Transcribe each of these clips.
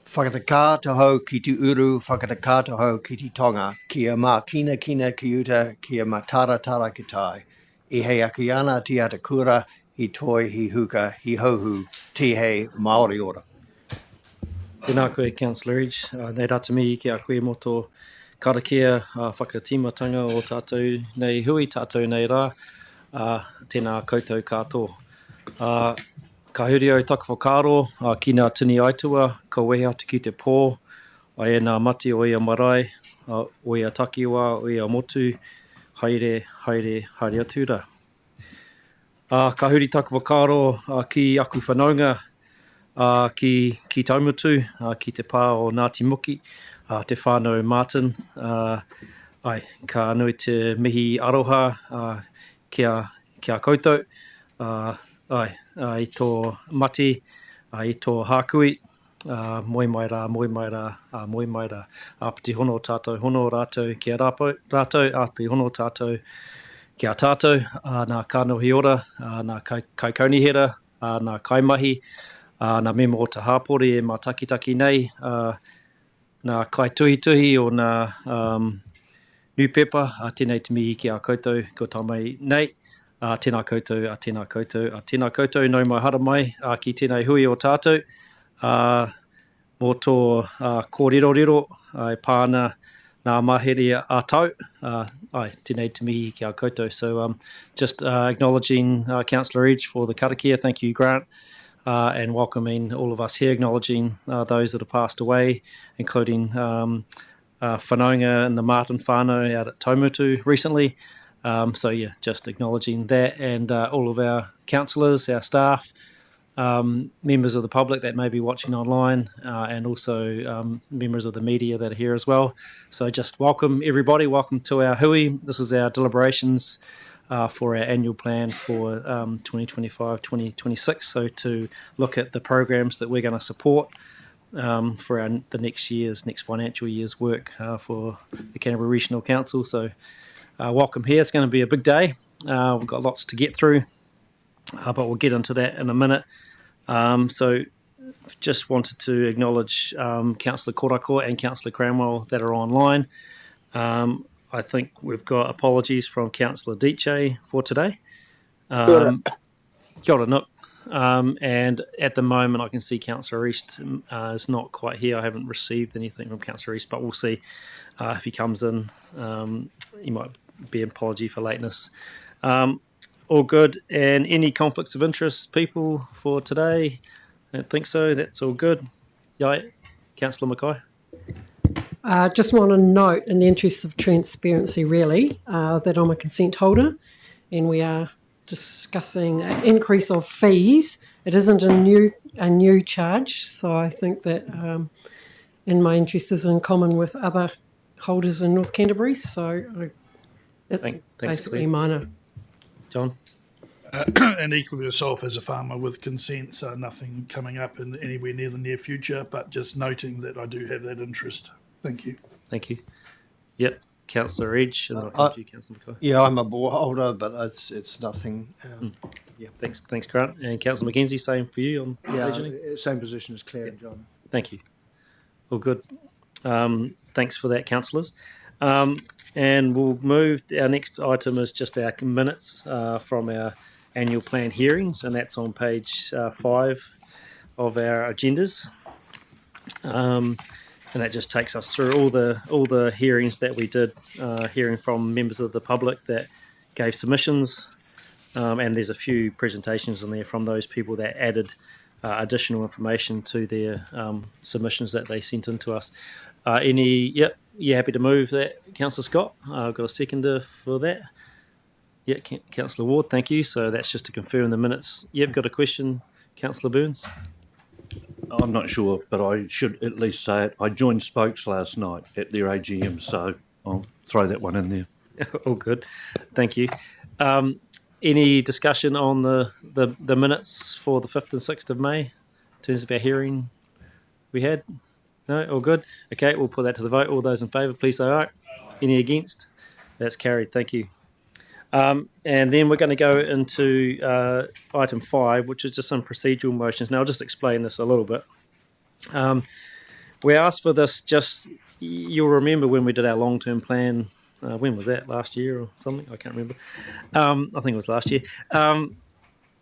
Whakatakātaho ki te uru, whakatakātaho ki te tonga, kia mā kina ki uta, kia mā tara ki tai. I hei aki ana ti ata kura, hi toi, hi huka, hi hohu, ti hei Māori ora. Tēnā koe, Councillor Edge. Nei rata mi ki a koe mo tō karakia whakatīmatanga o tātou nei hui, tātou nei rā. Tēnā koutou katoa. Ka huri au taka whakaro ki ngā tini aitua, ka wehe atu ki te pō, ai e ngā mati o ia marae, o ia takiwa, o ia motu, haere atu rā. Ka huri taka whakaro ki aku whanaunga, ki taumutu, ki te pā o Ngāti Muki, te whānau Martin, ka nui te mihi aroha kia koutou, i tō mati, i tō hākui, moi mai rā, āpiti hono tātou, hono rātou kia rātou, āpiti hono tātou kia tātou, nā kānohi ora, nā kaikaunihera, nā kaimahi, nā mema o te hāpori e mā takitaki nei, nā kaituhituhi o nā niupepa, tēnei te mihi ki a koutou, ko tamai nei, tēnā koutou, nau mai hara mai, ki tēnei hui o tātou, mō tō kōrero, pāna nā mahere a tau, tēnei te mihi ki a koutou. So just acknowledging Councillor Edge for the karakia, thank you Grant, and welcoming all of us here, acknowledging those that have passed away, including whanaunga and the Martin whānau out at Taumutu recently. So yeah, just acknowledging that, and all of our councillors, our staff, members of the public that may be watching online, and also members of the media that are here as well. So just welcome everybody, welcome to our hui. This is our deliberations for our annual plan for 2025-2026, so to look at the programs that we're going to support for the next financial year's work for the Canterbury Regional Council. So welcome here. It's going to be a big day. We've got lots to get through, but we'll get into that in a minute. So just wanted to acknowledge Councillor Korako and Councillor Cranwell that are online. I think we've got apologies from Councillor Diche for today. Kia ora, Nook. And at the moment I can see Councillor East is not quite here. I haven't received anything from Councillor East, but we'll see if he comes in. He might be an apology for lateness. All good. And any conflicts of interest, people, for today? I don't think so. That's all good. Yeah, Councillor Mackay. Just want to note, in the interest of transparency really, that I'm a consent holder and we are discussing an increase of fees. It isn't a new charge, so I think that in my interest is in common with other holders in North Canterbury, so it's basically minor. John? And equally yourself as a farmer with consent, so nothing coming up in anywhere near the near future, but just noting that I do have that interest. Thank you. Thank you. Yep. Councillor Edge, and I'll come to you, Councillor McCoy. Yeah, I'm a board holder, but it's nothing. Yeah, thanks, Grant. And Councillor McKenzie, same for you on regioning? Same position as Claire and John. Thank you. All good. Thanks for that, councillors. And we'll move. Our next item is just our minutes from our annual plan hearings, and that's on page 5 of our agendas. And that just takes us through all the hearings that we did, hearing from members of the public that gave submissions, and there's a few presentations in there from those people that added additional information to their submissions that they sent in to us. Yep, you happy to move that, Councillor Scott? I've got a seconder for that. Yeah, Councillor Ward, thank you. So that's just to confirm the minutes. Yep, got a question, Councillor Burns? I'm not sure, but I should at least say it. I joined Spokes last night at their AGM, so I'll throw that one in there. All good. Thank you. Any discussion on the minutes for the 5th and 6th of May in terms of our hearing we had? No? All good? Okay, we'll put that to the vote. All those in favour, please say aye. Any against? That's carried. Thank you. And then we're going to go into item 5, which is just some procedural motions. Now, I'll just explain this a little bit. We asked for this just, you'll remember when we did our long-term plan, when was that, last year or something? I can't remember. I think it was last year.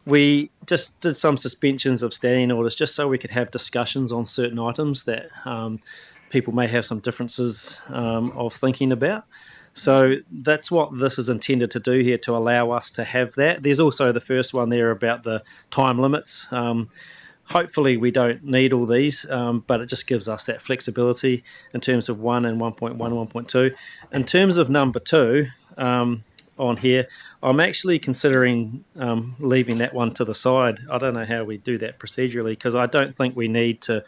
We just did some suspensions of standing orders just so we could have discussions on certain items that people may have some differences of thinking about. So that's what this is intended to do here, to allow us to have that. There's also the first one there about the time limits. Hopefully we don't need all these, but it just gives us that flexibility in terms of 1 and 1.1 and 1.2. In terms of number 2 on here, I'm actually considering leaving that one to the side. I don't know how we do that procedurally, because I don't think we need to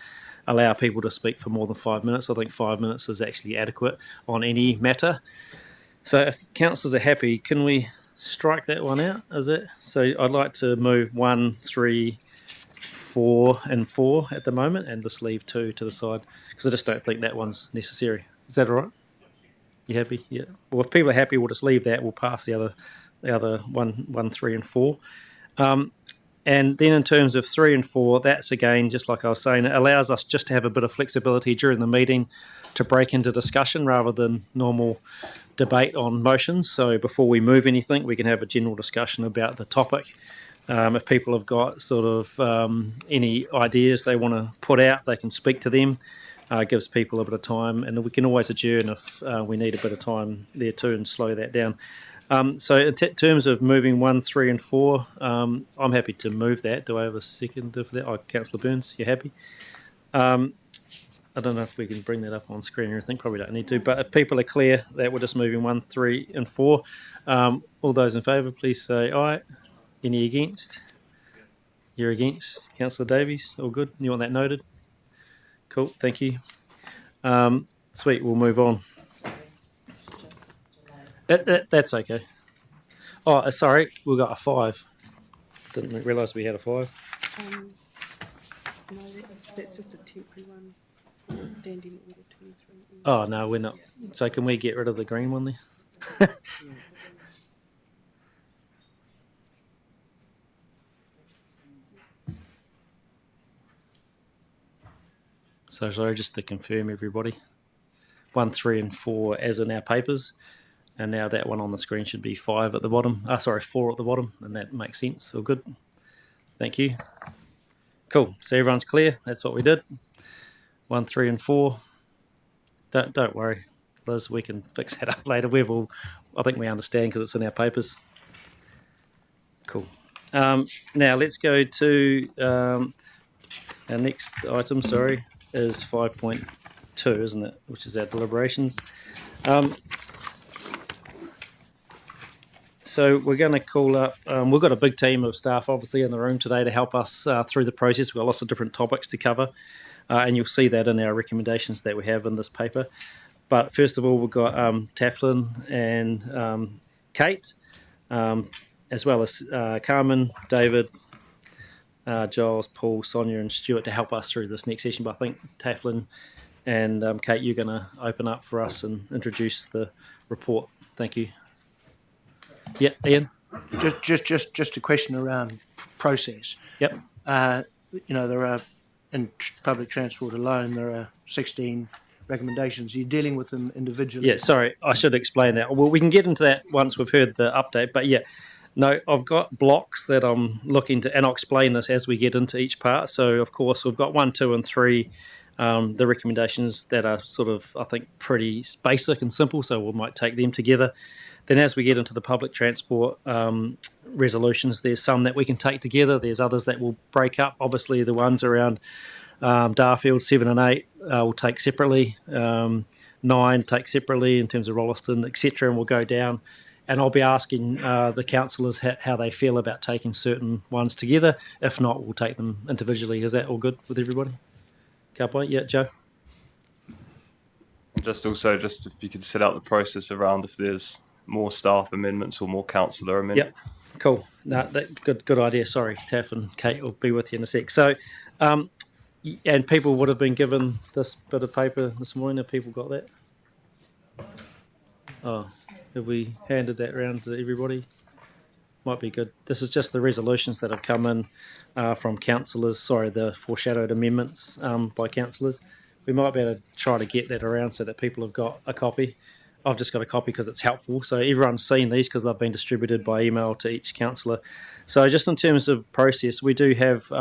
allow people to speak for more than 5 minutes. I think 5 minutes is actually adequate on any matter. So if councillors are happy, can we strike that one out? Is it? So I'd like to move 1, 3, 4 and 4 at the moment, and just leave 2 to the side, because I just don't think that one's necessary. Is that all right? You happy? Yeah. Well, if people are happy, we'll just leave that. We'll pass the other 1, 3 and 4. And then in terms of 3 and 4, that's again, just like I was saying, it allows us just to have a bit of flexibility during the meeting to break into discussion rather than normal debate on motions. So before we move anything, we can have a general discussion about the topic. If people have got sort of any ideas they want to put out, they can speak to them. Gives people a bit of time, and we can always adjourn if we need a bit of time there too, and slow that down. So in terms of moving 1, 3 and 4, I'm happy to move that. Do I have a second for that? Oh, Councillor Burns, you happy? I don't know if we can bring that up on screen or anything. Probably don't need to. But if people are clear that we're just moving 1, 3 and 4, all those in favour, please say aye. Any against? You're against. Councillor Davies, all good? You want that noted? Cool, thank you. Sweet, we'll move on. That's okay. Oh, sorry, we've got a 5. Didn't realise we had a 5. No, that's just a temporary one. The standing order 23. Oh, no, we're not. So can we get rid of the green one there? So sorry, just to confirm, everybody. 1, 3 and 4 as in our papers. And now that one on the screen should be 5 at the bottom. 4 at the bottom, and that makes sense. All good. Thank you. Cool. So everyone's clear. That's what we did. 1, 3 and 4. Don't worry, Liz. We can fix that up later. I think we understand because it's in our papers. Cool. Now let's go to our next item. Sorry, is 5.2, isn't it? Which is our deliberations. So we're going to call up, we've got a big team of staff obviously in the room today to help us through the process. We've got lots of different topics to cover, and you'll see that in our recommendations that we have in this paper. But first of all, we've got Taflin and Kate, as well as Carmen, David, Giles, Paul, Sonia and Stuart to help us through this next session. But I think Taflin and Kate, you're going to open up for us and introduce the report. Thank you. Yeah, Ian? Just a question around process. Yep. There are, in public transport alone, there are 16 recommendations. You're dealing with them individually. Yeah, sorry, I should explain that. Well, we can get into that once we've heard the update, but yeah. No, I've got blocks that I'm looking to, and I'll explain this as we get into each part. So, of course, we've got 1, 2 and 3, the recommendations that are sort of, I think, pretty basic and simple, so we might take them together. Then as we get into the public transport resolutions, there's some that we can take together. There's others that will break up. Obviously, the ones around Darfield 7 and 8 will take separately. 9 take separately in terms of Rolleston, etc., and we'll go down. And I'll be asking the councillors how they feel about taking certain ones together. If not, we'll take them individually. Is that all good with everybody? Cowboy? Yeah, Joe? Just if you could set out the process around if there's more staff amendments or more councillor amendments. Yep, cool. No, good idea. Sorry, Taff and Kate will be with you in a sec. So, and people would have been given this bit of paper this morning. Have people got that? Oh, have we handed that around to everybody? Might be good. This is just the resolutions that have come in from councillors. Sorry, the foreshadowed amendments by councillors. we might be able to try to get that around so that people have got a copy. I've just got a copy because it's helpful. So everyone's seen these because they've been distributed by email to each councillor. So just in terms of process, we do have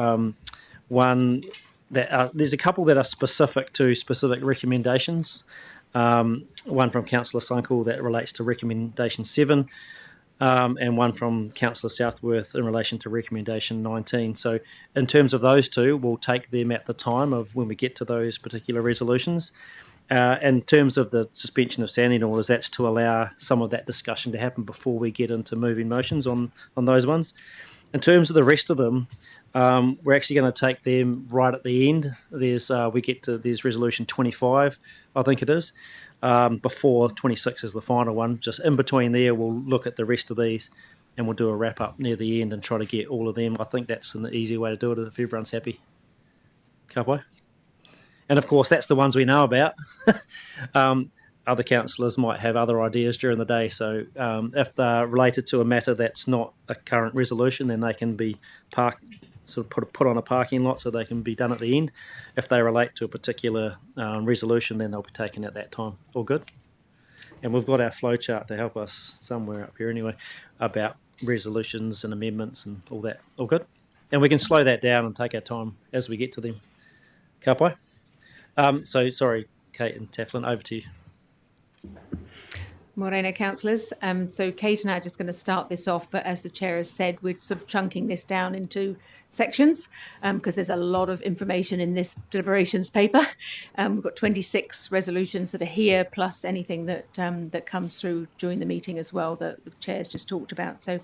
one that there's a couple that are specific to specific recommendations. One from Councillor Sunkel that relates to recommendation 7. And one from Councillor Southworth in relation to recommendation 19. So in terms of those two, we'll take them at the time of when we get to those particular resolutions. In terms of the suspension of standing orders, that's to allow some of that discussion to happen before we get into moving motions on those ones. In terms of the rest of them, we're actually going to take them right at the end. There's resolution 25, I think it is. Before 26 is the final one. Just in between there, we'll look at the rest of these and we'll do a wrap up near the end and try to get all of them. I think that's an easy way to do it if everyone's happy. Kapai. And of course, that's the ones we know about. Other councillors might have other ideas during the day. So if they're related to a matter that's not a current resolution, then they can be put on a parking lot so they can be done at the end. If they relate to a particular resolution, then they'll be taken at that time. All good? And we've got our flowchart to help us somewhere up here anyway about resolutions and amendments and all that. All good? And we can slow that down and take our time as we get to them. Kapai? So sorry, Kate and Taflin, over to you. Morena councillors. So Kate and I are just going to start this off, but as the chair has said, we're sort of chunking this down into sections because there's a lot of information in this deliberations paper. We've got 26 resolutions that are here, plus anything that that comes through during the meeting as well that the chair's just talked about. So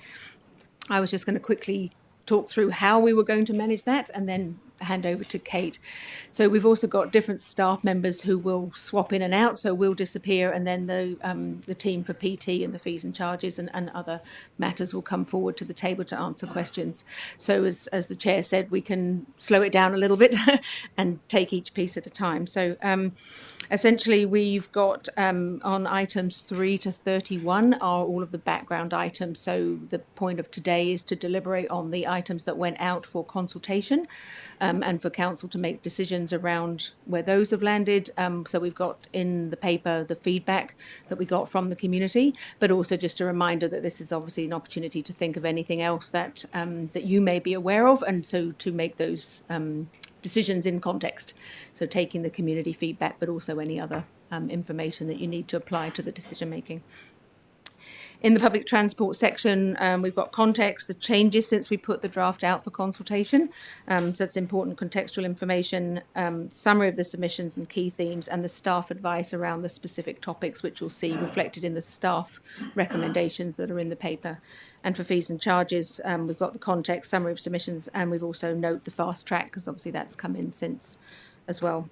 I was just going to quickly talk through how we were going to manage that and then hand over to Kate. So we've also got different staff members who will swap in and out, so will disappear, and then the team for PT and the fees and charges and other matters will come forward to the table to answer questions. So as the chair said, we can slow it down a little bit and take each piece at a time. So essentially we've got on items 3 to 31 are all of the background items. So the point of today is to deliberate on the items that went out for consultation and for council to make decisions around where those have landed. So we've got in the paper the feedback that we got from the community, but also just a reminder that this is obviously an opportunity to think of anything else that that you may be aware of, and so to make those decisions in context. So taking the community feedback, but also any other information that you need to apply to the decision making. In the public transport section, we've got context, the changes since we put the draft out for consultation. So that's important contextual information, summary of the submissions and key themes, and the staff advice around the specific topics, which you'll see reflected in the staff recommendations that are in the paper. And for fees and charges, we've got the context, summary of submissions, and we've also noted the fast track, because obviously that's come in since as well.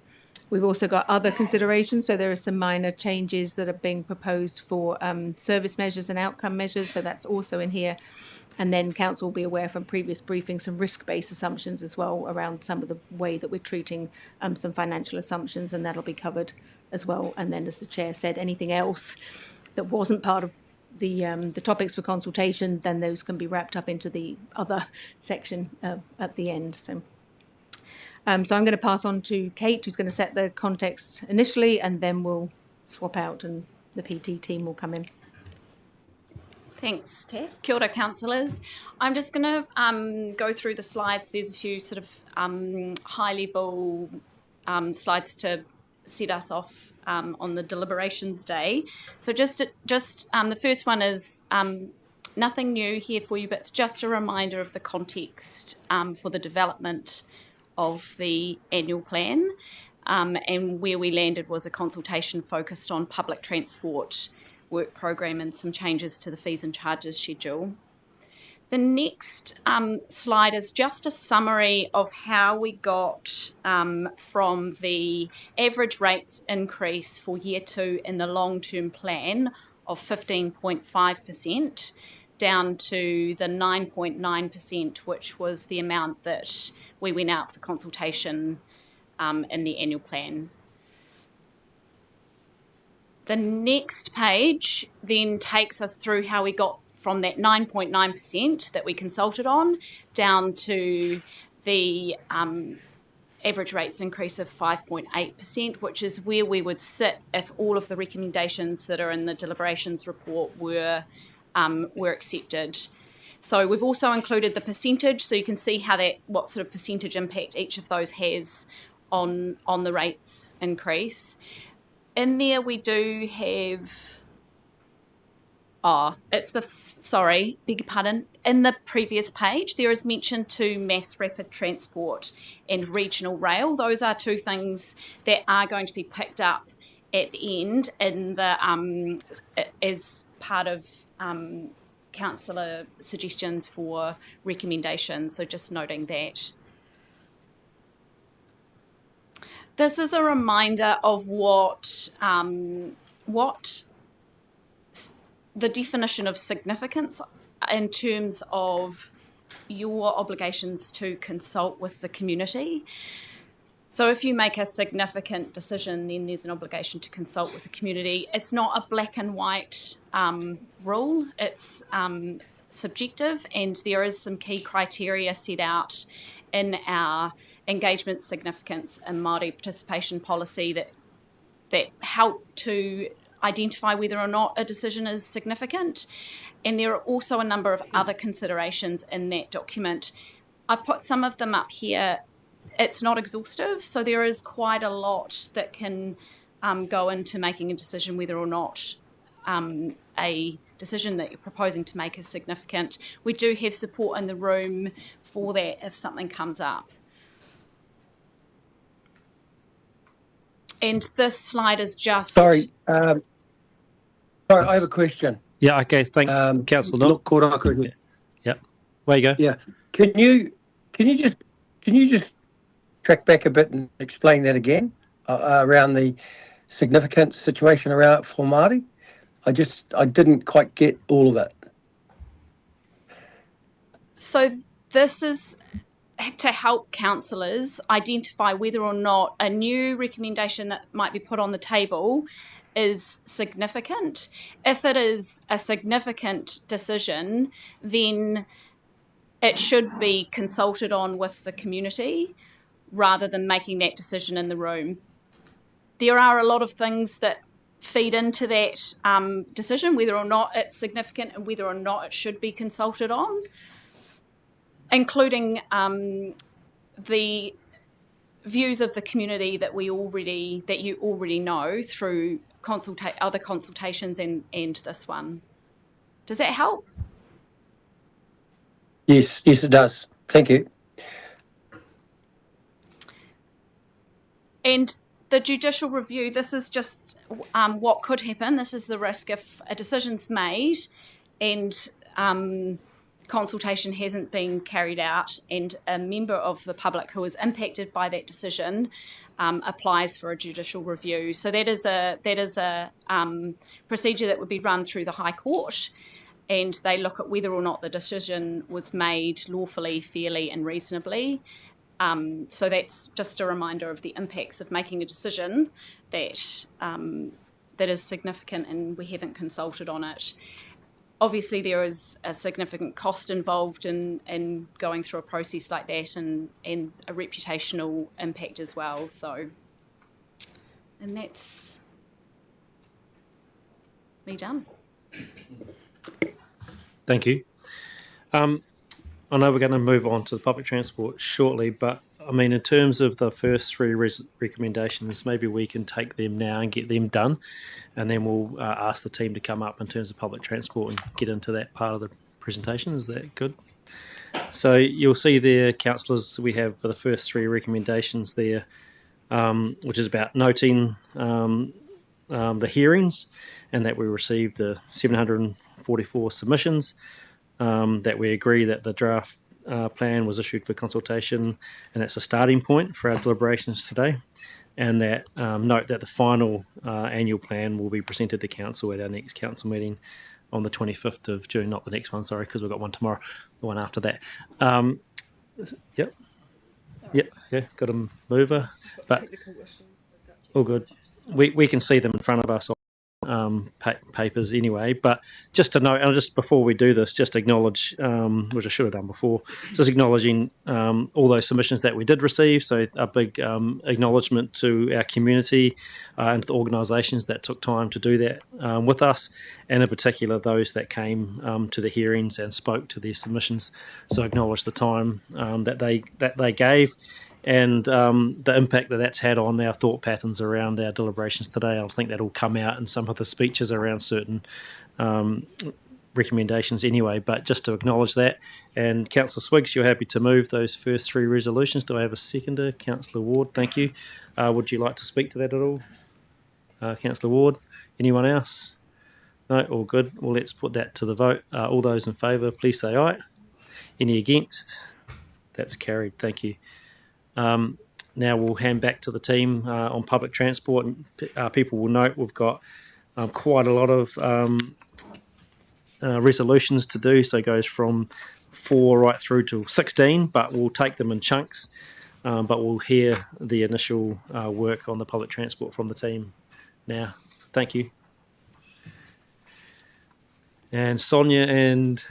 We've also got other considerations, so there are some minor changes that are being proposed for service measures and outcome measures, so that's also in here. And then council will be aware from previous briefings some risk-based assumptions as well around some of the way that we're treating some financial assumptions, and that'll be covered as well. And then, as the chair said, anything else that wasn't part of the topics for consultation, then those can be wrapped up into the other section at the end. So I'm going to pass on to Kate, who's going to set the context initially, and then we'll swap out and the PT team will come in. Thanks, Steph. Kia ora, councillors. I'm just going to go through the slides. There's a few sort of high-level slides to set us off on the deliberations day. So just the first one is nothing new here for you, but it's just a reminder of the context for the development of the annual plan, and where we landed was a consultation focused on public transport work program and some changes to the fees and charges schedule. The next slide is just a summary of how we got from the average rates increase for year 2 in the long-term plan of 15.5% down to the 9.9%, which was the amount that we went out for consultation in the annual plan. The next page then takes us through how we got from that 9.9% that we consulted on down to the average rates increase of 5.8%, which is where we would sit if all of the recommendations that are in the deliberations report were accepted. So we've also included the percentage, so you can see what sort of percentage impact each of those has on the rates increase. In there we do have, beg your pardon. In the previous page, there is mention to mass rapid transport and regional rail. Those are two things that are going to be picked up at the end in the as part of councillor suggestions for recommendations. So just noting that. This is a reminder of what the definition of significance in terms of your obligations to consult with the community. So if you make a significant decision, then there's an obligation to consult with the community. It's not a black and white rule. It's subjective, and there is some key criteria set out in our engagement significance and Māori participation policy that help to identify whether or not a decision is significant. And there are also a number of other considerations in that document. I've put some of them up here. It's not exhaustive, so there is quite a lot that can go into making a decision whether or not a decision that you're proposing to make is significant. We do have support in the room for that if something comes up. And this slide is just... Sorry, I have a question. Yeah, okay, thanks, Councillor Don. Look, Koraku. Yep, where you go. Yeah, can you just track back a bit and explain that again around the significant situation around for Māori? I didn't quite get all of it. So this is to help councillors identify whether or not a new recommendation that might be put on the table is significant. If it is a significant decision, then it should be consulted on with the community rather than making that decision in the room. There are a lot of things that feed into that decision, whether or not it's significant and whether or not it should be consulted on, including the views of the community that you already know through other consultations and this one. Does that help? Yes, it does. Thank you. And the judicial review, this is just what could happen. This is the risk if a decision's made and consultation hasn't been carried out and a member of the public who is impacted by that decision applies for a judicial review. So that is a procedure that would be run through the High Court, and they look at whether or not the decision was made lawfully, fairly and reasonably. So that's just a reminder of the impacts of making a decision that is significant and we haven't consulted on it. Obviously, there is a significant cost involved in going through a process like that and a reputational impact as well. So, and that's me done. Thank you. I know we're going to move on to the public transport shortly, but I mean, in terms of the first three recommendations, maybe we can take them now and get them done, and then we'll ask the team to come up in terms of public transport and get into that part of the presentation. Is that good? So you'll see there, councillors, we have for the first three recommendations there, which is about noting the hearings and that we received 744 submissions. That we agree that the draft plan was issued for consultation and it's a starting point for our deliberations today, and that note that the final annual plan will be presented to council at our next council meeting on the 25th of June, not the next one, sorry, because we've got one tomorrow, the one after that. Yep, got a mover, but all good. We can see them in front of us papers anyway. But just to note, and just before we do this, just acknowledge, which I should have done before, just acknowledging all those submissions that we did receive. So a big acknowledgement to our community and the organisations that took time to do that with us, and in particular those that came to the hearings and spoke to their submissions. So acknowledge the time that they gave. And the impact that that's had on our thought patterns around our deliberations today. I think that'll come out in some of the speeches around certain recommendations anyway, but just to acknowledge that. And Councillor Swiggs, you're happy to move those first three resolutions. Do I have a seconder? Councillor Ward, thank you. Would you like to speak to that at all? Councillor Ward, anyone else? No, all good. Well, let's put that to the vote. All those in favour, please say aye. Any against? That's carried. Thank you. Now we'll hand back to the team on public transport. People will note we've got quite a lot of resolutions to do, so it goes from 4 right through to 16, but we'll take them in chunks. But we'll hear the initial work on the public transport from the team now. Thank you. And Sonia and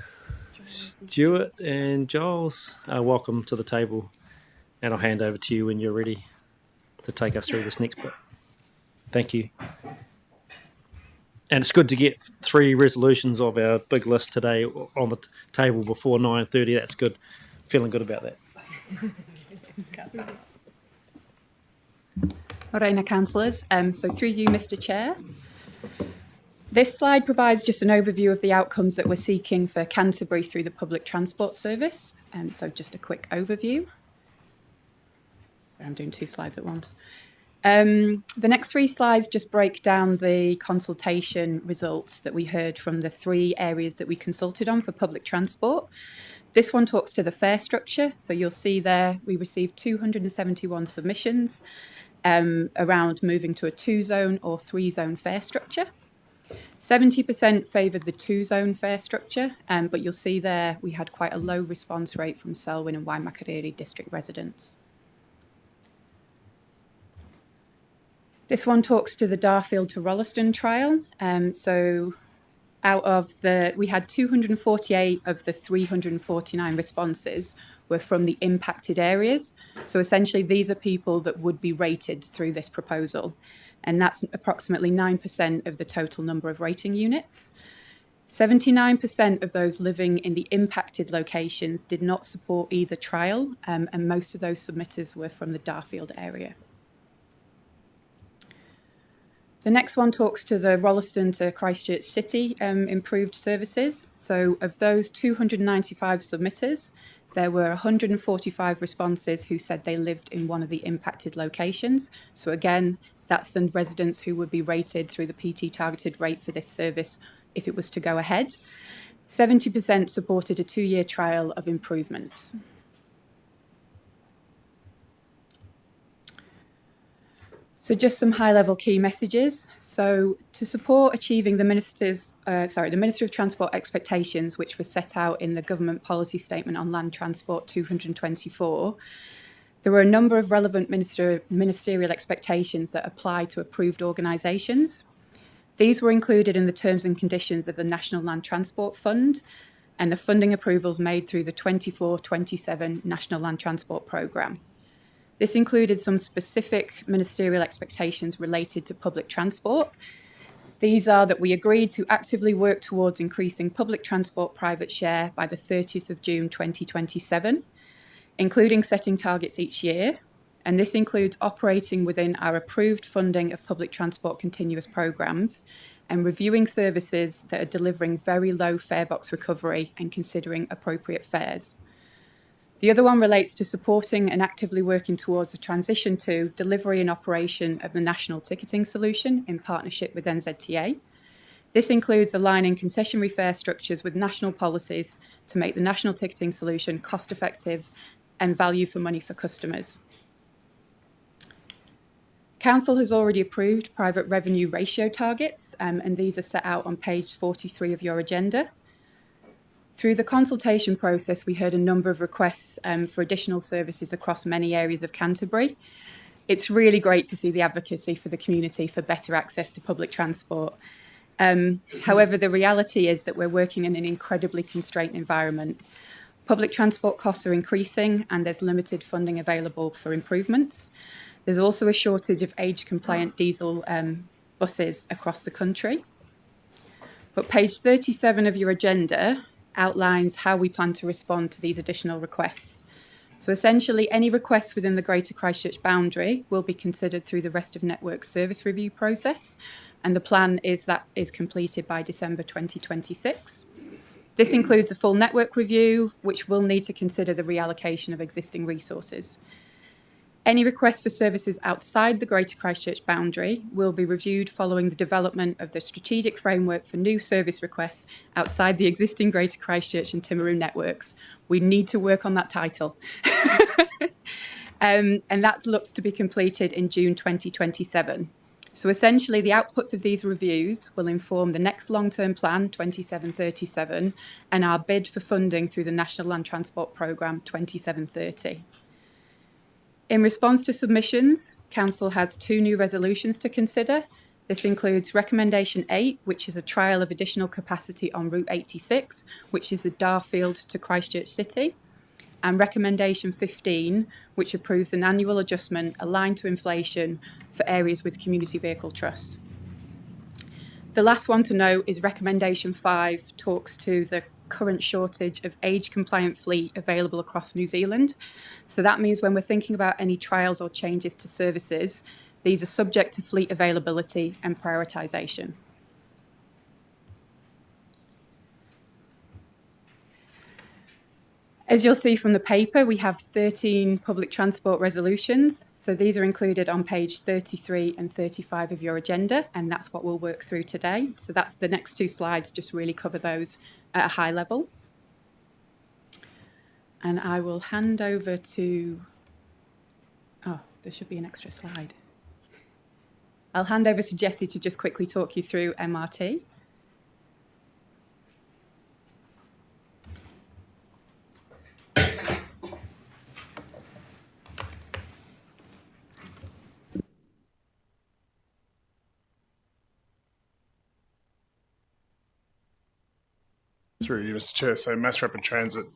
Stuart and Giles, welcome to the table. And I'll hand over to you when you're ready to take us through this next bit. Thank you. And it's good to get 3 resolutions of our big list today on the table before 9:30. That's good. Feeling good about that. Morena, councillors. So through you, Mr. Chair. This slide provides just an overview of the outcomes that we're seeking for Canterbury through the public transport service. So just a quick overview. I'm doing 2 slides at once. The next 3 slides just break down the consultation results that we heard from the 3 areas that we consulted on for public transport. This one talks to the fare structure. So you'll see there we received 271 submissions around moving to a 2-zone or 3-zone fare structure. 70% favoured the 2-zone fare structure, but you'll see there we had quite a low response rate from Selwyn and Waimakariri district residents. This one talks to the Darfield to Rolleston trial. So out of we had 248 of the 349 responses were from the impacted areas. So essentially these are people that would be rated through this proposal. And that's approximately 9% of the total number of rating units. 79% of those living in the impacted locations did not support either trial, and most of those submitters were from the Darfield area. The next one talks to the Rolleston to Christchurch City improved services. So of those 295 submitters, there were 145 responses who said they lived in one of the impacted locations. So again, that's the residents who would be rated through the PT targeted rate for this service if it was to go ahead. 70% supported a 2-year trial of improvements. So just some high-level key messages. So to support achieving the Ministry of Transport expectations, which was set out in the Government Policy Statement on Land Transport 224, there were a number of relevant ministerial expectations that apply to approved organisations. These were included in the terms and conditions of the National Land Transport Fund and the funding approvals made through the 24-27 National Land Transport Programme. This included some specific ministerial expectations related to public transport. These are that we agreed to actively work towards increasing public transport private share by the 30th of June 2027, including setting targets each year. And this includes operating within our approved funding of public transport continuous programmes and reviewing services that are delivering very low fare box recovery and considering appropriate fares. The other one relates to supporting and actively working towards a transition to delivery and operation of the national ticketing solution in partnership with NZTA. This includes aligning concessionary fare structures with national policies to make the national ticketing solution cost-effective and value for money for customers. Council has already approved private revenue ratio targets, and these are set out on page 43 of your agenda. Through the consultation process, we heard a number of requests for additional services across many areas of Canterbury. It's really great to see the advocacy for the community for better access to public transport. However, the reality is that we're working in an incredibly constrained environment. Public transport costs are increasing and there's limited funding available for improvements. There's also a shortage of age-compliant diesel buses across the country. But page 37 of your agenda outlines how we plan to respond to these additional requests. So essentially, any requests within the Greater Christchurch boundary will be considered through the Rest of Network service review process, and the plan is that is completed by December 2026. This includes a full network review, which will need to consider the reallocation of existing resources. Any requests for services outside the Greater Christchurch boundary will be reviewed following the development of the strategic framework for new service requests outside the existing Greater Christchurch and Timaru networks. We need to work on that title. And that looks to be completed in June 2027. So essentially, the outputs of these reviews will inform the next long-term plan, 2737, and our bid for funding through the National Land Transport Programme 2730. In response to submissions, Council has 2 new resolutions to consider. This includes Recommendation 8, which is a trial of additional capacity on Route 86, which is the Darfield to Christchurch City, and Recommendation 15, which approves an annual adjustment aligned to inflation for areas with community vehicle trusts. The last one to note is Recommendation 5, talks to the current shortage of age-compliant fleet available across New Zealand. So that means when we're thinking about any trials or changes to services, these are subject to fleet availability and prioritisation. As you'll see from the paper, we have 13 public transport resolutions. So these are included on page 33 and 35 of your agenda, and that's what we'll work through today. So that's the next 2 slides, just really cover those at a high level. And I will hand over to, oh, there should be an extra slide. I'll hand over to Jessie to just quickly talk you through MRT. Through you, Mr. Chair. So Mass Rapid Transit.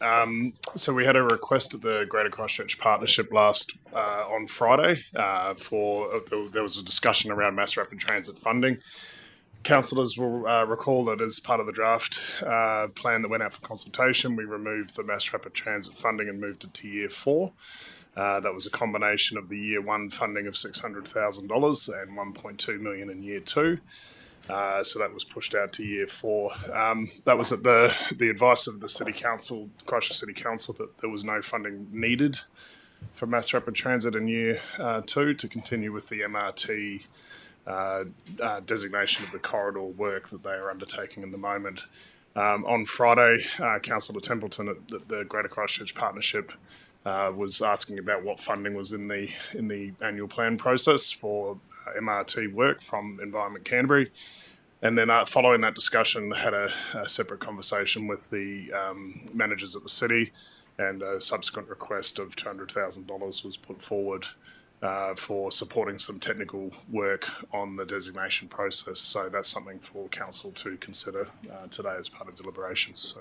So we had a request at the Greater Christchurch Partnership last on Friday there was a discussion around Mass Rapid Transit funding. Councillors will recall that as part of the draft plan that went out for consultation, we removed the Mass Rapid Transit funding and moved it to Year 4. That was a combination of the Year 1 funding of $600,000 and $1.2 million in Year 2. So that was pushed out to Year 4. That was at the advice of the City Council, Christchurch City Council, that there was no funding needed for Mass Rapid Transit in Year 2 to continue with the MRT designation of the corridor work that they are undertaking at the moment. On Friday, Councillor Templeton at the Greater Christchurch Partnership was asking about what funding was in the annual plan process for MRT work from Environment Canterbury. And then following that discussion, had a separate conversation with the managers at the city, and a subsequent request of $200,000 was put forward for supporting some technical work on the designation process. So that's something for Council to consider today as part of deliberations. So.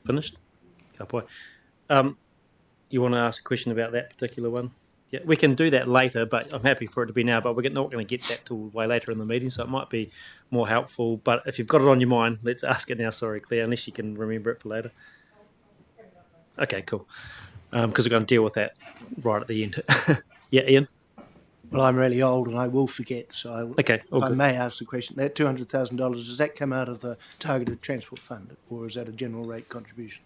Finished? Kapoi. You want to ask a question about that particular one? Yeah, we can do that later, but I'm happy for it to be now, but we're not going to get that till way later in the meeting, so it might be more helpful. But if you've got it on your mind, let's ask it now. Sorry, Claire, unless you can remember it for later. Okay, cool. Because we're going to deal with that right at the end. Yeah, Ian? Well, I'm really old and I will forget, so okay, if I may ask the question, that $200,000, does that come out of the Targeted Transport Fund, or is that a general rate contribution?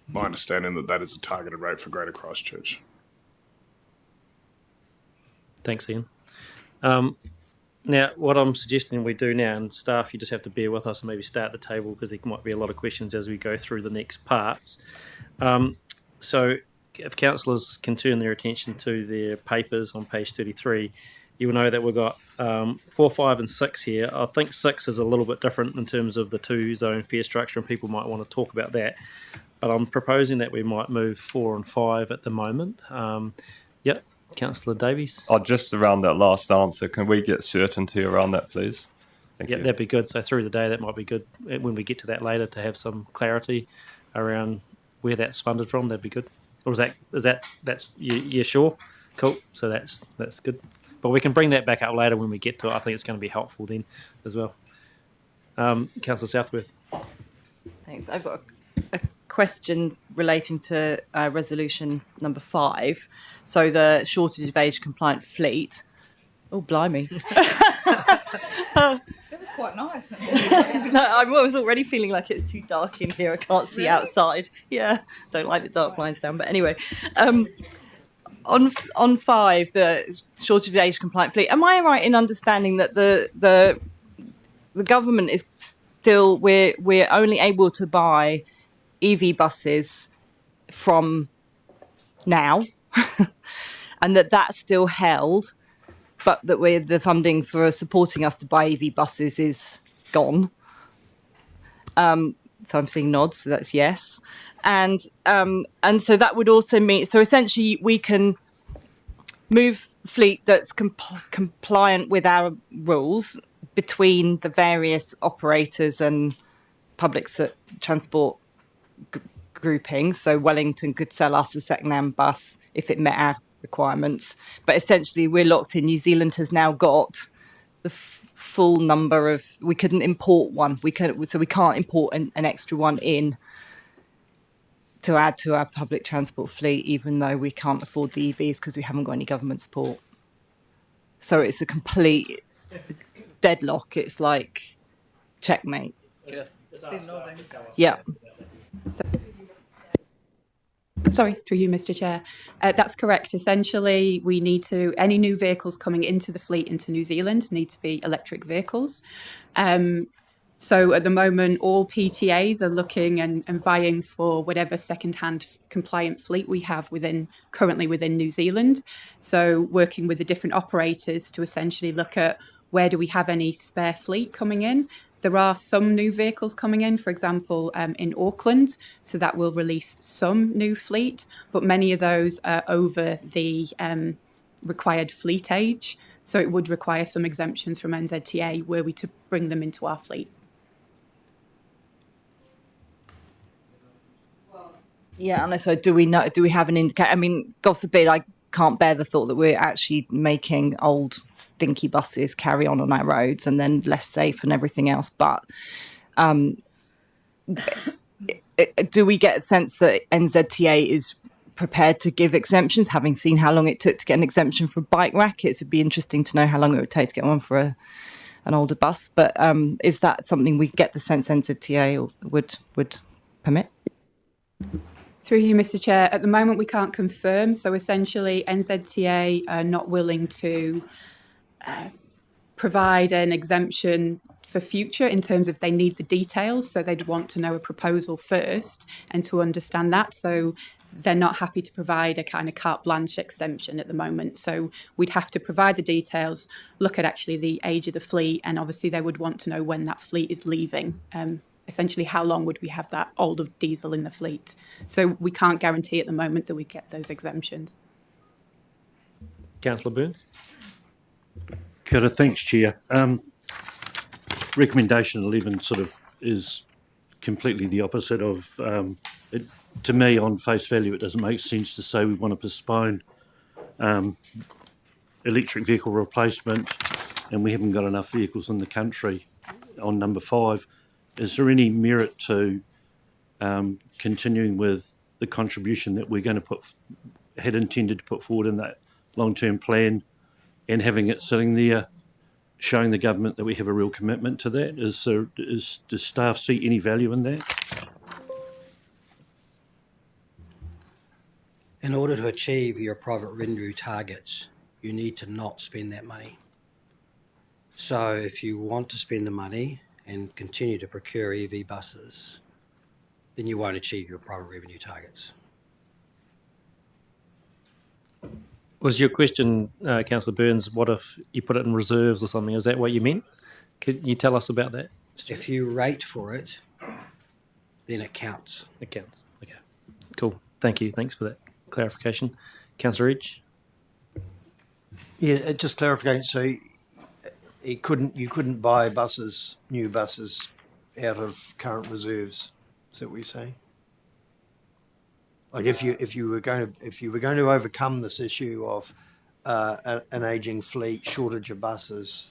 My understanding that is a targeted rate for Greater Christchurch. Thanks, Ian. Now, what I'm suggesting we do now, and staff, you just have to bear with us and maybe start the table because there might be a lot of questions as we go through the next parts. So if councillors can turn their attention to their papers on page 33, you will know that we've got 4, 5 and 6 here. I think 6 is a little bit different in terms of the 2-zone fare structure, and people might want to talk about that. But I'm proposing that we might move 4 and 5 at the moment. Councillor Davies. Oh, just around that last answer, can we get certainty around that, please? Thank Yeah, you. that'd be good. So through the day, that might be good when we get to that later to have some clarity around where that's funded from. That'd be good. Or that's you're sure? Cool. So that's good. But we can bring that back up later when we get to it. I think it's going to be helpful then as well. Councillor Southworth. Thanks. I've got a question relating to resolution number 5. So the shortage of age compliant fleet. Oh, blimey. That was quite nice. No, I was already feeling like it's too dark in here. I can't see outside. Yeah, don't like the dark blinds down. But anyway, on 5, the shortage of age compliant fleet. Am I right in understanding that the government is still we're only able to buy EV buses from now, and that's still held, but that the funding for supporting us to buy EV buses is gone. So I'm seeing nods, so that's yes. And so that would also mean, so essentially we can move fleet that's compliant with our rules between the various operators and public transport groupings. So Wellington could sell us a second-hand bus if it met our requirements. But essentially we're locked in. New Zealand has now got the full number of, we couldn't import one. We can't import an extra one in to add to our public transport fleet, even though we can't afford the EVs because we haven't got any government support. So it's a complete deadlock. It's like checkmate. Yeah. Sorry, through you, Mr. Chair. That's correct. Essentially, we need to, any new vehicles coming into the fleet into New Zealand need to be electric vehicles. So at the moment, all PTAs are looking and vying for whatever second-hand compliant fleet we have currently within New Zealand. So working with the different operators to essentially look at where do we have any spare fleet coming in. There are some new vehicles coming in, for example, in Auckland, so that will release some new fleet, but many of those are over the required fleet age. So it would require some exemptions from NZTA were we to bring them into our fleet. Yeah, unless do we have an indicator? I mean, God forbid, I can't bear the thought that we're actually making old stinky buses carry on our roads and then less safe and everything else. But do we get a sense that NZTA is prepared to give exemptions, having seen how long it took to get an exemption for bike rack? It would be interesting to know how long it would take to get one for an older bus. But is that something we get the sense NZTA would permit? Through you, Mr. Chair. At the moment, we can't confirm. So essentially, NZTA are not willing to provide an exemption for future in terms of they need the details. So they'd want to know a proposal first and to understand that. So they're not happy to provide a kind of carte blanche exemption at the moment. So we'd have to provide the details, look at actually the age of the fleet, and obviously they would want to know when that fleet is leaving. Essentially, how long would we have that older diesel in the fleet? So we can't guarantee at the moment that we get those exemptions. Councillor Burns. Kia ora, thanks, Chair. Recommendation 11 sort of is completely the opposite of, to me, on face value, it doesn't make sense to say we want to postpone electric vehicle replacement and we haven't got enough vehicles in the country on number 5. Is there any merit to continuing with the contribution that we're going to had intended to put forward in that long-term plan and having it sitting there, showing the government that we have a real commitment to that? Does staff see any value in that? In order to achieve your private revenue targets, you need to not spend that money. So if you want to spend the money and continue to procure EV buses, then you won't achieve your private revenue targets. Was your question, Councillor Burns, what if you put it in reserves or something? Is that what you meant? Could you tell us about that? If you rate for it, then it counts. It counts. Okay. Cool. Thank you. Thanks for that clarification. Councillor Edge. Yeah, just clarification. So you couldn't buy new buses out of current reserves. Is that what you're saying? Like if you were going to overcome this issue of an aging fleet, shortage of buses,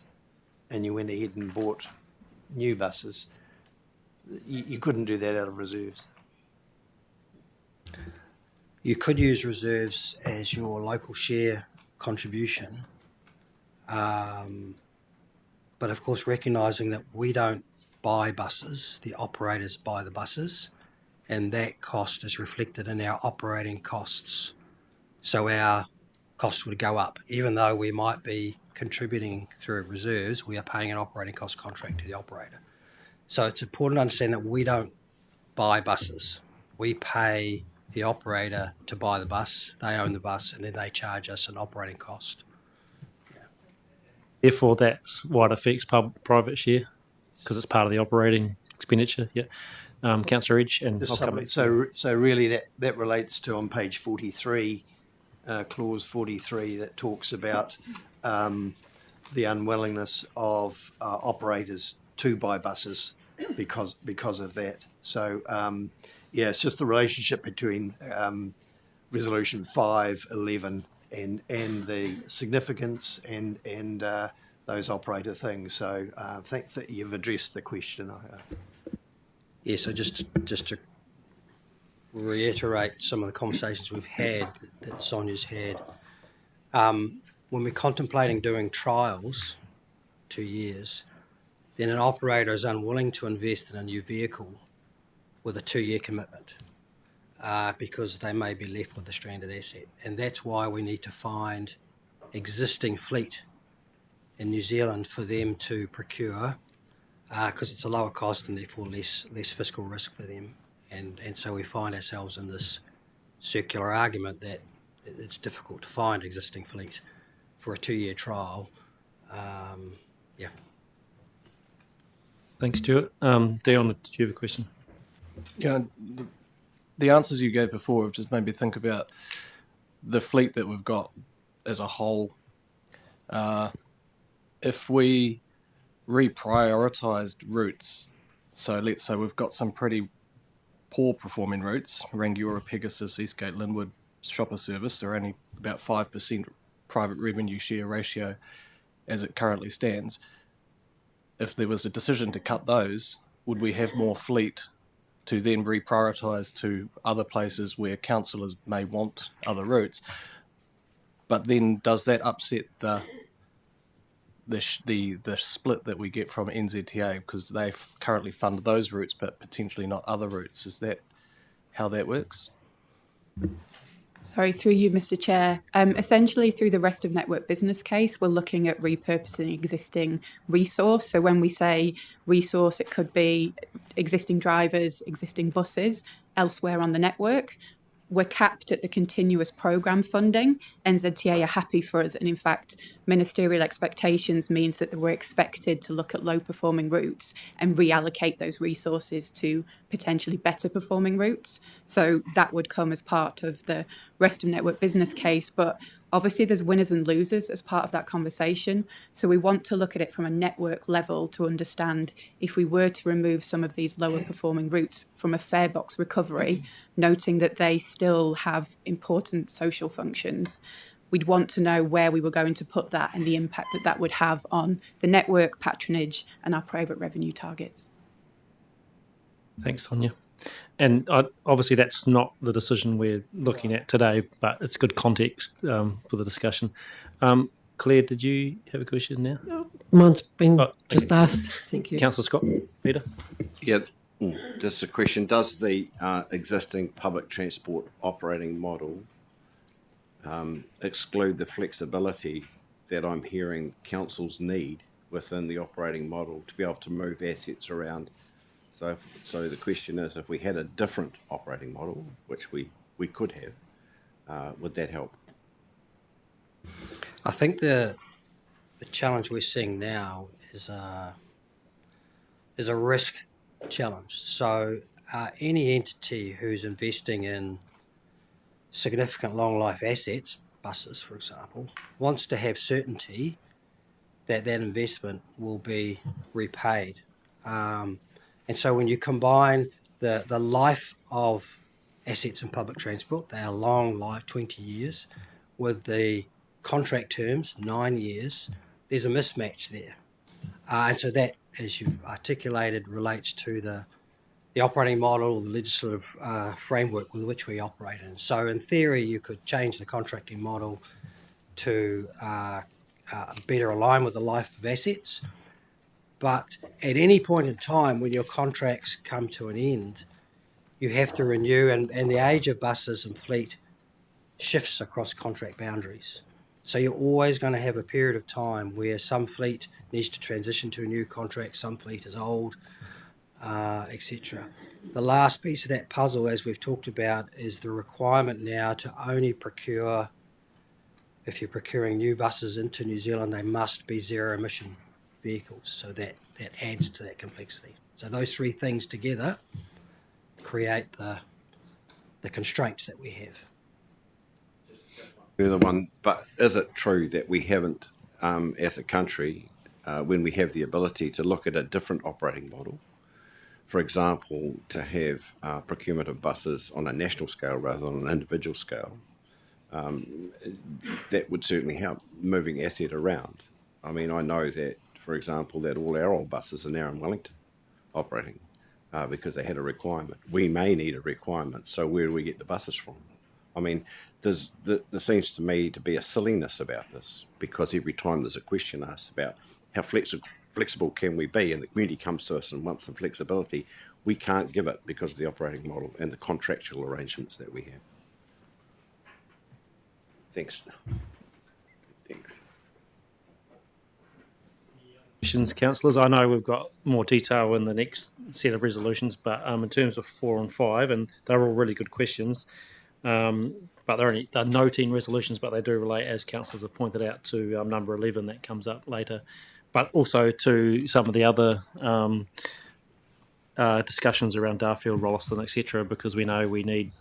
and you went ahead and bought new buses, you couldn't do that out of reserves. You could use reserves as your local share contribution, but of course recognising that we don't buy buses, the operators buy the buses, and that cost is reflected in our operating costs. So our costs would go up. Even though we might be contributing through reserves, we are paying an operating cost contract to the operator. So it's important to understand that we don't buy buses. We pay the operator to buy the bus, they own the bus, and then they charge us an operating cost. Therefore, that's why it affects private share, because it's part of the operating expenditure. Yeah. Councillor Edge, and I'll come back. So really that relates to on page 43, clause 43, that talks about the unwillingness of operators to buy buses because of that. So yeah, it's just the relationship between resolution 5.11 and the significance and those operator things. So I think that you've addressed the question. Yeah, so just to reiterate some of the conversations we've had, that Sonia's had, when we're contemplating doing trials, 2 years, then an operator is unwilling to invest in a new vehicle with a 2-year commitment because they may be left with a stranded asset. And that's why we need to find existing fleet in New Zealand for them to procure, because it's a lower cost and therefore less fiscal risk for them. And so we find ourselves in this circular argument that it's difficult to find existing fleet for a 2-year trial. Yeah. Thanks, Stuart. Dion, did you have a question? Yeah, the answers you gave before have just made me think about the fleet that we've got as a whole. If we reprioritised routes, so let's say we've got some pretty poor performing routes, Rangiora, Pegasus, Eastgate, Linwood, shopper service, they're only about 5% private revenue share ratio as it currently stands. If there was a decision to cut those, would we have more fleet to then reprioritise to other places where councillors may want other routes? But then does that upset the split that we get from NZTA, because they currently fund those routes but potentially not other routes? Is that how that works? Sorry, through you, Mr. Chair. Essentially, through the rest of network business case, we're looking at repurposing existing resource. So when we say resource, it could be existing drivers, existing buses elsewhere on the network. We're capped at the continuous programme funding. NZTA are happy for us, and in fact, ministerial expectations means that we're expected to look at low-performing routes and reallocate those resources to potentially better-performing routes. So that would come as part of the rest of network business case, but obviously there's winners and losers as part of that conversation. So we want to look at it from a network level to understand if we were to remove some of these lower performing routes from a fare box recovery, noting that they still have important social functions, we'd want to know where we were going to put that and the impact that that would have on the network, patronage and our private revenue targets. Thanks, Sonia. And obviously that's not the decision we're looking at today, but it's good context for the discussion. Claire, did you have a question now? Mine's been just asked. Thank you. Councillor Scott, Peter? Yeah, just a question. Does the existing public transport operating model exclude the flexibility that I'm hearing councils need within the operating model to be able to move assets around? So the question is, if we had a different operating model, which we could have, would that help? I think the challenge we're seeing now is a risk challenge. So any entity who's investing in significant long life assets, buses, for example, wants to have certainty that that investment will be repaid. And so when you combine the life of assets in public transport, they are long life, 20 years, with the contract terms, 9 years, there's a mismatch there. And so that, as you've articulated, relates to the operating model, the legislative framework with which we operate in. So in theory, you could change the contracting model to better align with the life of assets. But at any point in time when your contracts come to an end, you have to renew, and the age of buses and fleet shifts across contract boundaries. So you're always going to have a period of time where some fleet needs to transition to a new contract, some fleet is old, etc. The last piece of that puzzle, as we've talked about, is the requirement now to only procure, if you're procuring new buses into New Zealand, they must be zero emission vehicles. So that adds to that complexity. So those three things together create the constraints that we have. Further one, but is it true that we haven't, as a country, when we have the ability to look at a different operating model, for example, to have procurement of buses on a national scale rather than an individual scale, that would certainly help moving asset around. I mean, I know that, for example, that all our old buses are now in Wellington operating because they had a requirement. We may need a requirement, so where do we get the buses from? I mean, there seems to me to be a silliness about this, because every time there's a question asked about how flexible can we be, and the community comes to us and wants some flexibility, we can't give it because of the operating model and the contractual arrangements that we have. Thanks. Thanks. Questions, councillors? I know we've got more detail in the next set of resolutions, but in terms of 4 and 5, and they're all really good questions, but they're noting resolutions, but they do relate, as councillors have pointed out, to number 11 that comes up later, but also to some of the other discussions around Darfield, Rolleston, etc., because we know we need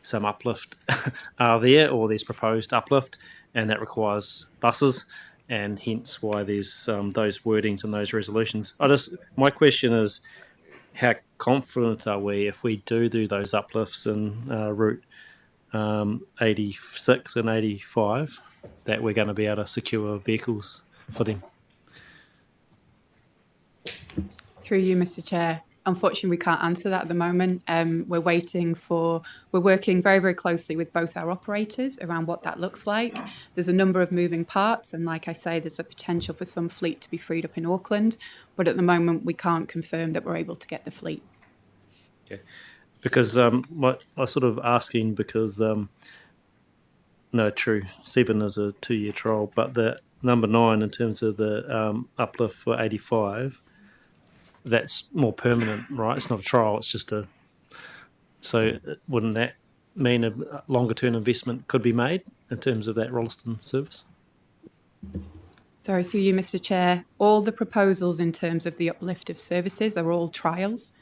some uplift there, or there's proposed uplift, and that requires buses, and hence why there's those wordings and those resolutions. My question is, how confident are we if we do those uplifts in Route 86 and 85 that we're going to be able to secure vehicles for them? Through you, Mr. Chair. Unfortunately, we can't answer that at the moment. We're working very, very closely with both our operators around what that looks like. There's a number of moving parts, and like I say, there's a potential for some fleet to be freed up in Auckland, but at the moment we can't confirm that we're able to get the fleet. Okay. Because I'm sort of asking because, no, true, 7 is a 2-year trial, but the number 9 in terms of the uplift for 85, that's more permanent, right? It's not a trial, it's just a... So wouldn't that mean a longer term investment could be made in terms of that Rolleston service? Sorry, through you, Mr. Chair. All the proposals in terms of the uplift of services are all trials,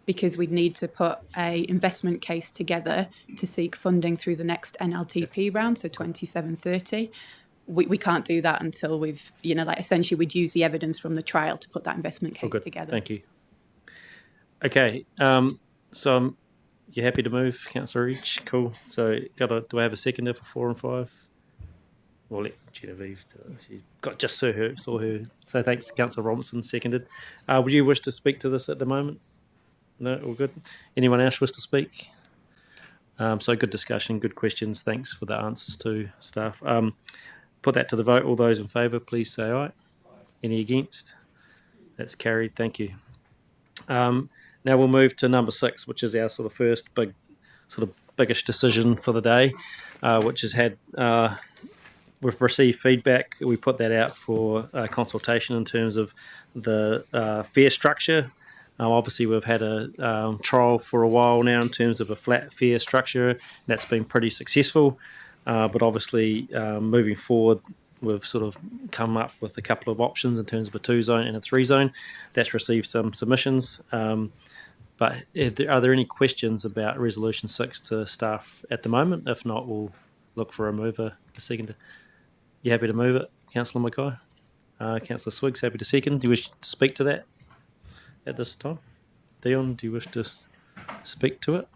because we'd need to put a investment case together to seek funding through the next NLTP round, so 27-30. We can't do that until we've, essentially we'd use the evidence from the trial to put that investment case together. Thank you. Okay, so you're happy to move, Councillor Reach? Cool. So do I have a seconder for 4 and 5? We'll let Genevieve do it. She's got just saw her. So thanks, Councillor Robinson, seconded. Would you wish to speak to this at the moment? No, all good. Anyone else wish to speak? So good discussion, good questions. Thanks for the answers to staff. Put that to the vote. All those in favour, please say aye. Any against? That's carried. Thank you. Now we'll move to number 6, which is our sort of first biggest decision for the day, which has had. We've received feedback. We put that out for consultation in terms of the fare structure. Obviously, we've had a trial for a while now in terms of a flat fare structure. That's been pretty successful. But obviously, moving forward, we've sort of come up with a couple of options in terms of a 2-zone and a 3-zone. That's received some submissions. But are there any questions about Resolution 6 to staff at the moment? If not, we'll look for a mover, a seconder. You happy to move it, Councillor Mackay? Councillor Swiggs, happy to second. Do you wish to speak to that at this time? Dion, do you wish to speak to it?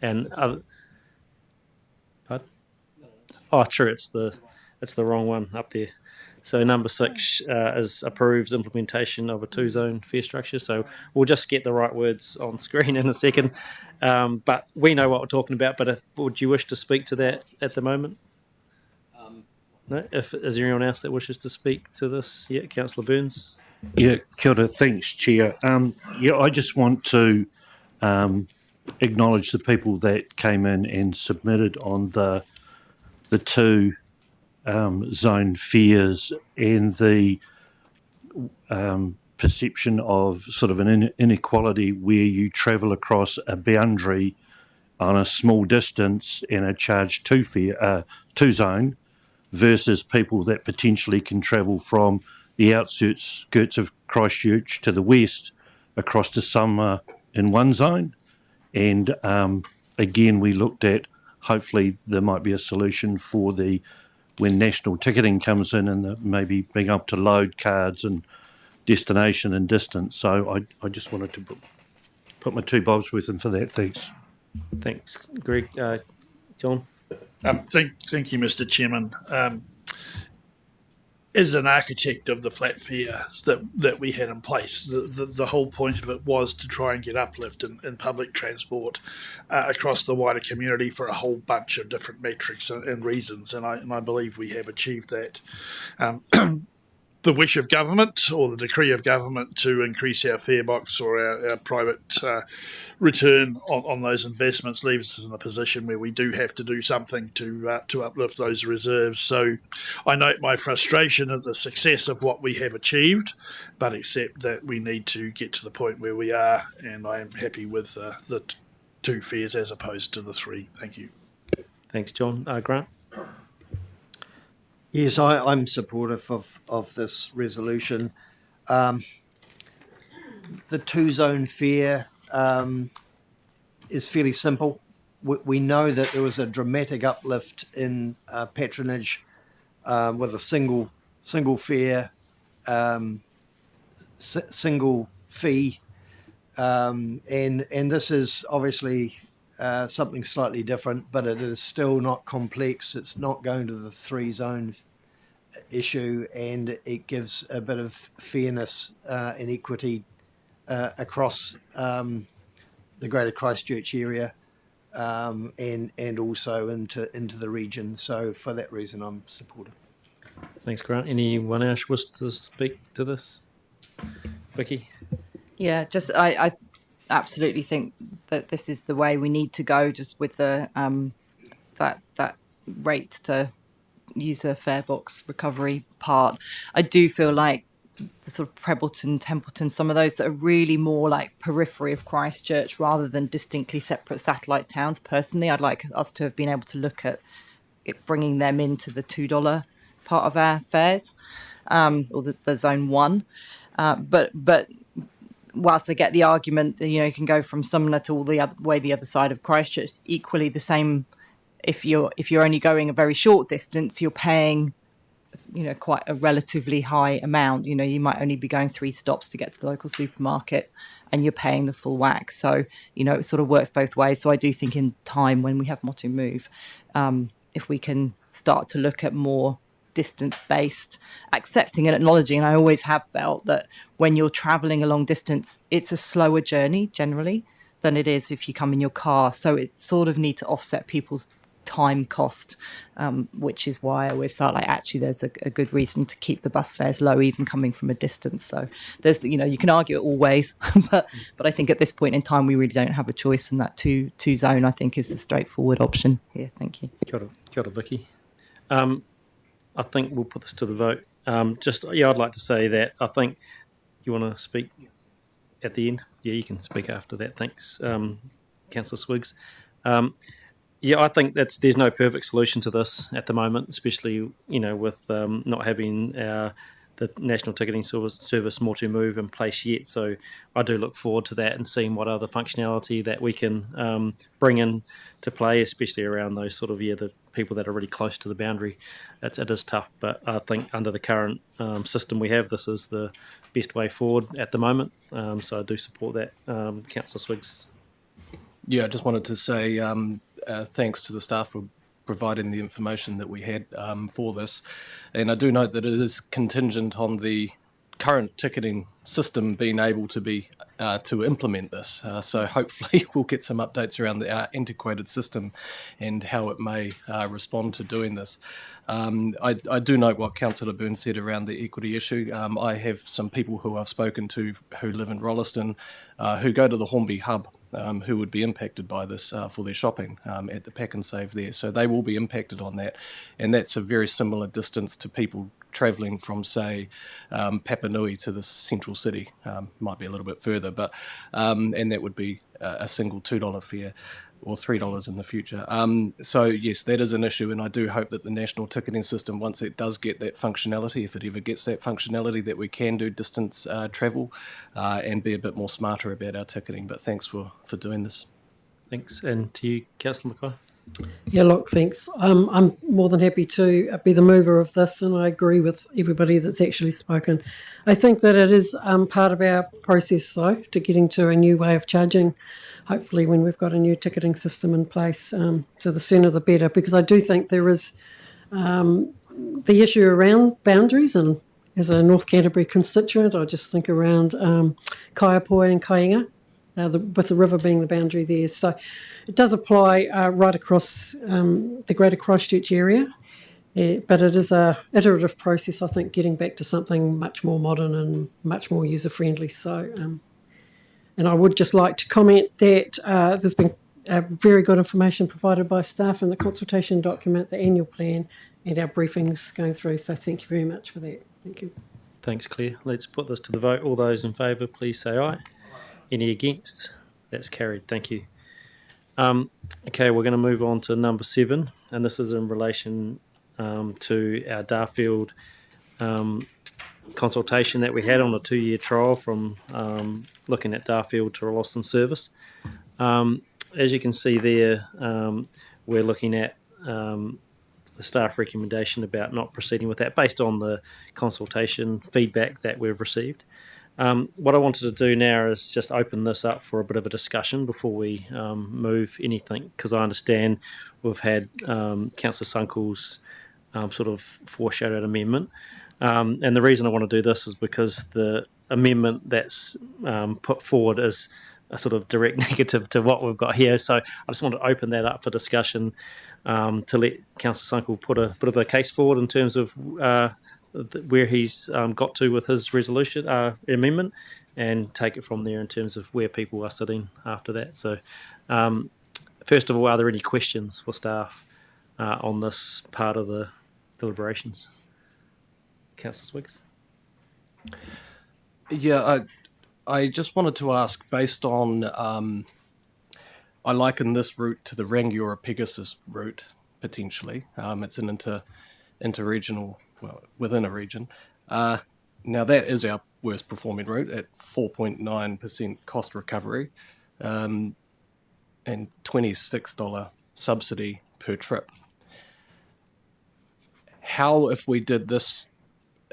And other, pardon? Oh, true. It's the wrong one up there. So number 6 is approves implementation of a 2-zone fare structure. So we'll just get the right words on screen in a second. But we know what we're talking about. But would you wish to speak to that at the moment? No. Is there anyone else that wishes to speak to this? Yeah, Councillor Burns. Yeah, kia ora, thanks, Chair. I just want to acknowledge the people that came in and submitted on the 2 zone fares and the perception of sort of an inequality where you travel across a boundary on a small distance and are charged 2 zone versus people that potentially can travel from the outskirts of Christchurch to the west across to summer in 1 zone. And again, we looked at hopefully there might be a solution for when national ticketing comes in and maybe being able to load cards and destination and distance. So I just wanted to put my 2 bobs worth in for that. Thanks. Thanks, Greg. John? Thank you, Mr. Chairman. As an architect of the flat fares that we had in place, the whole point of it was to try and get uplift in public transport across the wider community for a whole bunch of different metrics and reasons, and I believe we have achieved that. The wish of government or the decree of government to increase our fare box or our private return on those investments leaves us in a position where we do have to do something to uplift those reserves. So I note my frustration at the success of what we have achieved, but accept that we need to get to the point where we are, and I am happy with the 2 fares as opposed to the 3. Thank you. Thanks, John. Grant? Yes, I'm supportive of this resolution. The 2-zone fare is fairly simple. We know that there was a dramatic uplift in patronage with a single fare, single fee, and this is obviously something slightly different, but it is still not complex. It's not going to the 3-zone issue, and it gives a bit of fairness and equity across the Greater Christchurch area and also into the region. So for that reason, I'm supportive. Thanks, Grant. Anyone else wish to speak to this? Vicky? Yeah, just I absolutely think that this is the way we need to go, just with the that rate to user fare box recovery part. I do feel like the sort of Prebbleton, Templeton, some of those that are really more like periphery of Christchurch rather than distinctly separate satellite towns. Personally, I'd like us to have been able to look at it, bringing them into the $2 part of our fares, or the zone 1. But whilst I get the argument that, you can go from Sumner to all the other side of Christchurch, it's equally the same. If you're only going a very short distance, you're paying, quite a relatively high amount. You might only be going 3 stops to get to the local supermarket, and you're paying the full whack. So, it sort of works both ways. So I do think in time, when we have more to move, if we can start to look at more distance-based, accepting and acknowledging, and I always have felt that when you're travelling a long distance, it's a slower journey generally than it is if you come in your car. So it sort of need to offset people's time cost, which is why I always felt like actually there's a good reason to keep the bus fares low, even coming from a distance. So there's, you can argue it all ways, but I think at this point in time, we really don't have a choice, and that two zone, I think, is the straightforward option here. Thank you. Kia ora, Vicky. I think we'll put this to the vote. I'd like to say that I think you want to speak at the end. Yeah, you can speak after that. Thanks, Councillor Swiggs. I think there's no perfect solution to this at the moment, especially with not having the the National Ticketing Service more to move in place yet. So I do look forward to that and seeing what other functionality that we can bring in to play, especially around those sort of, the people that are really close to the boundary. It is tough, but I think under the current system we have, this is the best way forward at the moment. So I do support that. Councillor Swiggs. Yeah, I just wanted to say thanks to the staff for providing the information that we had for this. And I do note that it is contingent on the current ticketing system being able to be to implement this. So hopefully we'll get some updates around the antiquated system and how it may respond to doing this. I do note what Councillor Byrne said around the equity issue. I have some people who I've spoken to who live in Rolleston who go to the Hornby hub who would be impacted by this for their shopping at the Pack and Save there. So they will be impacted on that. And that's a very similar distance to people travelling from, say, Papanui to the central city. Might be a little bit further, but and that would be a single $2 fare or $3 in the future. So yes, that is an issue, and I do hope that the national ticketing system, once it does get that functionality, if it ever gets that functionality, that we can do distance travel and be a bit more smarter about our ticketing. But thanks for doing this. Thanks. And to you, Councillor Mackay. Yeah, look, thanks. I'm more than happy to be the mover of this, and I agree with everybody that's actually spoken. I think that it is part of our process, though, to getting to a new way of charging, hopefully when we've got a new ticketing system in place. So the sooner the better, because I do think there is the issue around boundaries, and as a North Canterbury constituent, I just think around Kaiapoi and Kainga, with the river being the boundary there. So it does apply right across the Greater Christchurch area, but it is a iterative process, I think, getting back to something much more modern and much more user-friendly. So, and I would just like to comment that there's been very good information provided by staff in the consultation document, the annual plan, and our briefings going through. So thank you very much for that. Thank you. Thanks, Claire. Let's put this to the vote. All those in favour, please say aye. Any against? That's carried. Thank you. Okay, we're going to move on to number 7, and this is in relation to our Darfield consultation that we had on a 2-year trial from looking at Darfield to Rolleston service. As you can see there, we're looking at the staff recommendation about not proceeding with that based on the consultation feedback that we've received. What I wanted to do now is just open this up for a bit of a discussion before we move anything, because I understand we've had Councillor Sunkel's sort of foreshadowed amendment. And the reason I want to do this is because the amendment that's put forward is a sort of direct negative to what we've got here. So I just want to open that up for discussion to let Councillor Sunkel put a bit of a case forward in terms of where he's got to with his resolution amendment, and take it from there in terms of where people are sitting after that. So first of all, are there any questions for staff on this part of the deliberations? Councillor Swiggs. Yeah, I just wanted to ask, based on, I liken this route to the Rangiora Pegasus route, potentially. It's an inter-regional, well, within a region. Now that is our worst performing route at 4.9% cost recovery and $26 subsidy per trip. How, if we did this,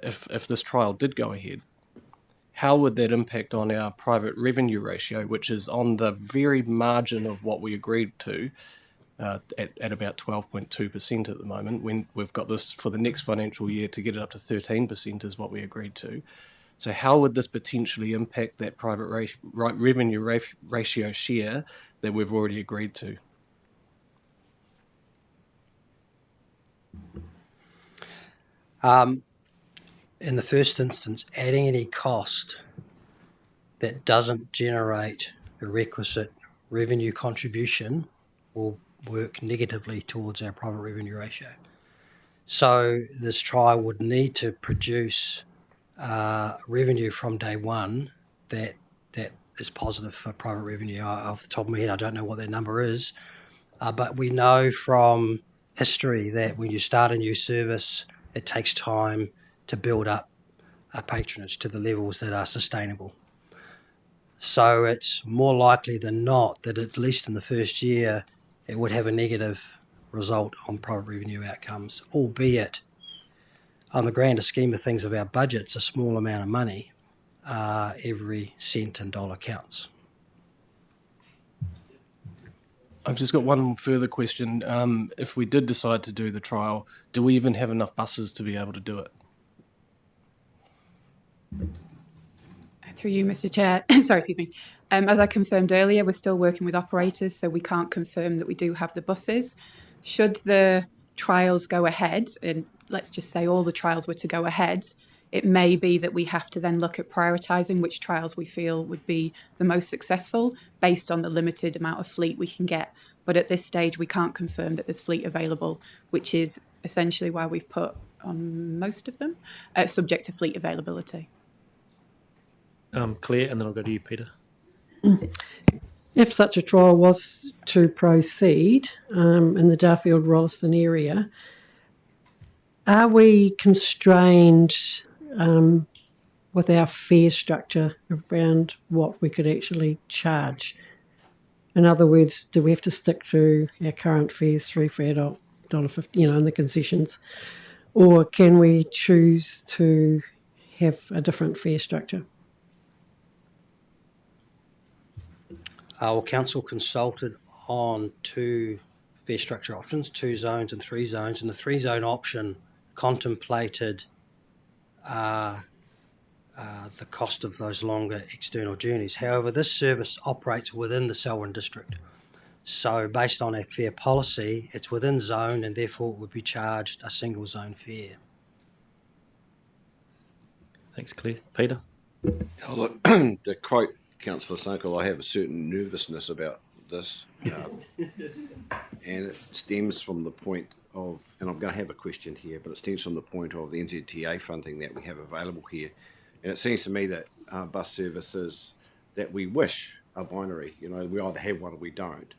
if this trial did go ahead, how would that impact on our private revenue ratio, which is on the very margin of what we agreed to, at about 12.2% at the moment, when we've got this for the next financial year to get it up to 13% is what we agreed to. So how would this potentially impact that private revenue ratio share that we've already agreed to? In the first instance, adding any cost that doesn't generate a requisite revenue contribution will work negatively towards our private revenue ratio. So this trial would need to produce revenue from day one that is positive for private revenue. Off the top of my head, I don't know what that number is, but we know from history that when you start a new service, it takes time to build up patronage to the levels that are sustainable. So it's more likely than not that at least in the first year it would have a negative result on private revenue outcomes, albeit on the grander scheme of things of our budget's a small amount of money. Every cent and dollar counts. I've just got one further question. If we did decide to do the trial, do we even have enough buses to be able to do it? Through you, Mr. Chair. Sorry, excuse me. As I confirmed earlier, we're still working with operators, so we can't confirm that we do have the buses. Should the trials go ahead, and let's just say all the trials were to go ahead, it may be that we have to then look at prioritising which trials we feel would be the most successful based on the limited amount of fleet we can get. But at this stage, we can't confirm that there's fleet available, which is essentially why we've put on most of them, subject to fleet availability. Claire, and then I'll go to you, Peter. If such a trial was to proceed in the Darfield-Rolleston area, are we constrained with our fare structure around what we could actually charge? In other words, do we have to stick to our current fares, $3 for adult, $1.50, in the concessions, or can we choose to have a different fare structure? Our council consulted on 2 fare structure options, 2 zones and 3 zones, and the 3-zone option contemplated the cost of those longer external journeys. However, this service operates within the Selwyn district. So based on our fare policy, it's within zone and therefore it would be charged a single zone fare. Thanks, Claire. Peter? Oh, look, to quote Councillor Sunkel, I have a certain nervousness about this, and it stems from the point of, and I'm going to have a question here, but it stems from the point of the NZTA funding that we have available here. And it seems to me that bus services that we wish are binary. We either have one or we don't.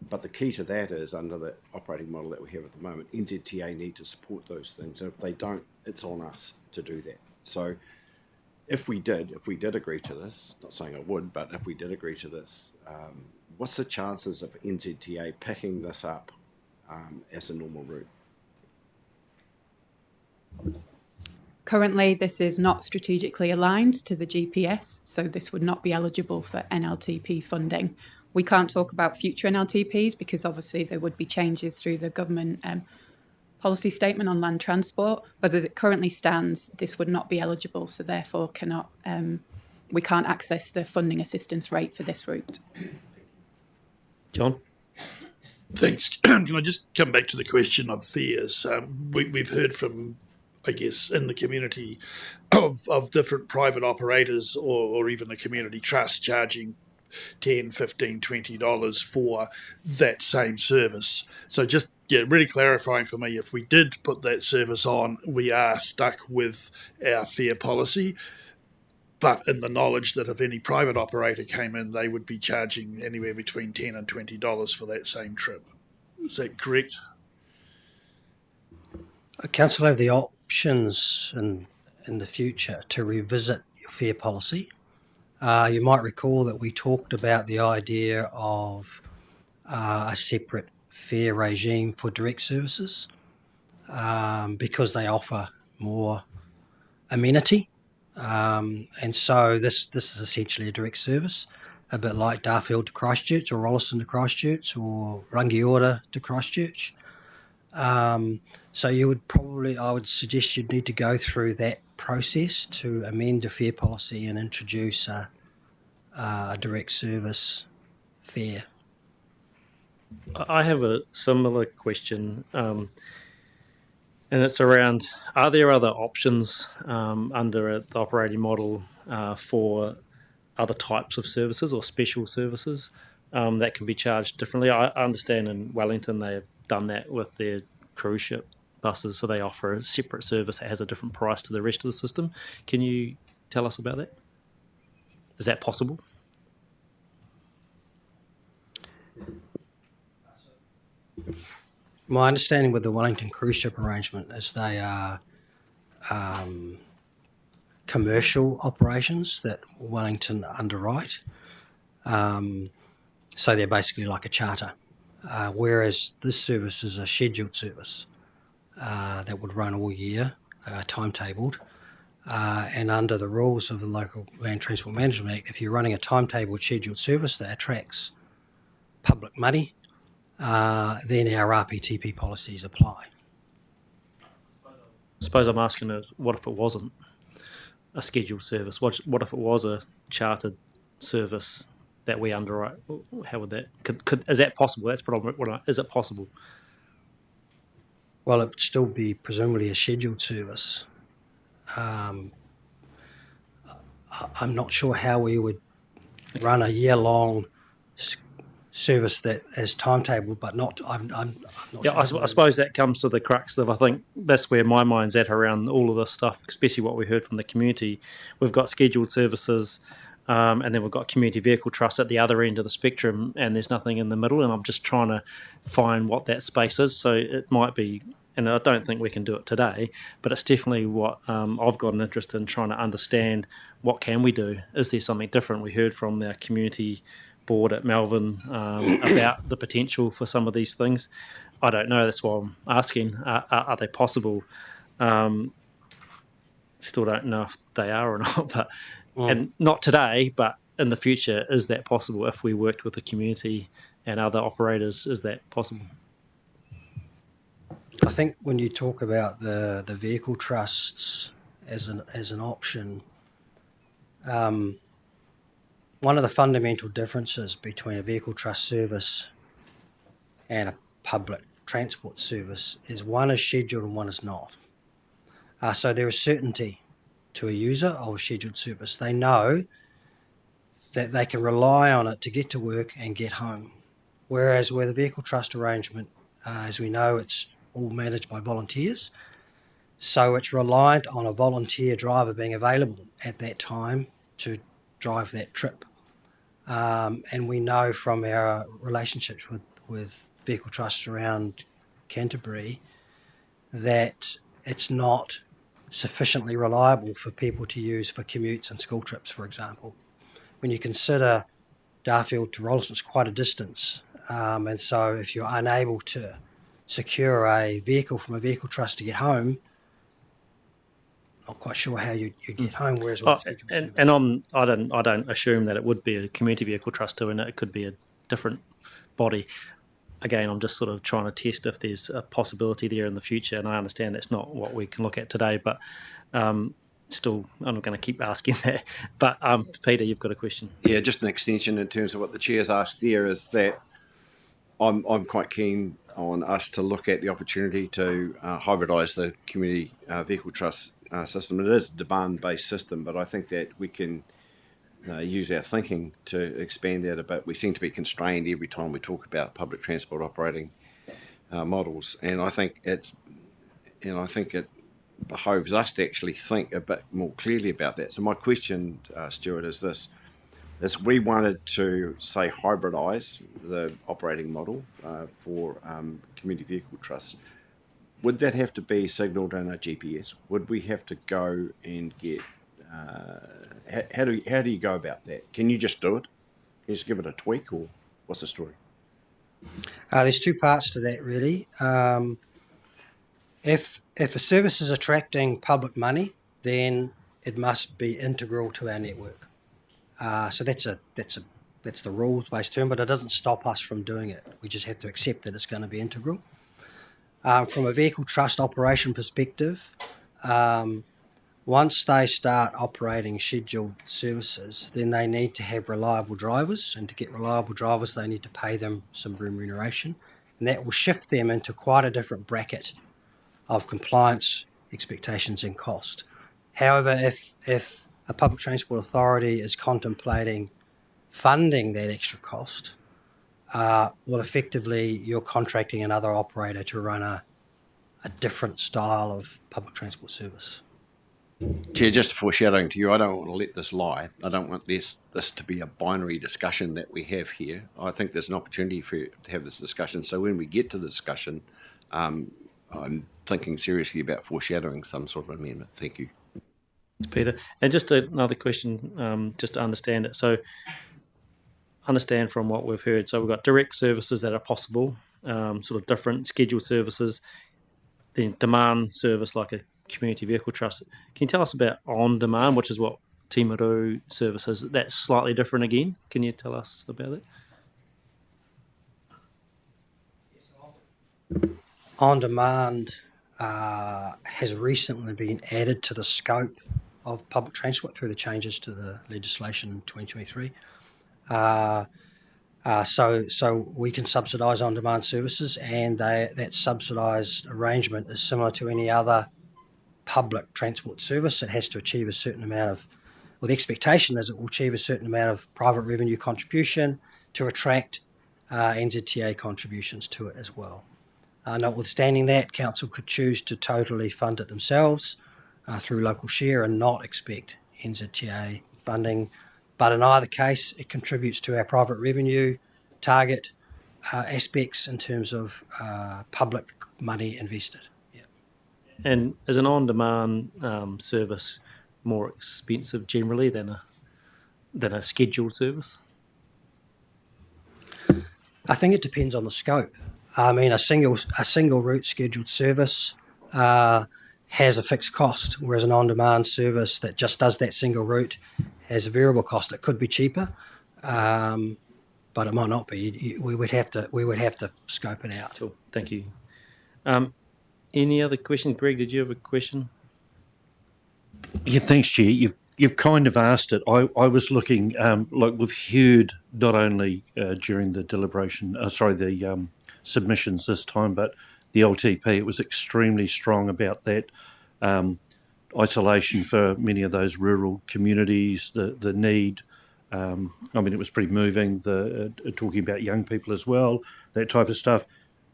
But the key to that is, under the operating model that we have at the moment, NZTA need to support those things. And if they don't, it's on us to do that. So if we did agree to this, not saying I would, but if we did agree to this, what's the chances of NZTA picking this up as a normal route? Currently, this is not strategically aligned to the GPS, so this would not be eligible for NLTP funding. We can't talk about future NLTPs because obviously there would be changes through the government policy statement on land transport, but as it currently stands, this would not be eligible, so therefore we can't access the funding assistance rate for this route. John? Thanks. Can I just come back to the question of fares? We've heard from, I guess, in the community of different private operators or even the community trust charging $10, $15, $20 for that same service. So just really clarifying for me, if we did put that service on, we are stuck with our fare policy, but in the knowledge that if any private operator came in, they would be charging anywhere between $10 and $20 for that same trip. Is that correct? Council have the options in the future to revisit your fare policy. You might recall that we talked about the idea of a separate fare regime for direct services because they offer more amenity. And so this is essentially a direct service, a bit like Darfield to Christchurch or Rolleston to Christchurch or Rangiora to Christchurch. So you would I would suggest you'd need to go through that process to amend a fare policy and introduce a direct service fare. I have a similar question, and it's around, are there other options under the operating model for other types of services or special services that can be charged differently? I understand in Wellington they have done that with their cruise ship buses, so they offer a separate service that has a different price to the rest of the system. Can you tell us about that? Is that possible? My understanding with the Wellington cruise ship arrangement is they are commercial operations that Wellington underwrite. So they're basically like a charter, whereas this service is a scheduled service that would run all year, timetabled. And under the rules of the Local Land Transport Management Act, if you're running a timetabled scheduled service that attracts public money, then our RPTP policies apply. I suppose I'm asking is, what if it wasn't a scheduled service? What if it was a chartered service that we underwrite? How would that? Is that possible? That's what is it possible? Well, it would still be presumably a scheduled service. I'm not sure how we would run a year-long service that is timetabled, but not. I'm not Yeah, sure. I suppose that comes to the crux of, I think that's where my mind's at around all of this stuff, especially what we heard from the community. We've got scheduled services, and then we've got community vehicle trust at the other end of the spectrum, and there's nothing in the middle, and I'm just trying to find what that space is. So it might be, and I don't think we can do it today, but it's definitely what I've got an interest in trying to understand. What can we do? Is there something different? We heard from our community board at Melbourne about the potential for some of these things. I don't know. That's why I'm asking. Are they possible? Still don't know if they are or not. But and not today, but in the future, is that possible? If we worked with the community and other operators, is that possible? I think when you talk about the vehicle trusts as an option, one of the fundamental differences between a vehicle trust service and a public transport service is one is scheduled and one is not. So there is certainty to a user of a scheduled service. They know that they can rely on it to get to work and get home. Whereas with a vehicle trust arrangement, as we know, it's all managed by volunteers. So it's reliant on a volunteer driver being available at that time to drive that trip. And we know from our relationships with vehicle trusts around Canterbury that it's not sufficiently reliable for people to use for commutes and school trips, for example. When you consider Darfield to Rolleston, it's quite a distance. And so if you're unable to secure a vehicle from a vehicle trust to get home, not quite sure how you get home. Whereas with I don't assume that it would be a community vehicle trust doing it. It could be a different body. Again, I'm just sort of trying to test if there's a possibility there in the future, and I understand that's not what we can look at today, but still, I'm not going to keep asking that. But Peter, you've got a question. Yeah, just an extension in terms of what the chair's asked there is that I'm quite keen on us to look at the opportunity to hybridise the community vehicle trust system. It is a demand-based system, but I think that we can use our thinking to expand that a bit. We seem to be constrained every time we talk about public transport operating models, and I think it behoves us to actually think a bit more clearly about that. So my question, Stuart, is this: is we wanted to say hybridise the operating model for community vehicle trusts. Would that have to be signalled in a GPS? Would we have to go and get? How do you go about that? Can you just do it? Can you just give it a tweak, or what's the story? There's two parts to that, really. If a service is attracting public money, then it must be integral to our network. So that's the rules-based term, but it doesn't stop us from doing it. We just have to accept that it's going to be integral. From a vehicle trust operation perspective, once they start operating scheduled services, then they need to have reliable drivers, and to get reliable drivers, they need to pay them some remuneration, and that will shift them into quite a different bracket of compliance expectations and cost. However, if a public transport authority is contemplating funding that extra cost, well, effectively you're contracting another operator to run a different style of public transport service. Chair, just foreshadowing to you, I don't want to let this lie. I don't want this to be a binary discussion that we have here. I think there's an opportunity for you to have this discussion. So when we get to the discussion, I'm thinking seriously about foreshadowing some sort of amendment. Thank you. Peter. And just another question, just to understand it. So, understand from what we've heard. So, we've got direct services that are possible, sort of different scheduled services, then demand service like a community vehicle trust. Can you tell us about on demand, which is what Timaru services? That's slightly different again. Can you tell us about it? On demand has recently been added to the scope of public transport through the changes to the legislation in 2023. So we can subsidise on-demand services, and that subsidised arrangement is similar to any other public transport service. It has to achieve a certain amount of, well, the expectation is it will achieve a certain amount of private revenue contribution to attract NZTA contributions to it as well. Notwithstanding that, council could choose to totally fund it themselves through local share and not expect NZTA funding. But in either case, it contributes to our private revenue target aspects in terms of public money invested. Yeah. And is an on-demand service more expensive generally than a scheduled service? I think it depends on the scope. I mean, a single route scheduled service has a fixed cost, whereas an on-demand service that just does that single route has a variable cost. It could be cheaper, but it might not be. We would have to scope it out. Cool. Thank you. Any other questions? Greg, did you have a question? Yeah, thanks, Chair. You've kind of asked it. I was looking, like we've heard not only during the the submissions this time, but the LTP, it was extremely strong about that isolation for many of those rural communities, the need. I mean, it was pretty moving, talking about young people as well, that type of stuff.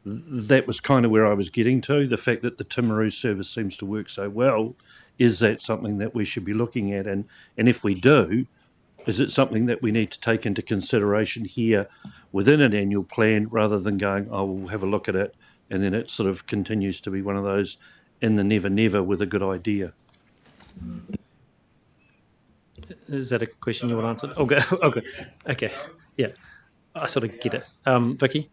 That was kind of where I was getting to, the fact that the Timaru service seems to work so well. Is that something that we should be looking at? And if we do, is it something that we need to take into consideration here within an annual plan rather than going, oh, we'll have a look at it, and then it sort of continues to be one of those in the never with a good idea? Is that a question you want answered? Okay. Yeah, I sort of get it. Vicky?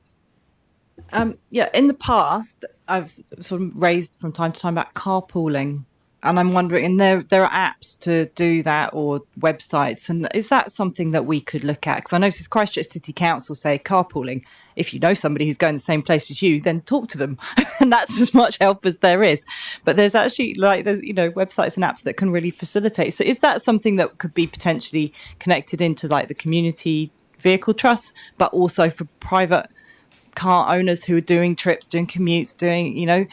Yeah, in the past, I've sort of raised from time to time about carpooling. And I'm wondering, and there are apps to do that or websites, and is that something that we could look at? Because I noticed Christchurch City Council say carpooling. If you know somebody who's going the same place as you, then talk to them, and that's as much help as there is. But there's actually there's websites and apps that can really facilitate. So is that something that could be potentially connected into like the community vehicle trusts, but also for private car owners who are doing trips, doing commutes, doing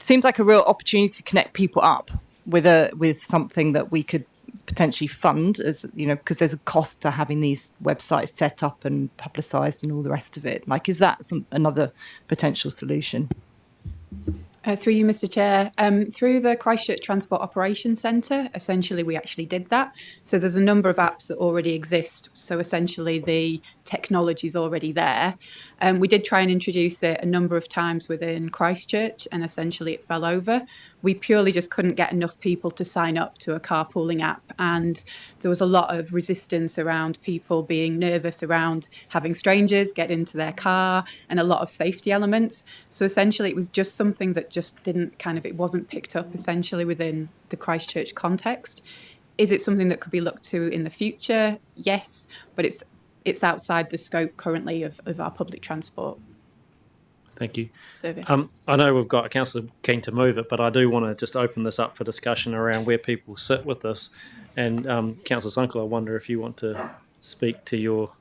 seems like a real opportunity to connect people up with something that we could potentially fund, as because there's a cost to having these websites set up and publicised and all the rest of it. Like, is that another potential solution? Through you, Mr. Chair, through the Christchurch Transport Operations Centre, essentially we actually did that. So there's a number of apps that already exist. So essentially the technology is already there. We did try and introduce it a number of times within Christchurch, and essentially it fell over. We purely just couldn't get enough people to sign up to a carpooling app, and there was a lot of resistance around people being nervous around having strangers get into their car and a lot of safety elements. So essentially it was just something that just didn't it wasn't picked up essentially within the Christchurch context. Is it something that could be looked to in the future? Yes, but it's outside the scope currently of our public transport. Thank you. Service. I know we've got a councillor keen to move it, but I do want to just open this up for discussion around where people sit with this. And Councillor Sunkel, I wonder if you want to speak to your...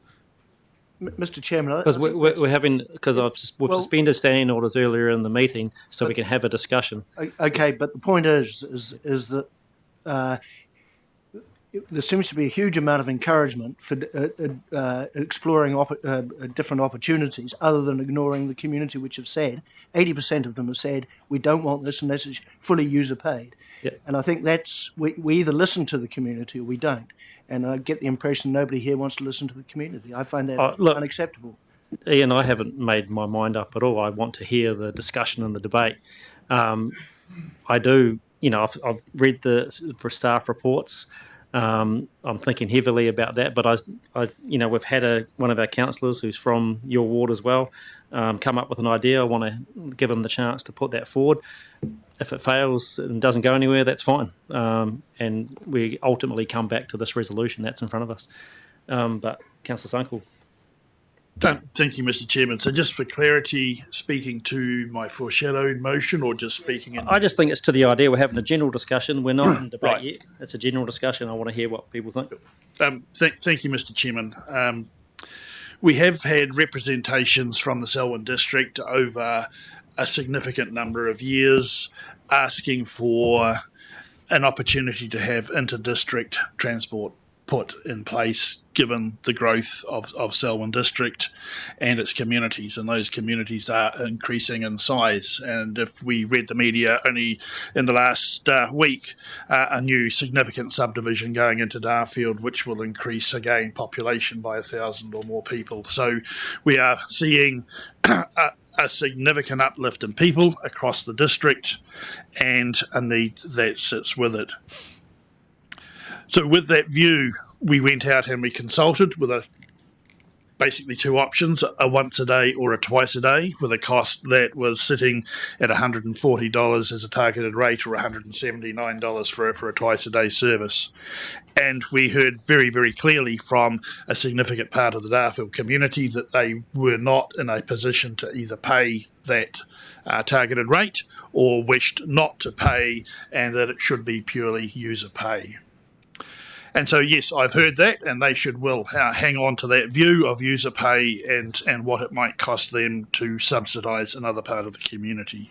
Mr. Chairman, because we've suspended standing orders earlier in the meeting, so we can have a discussion. Okay, but the point is that there seems to be a huge amount of encouragement for exploring different opportunities, other than ignoring the community, which have said 80% of them have said we don't want this unless it's fully user paid. Yeah. And I think that's we either listen to the community or we don't. And I get the impression nobody here wants to listen to the community. I find that unacceptable. Ian, I haven't made my mind up at all. I want to hear the discussion and the debate. I do I've read for staff reports. I'm thinking heavily about that, but we've had one of our councillors who's from your ward as well come up with an idea. I want to give him the chance to put that forward. If it fails and doesn't go anywhere, that's fine. And we ultimately come back to this resolution that's in front of us. But Councillor Sunkel. Thank you, Mr. Chairman. So just for clarity, speaking to my foreshadowed motion or just speaking in... I just think it's to the idea. We're having a general discussion. We're not in debate Right. yet. It's a general discussion. I want to hear what people think. Thank you, Mr. Chairman. We have had representations from the Selwyn District over a significant number of years asking for an opportunity to have inter-district transport put in place given the growth of Selwyn District and its communities, and those communities are increasing in size. And if we read the media only in the last week, a new significant subdivision going into Darfield, which will increase again population by 1,000 or more people. So we are seeing a significant uplift in people across the district and a need that sits with it. So with that view, we went out and we consulted with basically two options, a once a day or a twice a day, with a cost that was sitting at $140 as a targeted rate or $179 for a twice a day service. And we heard very, very clearly from a significant part of the Darfield community that they were not in a position to either pay that targeted rate or wished not to pay, and that it should be purely user pay. And so, yes, I've heard that, and they should hang on to that view of user pay and what it might cost them to subsidise another part of the community.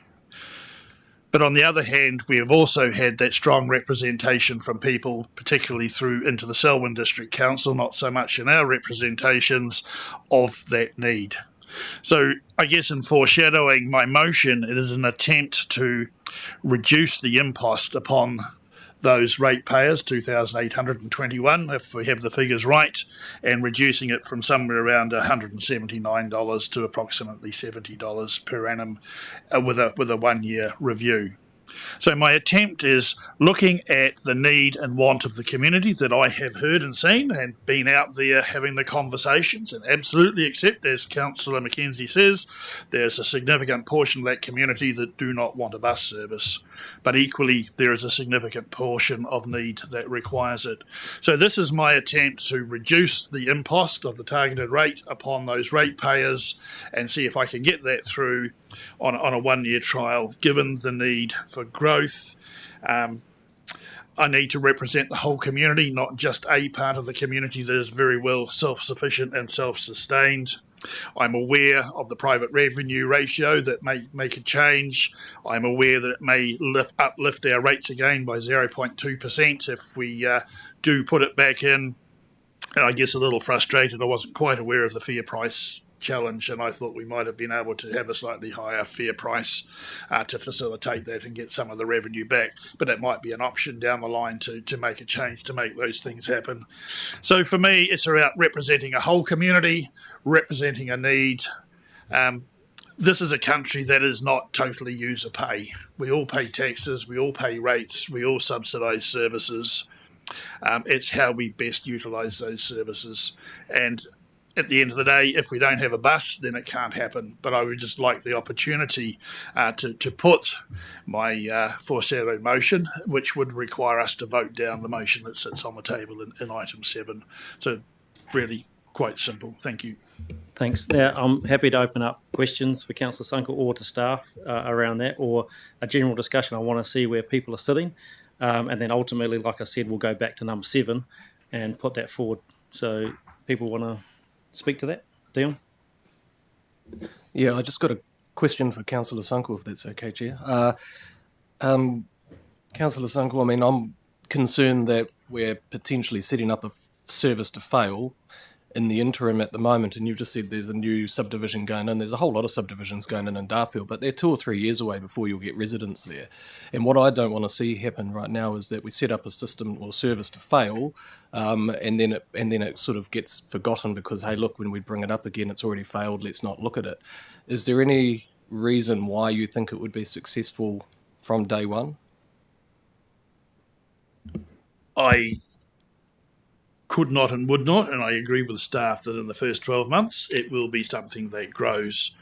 But on the other hand, we have also had that strong representation from people, particularly through into the Selwyn District Council, not so much in our representations, of that need. So I guess in foreshadowing my motion, it is an attempt to reduce the impost upon those ratepayers, 2,821, if we have the figures right, and reducing it from somewhere around $179 to approximately $70 per annum with a 1 year review. So my attempt is looking at the need and want of the community that I have heard and seen and been out there having the conversations, and absolutely accept, as Councillor Mackenzie says, there's a significant portion of that community that do not want a bus service. But equally, there is a significant portion of need that requires it. So this is my attempt to reduce the impost of the targeted rate upon those ratepayers and see if I can get that through on a 1 year trial, given the need for growth. I need to represent the whole community, not just a part of the community that is very well self-sufficient and self-sustained. I'm aware of the private revenue ratio that may make a change. I'm aware that it may uplift our rates again by 0.2% if we do put it back in. And I guess a little frustrated, I wasn't quite aware of the fair price challenge, and I thought we might have been able to have a slightly higher fair price to facilitate that and get some of the revenue back. But that might be an option down the line to make a change to make those things happen. So for me, it's about representing a whole community, representing a need. This is a country that is not totally user pay. We all pay taxes, we all pay rates, we all subsidise services. It's how we best utilise those services. And at the end of the day, if we don't have a bus, then it can't happen. But I would just like the opportunity to put my foreshadowed motion, which would require us to vote down the motion that sits on the table in item 7. So really quite simple. Thank you. Thanks. Now, I'm happy to open up questions for Councillor Sunkel or to staff around that, or a general discussion. I want to see where people are sitting. And then ultimately, like I said, we'll go back to number 7 and put that forward. So people want to speak to that? Dion? Yeah, I just got a question for Councillor Sunkel, if that's okay, Chair. Councillor Sunkel, I mean, I'm concerned that we're potentially setting up a service to fail in the interim at the moment, and you've just said there's a new subdivision going in. There's a whole lot of subdivisions going in Darfield, but they're 2 or 3 years away before you'll get residents there. And what I don't want to see happen right now is that we set up a system or service to fail, and then it sort of gets forgotten because, hey, look, when we bring it up again, it's already failed. Let's not look at it. Is there any reason why you think it would be successful from day one? I could not and would not, and I agree with staff that in the first 12 months it will be something that grows.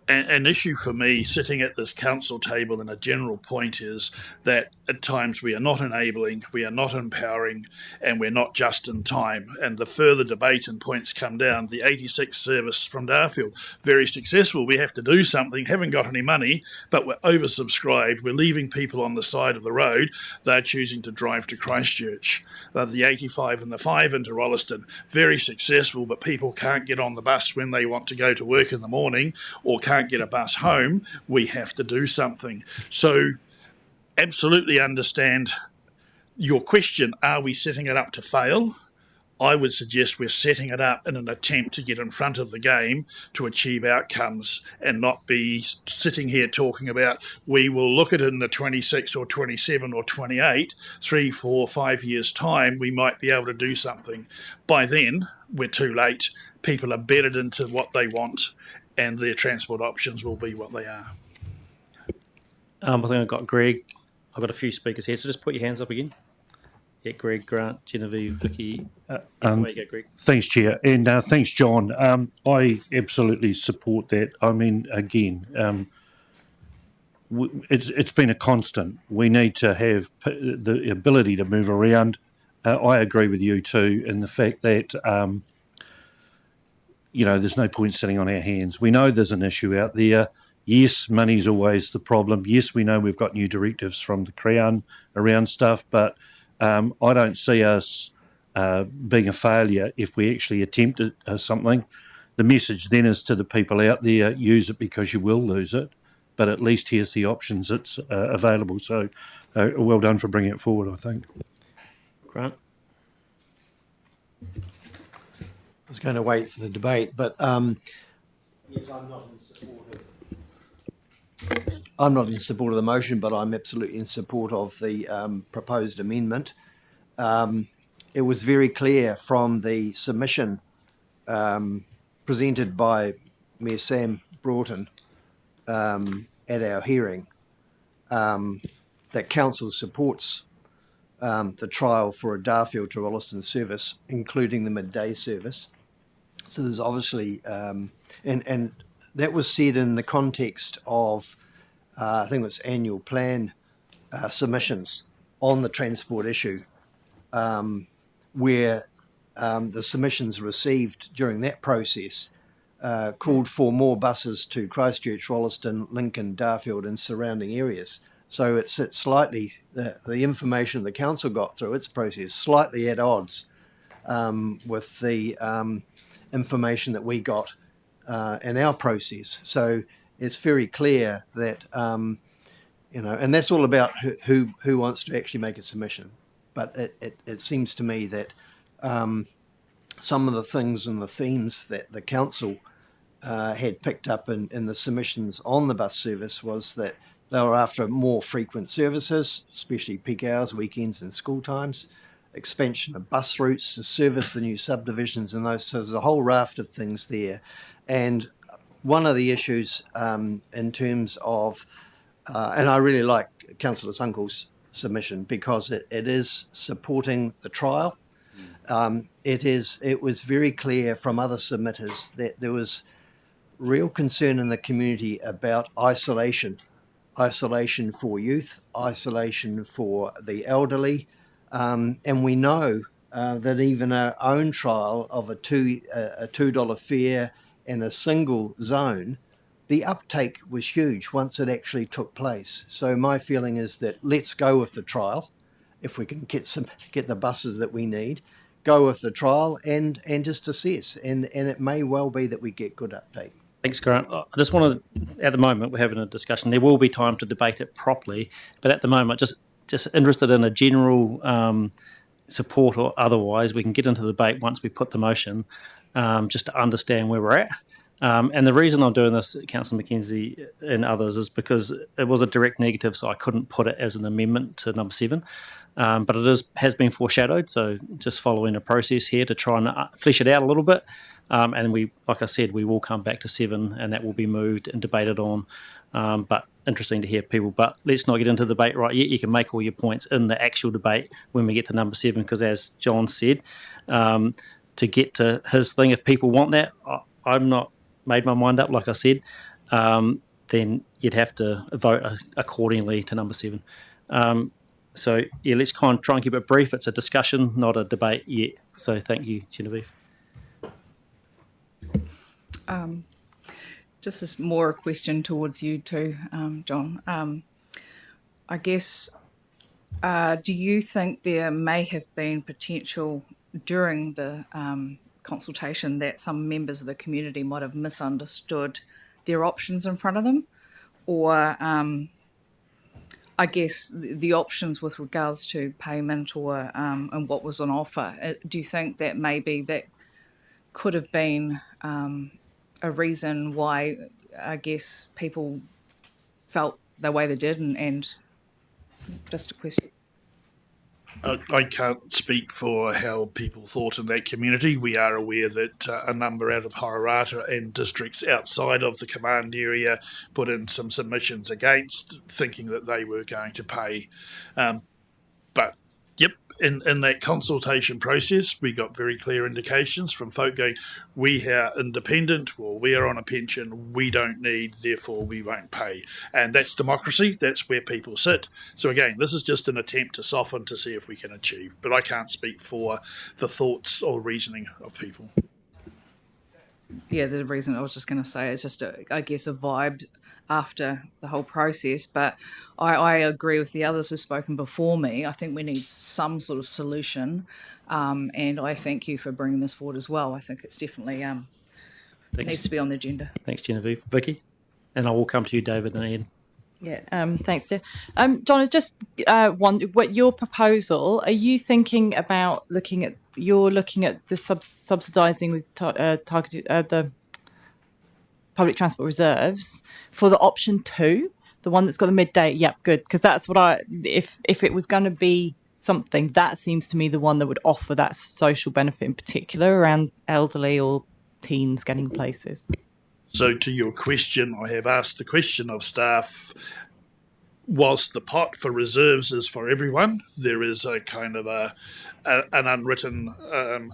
An issue for me sitting at this council table and a general point is that at times we are not enabling, we are not empowering, and we're not just in time. And the further debate and points come down, the 86 service from Darfield, very successful. We have to do something, haven't got any money, but we're oversubscribed. We're leaving people on the side of the road. They're choosing to drive to Christchurch. The 85 and the 5 into Rolleston, very successful, but people can't get on the bus when they want to go to work in the morning or can't get a bus home. We have to do something. So absolutely understand your question, are we setting it up to fail? I would suggest we're setting it up in an attempt to get in front of the game to achieve outcomes and not be sitting here talking about we will look at it in the 26 or 27 or 28, 3, 4, 5 years' time, we might be able to do something. By then, we're too late. People are bedded into what they want and their transport options will be what they are. I think I've got Greg. I've got a few speakers here, so just put your hands up again. Yeah, Greg, Grant, Genevieve, Vicky. There you go, Greg. Thanks, Chair, and thanks, John. I absolutely support that. I mean, again, it's been a constant. We need to have the ability to move around. I agree with you too in the fact that there's no point sitting on our hands. We know there's an issue out there. Yes, money's always the problem. Yes, we know we've got new directives from the Crown around stuff, but I don't see us being a failure if we actually attempt something. The message then is to the people out there, use it because you will lose it, but at least here's the options that's available. So well done for bringing it forward, I think. Grant? I was going to wait for the debate, but yes, I'm not in support of the motion, but I'm absolutely in support of the proposed amendment. It was very clear from the submission presented by Mayor Sam Broughton at our hearing that Council supports the trial for a Darfield to Rolleston service, including the midday service. So there's obviously, and that was said in the context of, I think it was annual plan submissions on the transport issue, where the submissions received during that process called for more buses to Christchurch, Rolleston, Lincoln, Darfield and surrounding areas. So it's slightly, the information the council got through its process, slightly at odds with the information that we got in our process. So it's very clear that, and that's all about who wants to actually make a submission. But it seems to me that some of the things and the themes that the council had picked up in the submissions on the bus service was that they were after more frequent services, especially peak hours, weekends and school times, expansion of bus routes to service the new subdivisions and those. So there's a whole raft of things there. And one of the issues in terms of, and I really like Councillor Sunkel's submission because it is supporting the trial. It was very clear from other submitters that there was real concern in the community about isolation for youth, isolation for the elderly, and we know that even our own trial of a $2 fare in a single zone, the uptake was huge once it actually took place. So my feeling is that let's go with the trial, if we can get the buses that we need, go with the trial and just assess, and it may well be that we get good uptake. Thanks, Grant. I just want to, at the moment, we're having a discussion. There will be time to debate it properly, but at the moment, just interested in a general support or otherwise. We can get into the debate once we put the motion, just to understand where we're at. And the reason I'm doing this, Councillor McKenzie and others, is because it was a direct negative, so I couldn't put it as an amendment to number 7. But it has been foreshadowed, so just following a process here to try and flesh it out a little bit. And we, like I said, we will come back to 7, and that will be moved and debated on but interesting to hear people. But let's not get into the debate right yet. You can make all your points in the actual debate when we get to number 7, because as John said, to get to his thing, if people want that, I'm not made my mind up, like I said, then you'd have to vote accordingly to number 7. So, yeah, let's try and keep it brief. It's a discussion, not a debate yet. So thank you, Genevieve. Just as more a question towards you too, John. I guess, do you think there may have been potential during the consultation that some members of the community might have misunderstood their options in front of them? Or I guess the options with regards to payment or and what was on offer. Do you think that maybe that could have been a reason why, I guess, people felt the way they did, and just a question? I can't speak for how people thought in that community. We are aware that a number out of Hororata and districts outside of the command area put in some submissions against, thinking that they were going to pay. But, yep, in that consultation process, we got very clear indications from folk going, we are independent, or we are on a pension, we don't need, therefore we won't pay. And that's democracy, that's where people sit. So again, this is just an attempt to soften to see if we can achieve, but I can't speak for the thoughts or reasoning of people. Yeah, the reason I was just going to say is just, I guess, a vibe after the whole process. But I agree with the others who've spoken before me. I think we need some sort of solution. And I thank you for bringing this forward as well. I think it's definitely needs to be on the agenda. Thanks, Genevieve. Vicky? And I will come to you, David and Ian. Yeah, thanks, dear. John, I just wondered, what your proposal, are you thinking about looking at the subsidising with targeted the public transport reserves for the option 2, the one that's got the midday? Yep, good, because that's what if it was going to be something, that seems to me the one that would offer that social benefit in particular around elderly or teens getting places. So to your question, I have asked the question of staff, whilst the pot for reserves is for everyone, there is a kind of an unwritten,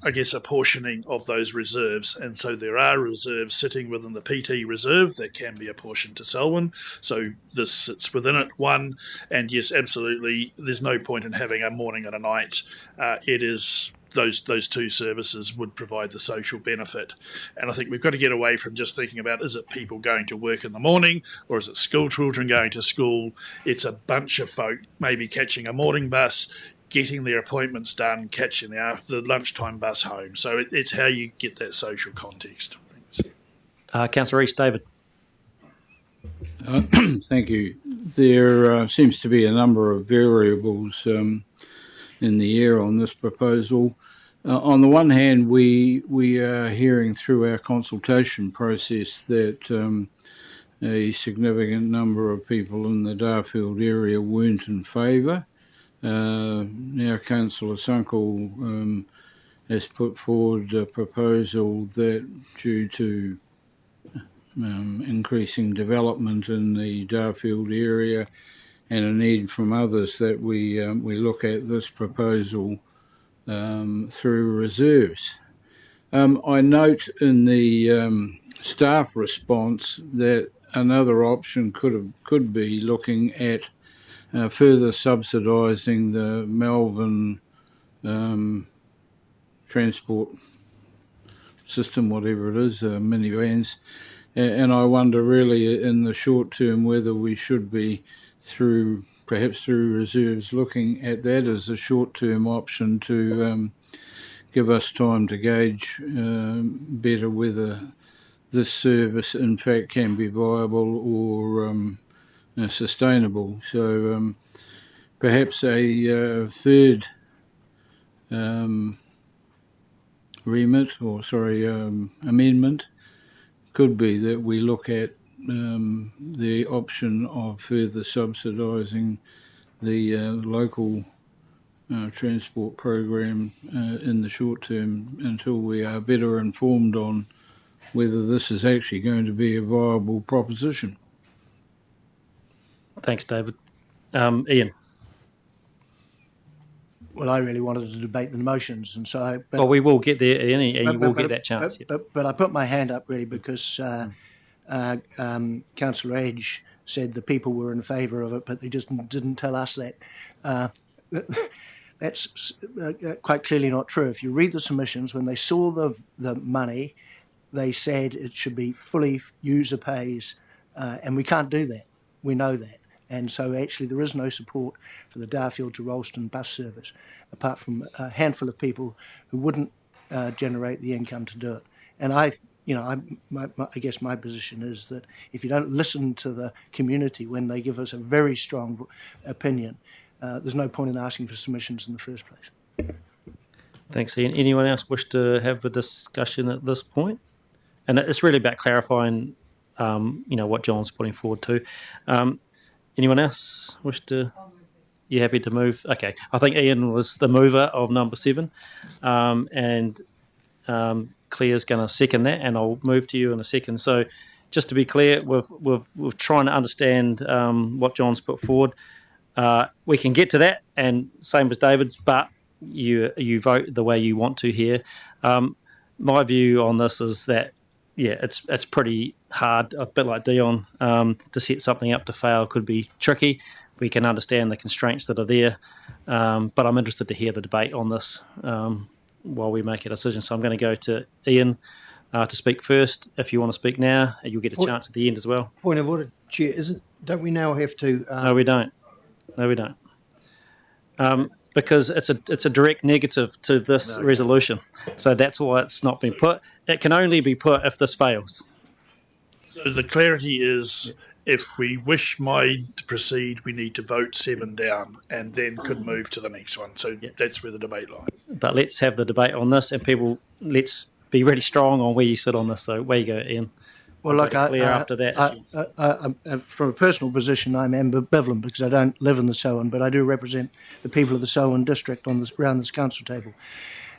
I guess, apportioning of those reserves. And so there are reserves sitting within the PT reserve that can be apportioned to Selwyn. So this sits within it, one. And yes, absolutely, there's no point in having a morning and a night. It is... Those two services would provide the social benefit. And I think we've got to get away from just thinking about, is it people going to work in the morning, or is it school children going to school? It's a bunch of folk maybe catching a morning bus, getting their appointments done, catching the lunchtime bus home. So it's how you get that social context. Councillor Rees, David. Thank you. There seems to be a number of variables in the air on this proposal. On the one hand, we are hearing through our consultation process that a significant number of people in the Darfield area weren't in favour. Now Councillor Sunkel has put forward a proposal that, due to increasing development in the Darfield area and a need from others, that we look at this proposal through reserves. I note in the staff response that another option could be looking at further subsidising the Melbourne transport system, whatever it is, minivans. And I wonder really in the short term whether we should be perhaps through reserves looking at that as a short-term option to give us time to gauge better whether this service in fact can be viable or sustainable. So perhaps a third amendment could be that we look at the option of further subsidising the local transport program in the short term until we are better informed on whether this is actually going to be a viable proposition. Thanks, David. Ian. Well, I really wanted to debate the motions, and so. Well, we will get there, Ian, and you will get that chance. But I put my hand up really because Councillor Edge said the people were in favour of it, but they just didn't tell us that. That's quite clearly not true. If you read the submissions, when they saw the money, they said it should be fully user pays, and we can't do that. We know that. And so actually there is no support for the Darfield to Ralston bus service, apart from a handful of people who wouldn't generate the income to do it. And I guess my position is that if you don't listen to the community when they give us a very strong opinion, there's no point in asking for submissions in the first place. Thanks, Ian. Anyone else wish to have a discussion at this point? And it's really about clarifying, what John's putting forward too. Anyone else wish to? You happy to move? Okay. I think Ian was the mover of number 7, and Claire's going to second that, and I'll move to you in a second. So, just to be clear, we're trying to understand what John's put forward. We can get to that, and same as David's, but you vote the way you want to here. My view on this is that it's pretty hard, a bit like Dion, to set something up to fail could be tricky. We can understand the constraints that are there, but I'm interested to hear the debate on this while we make a decision. So I'm going to go to Ian to speak first. If you want to speak now, you'll get a chance at the end as well. Point of order, Chair, don't we now have to... No, we don't. Because it's a direct negative to this resolution. So that's why it's not been put. It can only be put if this fails. So the clarity is, if we wish mine to proceed, we need to vote 7 down and then could move to the next one. So that's where the debate lies. But let's have the debate on this, and people, let's be really strong on where you sit on this. So where you go, Ian. Well, look, after that. From a personal position, I'm ambivalent because I don't live in the Selwyn, but I do represent the people of the Selwyn district around this council table.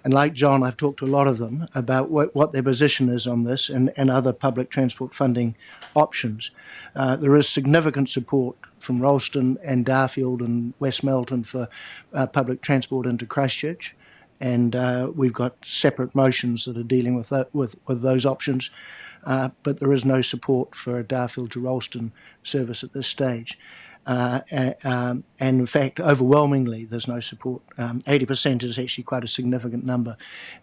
And like John, I've talked to a lot of them about what their position is on this and other public transport funding options. There is significant support from Ralston and Darfield and West Melton for public transport into Christchurch. And we've got separate motions that are dealing with those options. But there is no support for a Darfield to Ralston service at this stage. And in fact, overwhelmingly, there's no support. 80% is actually quite a significant number.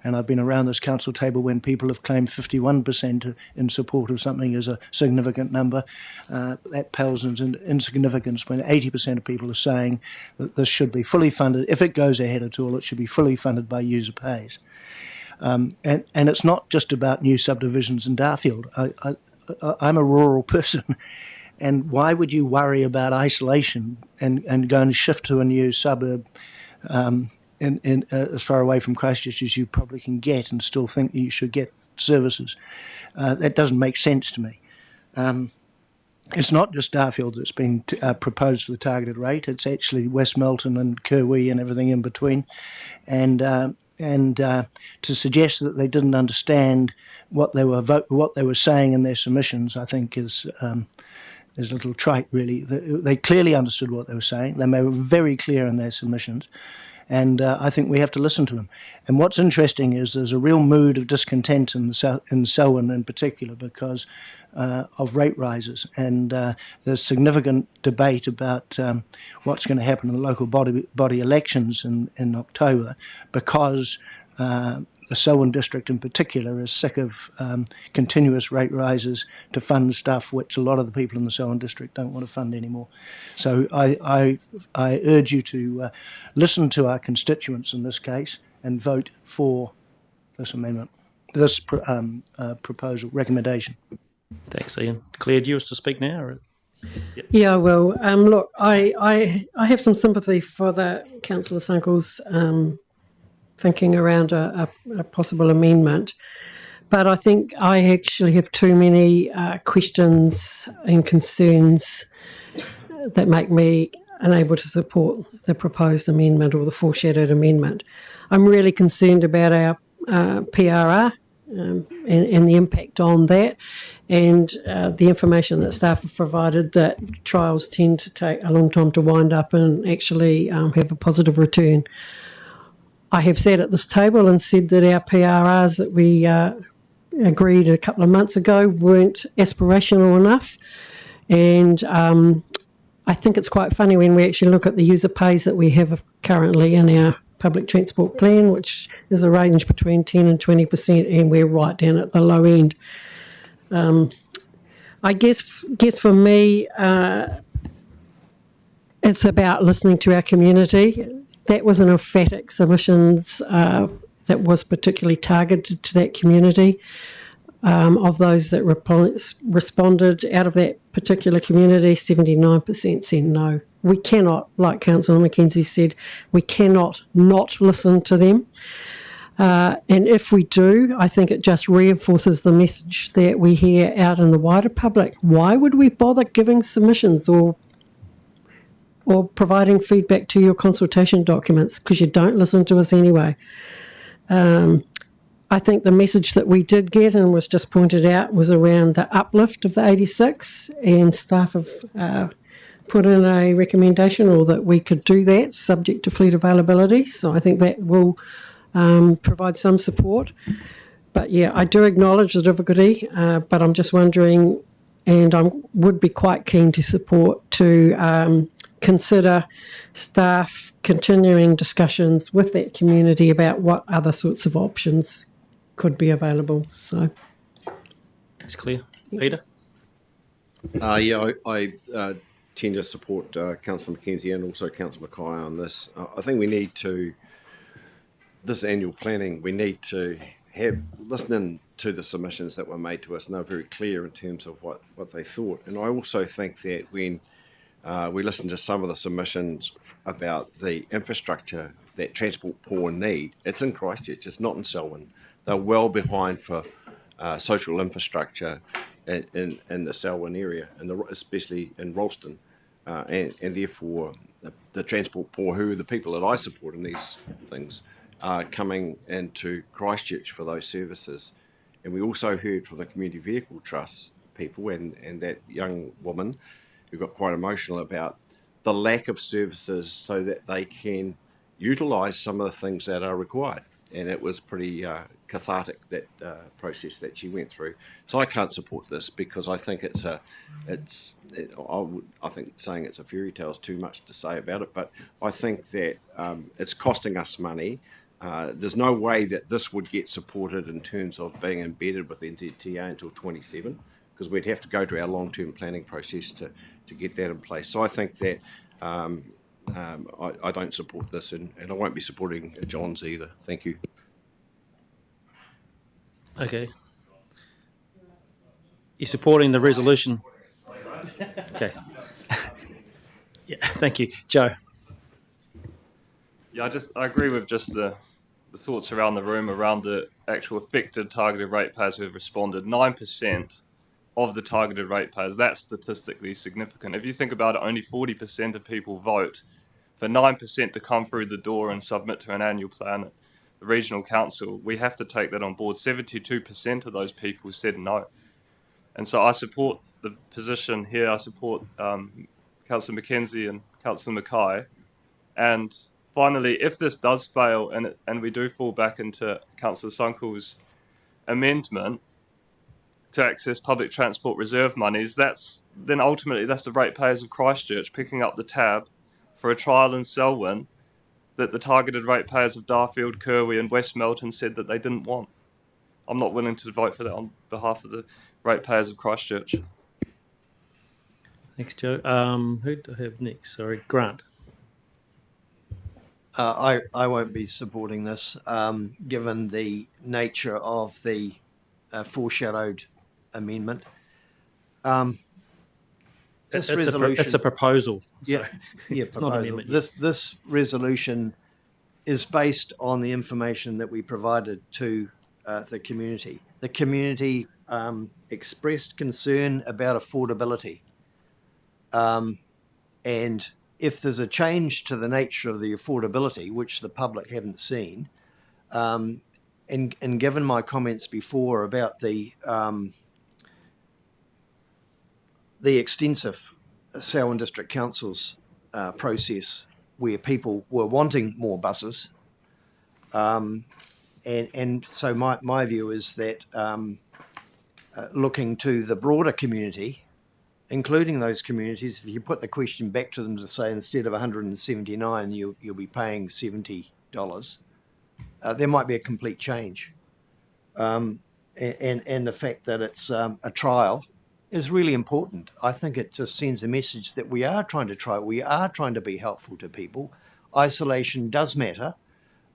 And I've been around this council table when people have claimed 51% in support of something as a significant number. That pales in insignificance when 80% of people are saying that this should be fully funded. If it goes ahead at all, it should be fully funded by user pays. And it's not just about new subdivisions in Darfield. I'm a rural person, and why would you worry about isolation and go and shift to a new suburb as far away from Christchurch as you probably can get and still think that you should get services? That doesn't make sense to me. It's not just Darfield that's been proposed for the targeted rate. It's actually West Melton and Kirwee and everything in between. And to suggest that they didn't understand what they were saying in their submissions, I think is a little trite, really. They clearly understood what they were saying. They were very clear in their submissions, and I think we have to listen to them. And what's interesting is there's a real mood of discontent in Selwyn in particular because of rate rises, and there's significant debate about what's going to happen in the local body elections in October because the Selwyn district in particular is sick of continuous rate rises to fund stuff which a lot of the people in the Selwyn district don't want to fund anymore. So I urge you to listen to our constituents in this case and vote for this amendment, this proposal, recommendation. Thanks, Ian. Claire, do you wish to speak now? Or? Yep. Yeah, well, look, I have some sympathy for the Councillor Sunkel's thinking around a possible amendment, but I think I actually have too many questions and concerns that make me unable to support the proposed amendment or the foreshadowed amendment. I'm really concerned about our PRR and the impact on that, and the information that staff have provided that trials tend to take a long time to wind up and actually have a positive return. I have sat at this table and said that our PRRs that we agreed a couple of months ago weren't aspirational enough, and I think it's quite funny when we actually look at the user pays that we have currently in our public transport plan, which is a range between 10 and 20%, and we're right down at the low end. I guess for me, it's about listening to our community. That was an emphatic submissions that was particularly targeted to that community. Of those that responded, out of that particular community, 79% said no. We cannot, like Councillor Mackenzie said, we cannot not listen to them. And if we do, I think it just reinforces the message that we hear out in the wider public. Why would we bother giving submissions or providing feedback to your consultation documents? Because you don't listen to us anyway. I think the message that we did get, and was just pointed out, was around the uplift of the 86, and staff have put in a recommendation, or that we could do that subject to fleet availability. So I think that will provide some support. But yeah, I do acknowledge the difficulty, but I'm just wondering, and I would be quite keen to support to consider staff continuing discussions with that community about what other sorts of options could be available. So it's clear. Peter? I tend to support Councillor Mackenzie and also Councillor Mackay on this. I think we need to, this annual planning, we need to have listening to the submissions that were made to us, and they're very clear in terms of what they thought. And I also think that when we listen to some of the submissions about the infrastructure that Transport Poor need, it's in Christchurch, it's not in Selwyn. They're well behind for social infrastructure in the Selwyn area, and especially in Ralston, and therefore the Transport Poor, who are the people that I support in these things, are coming into Christchurch for those services. And we also heard from the Community Vehicle Trust people and that young woman who got quite emotional about the lack of services so that they can utilise some of the things that are required. And it was pretty cathartic, that process that she went through. So I can't support this because I think I think saying it's a fairy tale is too much to say about it, but I think that it's costing us money. There's no way that this would get supported in terms of being embedded with NZTA until 27, because we'd have to go to our long-term planning process to get that in place. So I think that I don't support this, and I won't be supporting John's either. Thank you. Okay. You're supporting the resolution? Okay. Yeah, thank you. Joe? Yeah, I agree with just the thoughts around the room around the actual affected targeted ratepayers who have responded. 9% of the targeted ratepayers, that's statistically significant. If you think about it, only 40% of people vote. For 9% to come through the door and submit to an annual plan at the regional council, we have to take that on board. 72% of those people said no. And so I support the position here. I support Councillor Mackenzie and Councillor Mackay. And finally, if this does fail and we do fall back into Councillor Sunkel's amendment to access public transport reserve monies, then ultimately that's the ratepayers of Christchurch picking up the tab for a trial in Selwyn that the targeted ratepayers of Darfield, Kirwi and West Melton said that they didn't want. I'm not willing to vote for that on behalf of the ratepayers of Christchurch. Thanks, Joe. Who do I have next? Sorry, Grant. I won't be supporting this, given the nature of the foreshadowed amendment. This resolution, it's a proposal. Yeah, yeah, it's not an proposal. amendment. This resolution is based on the information that we provided to the community. The community expressed concern about affordability, and if there's a change to the nature of the affordability, which the public haven't seen, and and given my comments before about the extensive Selwyn District Council's process where people were wanting more buses, and so my view is that looking to the broader community, including those communities, if you put the question back to them to say instead of 179 you'll be paying $70, there might be a complete change. And the fact that it's a trial is really important. I think it just sends a message that we are trying to be helpful to people. Isolation does matter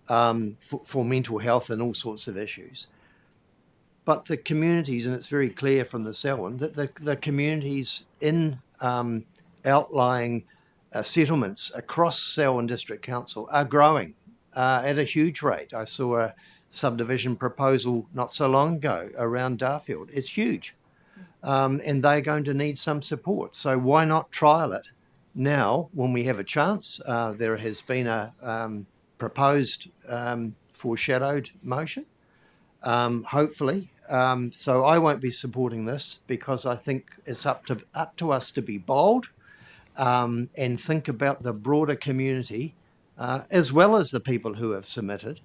for mental health and all sorts of issues. But the communities, and it's very clear from the Selwyn, that the communities in outlying settlements across Selwyn District Council are growing at a huge rate. I saw a subdivision proposal not so long ago around Darfield. It's huge. And they're going to need some support. So why not trial it now when we have a chance? There has been a proposed foreshadowed motion, hopefully. So I won't be supporting this because I think it's up to us to be bold and think about the broader community as well as the people who have submitted.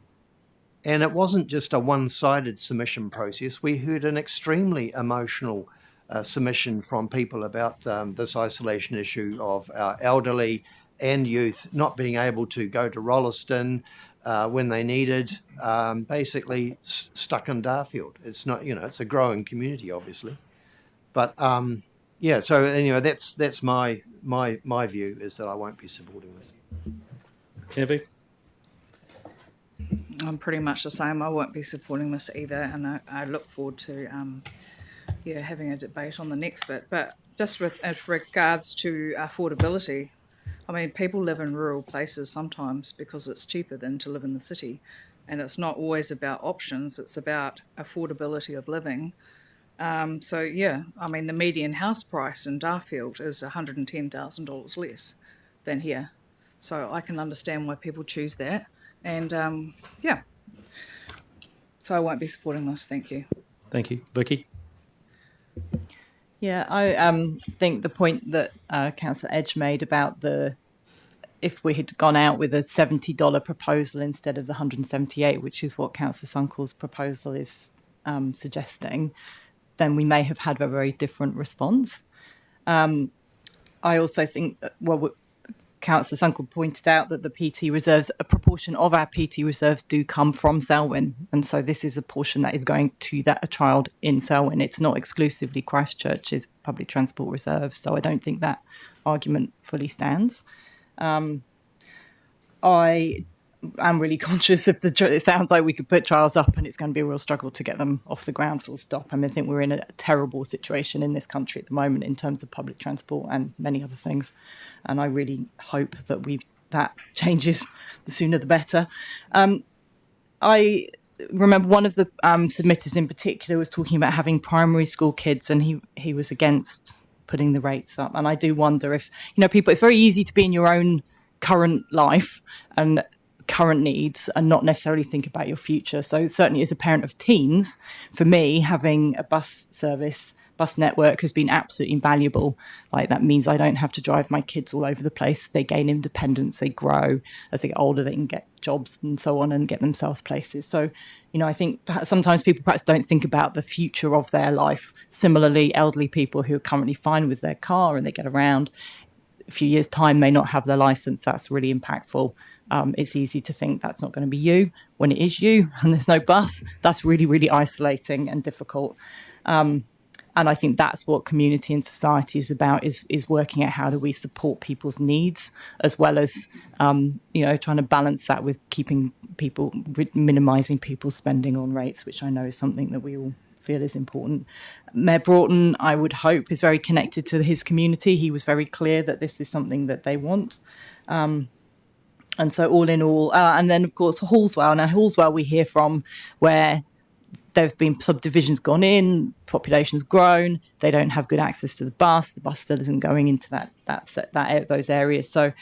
And it wasn't just a one-sided submission process. We heard an extremely emotional submission from people about this isolation issue of our elderly and youth not being able to go to Rolleston when they needed, basically stuck in Darfield. It's not, it's a growing community, obviously. But yeah, so anyway, that's my view, is that I won't be supporting this. Evie? I'm pretty much the same. I won't be supporting this either, and I look forward to having a debate on the next bit. But just with regards to affordability, I mean, people live in rural places sometimes because it's cheaper than to live in the city, and it's not always about options, it's about affordability of living. So yeah, I mean, the median house price in Darfield is $110,000 less than here. So I can understand why people choose that. And yeah, so I won't be supporting this. Thank you. Thank you. Vicky? Yeah, I think the point that Councillor Edge made about if we had gone out with a $70 proposal instead of the 178, which is what Councillor Sunkel's proposal is suggesting, then we may have had a very different response. I also think that, Councillor Sunkel pointed out that the PT reserves, a proportion of our PT reserves do come from Selwyn. And so this is a portion that is going to a child in Selwyn. It's not exclusively Christchurch's public transport reserves. So I don't think that argument fully stands. I am really conscious of it sounds like we could put trials up and it's going to be a real struggle to get them off the ground full stop. I mean, I think we're in a terrible situation in this country at the moment in terms of public transport and many other things. And I really hope that that changes, the sooner the better. I remember one of the submitters in particular was talking about having primary school kids, and he was against putting the rates up. And I do wonder if, people, it's very easy to be in your own current life and current needs and not necessarily think about your future. So certainly as a parent of teens, for me, having a bus network has been absolutely invaluable. Like, that means I don't have to drive my kids all over the place. They gain independence, they grow. As they get older, they can get jobs and so on and get themselves places. So, I think sometimes people perhaps don't think about the future of their life. Similarly, elderly people who are currently fine with their car and they get around, a few years' time may not have their licence. That's really impactful. It's easy to think that's not going to be you. When it is you and there's no bus, that's really, really isolating and difficult. And I think that's what community and society is about, is working out how do we support people's needs, as well as, trying to balance that with minimising people's spending on rates, which I know is something that we all feel is important. Mayor Broughton, I would hope, is very connected to his community. He was very clear that this is something that they want. And so all in all, and then of course Hallswell. Now Hallswell we hear from where there have been subdivisions gone in, population's grown, they don't have good access to the bus still isn't going into those areas. So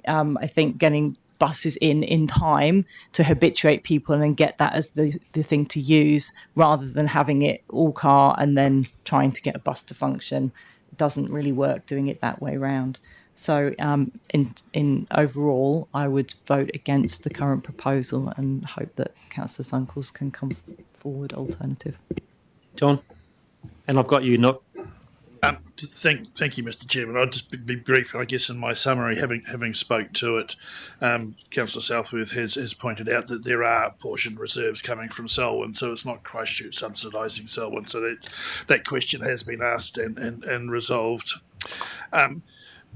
I think getting buses in time to habituate people and get that as the thing to use, rather than having it all car and then trying to get a bus to function. It doesn't really work doing it that way round. So in overall, I would vote against the current proposal and hope that Councillor Zunkles can come forward alternative. John? And I've got you, Nook. Thank you, Mr. Chairman. I'll just be brief, I guess, in my summary. Having spoke to it, Councillor Southworth has pointed out that there are portion reserves coming from Selwyn, so it's not Christchurch subsidising Selwyn. So that question has been asked and resolved.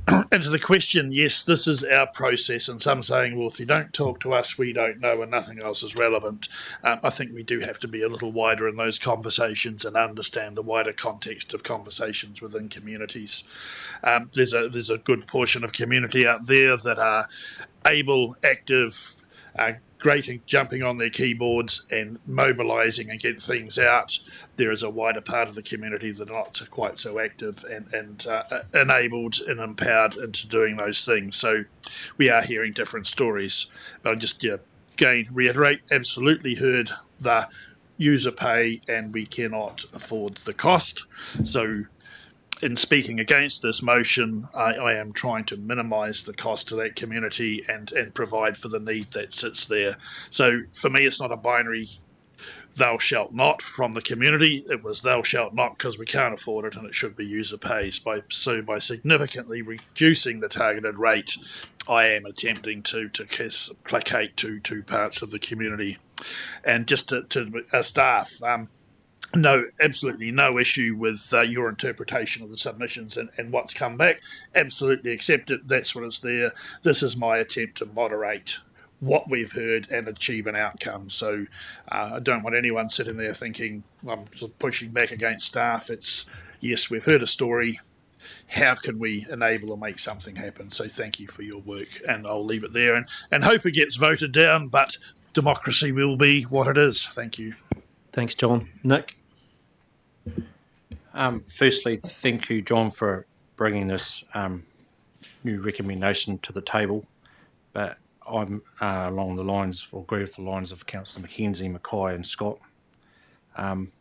And to the question, yes, this is our process, and some saying, well, if you don't talk to us, we don't know, and nothing else is relevant. I think we do have to be a little wider in those conversations and understand the wider context of conversations within communities. There's a good portion of community out there that are able, active, great at jumping on their keyboards and mobilising and getting things out. There is a wider part of the community that are not quite so active and enabled and empowered into doing those things. So we are hearing different stories. But I'll just again reiterate, absolutely heard the user pay and we cannot afford the cost. So in speaking against this motion, I am trying to minimise the cost to that community and provide for the need that sits there. So for me, it's not a binary thou shalt not from the community. It was thou shalt not because we can't afford it and it should be user pays. By significantly reducing the targeted rate, I am attempting to placate two parts of the community. And just to staff, no, absolutely no issue with your interpretation of the submissions and what's come back. Absolutely accept it. That's what is there. This is my attempt to moderate what we've heard and achieve an outcome. So I don't want anyone sitting there thinking I'm pushing back against staff. It's, yes, we've heard a story. How can we enable or make something happen? So thank you for your work, and I'll leave it there and hope it gets voted down, but democracy will be what it is. Thank you. Thanks, John. Nick? Firstly, thank you, John, for bringing this new recommendation to the table. But I'm along the lines, or agree with the lines of Councillor Mackenzie, Mackay and Scott. And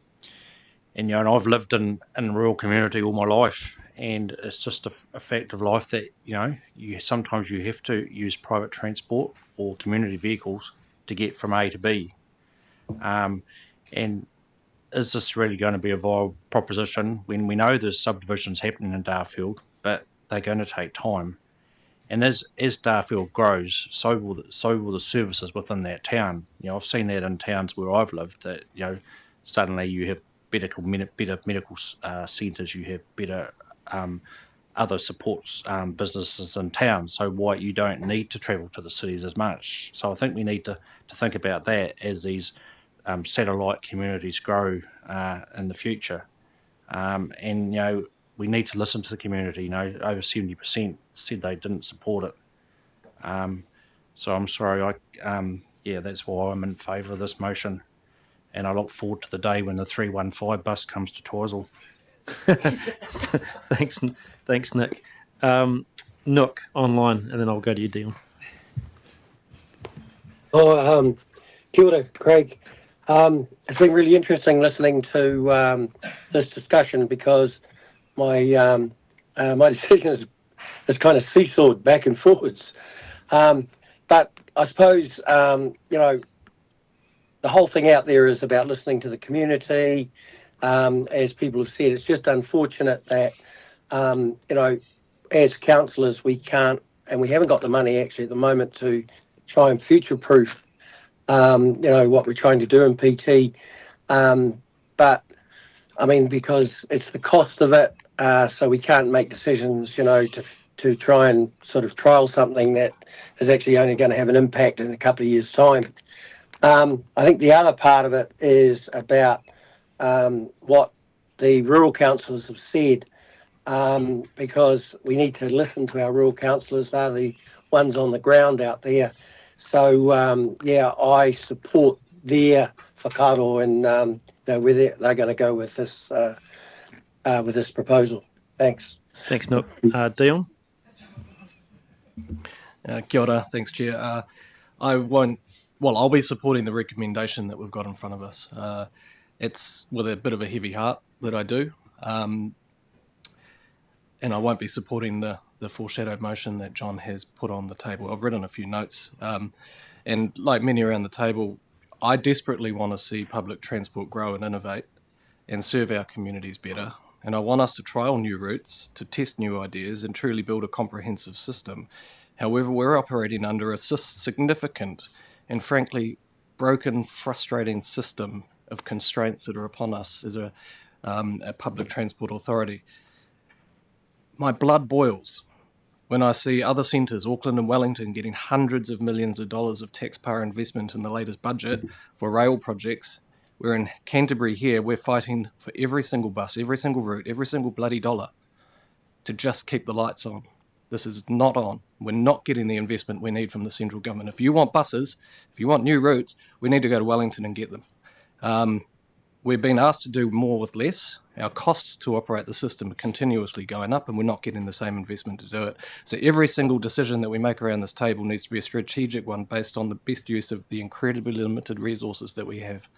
I've lived in a rural community all my life, and it's just a fact of life that, sometimes you have to use private transport or community vehicles to get from A to B. And is this really going to be a viable proposition when we know there's subdivisions happening in Darfield, but they're going to take time? And as Darfield grows, so will the services within that town. I've seen that in towns where I've lived, that suddenly you have better medical centres, you have better other supports, businesses in town. So why you don't need to travel to the cities as much. So I think we need to think about that as these satellite communities grow in the future. And we need to listen to the community. Over 70% said they didn't support it. So I'm sorry. That's why I'm in favour of this motion, and I look forward to the day when the 315 bus comes to Twizel. Thanks, Nick. Nook online, and then I'll go to you, Dion. Kia ora, Craig. It's been really interesting listening to this discussion, because my my decision is kind of seesawed back and forwards. But I suppose the whole thing out there is about listening to the community. As people have said, it's just unfortunate that as councillors we can't, and we haven't got the money actually at the moment to try and future-proof what we're trying to do in PT. But I mean, because it's the cost of it, so we can't make decisions, to try and sort of trial something that is actually only going to have an impact in a couple of years' time. I think the other part of it is about what the rural councillors have said, because we need to listen to our rural councillors. They're the ones on the ground out there. So, I support their whakaaro and where they're going to go with this proposal. Thanks. Thanks, Nook. Dion? Kia ora, thanks, Chair. I'll be supporting the recommendation that we've got in front of us. It's with a bit of a heavy heart that I do. And I won't be supporting the foreshadowed motion that John has put on the table. I've written a few notes. And like many around the table, I desperately want to see public transport grow and innovate and serve our communities better. And I want us to trial new routes, to test new ideas and truly build a comprehensive system. However, we're operating under a significant and frankly broken, frustrating system of constraints that are upon us as a public transport authority. My blood boils when I see other centres, Auckland and Wellington, getting hundreds of millions of dollars of taxpayer investment in the latest budget for rail projects. We're in Canterbury here, we're fighting for every single bus, every single route, every single bloody dollar to just keep the lights on. This is not on. We're not getting the investment we need from the central government. If you want buses, if you want new routes, we need to go to Wellington and get them. We've been asked to do more with less. Our costs to operate the system are continuously going up and we're not getting the same investment to do it. So every single decision that we make around this table needs to be a strategic one based on the best use of the incredibly limited resources that we have.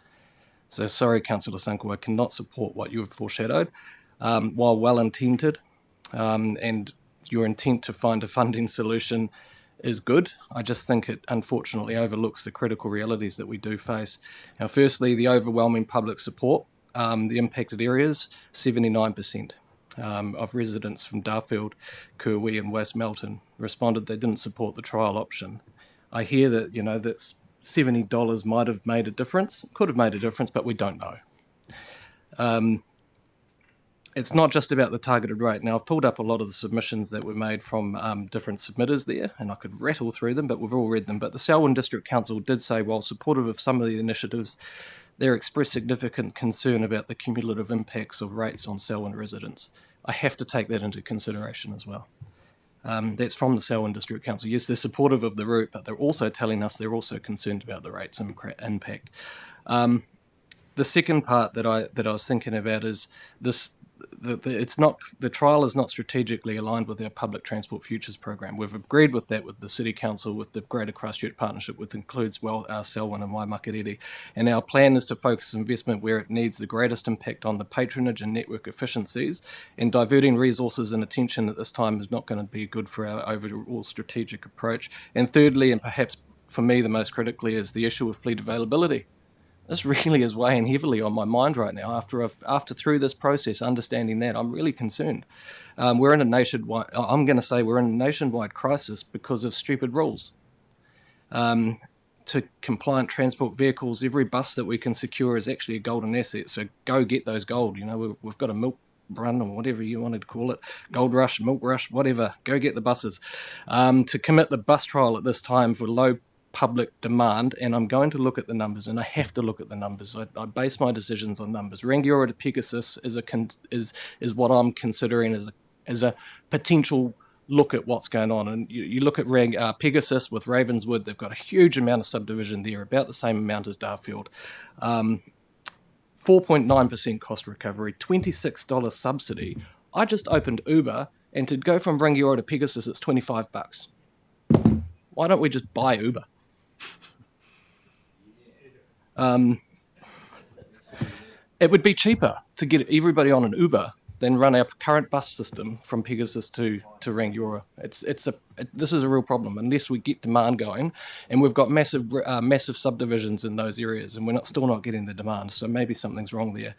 So sorry, Councillor Sanko, I cannot support what you have foreshadowed. While well-intended and your intent to find a funding solution is good, I just think it unfortunately overlooks the critical realities that we do face. Now, firstly, the overwhelming public support. The impacted areas, 79% of residents from Darfield, Kurwi and West Melton responded they didn't support the trial option. I hear that, that $70 might have made a difference, could have made a difference, but we don't know. It's not just about the targeted rate. Now, I've pulled up a lot of the submissions that were made from different submitters there, and I could rattle through them, but we've all read them. But the Selwyn District Council did say, while supportive of some of the initiatives, they expressed significant concern about the cumulative impacts of rates on Selwyn residents. I have to take that into consideration as well. That's from the Selwyn District Council. Yes, they're supportive of the route, but they're also telling us they're also concerned about the rates impact. The second part that I was thinking about is this. The trial is not strategically aligned with our Public Transport Futures program. We've agreed with that with the City Council, with the Greater Christchurch Partnership, which includes Selwyn and Waimakariri. And our plan is to focus investment where it needs the greatest impact on the patronage and network efficiencies, and diverting resources and attention at this time is not going to be good for our overall strategic approach. And thirdly, and perhaps for me the most critically, is the issue of fleet availability. This really is weighing heavily on my mind right now. After through this process, understanding that, I'm really concerned. We're in a nationwide. I'm going to say we're in a nationwide crisis because of stupid rules. To compliant transport vehicles, every bus that we can secure is actually a golden asset. So go get those gold. We've got a milk run or whatever you wanted to call it, gold rush, milk rush, whatever. Go get the buses. To commit the bus trial at this time for low public demand, and I'm going to look at the numbers, and I have to look at the numbers. I base my decisions on numbers. Rangiora to Pegasus is what I'm considering as a potential look at what's going on. And you look at Pegasus with Ravenswood, they've got a huge amount of subdivision there, about the same amount as Darfield. 4.9% cost recovery, $26 subsidy. I just opened Uber, and to go from Rangiora to Pegasus, it's $25. Why don't we just buy Uber? It would be cheaper to get everybody on an Uber than run our current bus system from Pegasus to Rangiora. This is a real problem unless we get demand going, and we've got massive subdivisions in those areas, and we're still not getting the demand. So maybe something's wrong there.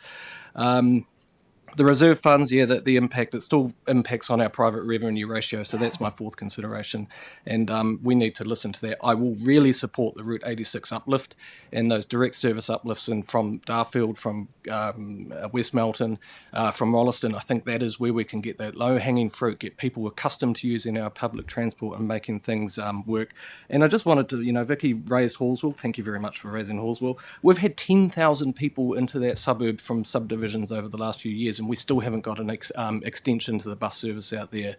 The reserve funds, the impact, it still impacts on our private revenue ratio, so that's my fourth consideration, and we need to listen to that. I will really support the Route 86 uplift and those direct service uplifts from Darfield, from West Melton, from Rolleston. I think that is where we can get that low-hanging fruit, get people accustomed to using our public transport and making things work. And I just wanted to, Vicky raised Hallswell. Thank you very much for raising Hallswell. We've had 10,000 people into that suburb from subdivisions over the last few years, and we still haven't got an extension to the bus service out there.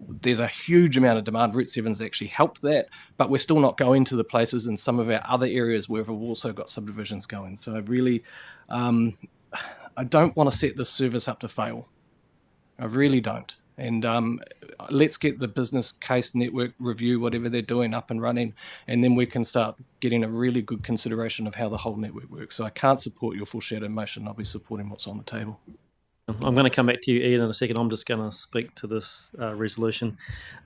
There's a huge amount of demand. Route 7's actually helped that, but we're still not going to the places in some of our other areas where we've also got subdivisions going. So really, I don't want to set this service up to fail. I really don't. And let's get the business case network review, whatever they're doing, up and running, and then we can start getting a really good consideration of how the whole network works. So I can't support your full shadow motion. I'll be supporting what's on the table. I'm going to come back to you, Ian, in a second. I'm just going to speak to this resolution.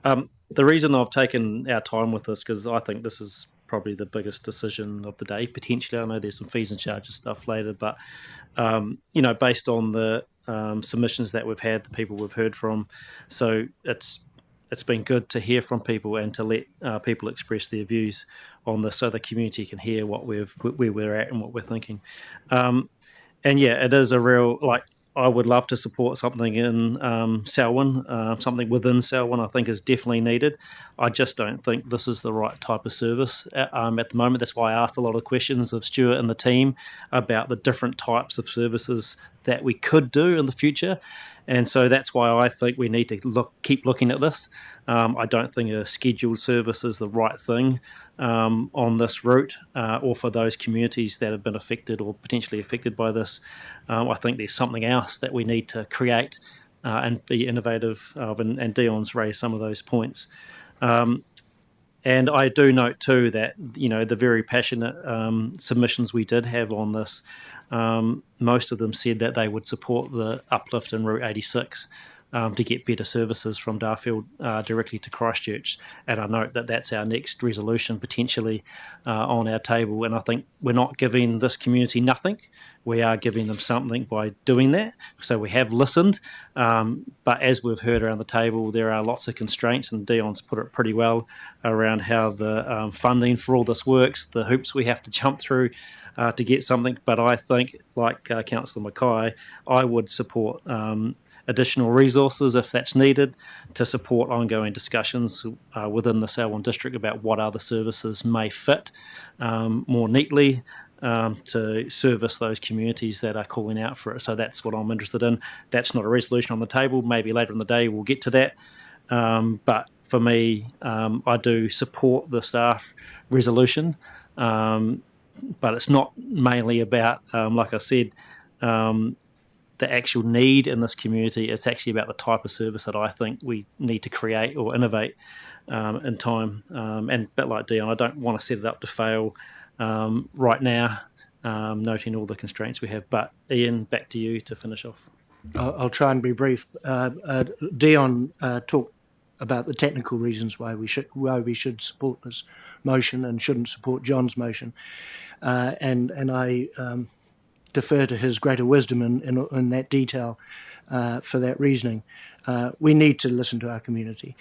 The reason I've taken our time with this, because I think this is probably the biggest decision of the day, potentially. I know there's some fees and charges stuff later, but, based on the submissions that we've had, the people we've heard from, so it's been good to hear from people and to let people express their views on this so the community can hear where we're at and what we're thinking. It is a real, I would love to support something in Selwyn, something within Selwyn I think is definitely needed. I just don't think this is the right type of service at the moment. That's why I asked a lot of questions of Stuart and the team about the different types of services that we could do in the future. And so that's why I think we need to keep looking at this. I don't think a scheduled service is the right thing on this route or for those communities that have been affected or potentially affected by this. I think there's something else that we need to create and be innovative of, and Dion's raised some of those points. And I do note too that, the very passionate submissions we did have on this, most of them said that they would support the uplift in Route 86 to get better services from Darfield directly to Christchurch. And I note that that's our next resolution potentially on our table. And I think we're not giving this community nothing. We are giving them something by doing that. So we have listened. But as we've heard around the table, there are lots of constraints, and Dion's put it pretty well around how the funding for all this works, the hoops we have to jump through to get something. But I think, like Councillor Mackay, I would support additional resources if that's needed to support ongoing discussions within the Selwyn district about what other services may fit more neatly to service those communities that are calling out for it. So that's what I'm interested in. That's not a resolution on the table. Maybe later in the day we'll get to that. But for me, I do support the staff resolution. But it's not mainly about, like I said, the actual need in this community. It's actually about the type of service that I think we need to create or innovate in time. And a bit like Dion, I don't want to set it up to fail right now, noting all the constraints we have. But Ian, back to you to finish off. I'll try and be brief. Dion talked about the technical reasons why we should support this motion and shouldn't support John's motion, and I defer to his greater wisdom in that detail for that reasoning. We need to listen to our community,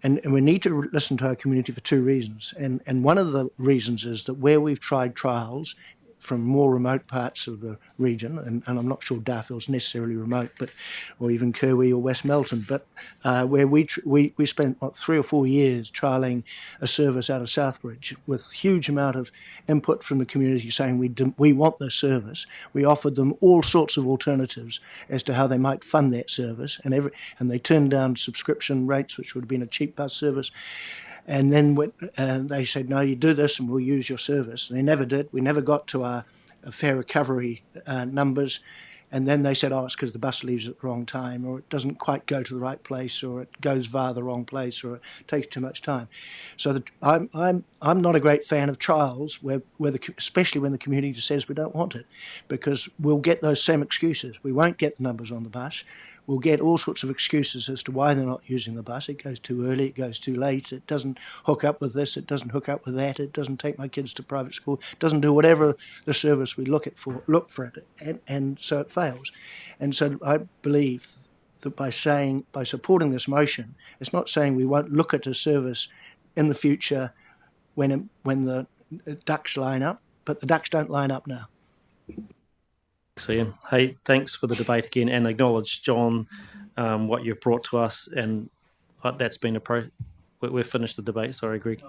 and we need to listen to our community for two reasons. And one of the reasons is that where we've tried trials from more remote parts of the region, and I'm not sure Darfield's necessarily remote, or even Kirwi or West Melton, but where we spent 3 or 4 years trialling a service out of Southbridge with huge amount of input from the community saying we want this service. We offered them all sorts of alternatives as to how they might fund that service, and they turned down subscription rates, which would have been a cheap bus service. And then they said, no, you do this and we'll use your service. And they never did. We never got to our fare recovery numbers. And then they said, oh, it's because the bus leaves at the wrong time, or it doesn't quite go to the right place, or it goes via the wrong place, or it takes too much time. So I'm not a great fan of trials, especially when the community says we don't want it, because we'll get those same excuses. We won't get the numbers on the bus. We'll get all sorts of excuses as to why they're not using the bus. It goes too early, it goes too late, it doesn't hook up with this, it doesn't hook up with that, it doesn't take my kids to private school, it doesn't do whatever the service we look for it, and so it fails. And so I believe that by supporting this motion, it's not saying we won't look at a service in the future when the ducks line up, but the ducks don't line up now. Thanks, Ian. Hey, thanks for the debate again, and acknowledge, John, what you've brought to us, and that's been we've finished the debate. Sorry, Greg.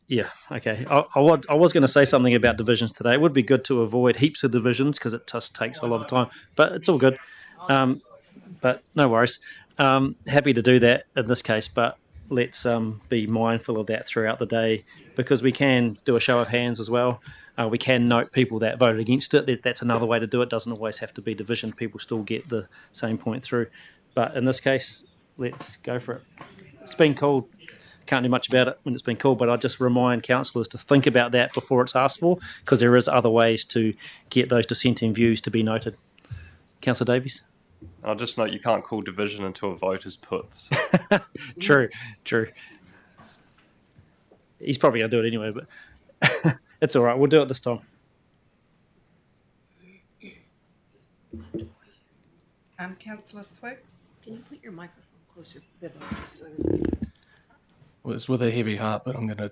Yeah, okay. I was going to say something about divisions today. It would be good to avoid heaps of divisions because it just takes a lot of time, but it's all good. But no worries. Happy to do that in this case, but let's be mindful of that throughout the day, because we can do a show of hands as well. We can note people that voted against it. That's another way to do it. Doesn't always have to be division. People still get the same point through. But in this case, let's go for it. It's been called. Can't do much about it when it's been called, but I just remind councillors to think about that before it's asked for, because there is other ways to get those dissenting views to be noted. Councillor Davies? I'll just note you can't call division until a vote is put. So. True. He's probably going to do it anyway, but it's all right. We'll do it this time. Councillor Swicks. Can you put your microphone closer, Vivian? So... Well, it's with a heavy heart, but I'm going to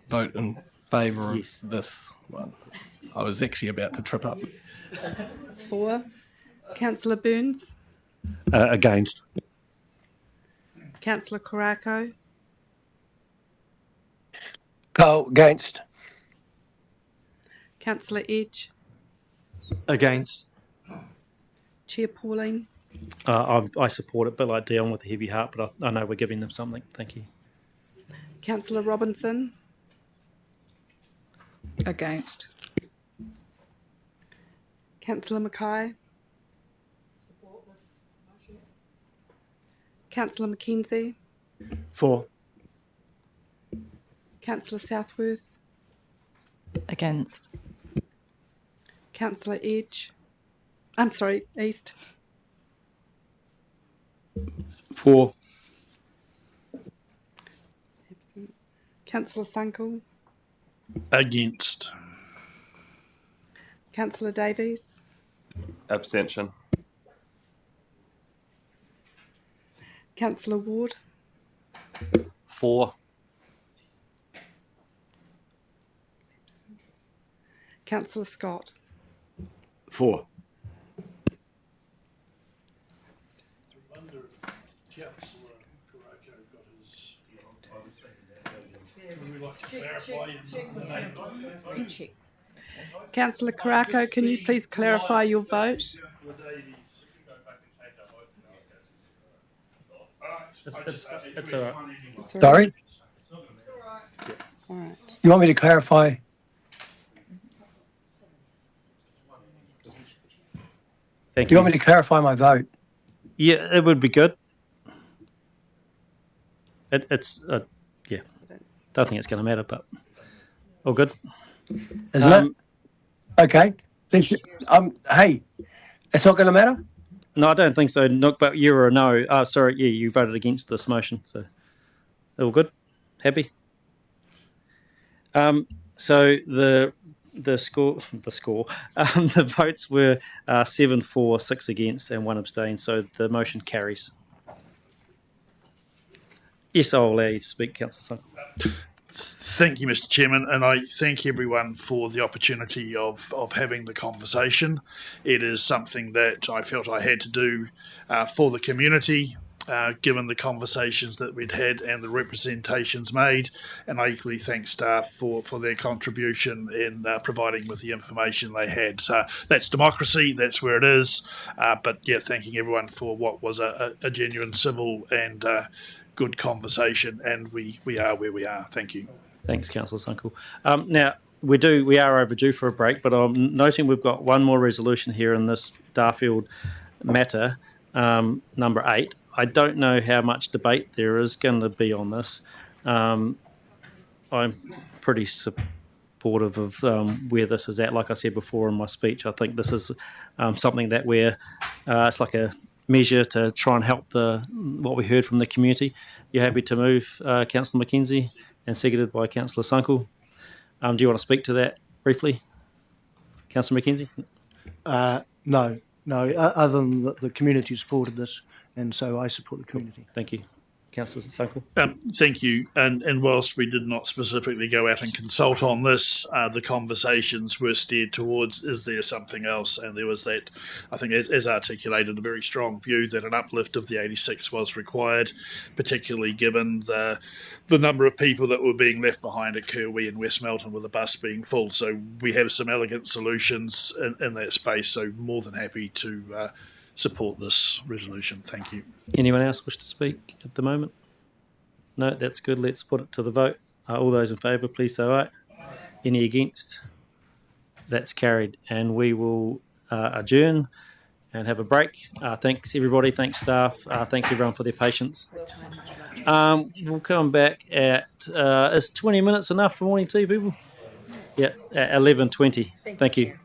vote in favour of this one. I was actually about to trip up. For Councillor Burns. Against. Councillor Korako. Go against. Councillor Edge. Against. Chair Pauline. I support it, but like Dion with a heavy heart, but I know we're giving them something. Thank you. Councillor Robinson. Against. Councillor Mackay. Support this motion. Councillor Mackenzie. For. Councillor Southworth. Against. Councillor Edge. I'm sorry, East. For. Councillor Sunkel. Against. Councillor Davies. Abstention. Councillor Ward. For. Councillor Scott. For. Councillor Korako, can you please clarify your vote? It's all right. Sorry? All right. You want me to clarify? Thank You want me to clarify my vote? Yeah, it would be good. It's yeah. Don't think it's going to matter, but all good. Isn't it? Okay. Hey, it's not going to matter? No, I don't think so. Not, but you or a no. Oh, sorry. Yeah, you voted against this motion, so all good. Happy. So the score, the votes were 7 for, 6 against, and 1 abstain. So the motion carries. Yes, I'll allow you to speak, Councillor Sunkel. Thank you, Mr. Chairman, and I thank everyone for the opportunity of having the conversation. It is something that I felt I had to do for the community, given the conversations that we'd had and the representations made, and I equally thank staff for their contribution in providing with the information they had. So that's democracy, that's where it is, but yeah, thanking everyone for what was a genuine civil and good conversation, and we are where we are. Thank you. Thanks, Councillor Sunkel. Now, we are overdue for a break, but I'm noting we've got one more resolution here in this Darfield matter, number 8. I don't know how much debate there is going to be on this. I'm pretty supportive of where this is at. Like I said before in my speech, I think this is something that it's like a measure to try and help what we heard from the community. You're happy to move, Councillor Mackenzie, and seconded by Councillor Sunkel. Do you want to speak to that briefly, Councillor Mackenzie? No, other than the community supported this, and so I support the community. Thank you. Councillor Sunkel. Thank you. And whilst we did not specifically go out and consult on this, the conversations were steered towards, is there something else? And there was that, I think, as articulated, a very strong view that an uplift of the 86 was required, particularly given the number of people that were being left behind at Kirwee and West Melton with the bus being full. So we have some elegant solutions in that space, so more than happy to support this resolution. Thank you. Anyone else wish to speak at the moment? No, that's good. Let's put it to the vote. All those in favour, please say aye. Any against? That's carried. And we will adjourn and have a break. Thanks, everybody. Thanks, staff. Thanks, everyone, for their patience. We'll come back at... is 20 minutes enough for morning tea, people? Yeah, at 11:20. Thank you.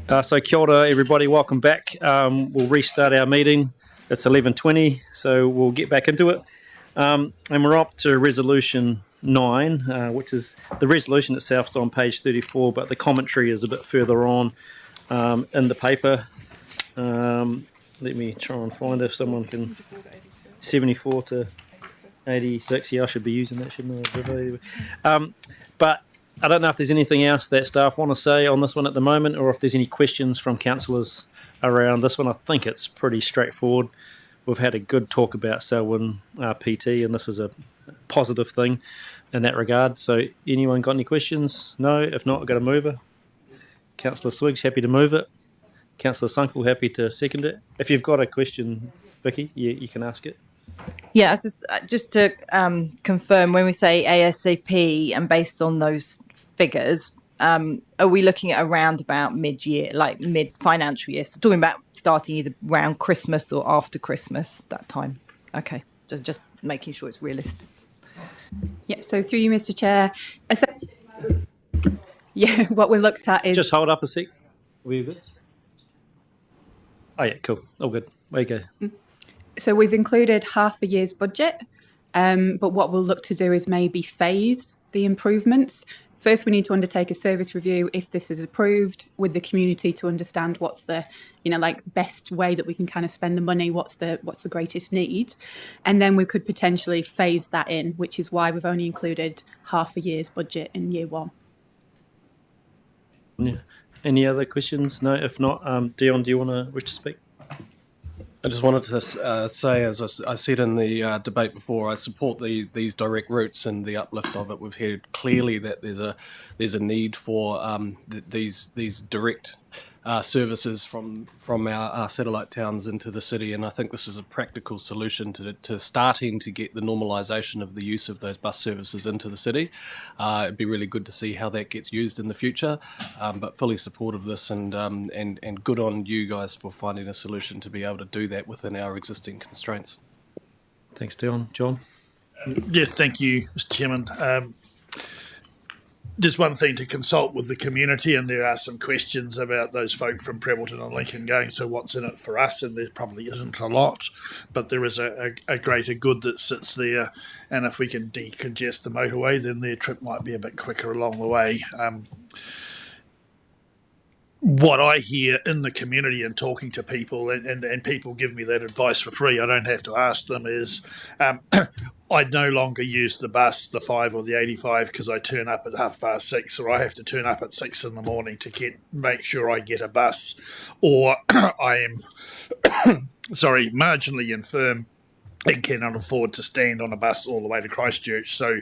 So kia ora, everybody. Welcome back. We'll restart our meeting. It's 11:20, so we'll get back into it. And we're up to resolution 9, which is the resolution itself is on page 34, but the commentary is a bit further on in the paper. Let me try and find if someone can. 74 to 86. Yeah, I should be using that, shouldn't I? But I don't know if there's anything else that staff want to say on this one at the moment, or if there's any questions from councillors around this one. I think it's pretty straightforward. We've had a good talk about Selwyn PT, and this is a positive thing in that regard. So anyone got any questions? No? If not, I've got to move it. Councillor Swiggs, happy to move it. Councillor Sunkel, happy to second it. If you've got a question, Vicky, you can ask it. Yeah, just to confirm, when we say ASAP and based on those figures, are we looking at around about mid-year, like mid-financial year? So talking about starting either around Christmas or after Christmas, that time. Okay, just making sure it's realistic. Yeah, so through you, Mr. Chair. Yeah, what we looked at is... Just hold up a sec. Were you good? Oh, yeah, cool. All good. There you go. So we've included half a year's budget, but what we'll look to do is maybe phase the improvements. First, we need to undertake a service review if this is approved with the community to understand what's the, best way that we can kind of spend the money, what's the greatest need. And then we could potentially phase that in, which is why we've only included half a year's budget in year 1. Yeah. Any other questions? No, if not, Dion, do you want to wish to speak? I just wanted to say, as I said in the debate before, I support these direct routes and the uplift of it. We've heard clearly that there's a need for these direct services from our satellite towns into the city, and I think this is a practical solution to starting to get the normalisation of the use of those bus services into the city. It'd be really good to see how that gets used in the future, but fully supportive of this, and good on you guys for finding a solution to be able to do that within our existing constraints. Thanks, Dion. John? Yeah, thank you, Mr. Chairman. There's one thing to consult with the community, and there are some questions about those folk from Prebbleton and Lincoln going, so what's in it for us? And there probably isn't a lot, but there is a greater good that sits there, and if we can decongest the motorway, then their trip might be a bit quicker along the way. What I hear in the community and talking to people, and people give me that advice for free, I don't have to ask them, is I no longer use the bus, the 5 or the 85, because I turn up at 6:30, or I have to turn up at 6 in the morning to make sure I get a bus, or I am marginally infirm and cannot afford to stand on a bus all the way to Christchurch. So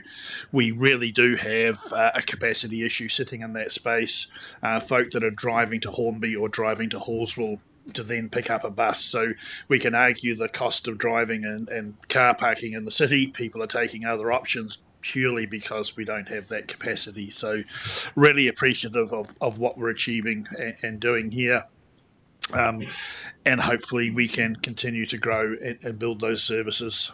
we really do have a capacity issue sitting in that space. Folk that are driving to Hornby or driving to Hallsville to then pick up a bus. So we can argue the cost of driving and car parking in the city. People are taking other options purely because we don't have that capacity. So really appreciative of what we're achieving and doing here. And hopefully we can continue to grow and build those services.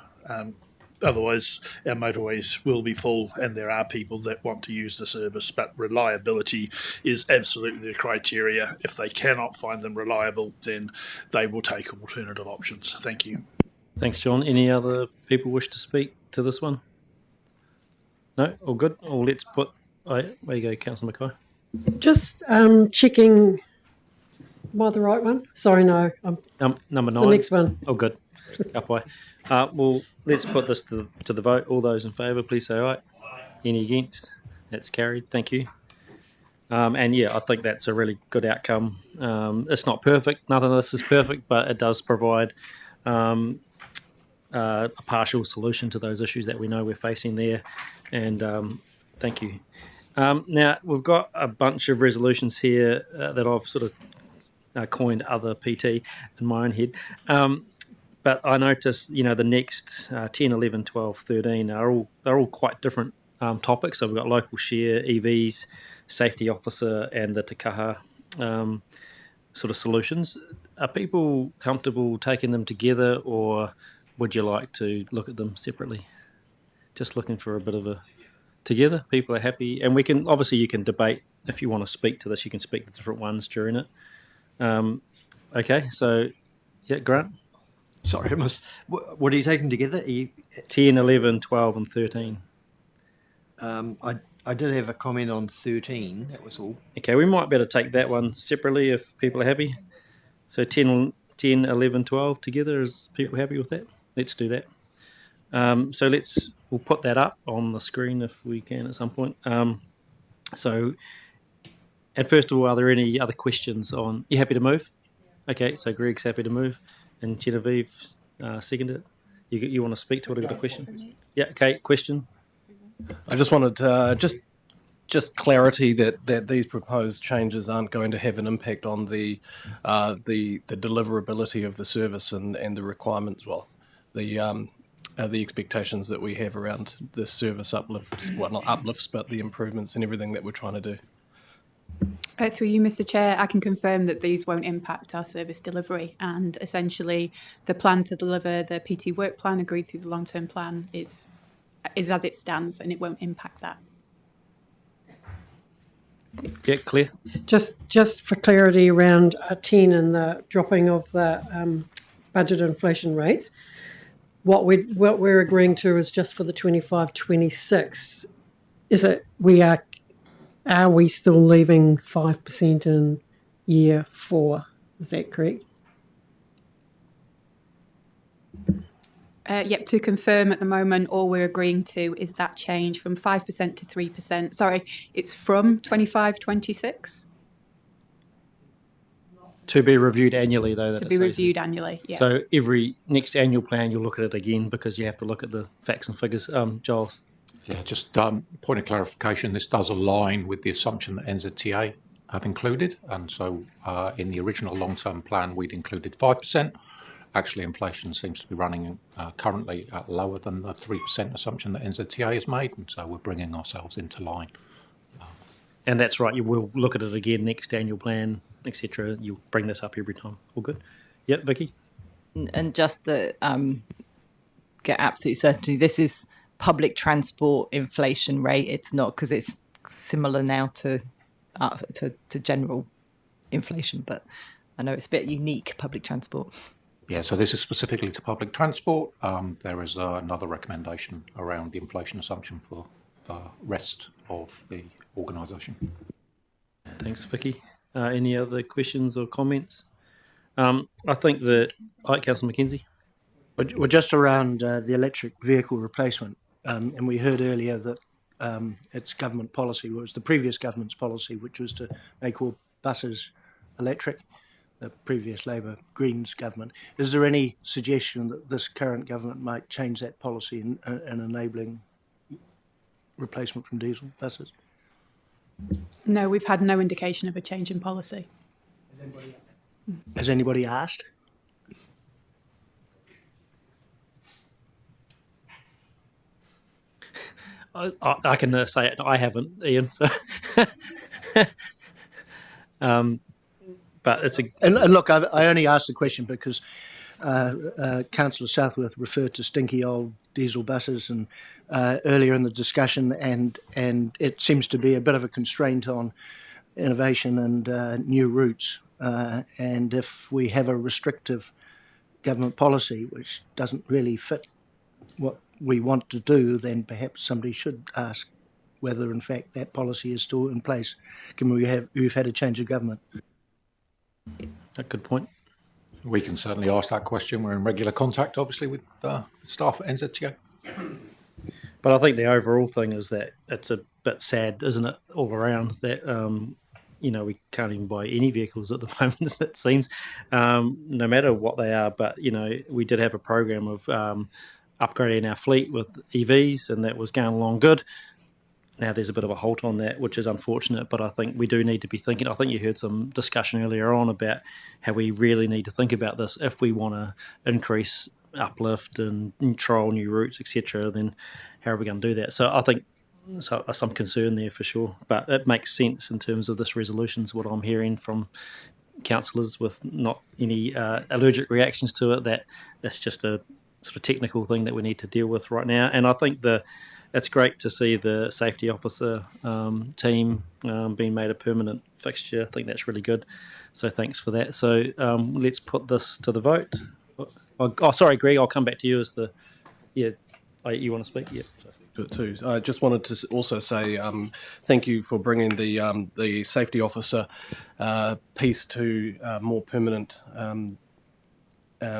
Otherwise, our motorways will be full, and there are people that want to use the service, but reliability is absolutely the criteria. If they cannot find them reliable, then they will take alternative options. Thank you. Thanks, John. Any other people wish to speak to this one? No? All good? Or let's put... there you go, Councillor Mackay. Just checking... Am I the right one? Sorry, no. Number 9. The next one. Oh, good. Upway. Well, let's put this to the vote. All those in favour, please say aye. Any against? That's carried. Thank you. And yeah, I think that's a really good outcome. It's not perfect. None of this is perfect, but it does provide a partial solution to those issues that we know we're facing there. And thank you. Now, we've got a bunch of resolutions here that I've sort of coined other PT in my own head. But I noticed, the next 10, 11, 12, 13 they're all quite different topics. So we've got local share, EVs, safety officer, and the Te Kaha sort of solutions. Are people comfortable taking them together, or would you like to look at them separately? Just looking for a bit of a together. People are happy, and you can debate if you want to speak to this. You can speak to different ones during it. Okay, so yeah, Grant. Sorry, I must. What are you taking together? 10, 11, 12 and 13. I did have a comment on 13, that was all. Okay, we might better take that one separately if people are happy. So 10, 11, 12 together, is people happy with that? Let's do that. So we'll put that up on the screen if we can at some point. So, and first of all, are there any other questions on, you happy to move? Okay, so Greg's happy to move and Genevieve seconded it. You want to speak to it, a question? Yeah, okay, question. I just wanted just clarity that these proposed changes aren't going to have an impact on the deliverability of the service and the requirements, the expectations that we have around the service uplifts, well, not uplifts, but the improvements and everything that we're trying to do. Through you, Mr. Chair, I can confirm that these won't impact our service delivery, and essentially the plan to deliver the PT work plan agreed through the long-term plan is as it stands, and it won't impact that. Yeah, clear. Just for clarity around 10 and the dropping of the budget inflation rates, what we're agreeing to is just for the 25-26. Is it are we still leaving 5% in year 4? Is that correct? Yep, to confirm at the moment, all we're agreeing to is that change from 5% to 3%. Sorry, it's from 25-26? To be reviewed annually, though. To be reviewed annually, yeah. So every next annual plan, you'll look at it again because you have to look at the facts and figures. Giles? Yeah, just point of clarification, this does align with the assumption that NZTA have included. And so in the original long-term plan, we'd included 5%. Actually, inflation seems to be running currently at lower than the 3% assumption that NZTA has made, and so we're bringing ourselves into line. And that's right, you will look at it again next annual plan, etc. You'll bring this up every time. All good? Yep, Vicky? And just to get absolute certainty, this is public transport inflation rate. It's not, because it's similar now to general inflation, but I know it's a bit unique, public transport. Yeah, so this is specifically to public transport. There is another recommendation around the inflation assumption for the rest of the organisation. Thanks, Vicky. Any other questions or comments? I think that, Councillor McKenzie. Well, just around the electric vehicle replacement, and we heard earlier that it's government policy, well, it was the previous government's policy, which was to make all buses electric. The previous Labor Greens government. Is there any suggestion that this current government might change that policy in enabling replacement from diesel buses? No, we've had no indication of a change in policy. Has anybody asked? I can say it. I haven't, Ian. So. But it's and look, I only asked the question because Councillor Southworth referred to stinky old diesel buses and earlier in the discussion, and it seems to be a bit of a constraint on innovation and new routes. And if we have a restrictive government policy which doesn't really fit what we want to do, then perhaps somebody should ask whether, in fact, that policy is still in place. We've had a change of government. A good point. We can certainly ask that question. We're in regular contact, obviously, with staff at NZTA. But I think the overall thing is that it's a bit sad, isn't it, all around, that, we can't even buy any vehicles at the moment, it seems, no matter what they are. But, we did have a program of upgrading our fleet with EVs, and that was going along good. Now there's a bit of a halt on that, which is unfortunate, but I think we do need to be thinking. I think you heard some discussion earlier on about how we really need to think about this. If we want to increase uplift and trial new routes, etc., then how are we going to do that? So I think some concern there for sure, but it makes sense in terms of this resolution, is what I'm hearing from councillors with not any allergic reactions to it, that it's just a sort of technical thing that we need to deal with right now. And I think it's great to see the safety officer team being made a permanent fixture. I think that's really good. So thanks for that. So let's put this to the vote. Oh, sorry, Greg, I'll come back to you as the... Yeah, you want to speak? Yeah. Do it too. I just wanted to also say thank you for bringing the safety officer piece to more permanent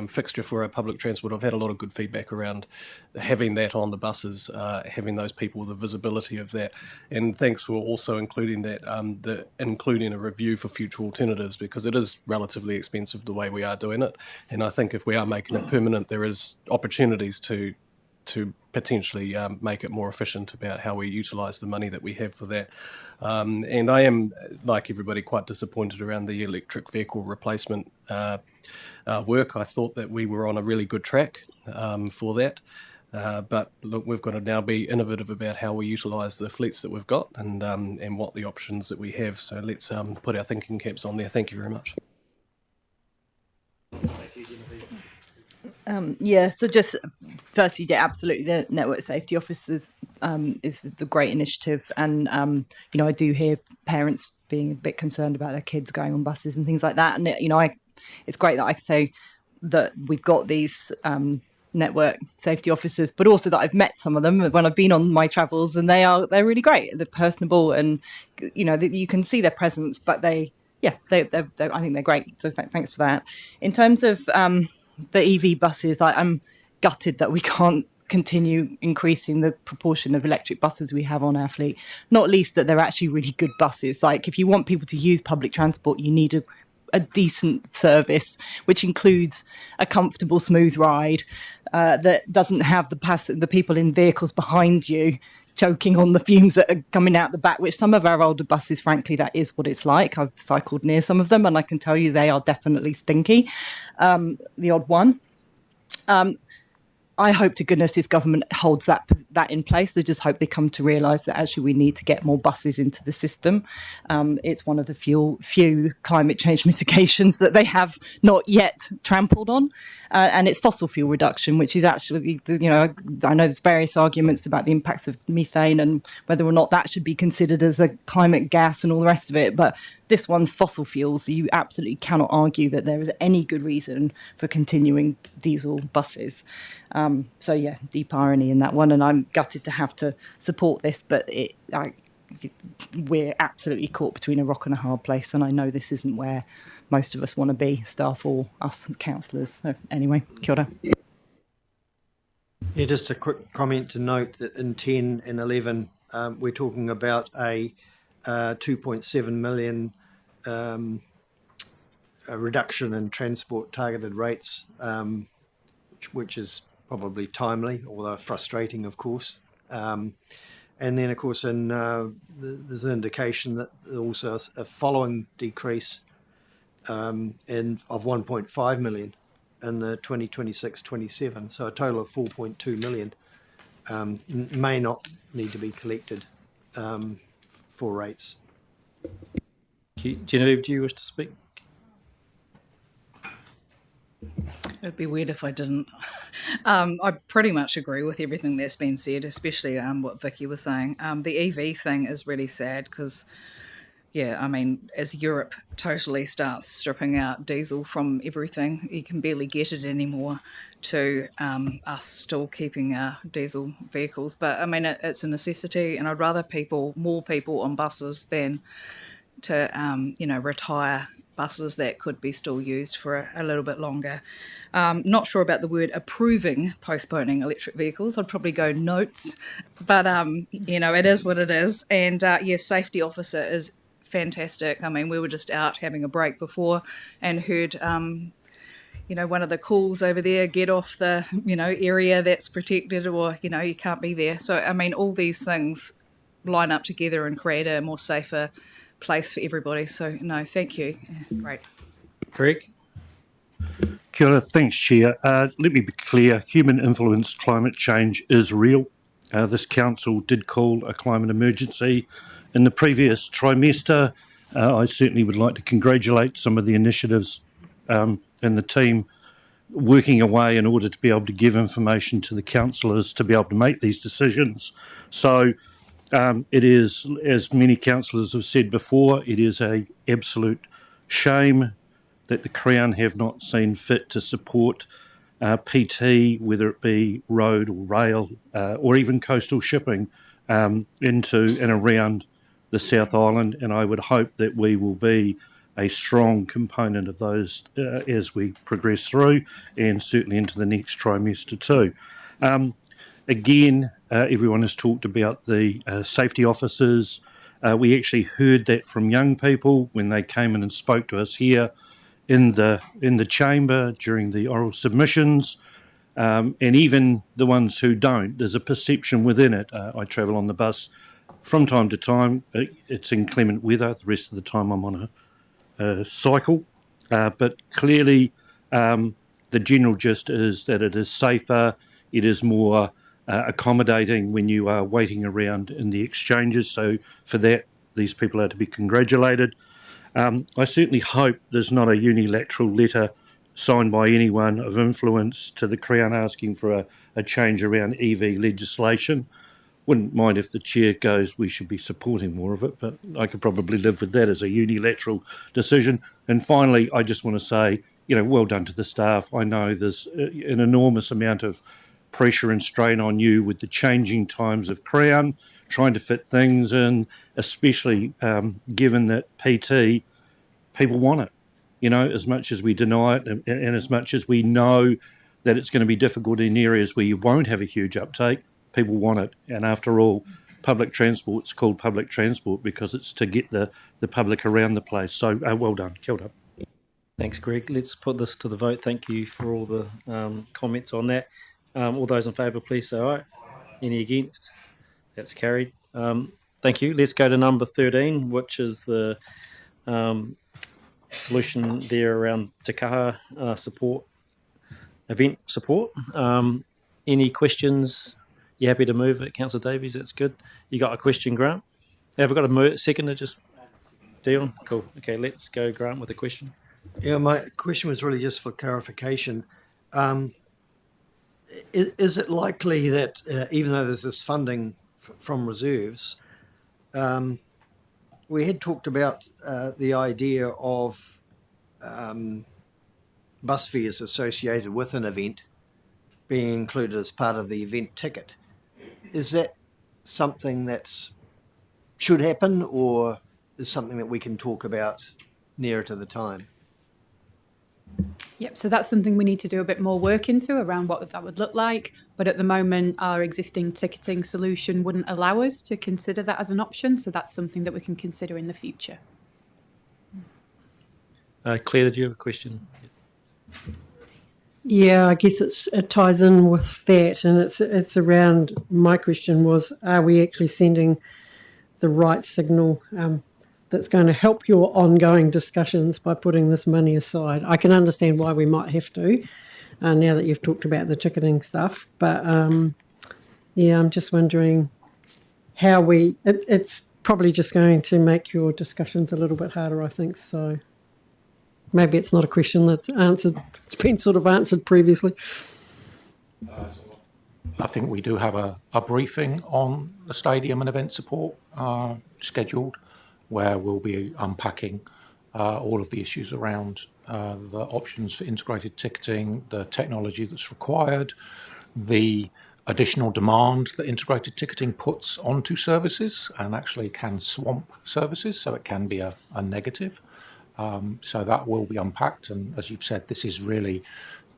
fixture for our public transport. I've had a lot of good feedback around having that on the buses, having those people with the visibility of that. And thanks for also including that, including a review for future alternatives, because it is relatively expensive the way we are doing it. And I think if we are making it permanent, there is opportunities to potentially make it more efficient about how we utilise the money that we have for that. And I am, like everybody, quite disappointed around the electric vehicle replacement work. I thought that we were on a really good track for that. But look, we've got to now be innovative about how we utilise the fleets that we've got and what the options that we have. So let's put our thinking caps on there. Thank you very much. So just firstly, yeah, absolutely, the network safety officers is a great initiative, and I do hear parents being a bit concerned about their kids going on buses and things like that, and it's great that I can say that we've got these network safety officers, but also that I've met some of them when I've been on my travels, and they're really great. They're personable, and you can see their presence, but they're I think they're great. So thanks for that. In terms of the EV buses, I'm gutted that we can't continue increasing the proportion of electric buses we have on our fleet, not least that they're actually really good buses. Like, if you want people to use public transport, you need a decent service, which includes a comfortable, smooth ride that doesn't have the people in vehicles behind you choking on the fumes that are coming out the back, which some of our older buses, frankly, that is what it's like. I've cycled near some of them, and I can tell you they are definitely stinky, the odd one. I hope to goodness this government holds that in place. I just hope they come to realise that actually we need to get more buses into the system. It's one of the few climate change mitigations that they have not yet trampled on, and it's fossil fuel reduction, which is actually, I know there's various arguments about the impacts of methane and whether or not that should be considered as a climate gas and all the rest of it, but this one's fossil fuels. So you absolutely cannot argue that there is any good reason for continuing diesel buses. So yeah, deep irony in that one, and I'm gutted to have to support this, but we're absolutely caught between a rock and a hard place, and I know this isn't where most of us want to be, staff or us councillors. So anyway, kia ora. Yeah, just a quick comment to note that in 10 and 11, we're talking about a 2.7 million a reduction in transport targeted rates, which is probably timely, although frustrating, of course. And then, of course, there's an indication that also a following decrease of 1.5 million in the 2026-27. So a total of 4.2 million may not need to be collected for rates. Genevieve, do you wish to speak? It'd be weird if I didn't. I pretty much agree with everything that's been said, especially what Vicky was saying. The EV thing is really sad because, as Europe totally starts stripping out diesel from everything, you can barely get it anymore, to us still keeping our diesel vehicles. But, it's a necessity, and I'd rather more people on buses than to, retire buses that could be still used for a little bit longer. Not sure about the word approving postponing electric vehicles. I'd probably go notes, but it is what it is. And yes, safety officer is fantastic. We were just out having a break before and heard one of the calls over there, get off the area that's protected, or you can't be there. So all these things line up together and create a more safer place for everybody. So no, thank you. Great. Greg? Kia ora, thanks, Chair. Let me be clear, human-influenced climate change is real. This council did call a climate emergency in the previous trimester. I certainly would like to congratulate some of the initiatives and the team working away in order to be able to give information to the councillors to be able to make these decisions. So it is, as many councillors have said before, it is a absolute shame that the Crown have not seen fit to support PT, whether it be road or rail or even coastal shipping into and around the South Island, and I would hope that we will be a strong component of those as we progress through, and certainly into the next trimester too. Again, everyone has talked about the safety officers. We actually heard that from young people when they came in and spoke to us here in the chamber during the oral submissions, and even the ones who don't. There's a perception within it. I travel on the bus from time to time. It's inclement weather. The rest of the time I'm on a cycle. But clearly the general gist is that it is safer, it is more accommodating when you are waiting around in the exchanges. So for that, these people are to be congratulated. I certainly hope there's not a unilateral letter signed by anyone of influence to the Crown asking for a change around EV legislation. Wouldn't mind if the chair goes, we should be supporting more of it, but I could probably live with that as a unilateral decision. And finally, I just want to say, well done to the staff. I know there's an enormous amount of pressure and strain on you with the changing times of Crown, trying to fit things in, especially given that PT, people want it. As much as we deny it and as much as we know that it's going to be difficult in areas where you won't have a huge uptake, people want it. And after all, public transport's called public transport because it's to get the public around the place. So well done. Kia ora. Thanks, Greg. Let's put this to the vote. Thank you for all the comments on that. All those in favour, please say aye. Any against? That's carried. Thank you. Let's go to number 13, which is the solution there around Te Kaha support, event support. Any questions? You happy to move it, Councillor Davies? That's good. You got a question, Grant? Have we got a seconder? Just Dion? Cool. Okay, let's go, Grant, with a question. Yeah, my question was really just for clarification. Is it likely that even though there's this funding from reserves, we had talked about the idea of bus fares associated with an event being included as part of the event ticket. Is that something that should happen, or is something that we can talk about nearer to the time? Yep, so that's something we need to do a bit more work into around what that would look like. But at the moment, our existing ticketing solution wouldn't allow us to consider that as an option. So that's something that we can consider in the future. Claire, did you have a question? Yeah, I guess it ties in with that, and it's around, my question was, are we actually sending the right signal that's going to help your ongoing discussions by putting this money aside? I can understand why we might have to, now that you've talked about the ticketing stuff, but yeah, I'm just wondering how it's probably just going to make your discussions a little bit harder, I think, so maybe it's not a question that's answered. It's been sort of answered previously. I think we do have a briefing on the stadium and event support scheduled, where we'll be unpacking all of the issues around the options for integrated ticketing, the technology that's required, the additional demand that integrated ticketing puts onto services and actually can swamp services, so it can be a negative. So that will be unpacked, and as you've said, this is really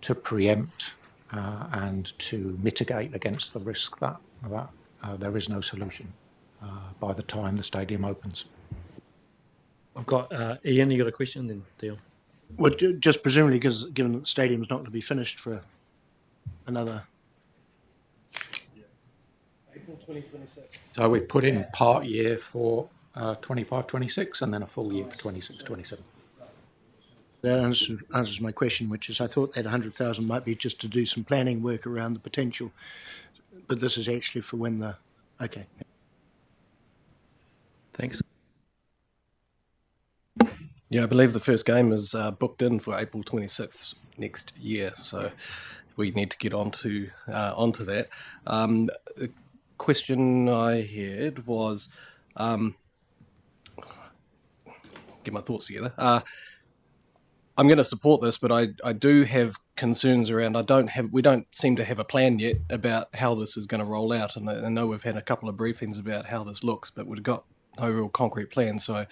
to preempt and to mitigate against the risk that there is no solution by the time the stadium opens. I've got Ian, you got a question, then Dion. Well, just presumably, because given that the stadium's not going to be finished for another... April 2026. So we've put in part year for 25-26 and then a full year for 26-27. That answers my question, which is I thought that 100,000 might be just to do some planning work around the potential, but this is actually for when the... Okay. Thanks. Yeah, I believe the first game is booked in for April 26th next year, so we need to get onto that. question I had was, get my thoughts together. I'm going to support this, but I do have concerns around. We don't seem to have a plan yet about how this is going to roll out, and I know we've had a couple of briefings about how this looks, but we've got no real concrete plan. So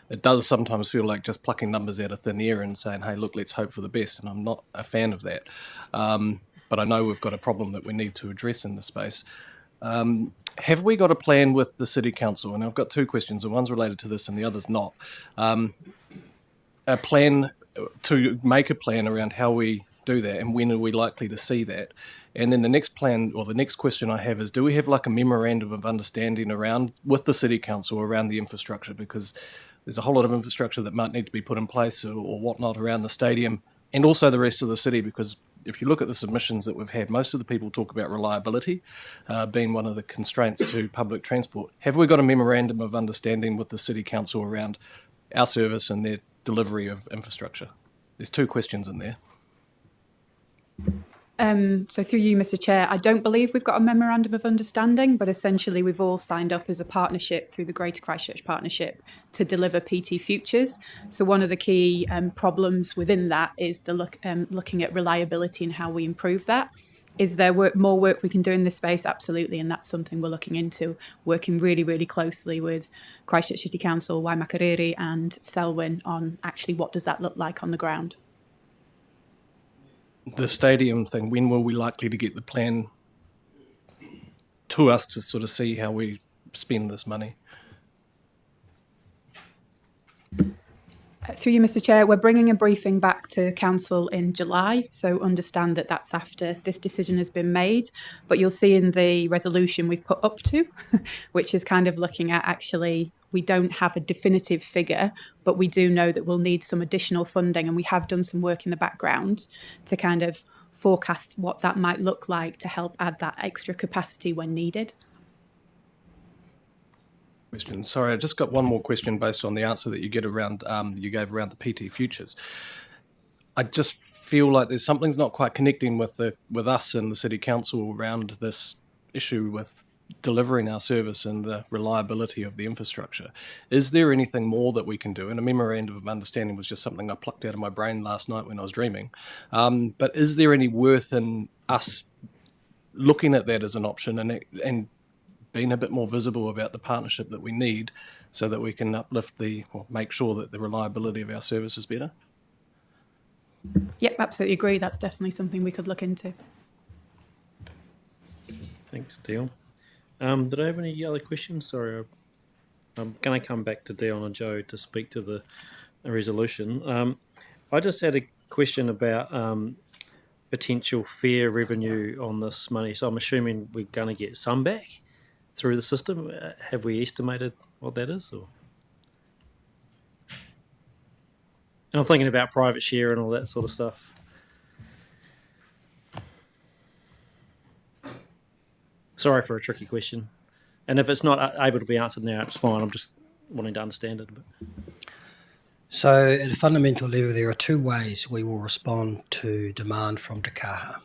it does sometimes feel like just plucking numbers out of thin air and saying, "Hey, look, let's hope for the best." And I'm not a fan of that. But I know we've got a problem that we need to address in this space. Have we got a plan with the City Council? And I've got two questions, and one's related to this and the other's not. A plan to make a plan around how we do that, and when are we likely to see that? And then the next plan, or the next question I have is, do we have like a memorandum of understanding around with the City Council around the infrastructure? Because there's a whole lot of infrastructure that might need to be put in place or whatnot around the stadium and also the rest of the city, because if you look at the submissions that we've had, most of the people talk about reliability being one of the constraints to public transport. Have we got a memorandum of understanding with the City Council around our service and their delivery of infrastructure? There's two questions in there. So through you, Mr. Chair, I don't believe we've got a memorandum of understanding, but essentially we've all signed up as a partnership through the Greater Christchurch Partnership to deliver PT Futures. So one of the key problems within that is looking at reliability and how we improve that. Is there more work we can do in this space? Absolutely, and that's something we're looking into, working really, really closely with Christchurch City Council, Waimakariri and Selwyn on actually what does that look like on the ground. The stadium thing, when were we likely to get the plan to us to sort of see how we spend this money? Through you, Mr. Chair, we're bringing a briefing back to Council in July, so understand that that's after this decision has been made. But you'll see in the resolution we've put up to, which is kind of looking at actually, we don't have a definitive figure, but we do know that we'll need some additional funding, and we have done some work in the background to kind of forecast what that might look like to help add that extra capacity when needed. Question. Sorry, I just got one more question based on the answer that you gave around the PT Futures. I just feel like there's something's not quite connecting with us and the City Council around this issue with delivering our service and the reliability of the infrastructure. Is there anything more that we can do? And a memorandum of understanding was just something I plucked out of my brain last night when I was dreaming. But is there any worth in us looking at that as an option and being a bit more visible about the partnership that we need so that we can make sure that the reliability of our service is better? Yep, absolutely agree. That's definitely something we could look into. Thanks, Dion. Did I have any other questions? Sorry, I'm going to come back to Dion and Joe to speak to the resolution. I just had a question about potential fair revenue on this money. So I'm assuming we're going to get some back through the system. Have we estimated what that is? Or? And I'm thinking about private share and all that sort of stuff. Sorry for a tricky question. And if it's not able to be answered now, it's fine. I'm just wanting to understand it a bit. So at a fundamental level, there are two ways we will respond to demand from Te Kaha.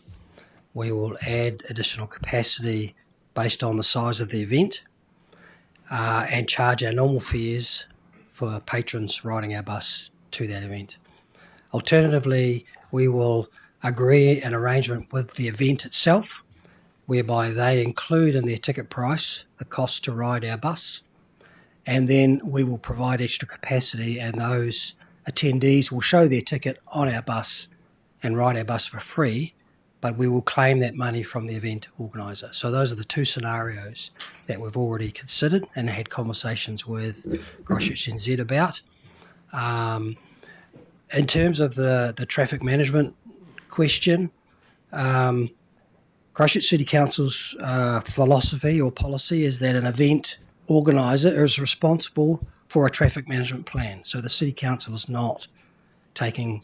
We will add additional capacity based on the size of the event and charge our normal fares for patrons riding our bus to that event. Alternatively, we will agree an arrangement with the event itself whereby they include in their ticket price the cost to ride our bus, and then we will provide extra capacity and those attendees will show their ticket on our bus and ride our bus for free, but we will claim that money from the event organiser. So those are the two scenarios that we've already considered and had conversations with Christchurch NZ about. In terms of the traffic management question, Christchurch City Council's philosophy or policy is that an event organiser is responsible for a traffic management plan. So the City Council is not taking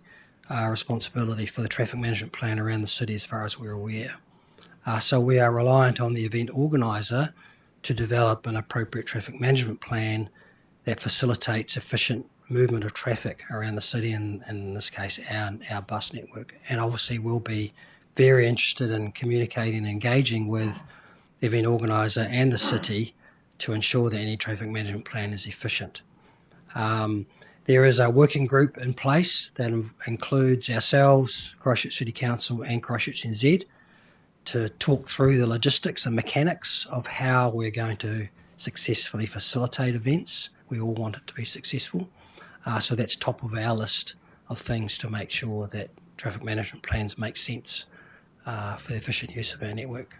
responsibility for the traffic management plan around the city as far as we're aware. So we are reliant on the event organiser to develop an appropriate traffic management plan that facilitates efficient movement of traffic around the city, and in this case our bus network. And obviously we'll be very interested in communicating and engaging with the event organiser and the city to ensure that any traffic management plan is efficient. There is a working group in place that includes ourselves, Christchurch City Council and Christchurch NZ, to talk through the logistics and mechanics of how we're going to successfully facilitate events. We all want it to be successful. So that's top of our list of things to make sure that traffic management plans make sense for the efficient use of our network.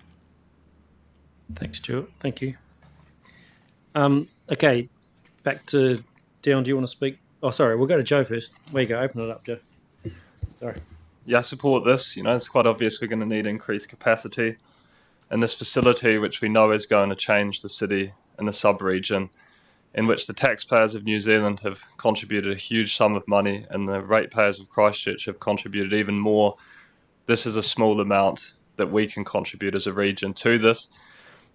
Thanks, Stuart. Thank you. Okay, back to Dion. Do you want to speak? Oh, sorry, we'll go to Joe first. There you go. Open it up, Joe. Sorry. Yeah, I support this. You know, it's quite obvious we're going to need increased capacity. And this facility, which we know is going to change the city and the sub-region, in which the taxpayers of New Zealand have contributed a huge sum of money and the ratepayers of Christchurch have contributed even more. This is a small amount that we can contribute as a region to this.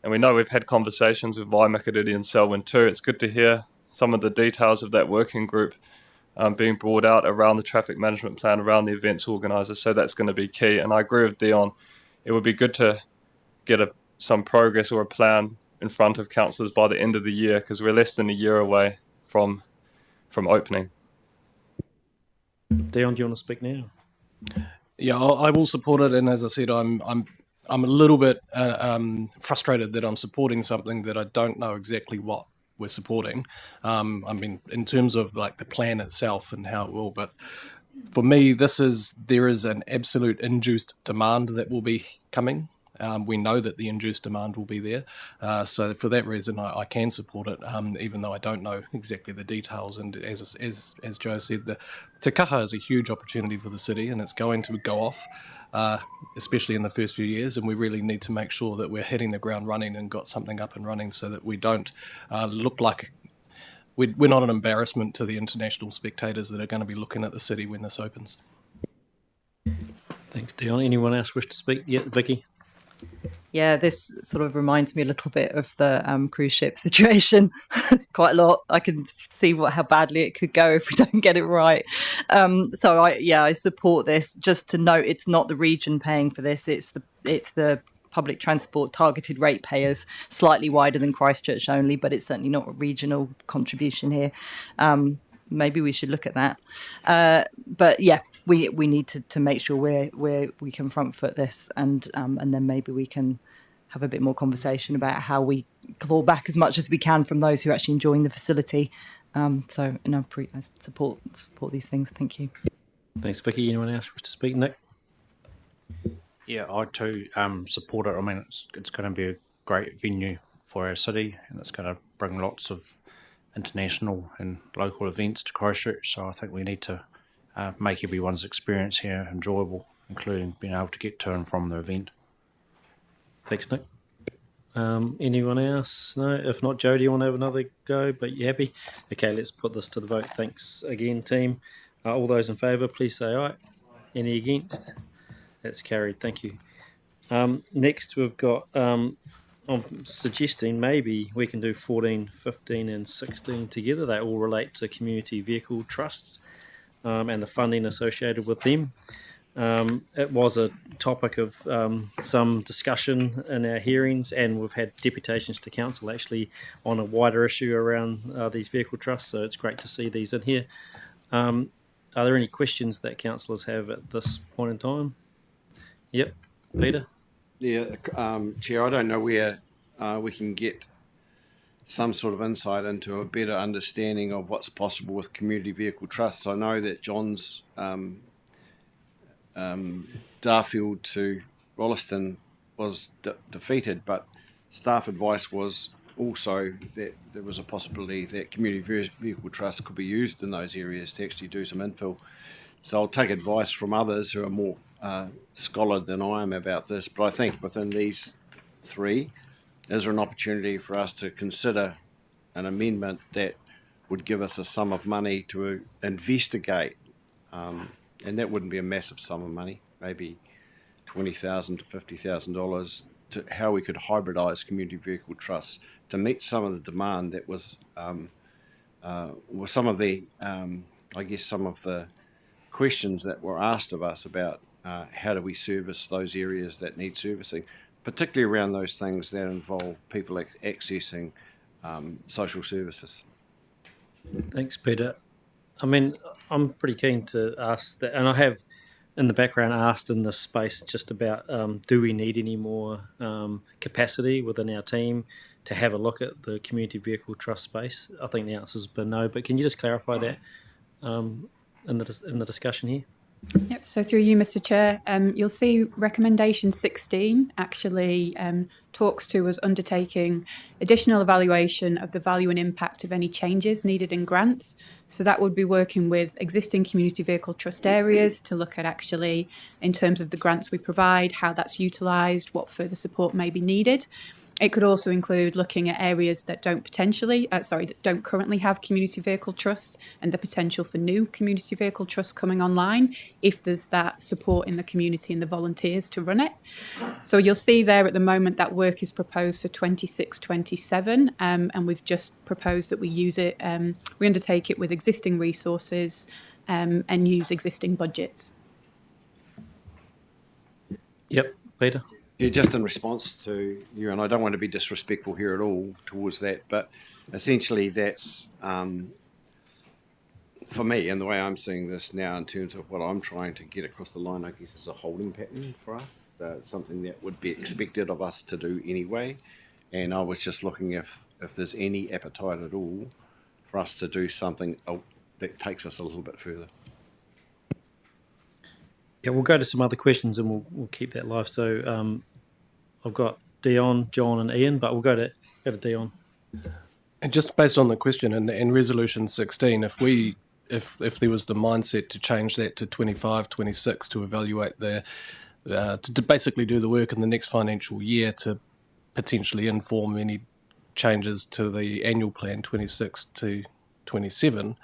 And we know we've had conversations with Waimakariri and Selwyn too. It's good to hear some of the details of that working group being brought out around the traffic management plan, around the events organisers. So that's going to be key. And I agree with Dion. It would be good to get some progress or a plan in front of councillors by the end of the year, because we're less than a year away from opening. Dion, do you want to speak now? Yeah, I will support it. And as I said, I'm a little bit frustrated that I'm supporting something that I don't know exactly what we're supporting. I mean, in terms of like the plan itself and how it will, but for me, there is an absolute induced demand that will be coming. We know that the induced demand will be there. So for that reason, I can support it, even though I don't know exactly the details. And as Joe said, the Te Kaha is a huge opportunity for the city, and it's going to go off, especially in the first few years. And we really need to make sure that we're hitting the ground running and got something up and running so that we don't look like we're not an embarrassment to the international spectators that are going to be looking at the city when this opens. Thanks, Dion. Anyone else wish to speak? Yeah, Vicky. Yeah, this sort of reminds me a little bit of the cruise ship situation. Quite a lot. I can see how badly it could go if we don't get it right. So I support this. Just to note, it's not the region paying for this. It's the public transport targeted ratepayers, slightly wider than Christchurch only, but it's certainly not a regional contribution here. Maybe we should look at that. But yeah, we need to make sure we can front foot this, and then maybe we can have a bit more conversation about how we claw back as much as we can from those who are actually enjoying the facility. I support these things. Thank you. Thanks, Vicky. Anyone else wish to speak? Nick? Yeah, I too support it. I mean, it's going to be a great venue for our city, and it's going to bring lots of international and local events to Christchurch. So I think we need to make everyone's experience here enjoyable, including being able to get to and from the event. Thanks, Nick. Anyone else? No? If not, Joe, do you want to have another go? But you happy? Okay, let's put this to the vote. Thanks again, team. All those in favour, please say aye. Any against? That's carried. Thank you. Next, we've got... I'm suggesting maybe we can do 14, 15 and 16 together. They all relate to community vehicle trusts and the funding associated with them. It was a topic of some discussion in our hearings, and we've had deputations to council actually on a wider issue around these vehicle trusts, so it's great to see these in here. Are there any questions that councillors have at this point in time? Yep. Peter? Yeah, Chair, I don't know where we can get some sort of insight into a better understanding of what's possible with community vehicle trusts. I know that John's Darfield to Rolleston was defeated, but staff advice was also that there was a possibility that community vehicle trusts could be used in those areas to actually do some infill. So I'll take advice from others who are more scholared than I am about this, but I think within these three, is there an opportunity for us to consider an amendment that would give us a sum of money to investigate, and that wouldn't be a massive sum of money, maybe $20,000 to $50,000, to how we could hybridise community vehicle trusts to meet some of the demand that was some of the, I guess, some of the questions that were asked of us about how do we service those areas that need servicing. particularly around those things that involve people accessing social services. Thanks, Peter. I mean, I'm pretty keen to ask that, and I have in the background asked in this space just about do we need any more capacity within our team to have a look at the community vehicle trust space? I think the answer's been no, but can you just clarify that in the discussion here? Yep, so through you, Mr. Chair, you'll see recommendation 16 actually talks to us undertaking additional evaluation of the value and impact of any changes needed in grants. So that would be working with existing community vehicle trust areas to look at actually, in terms of the grants we provide, how that's utilised, what further support may be needed. It could also include looking at areas that don't currently have community vehicle trusts and the potential for new community vehicle trusts coming online if there's that support in the community and the volunteers to run it. So you'll see there at the moment that work is proposed for 26-27 and we've just proposed that we use it, we undertake it with existing resources and use existing budgets. Yep, Peter. Yeah, just in response to you, and I don't want to be disrespectful here at all towards that, but essentially that's, for me, and the way I'm seeing this now in terms of what I'm trying to get across the line, I guess is a holding pattern for us. It's something that would be expected of us to do anyway. And I was just looking if there's any appetite at all for us to do something that takes us a little bit further. Yeah, we'll go to some other questions and we'll keep that live. So I've got Dion, John, and Ian, but we'll go to Dion. And just based on the question in Resolution 16, if there was the mindset to change that to 25, 26 to evaluate to basically do the work in the next financial year to potentially inform any changes to the annual plan 26 to 27,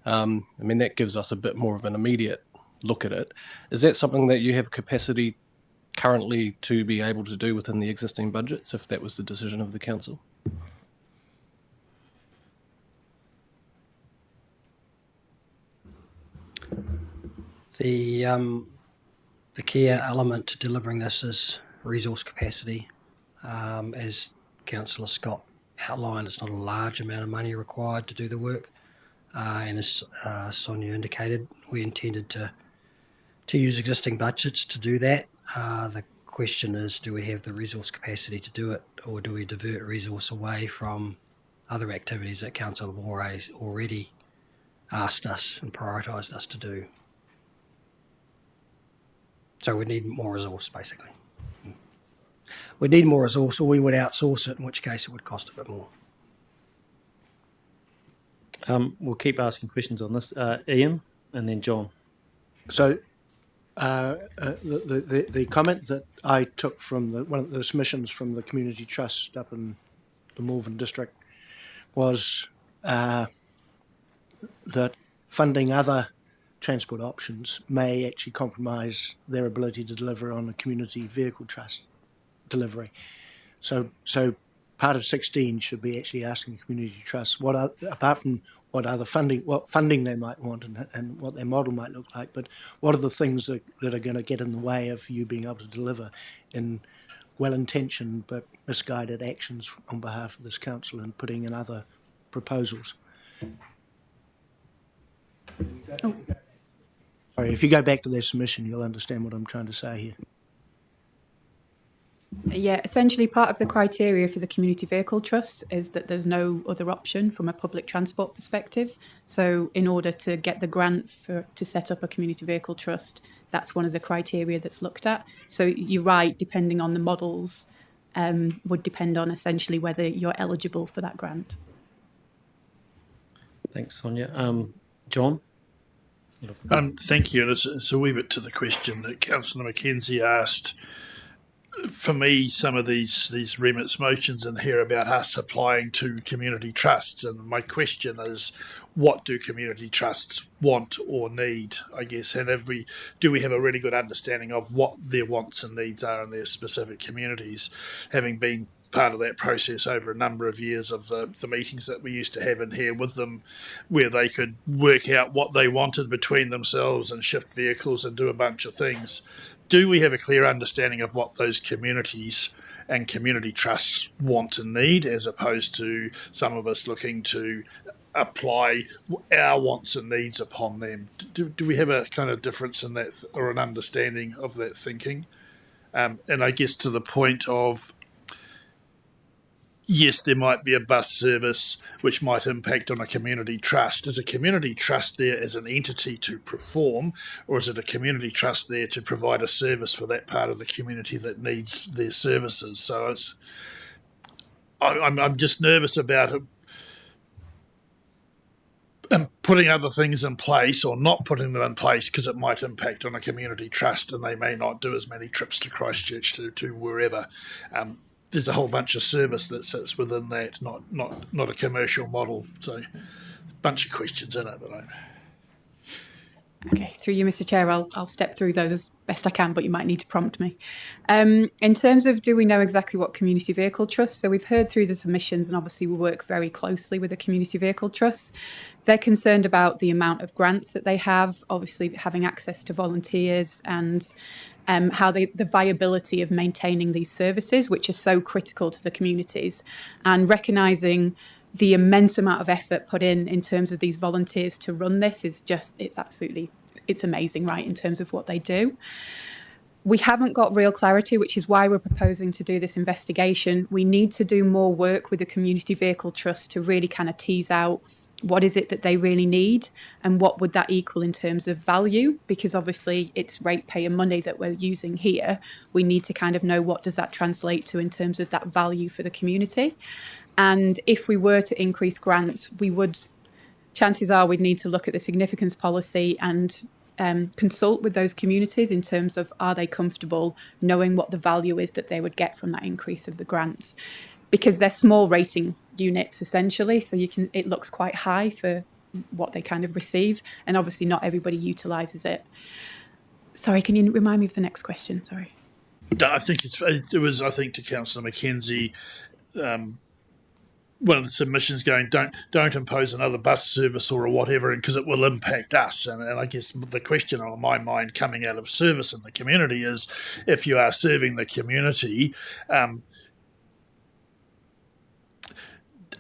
I mean, that gives us a bit more of an immediate look at it. Is that something that you have capacity currently to be able to do within the existing budgets if that was the decision of the council? The key element to delivering this is resource capacity. As Councillor Scott outlined, it's not a large amount of money required to do the work. And as Sonia indicated, we intended to use existing budgets to do that. The question is, do we have the resource capacity to do it, or do we divert resource away from other activities that Council have already asked us and prioritised us to do? So we need more resource, basically. We need more resource, or we would outsource it, in which case it would cost a bit more. We'll keep asking questions on this. Ian, and then John. So the comment that I took from one of the submissions from the Community Trust up in the Malvern District was that funding other transport options may actually compromise their ability to deliver on a community vehicle trust delivery. So part of 16 should be actually asking Community Trust apart from what funding they might want and what their model might look like, but what are the things that are going to get in the way of you being able to deliver in well-intentioned but misguided actions on behalf of this council and putting in other proposals. Oh. Sorry, if you go back to their submission, you'll understand what I'm trying to say here. Yeah, essentially part of the criteria for the community vehicle trust is that there's no other option from a public transport perspective. So in order to get the grant to set up a community vehicle trust, that's one of the criteria that's looked at. So you're right, depending on the models, would depend on essentially whether you're eligible for that grant. Thanks, Sonia. John? Thank you. And it's a wee bit to the question that Councillor McKenzie asked. For me, some of these remits motions in here about us applying to community trusts, and my question is, what do community trusts want or need, I guess, and do we have a really good understanding of what their wants and needs are in their specific communities, having been part of that process over a number of years of the meetings that we used to have in here with them, where they could work out what they wanted between themselves and shift vehicles and do a bunch of things. Do we have a clear understanding of what those communities and community trusts want and need, as opposed to some of us looking to apply our wants and needs upon them. Do we have a kind of difference in that, or an understanding of that thinking? And I guess to the point of, yes, there might be a bus service which might impact on a community trust. Is a community trust there as an entity to perform, or is it a community trust there to provide a service for that part of the community that needs their services? So I'm just nervous about it. And putting other things in place or not putting them in place because it might impact on a community trust, and they may not do as many trips to Christchurch to wherever. There's a whole bunch of service that sits within that, not a commercial model. So, a bunch of questions in it. But Okay, through you, Mr. Chair, I'll step through those as best I can, but you might need to prompt me. In terms of, do we know exactly what community vehicle trusts? So we've heard through the submissions, and obviously we work very closely with the community vehicle trusts. They're concerned about the amount of grants that they have, obviously having access to volunteers, and how the viability of maintaining these services, which are so critical to the communities, and recognising the immense amount of effort put in terms of these volunteers to run this is just, it's amazing, right, in terms of what they do. We haven't got real clarity, which is why we're proposing to do this investigation. We need to do more work with the Community Vehicle Trust to really kind of tease out what is it that they really need and what would that equal in terms of value, because obviously it's ratepayer money that we're using here. We need to kind of know what does that translate to in terms of that value for the community. And if we were to increase grants, chances are we'd need to look at the significance policy and consult with those communities in terms of, are they comfortable knowing what the value is that they would get from that increase of the grants? Because they're small rating units essentially, so it looks quite high for what they kind of receive, and obviously not everybody utilises it. Sorry, can you remind me of the next question? Sorry. I think it was to Councillor McKenzie, one of the submissions going, don't impose another bus service or whatever, because it will impact us. And I guess the question on my mind coming out of service in the community is, if you are serving the community,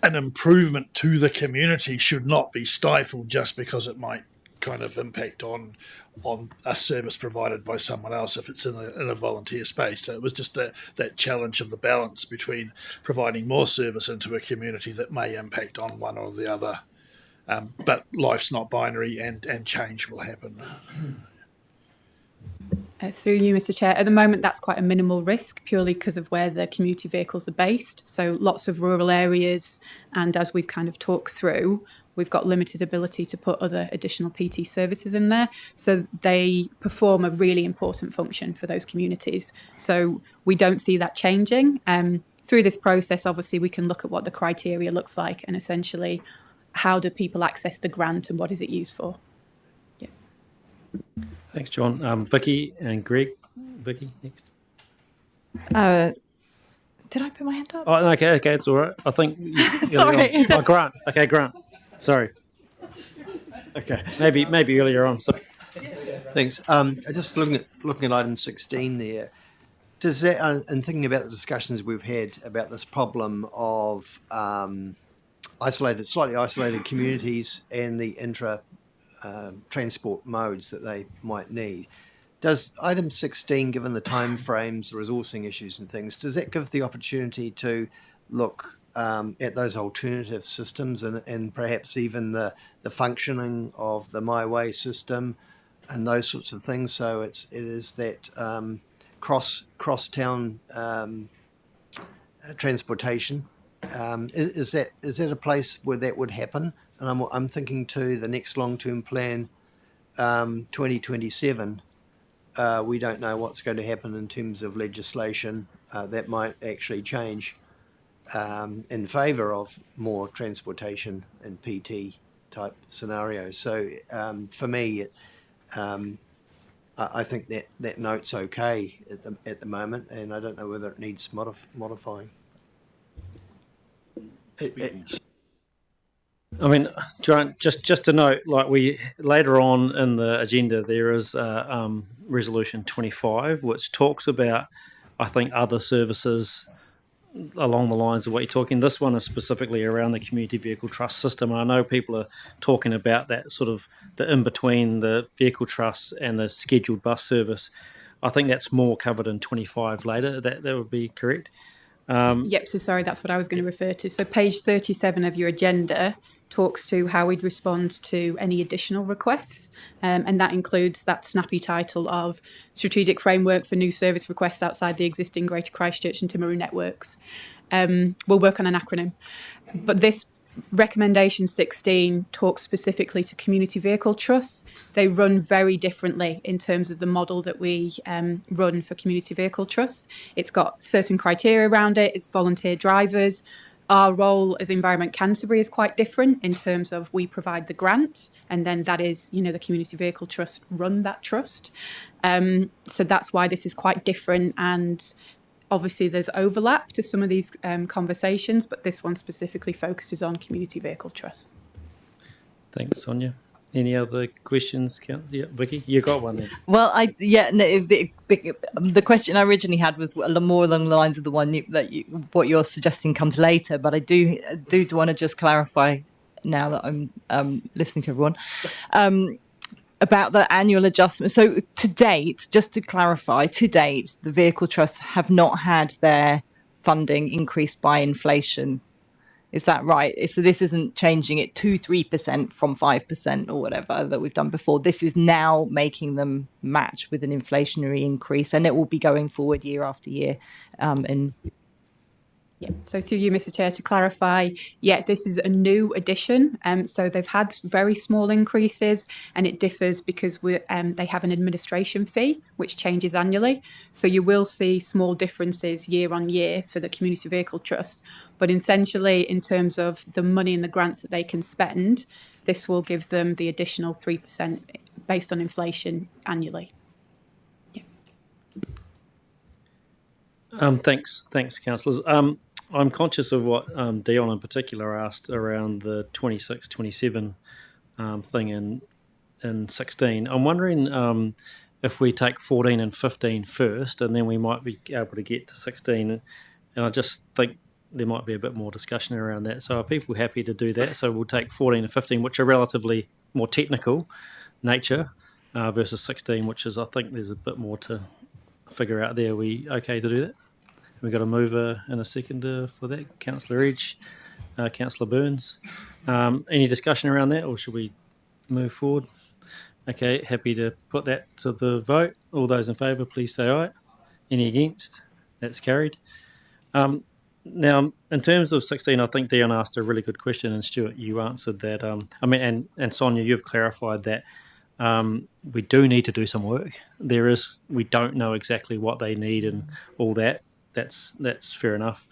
an improvement to the community should not be stifled just because it might kind of impact on a service provided by someone else if it's in a volunteer space. So it was just that challenge of the balance between providing more service into a community that may impact on one or the other. But life's not binary, and change will happen. Through you, Mr. Chair. At the moment, that's quite a minimal risk, purely because of where the community vehicles are based. So lots of rural areas, and as we've kind of talked through, we've got limited ability to put other additional PT services in there. So they perform a really important function for those communities. So we don't see that changing. Through this process, obviously, we can look at what the criteria looks like, and essentially, how do people access the grant and what is it used for? Yeah. Thanks, John. Vicky and Greg. Vicky, next. Did I put my hand up? Oh, okay, it's all right. I think. Sorry. Grant. Okay, Grant. Sorry. Okay. Maybe earlier on. So. Thanks. Just looking at item 16 there. Does that, and thinking about the discussions we've had about this problem of slightly isolated communities and the intra transport modes that they might need, does item 16, given the time frames, the resourcing issues and things, does that give the opportunity to look at those alternative systems and perhaps even the functioning of the My Way system and those sorts of things? So it is that cross-town transportation. Is that a place where that would happen? And I'm thinking too, the next long-term plan, 2027. We don't know what's going to happen in terms of legislation that might actually change in favour of more transportation and PT type scenarios. So for me, I think that note's okay at the moment, and I don't know whether it needs modifying. I mean, just to note, like later on in the agenda, there is resolution 25, which talks about I think other services along the lines of what you're talking, this one is specifically around the community vehicle trust system. I know people are talking about that sort of the in between the vehicle trusts and the scheduled bus service. I think that's more covered in 25 later. That would be correct. Yep, so sorry, that's what I was going to refer to. So page 37 of your agenda talks to how we'd respond to any additional requests, and that includes that snappy title of Strategic Framework for New Service Requests Outside the Existing Greater Christchurch and Timaru Networks. We'll work on an acronym. But this recommendation 16 talks specifically to community vehicle trusts. They run very differently in terms of the model that we run for community vehicle trusts. It's got certain criteria around it. It's volunteer drivers. Our role as Environment Canterbury is quite different in terms of we provide the grant, and then that is, the community vehicle trust run that trust. So that's why this is quite different, and obviously there's overlap to some of these conversations, but this one specifically focuses on community vehicle trust. Thanks, Sonia. Any other questions? Yeah, Vicky, you got one there. Well, the question I originally had was more along the lines of the one what you're suggesting comes later, but I do want to just clarify now that I'm listening to everyone about the annual adjustment. So to date, just to clarify, the vehicle trusts have not had their funding increased by inflation. Is that right? So this isn't changing it to 3% from 5% or whatever that we've done before. This is now making them match with an inflationary increase, and it will be going forward year after year. Yeah. So through you, Mr. Chair, to clarify, this is a new addition. So they've had very small increases, and it differs because they have an administration fee which changes annually. So you will see small differences year on year for the Community Vehicle Trust. But essentially, in terms of the money and the grants that they can spend, this will give them the additional 3% based on inflation annually. Thanks, councillors. I'm conscious of what Dion in particular asked around the 26-27 thing in 16. I'm wondering if we take 14 and 15 first, and then we might be able to get to 16. And I just think there might be a bit more discussion around that. So are people happy to do that? So we'll take 14 and 15, which are relatively more technical nature, versus 16, which is, I think there's a bit more to figure out there. Are we okay to do that? We've got a mover and a seconder for that. Councillor Edge, Councillor Burns. Any discussion around that, or should we move forward? Okay, happy to put that to the vote. All those in favour, please say aye. Any against? That's carried. Now, in terms of 16, I think Dion asked a really good question, and Stuart, you answered that. And Sonia, you've clarified that we do need to do some work. We don't know exactly what they need and all that. That's fair enough.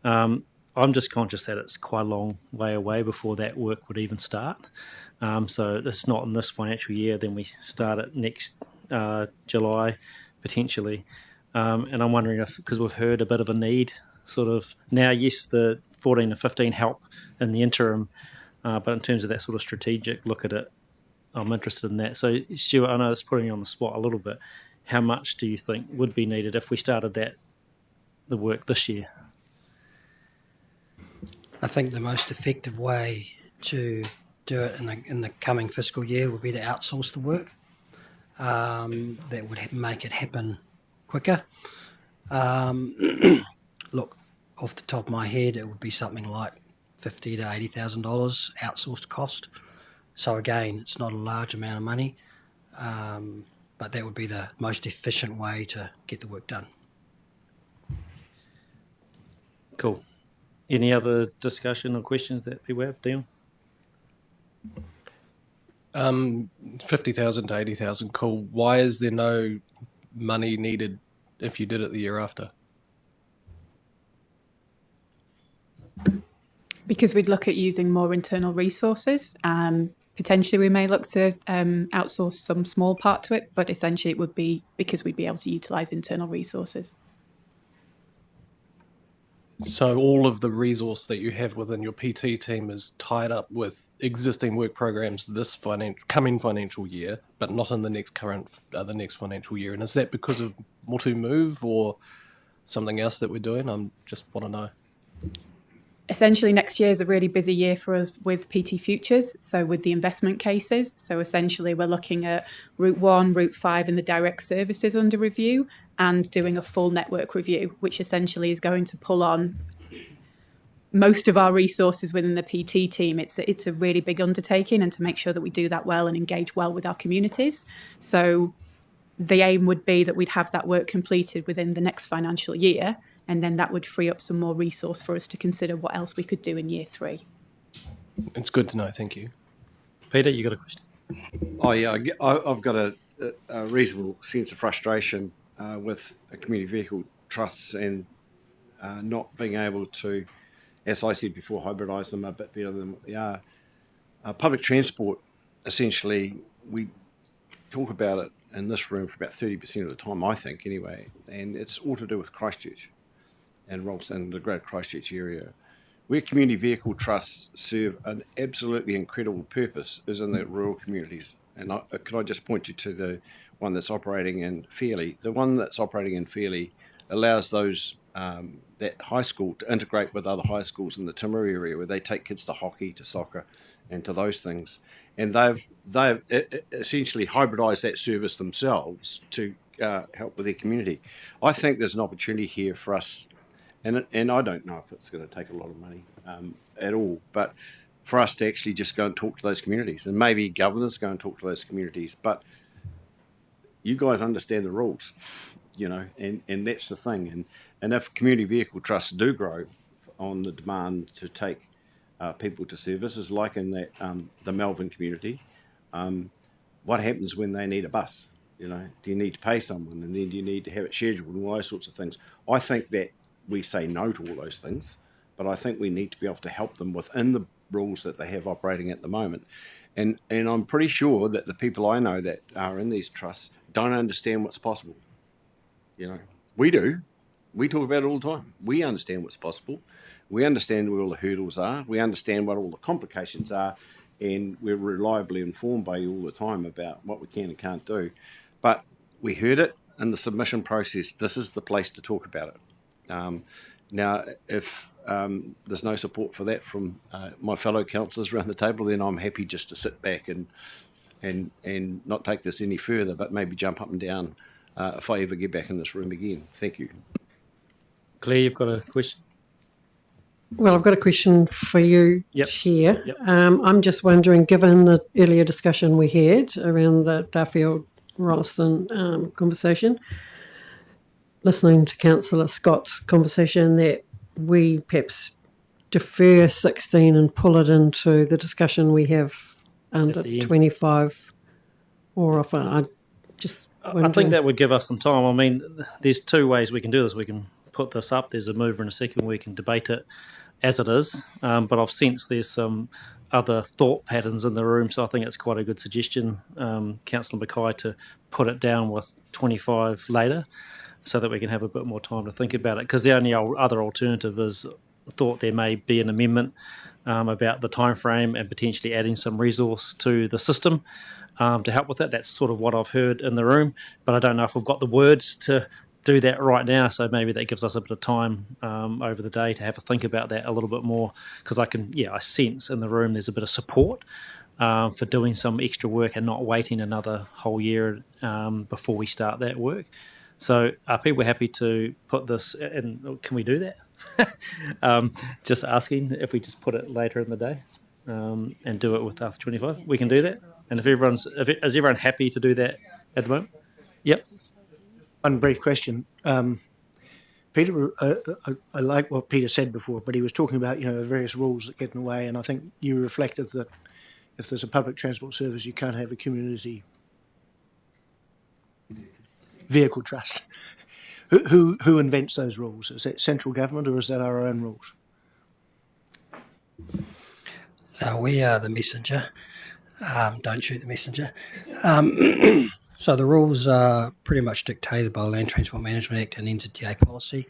I'm just conscious that it's quite a long way away before that work would even start. So it's not in this financial year. Then we start it next July, potentially. And I'm wondering if, because we've heard a bit of a need, sort of now, yes, the 14 and 15 help in the interim, but in terms of that sort of strategic look at it, I'm interested in that. So Stuart, I know it's putting you on the spot a little bit. How much do you think would be needed if we started the work this year? I think the most effective way to do it in the coming fiscal year would be to outsource the work. That would make it happen quicker. Look, off the top of my head, it would be something like $50,000 to $80,000 outsourced cost. So again, it's not a large amount of money, but that would be the most efficient way to get the work done. Cool. Any other discussion or questions that people have, Dion? 50,000 to 80,000, cool. Why is there no money needed if you did it the year after? Because we'd look at using more internal resources. Potentially we may look to outsource some small part to it, but essentially it would be because we'd be able to utilise internal resources. So all of the resource that you have within your PT team is tied up with existing work programs this coming financial year, but not in the next financial year. And is that because of Motu Move, or something else that we're doing? I just want to know. Essentially, next year is a really busy year for us with PT Futures, so with the investment cases. So essentially, we're looking at Route 1, Route 5 and the direct services under review, and doing a full network review, which essentially is going to pull on most of our resources within the PT team. It's a really big undertaking, and to make sure that we do that well and engage well with our communities. So the aim would be that we'd have that work completed within the next financial year, and then that would free up some more resource for us to consider what else we could do in year 3. It's good to know. Thank you. Peter, you got a question? Oh yeah, I've got a reasonable sense of frustration with community vehicle trusts and not being able to, as I said before, hybridise them a bit better than what they are. Public transport, essentially, we talk about it in this room for about 30% of the time, I think, anyway, and it's all to do with Christchurch and Ralston, the Greater Christchurch area. Where community vehicle trusts serve an absolutely incredible purpose is in the rural communities. And could I just point you to the one that's operating in Fairlie? The one that's operating in Fairlie allows those that high school to integrate with other high schools in the Timaru area, where they take kids to hockey, to soccer, and to those things. And they've essentially hybridised that service themselves to help with their community. I think there's an opportunity here for us. And I don't know if it's going to take a lot of money at all, but for us to actually just go and talk to those communities, and maybe governors go and talk to those communities. But you guys understand the rules, you know, and that's the thing. And if community vehicle trusts do grow on the demand to take people to services, like in that the Melbourne community, what happens when they need a bus? You know, do you need to pay someone, and then do you need to have it scheduled, and all those sorts of things? I think that we say no to all those things, but I think we need to be able to help them within the rules that they have operating at the moment. And I'm pretty sure that the people I know that are in these trusts don't understand what's possible. You know, we do. We talk about it all the time. We understand what's possible. We understand where all the hurdles are. We understand what all the complications are, and we're reliably informed by you all the time about what we can and can't do. But we heard it in the submission process. This is the place to talk about it. Now, if there's no support for that from my fellow councillors around the table, then I'm happy just to sit back and not take this any further, but maybe jump up and down if I ever get back in this room again. Thank you. Claire, you've got a question? Well, I've got a question for you, Chair. Yep. I'm just wondering, given the earlier discussion we had around the Darfield-Rolleston conversation, listening to Councillor Scott's conversation, that we perhaps defer 16 and pull it into the discussion we have under 25 or offer. I think that would give us some time. I mean, there's two ways we can do this. We can put this up. There's a mover and a second. We can debate it as it is. But I've sensed there's some other thought patterns in the room, so I think it's quite a good suggestion, Councillor Mackay, to put it down with 25 later, so that we can have a bit more time to think about it. Because the only other alternative is thought there may be an amendment about the time frame and potentially adding some resource to the system to help with it. That's sort of what I've heard in the room, but I don't know if we've got the words to do that right now, so maybe that gives us a bit of time over the day to have a think about that a little bit more, because I sense in the room there's a bit of support for doing some extra work and not waiting another whole year before we start that work. So are people happy to put this in? Can we do that? Just asking if we just put it later in the day and do it with after 25. We can do that. And is everyone happy to do that at the moment? Yep. One brief question. Peter, I like what Peter said before, but he was talking about, the various rules that get in the way, and I think you reflected that if there's a public transport service, you can't have a community vehicle trust. Who invents those rules? Is it central government, or is that our own rules? We are the messenger. Don't shoot the messenger. So the rules are pretty much dictated by the Land Transport Management Act and NZTA policy,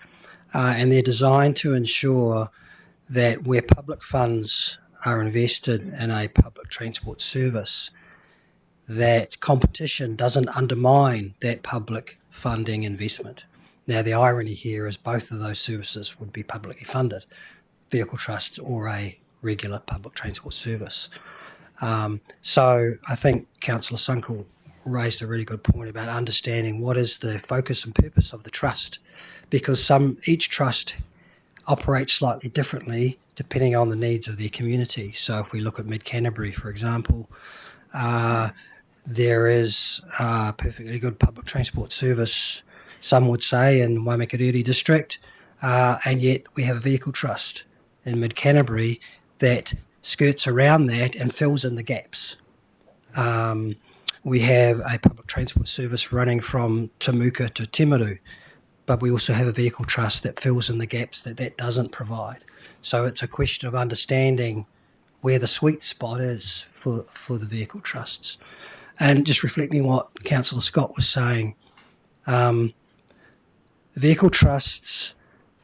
and they're designed to ensure that where public funds are invested in a public transport service, that competition doesn't undermine that public funding investment. Now, the irony here is both of those services would be publicly funded, vehicle trusts or a regular public transport service. So I think Councillor Sunkel raised a really good point about understanding what is the focus and purpose of the trust, because each trust operates slightly differently depending on the needs of their community. So if we look at Mid Canterbury, for example, there is a perfectly good public transport service, some would say, in Waimakariri district, and yet we have a vehicle trust in Mid Canterbury that skirts around that and fills in the gaps. We have a public transport service running from Temuka to Timaru, but we also have a vehicle trust that fills in the gaps that doesn't provide. So it's a question of understanding where the sweet spot is for the vehicle trusts. And just reflecting what Councillor Scott was saying, vehicle trusts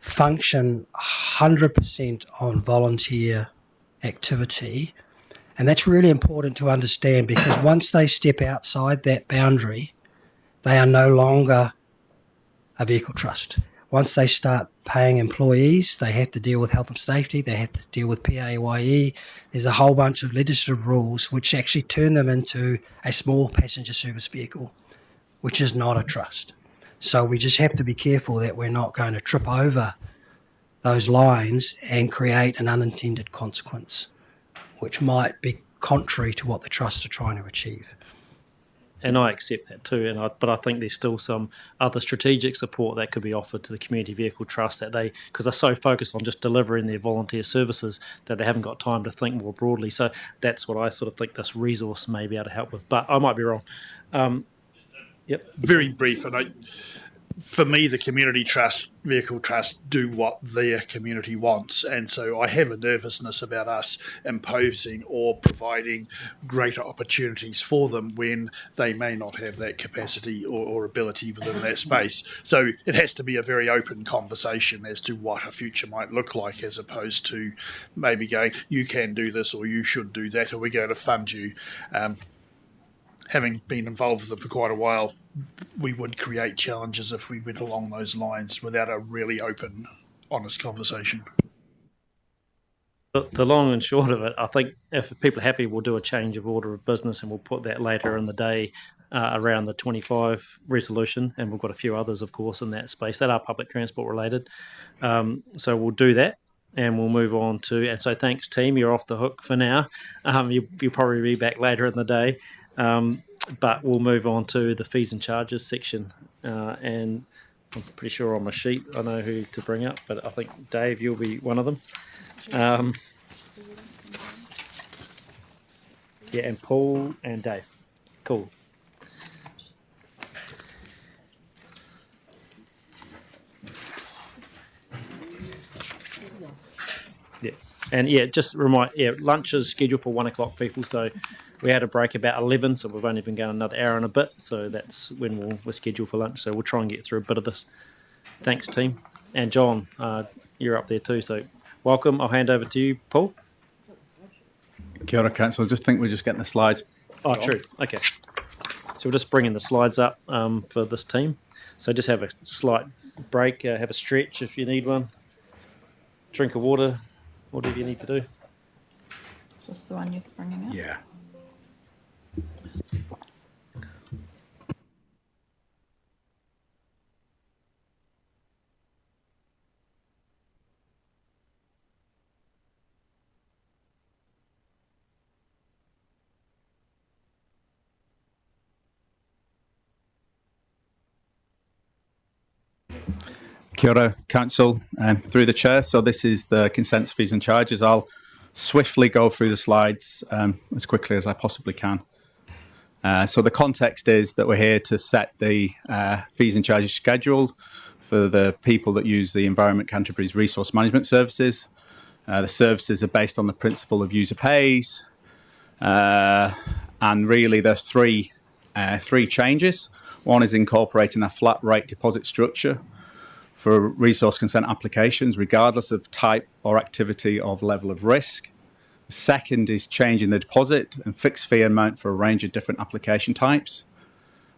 function 100% on volunteer activity, and that's really important to understand, because once they step outside that boundary, they are no longer a vehicle trust. Once they start paying employees, they have to deal with health and safety, they have to deal with PAYE. There's a whole bunch of legislative rules which actually turn them into a small passenger service vehicle, which is not a trust. So we just have to be careful that we're not going to trip over those lines and create an unintended consequence, which might be contrary to what the trusts are trying to achieve. And I accept that too, but I think there's still some other strategic support that could be offered to the community vehicle trust, that because they're so focused on just delivering their volunteer services that they haven't got time to think more broadly. So that's what I sort of think this resource may be able to help with, but I might be wrong. Yep. Very brief, and for me, the community trust, vehicle trust, do what their community wants, and so I have a nervousness about us imposing or providing greater opportunities for them when they may not have that capacity or ability within that space. So it has to be a very open conversation as to what a future might look like, as opposed to maybe going, you can do this or you should do that, or we're going to fund you. Having been involved with them for quite a while, we would create challenges if we went along those lines without a really open, honest conversation. The long and short of it, I think if people are happy, we'll do a change of order of business and we'll put that later in the day around the 25 resolution, and we've got a few others, of course, in that space that are public transport related. So we'll do that. And we'll move on to, and so thanks team, you're off the hook for now. You'll probably be back later in the day, but we'll move on to the fees and charges section. And I'm pretty sure on my sheet I know who to bring up, but I think Dave, you'll be one of them. Yeah, and Paul and Dave. Cool. Yeah, and yeah, just remind. Yeah, lunch is scheduled for 1 o'clock, people. So we had a break about 11, so we've only been going another hour and a bit. So that's when we're scheduled for lunch. So we'll try and get through a bit of this. Thanks, team. And John, you're up there too. So welcome. I'll hand over to you, Paul. Kia ora, Council. I just think we're just getting the slides. Oh, true. Okay. So we're just bringing the slides up for this team. So just have a slight break, have a stretch if you need one, drink of water, whatever you need to do. Is this the one you're bringing up? Yeah. Kia ora, Council, through the Chair. So this is the consent fees and charges. I'll swiftly go through the slides as quickly as I possibly can. So the context is that we're here to set the fees and charges schedule for the people that use the Environment Canterbury's resource management services. The services are based on the principle of user pays. And really there's three changes. One is incorporating a flat rate deposit structure for resource consent applications, regardless of type or activity of level of risk. The second is changing the deposit and fixed fee amount for a range of different application types.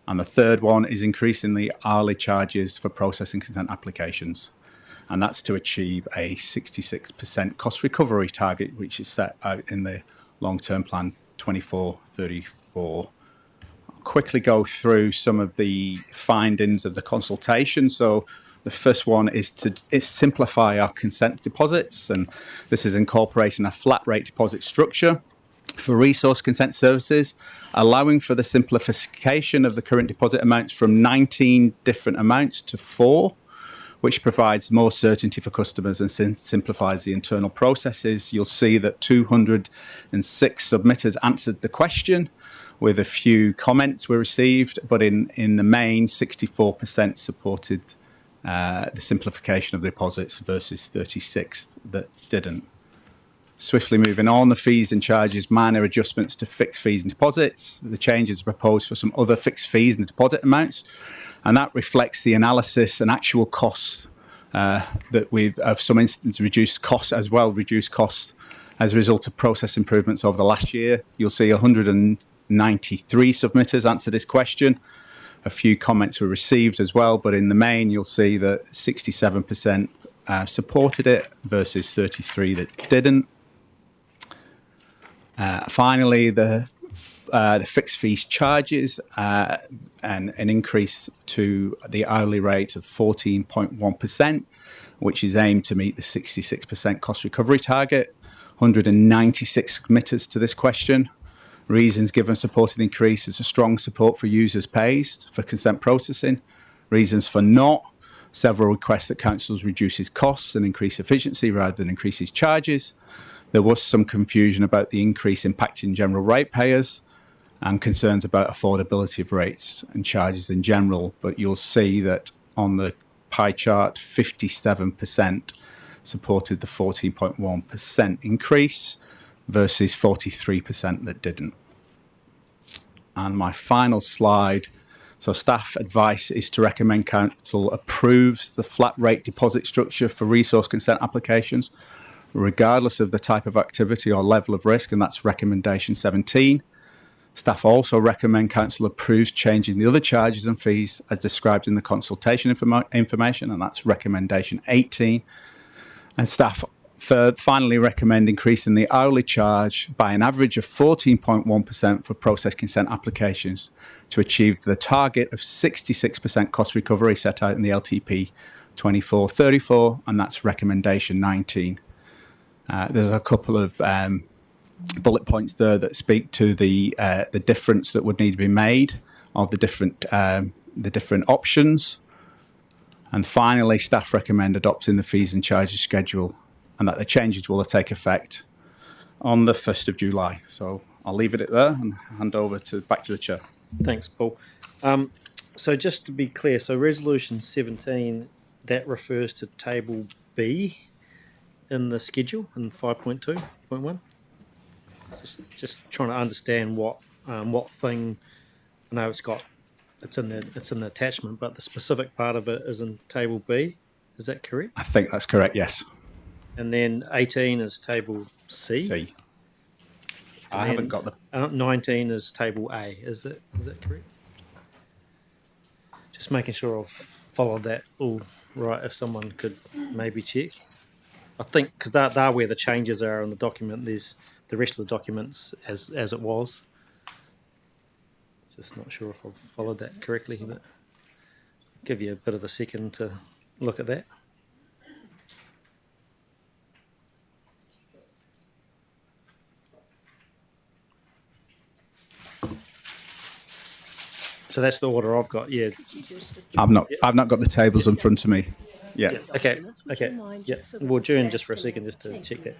And the third one is increasing the hourly charges for processing consent applications. And that's to achieve a 66% cost recovery target, which is set out in the long-term plan 2434. I'll quickly go through some of the findings of the consultation. So the first one is to simplify our consent deposits, and this is incorporating a flat rate deposit structure for resource consent services, allowing for the simplification of the current deposit amounts from 19 different amounts to 4, which provides more certainty for customers and simplifies the internal processes. You'll see that 206 submitters answered the question, with a few comments were received, but in the main, 64% supported the simplification of the deposits versus 36 that didn't. Swiftly moving on, the fees and charges, minor adjustments to fixed fees and deposits. The changes are proposed for some other fixed fees and deposit amounts, and that reflects the analysis and actual costs that we've, of some instances, reduced costs as well, reduced costs as a result of process improvements over the last year. You'll see 193 submitters answer this question. A few comments were received as well, but in the main, you'll see that 67% supported it versus 33 that didn't. Finally, the fixed fees charges and an increase to the hourly rate of 14.1%, which is aimed to meet the 66% cost recovery target. 196 submitters to this question. Reasons given supporting the increase is a strong support for users pays for consent processing. Reasons for not: several requests that councils reduces costs and increase efficiency rather than increases charges. There was some confusion about the increase impacting general ratepayers and concerns about affordability of rates and charges in general, but you'll see that on the pie chart, 57% supported the 14.1% increase versus 43% that didn't. And my final slide, so staff advice is to recommend council approves the flat rate deposit structure for resource consent applications, regardless of the type of activity or level of risk, and that's recommendation 17. Staff also recommend council approves changing the other charges and fees as described in the consultation information, and that's recommendation 18. And staff finally recommend increasing the hourly charge by an average of 14.1% for process consent applications to achieve the target of 66% cost recovery set out in the LTP 2434, and that's recommendation 19. There's a couple of bullet points there that speak to the difference that would need to be made of the different options. And finally, staff recommend adopting the fees and charges schedule, and that the changes will take effect on the 1st of July. So I'll leave it at there and hand over back to the chair. Thanks, Paul. So just to be clear, so resolution 17, that refers to table B in the schedule in 5.2.1. Just trying to understand what thing. I know it's in the attachment, but the specific part of it is in table B. Is that correct? I think that's correct. Yes. And then 18 is table C. C. I haven't got the 19 is table A. Is that correct? Just making sure I've followed that all right. If someone could maybe check. I think because they're where the changes are in the document. There's the rest of the documents as it was. Just not sure if I've followed that correctly, but give you a bit of a second to look at that. So that's the order I've got. Yeah, I've not got the tables in front of me. Yeah. Okay. Yeah. We'll adjourn just for a second just to check that.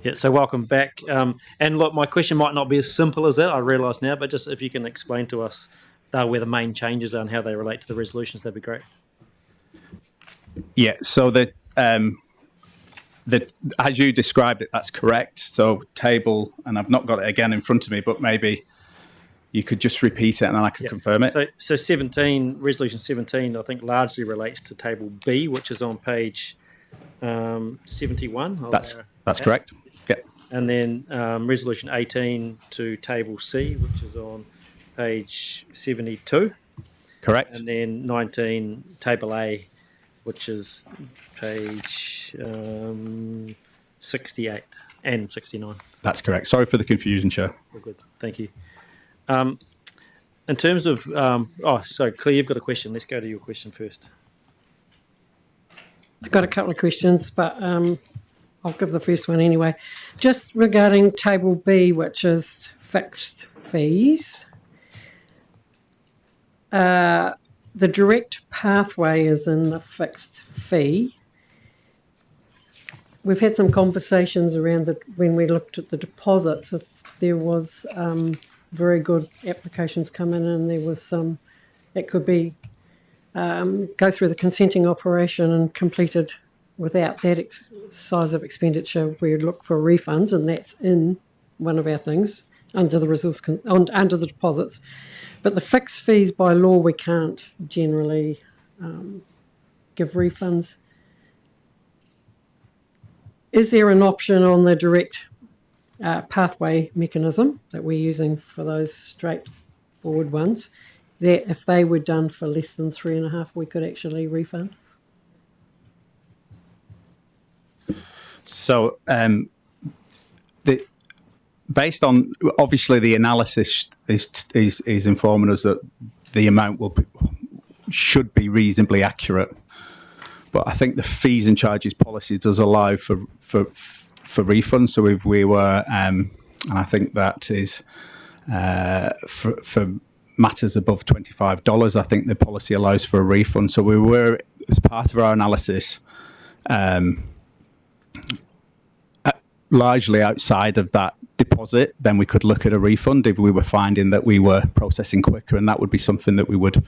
Yeah, so welcome back. And look, my question might not be as simple as that, I realise now, but just if you can explain to us where the main changes are and how they relate to the resolutions, that'd be great. Yeah, so the as you described it, that's correct. So table, and I've not got it again in front of me, but maybe you could just repeat it and then I can confirm it. So 17, resolution 17, I think largely relates to table B, which is on page 71. That's correct. Yeah. And then resolution 18 to table C, which is on page 72. Correct. And then 19, table A, which is page 68 and 69. That's correct. Sorry for the confusion, Chair. All good. Thank you. In terms of, so Claire, you've got a question. Let's go to your question first. I've got a couple of questions, but I'll give the first one anyway. Just regarding table B, which is fixed fees. The direct pathway is in the fixed fee. We've had some conversations around when we looked at the deposits, if there was very good applications coming in, there was some, it could be go through the consenting operation and completed without that size of expenditure. We would look for refunds, and that's in one of our things under the under the deposits. But the fixed fees by law, we can't generally give refunds. Is there an option on the direct pathway mechanism that we're using for those straightforward ones, that if they were done for less than 3.5, we could actually refund? So, based on, obviously the analysis is informing us that the amount should be reasonably accurate, but I think the fees and charges policy does allow for refunds. So we were, and I think that is for matters above $25. I think the policy allows for a refund. So we were, as part of our analysis, largely outside of that deposit, then we could look at a refund if we were finding that we were processing quicker, and that would be something that we would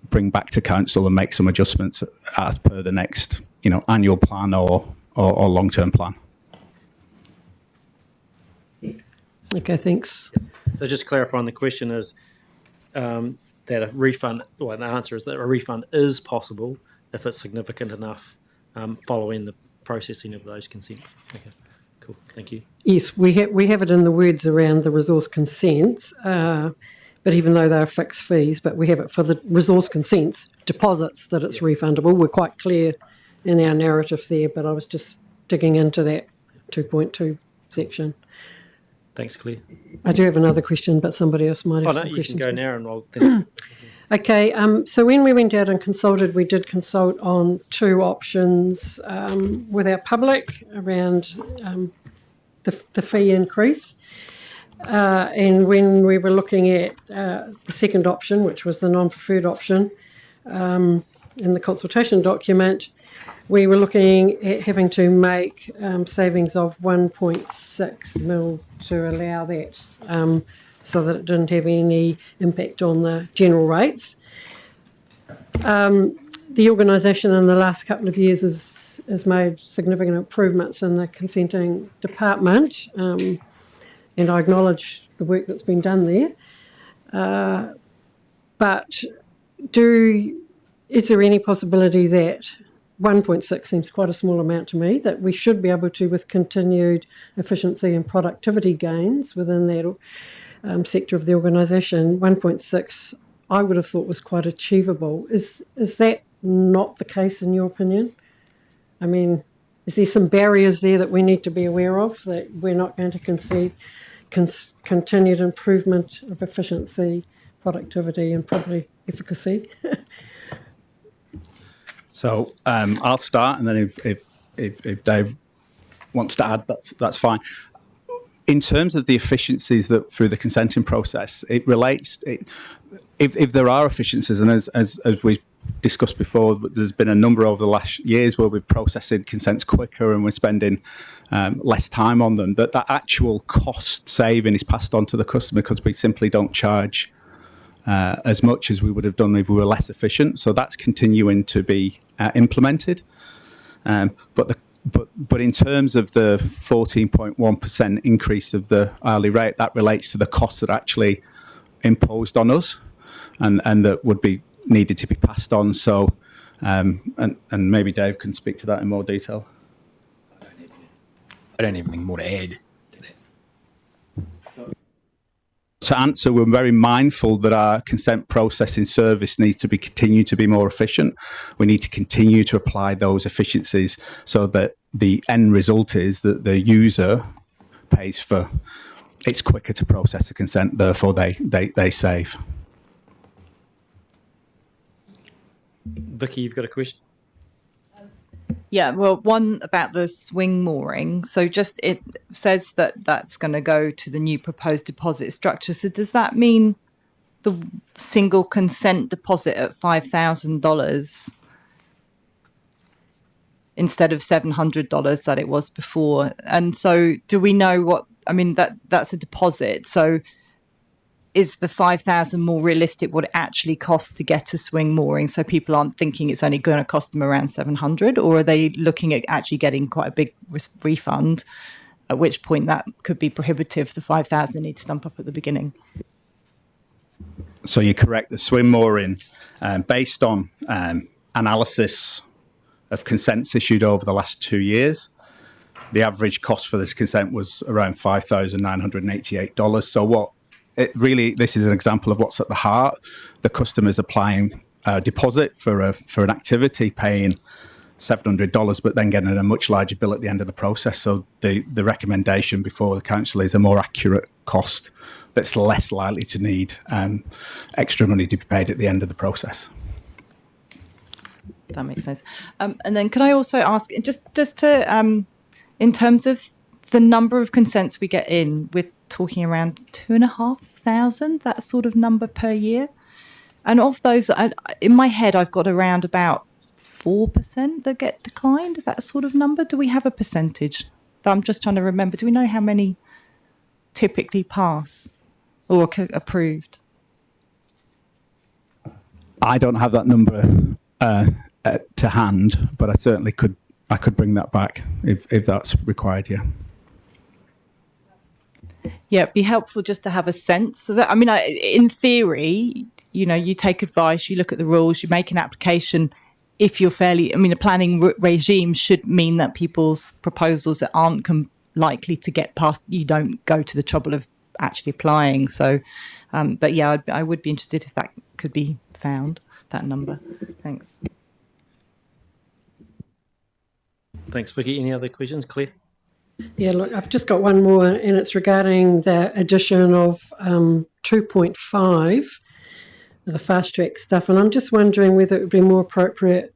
bring back to council and make some adjustments as per the next, annual plan or long-term plan. Okay, thanks. So just clarifying, the question is that a refund, well, the answer is that a refund is possible if it's significant enough following the processing of those consents. Okay, cool, thank you. Yes, we have it in the words around the resource consents, but even though they're fixed fees, but we have it for the resource consents deposits that it's refundable. We're quite clear in our narrative there, but I was just digging into that 2.2 section. Thanks, Claire. I do have another question, but somebody else might have some you questions. can go now and I'll then. Okay, so when we went out and consulted, we did consult on two options with our public around the fee increase. And when we were looking at the second option, which was the non-preferred option, in the consultation document, we were looking at having to make savings of 1.6 mil to allow that, so that it didn't have any impact on the general rates. The organisation in the last couple of years has made significant improvements in the consenting department, and I acknowledge the work that's been done there. But is there any possibility that 1.6 seems quite a small amount to me, that we should be able to, with continued efficiency and productivity gains within that sector of the organisation, 1.6 I would have thought was quite achievable. Is that not the case in your opinion? I mean, is there some barriers there that we need to be aware of, that we're not going to concede continued improvement of efficiency, productivity and probably efficacy? So I'll start, and then if Dave wants to add, that's fine. In terms of the efficiencies that through the consenting process, it relates. If there are efficiencies, and as we discussed before, but there's been a number over the last years where we're processing consents quicker and we're spending less time on them. That actual cost saving is passed on to the customer because we simply don't charge as much as we would have done if we were less efficient. So that's continuing to be implemented. But in terms of the 14.1% increase of the hourly rate, that relates to the costs that are actually imposed on us and that would be needed to be passed on. So, and maybe Dave can speak to that in more detail. I don't have anything more to add. To answer, we're very mindful that our consent processing service needs to continue to be more efficient. We need to continue to apply those efficiencies so that the end result is that the user pays for. It's quicker to process a consent, therefore they save. Vicky, you've got a question? Yeah, well, one about the swing mooring. So just it says that that's going to go to the new proposed deposit structure. So does that mean the single consent deposit at $5,000 instead of $700 that it was before? And so do we know what, I mean, that's a deposit. So is the 5,000 more realistic what it actually costs to get a swing mooring, so people aren't thinking it's only going to cost them around 700, or are they looking at actually getting quite a big refund, at which point that could be prohibitive, the 5,000 needs to stump up at the beginning? So you're correct, the swing mooring, based on analysis of consents issued over the last 2 years, the average cost for this consent was around $5,988. So what this is an example of what's at the heart. The customer's applying a deposit for an activity, paying $700, but then getting a much larger bill at the end of the process. So the recommendation before the council is a more accurate cost that's less likely to need extra money to be paid at the end of the process. That makes sense. And then can I also ask, just to, in terms of the number of consents we get in, we're talking around 2,500, that sort of number per year. And of those, in my head, I've got around about 4% that get declined, that sort of number. Do we have a percentage? I'm just trying to remember. Do we know how many typically pass or approved? I don't have that number to hand, but I certainly could bring that back if that's required, yeah. Yeah, it'd be helpful just to have a sense of it. I mean, in theory, you take advice, you look at the rules, you make an application. If you're a planning regime should mean that people's proposals that aren't likely to get passed, you don't go to the trouble of actually applying. So, but yeah, I would be interested if that could be found, that number. Thanks. Thanks, Vicky. Any other questions? Claire? Yeah, look, I've just got one more, and it's regarding the addition of 2.5, the fast track stuff. And I'm just wondering whether it would be more appropriate,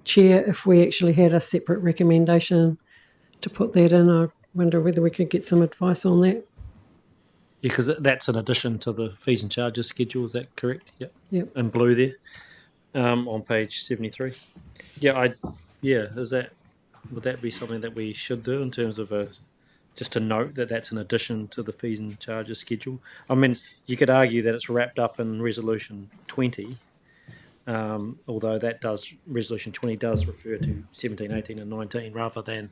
Chair, if we actually had a separate recommendation to put that in. I wonder whether we could get some advice on that. Yeah, because that's an addition to the fees and charges schedule. Is that correct? Yep. Yep. In blue there, on page 73. Yeah, would that be something that we should do in terms of just to note that that's an addition to the fees and charges schedule? I mean, you could argue that it's wrapped up in Resolution 20, although Resolution 20 does refer to 17, 18 and 19 rather than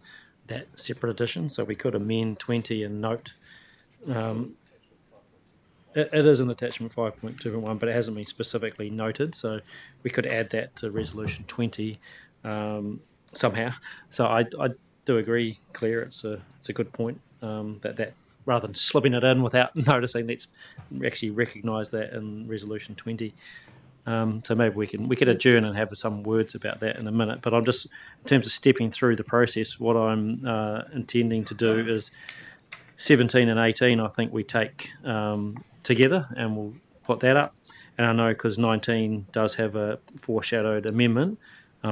that separate addition. So we could amend 20 and note. It is in attachment 5.2.1, but it hasn't been specifically noted. So we could add that to Resolution 20 somehow. So I do agree, Claire. It's a good point that rather than slipping it in without noticing, let's actually recognise that in Resolution 20. So maybe we could adjourn and have some words about that in a minute. But I'm just, in terms of stepping through the process, what I'm intending to do is 17 and 18. I think we take together and we'll put that up. And I know because 19 does have a foreshadowed amendment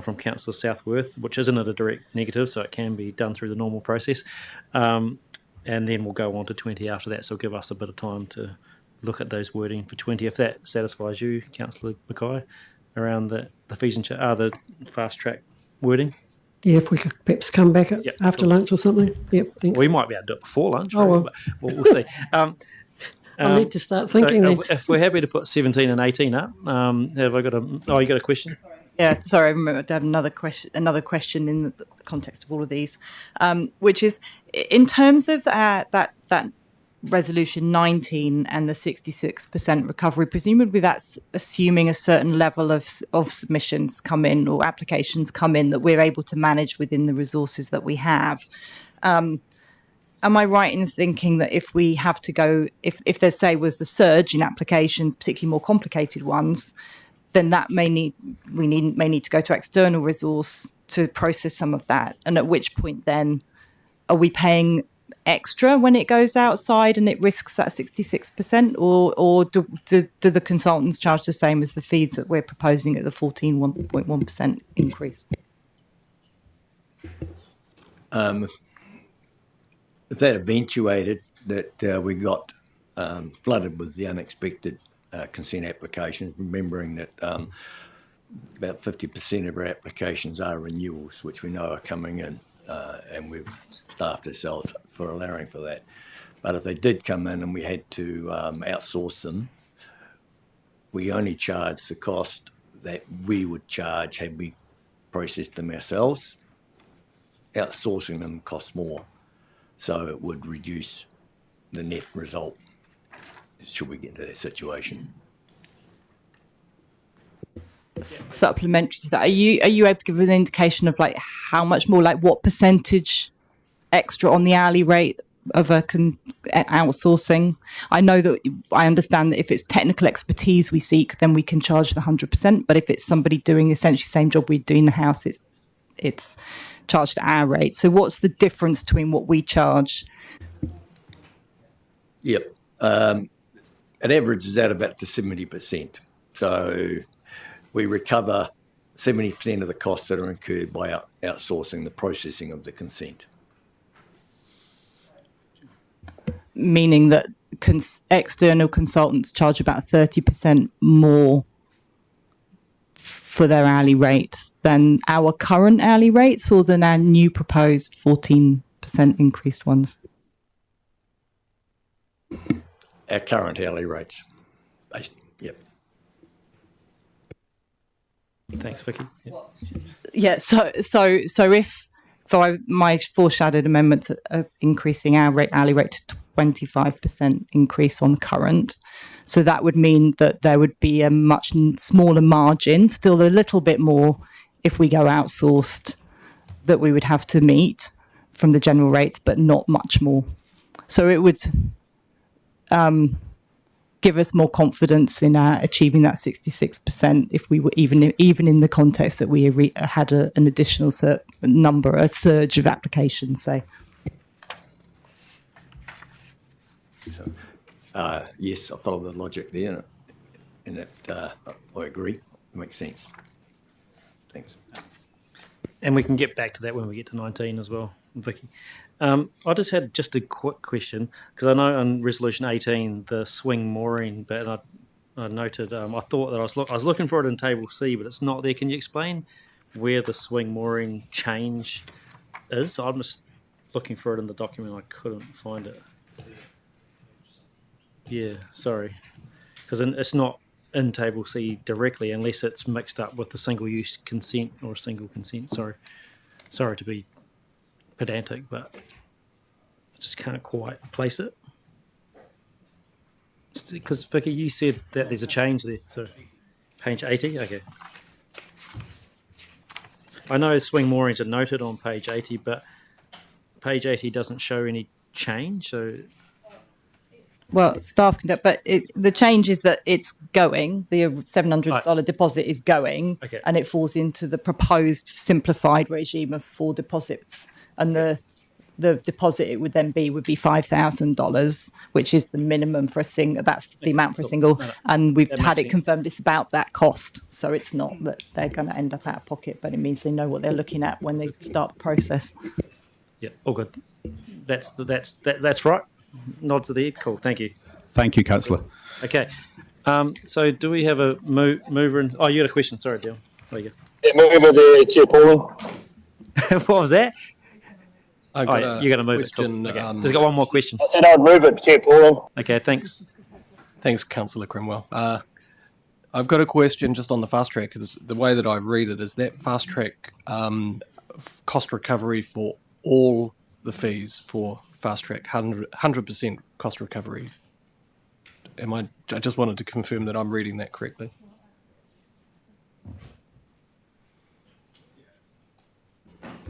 from Councillor Southworth, which isn't a direct negative, so it can be done through the normal process. And then we'll go on to 20 after that, so give us a bit of time to look at those wording for 20. If that satisfies you, Councillor Mackay, around the fees and the fast track wording. Yeah, if we could perhaps come back after lunch or something. Yep, thanks. We might be able to do it before lunch. Oh, well. But we'll see. I'll need to start thinking then. If we're happy to put 17 and 18 up, have I got a? Oh, you got a question? Yeah, sorry, I remember to have another question in the context of all of these, which is in terms of that resolution 19 and the 66% recovery. Presumably, that's assuming a certain level of submissions come in or applications come in that we're able to manage within the resources that we have. Am I right in thinking that if we have to go, if there say was a surge in applications, particularly more complicated ones, then that may need to go to external resource to process some of that, and at which point then are we paying extra when it goes outside and it risks that 66%, or do the consultants charge the same as the fees that we're proposing at the 14.1% increase? If that eventuated that we got flooded with the unexpected consent applications, remembering that about 50% of our applications are renewals, which we know are coming in, and we've staffed ourselves for allowing for that. But if they did come in and we had to outsource them, we only charge the cost that we would charge had we processed them ourselves. Outsourcing them costs more, so it would reduce the net result should we get into that situation. Supplementary to that, are you able to give an indication of like how much more, like what percentage extra on the hourly rate of outsourcing? I know that I understand that if it's technical expertise we seek, then we can charge the 100%. But if it's somebody doing essentially the same job we do in the house, it's charged at our rate. So what's the difference between what we charge? Yep, it averages out about to 70%. So we recover 70% of the costs that are incurred by outsourcing the processing of the consent. Meaning that external consultants charge about 30% more for their hourly rates than our current hourly rates, or than our new proposed 14% increased ones? Our current hourly rates. Yep. Thanks, Vicky. Yeah. So my foreshadowed amendments are increasing our hourly rate to 25% increase on current. So that would mean that there would be a much smaller margin, still a little bit more if we go outsourced, that we would have to meet from the general rates, but not much more. So it would give us more confidence in achieving that 66% if we were even in the context that we had an additional a surge of applications, say. So, yes, I follow the logic there, and that I agree. It makes sense. Thanks. And we can get back to that when we get to 19 as well, Vicky. I just had a quick question, because I know on resolution 18 the swing mooring bit, and I noted I thought that I was looking for it in table C, but it's not there. Can you explain where the swing mooring change is? I'm just looking for it in the document. I couldn't find it. Yeah, sorry, because it's not in table C directly unless it's mixed up with the single use consent or single consent. Sorry to be pedantic, but I just can't quite place it. Because Vicky, you said that there's a change there. So page 80, okay. I know swing moorings are noted on page 80, but page 80 doesn't show any change. So, well, staff can, but the change is that it's going. The $700 deposit is going, okay, and it falls into the proposed simplified regime of 4 deposits, and the deposit it would be $5,000, which is the minimum for a single. That's the amount for a single, and we've had it confirmed it's about that cost. So it's not that they're going to end up out of pocket, but it means they know what they're looking at when they start the process. Yeah, all good. That's right. Nods of the head. Cool. Thank you. Thank you, Councillor. Okay. So do we have a mover? Oh, you got a question. Sorry, Bill. There you Yeah, mover the Chair Pauling. go. What was that? I've Oh, got yeah, a you're going to move question. it. Cool. Okay. Just got one more question. I said I'd move it, Chair Pauling. Okay, thanks. Thanks, Councillor Crimwell. I've got a question just on the fast track. Because the way that I read it is that fast track cost recovery for all the fees for fast track, 100% cost recovery. I just wanted to confirm that I'm reading that correctly.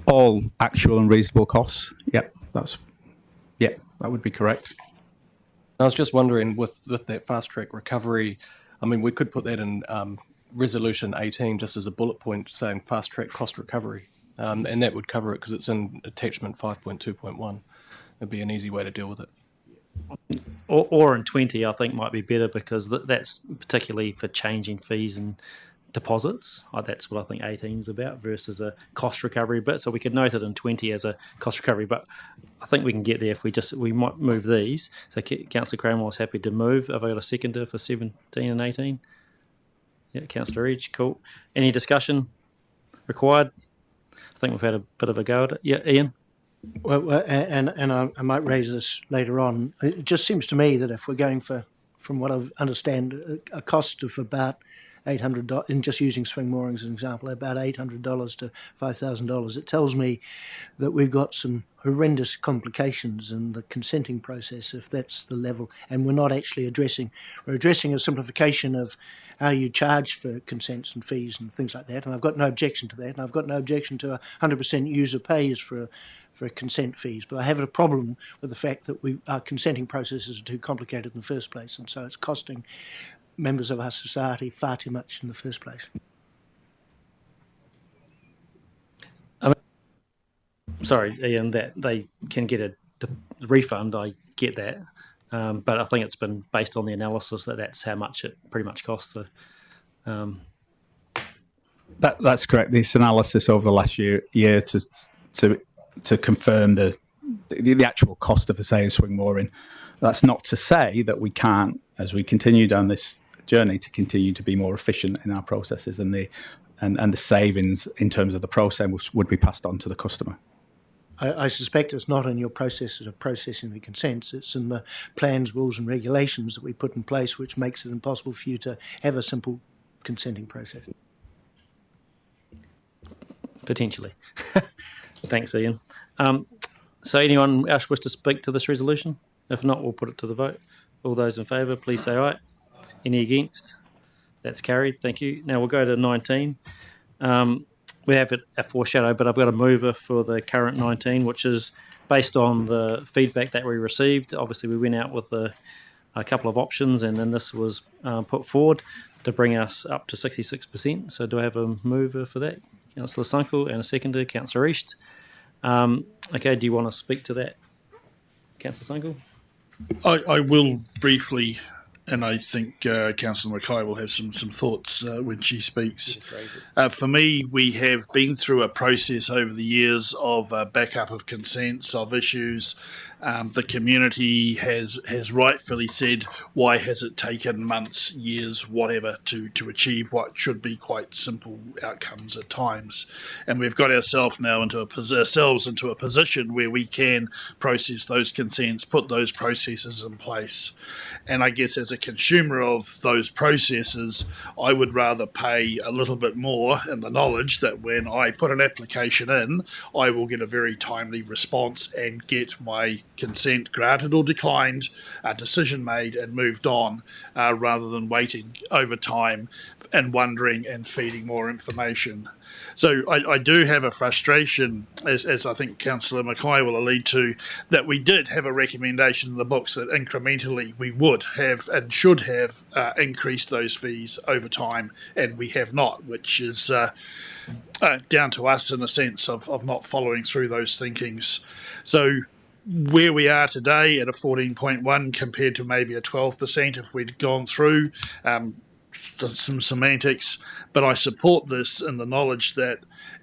All actual and reasonable costs. Yep, that would be correct. I was just wondering with that fast track recovery, I mean, we could put that in resolution 18 just as a bullet point saying fast track cost recovery, and that would cover it because it's in attachment 5.2.1. It'd be an easy way to deal with it. Or in 20, I think might be better because that's particularly for changing fees and deposits. That's what I think 18 is about versus a cost recovery bit. So we could note it in 20 as a cost recovery, but I think we can get there if we might move these. So Councillor Cranwell's happy to move. Have I got a seconder for 17 and 18? Yeah, Councillor Edge, cool. Any discussion required? I think we've had a bit of a go at it. Yeah, Ian? Well, and I might raise this later on. It just seems to me that if we're going for, from what I understand, a cost of about $800, in just using swing moorings as an example, about $800 to $5,000, it tells me that we've got some horrendous complications in the consenting process if that's the level, and we're not actually we're addressing a simplification of how you charge for consents and fees and things like that, and I've got no objection to that, and I've got no objection to 100% user pays for consent fees, but I have a problem with the fact that our consenting processes are too complicated in the first place, and so it's costing members of our society far too much in the first place. Sorry, Ian, that they can get a refund, I get that, but I think it's been based on the analysis that's how much it pretty much costs. So, That's correct. This analysis over the last year to confirm the actual cost of a swing mooring. That's not to say that we can't, as we continue down this journey, to continue to be more efficient in our processes, and the savings in terms of the process would be passed on to the customer. I suspect it's not in your processes of processing the consents, it's in the plans, rules and regulations that we put in place, which makes it impossible for you to have a simple consenting process. Potentially. Thanks, Ian. So anyone else wish to speak to this resolution? If not, we'll put it to the vote. All those in favour, please say aye. Any against? That's carried. Thank you. Now we'll go to 19. We have a foreshadow, but I've got a mover for the current 19, which is based on the feedback that we received. Obviously, we went out with a couple of options, and then this was put forward to bring us up to 66%. So do I have a mover for that? Councillor Sunkel, and a seconder, Councillor East. Okay, do you want to speak to that, Councillor Sunkel? I will briefly, and I think Councillor Mackay will have some thoughts when she speaks. For me, we have been through a process over the years of backup of consents, of issues. The community has rightfully said, why has it taken months, years, whatever, to achieve what should be quite simple outcomes at times? And we've got ourselves now into a position where we can process those consents, put those processes in place. And I guess as a consumer of those processes, I would rather pay a little bit more in the knowledge that when I put an application in, I will get a very timely response and get my consent granted or declined, a decision made and moved on, rather than waiting over time and wondering and feeding more information. So I do have a frustration, as I think Councillor Mackay will allude to, that we did have a recommendation in the books that incrementally we would have and should have increased those fees over time, and we have not, which is down to us in a sense of not following through those thinkings. So where we are today at a 14.1 compared to maybe a 12% if we'd gone through, some semantics, but I support this in the knowledge that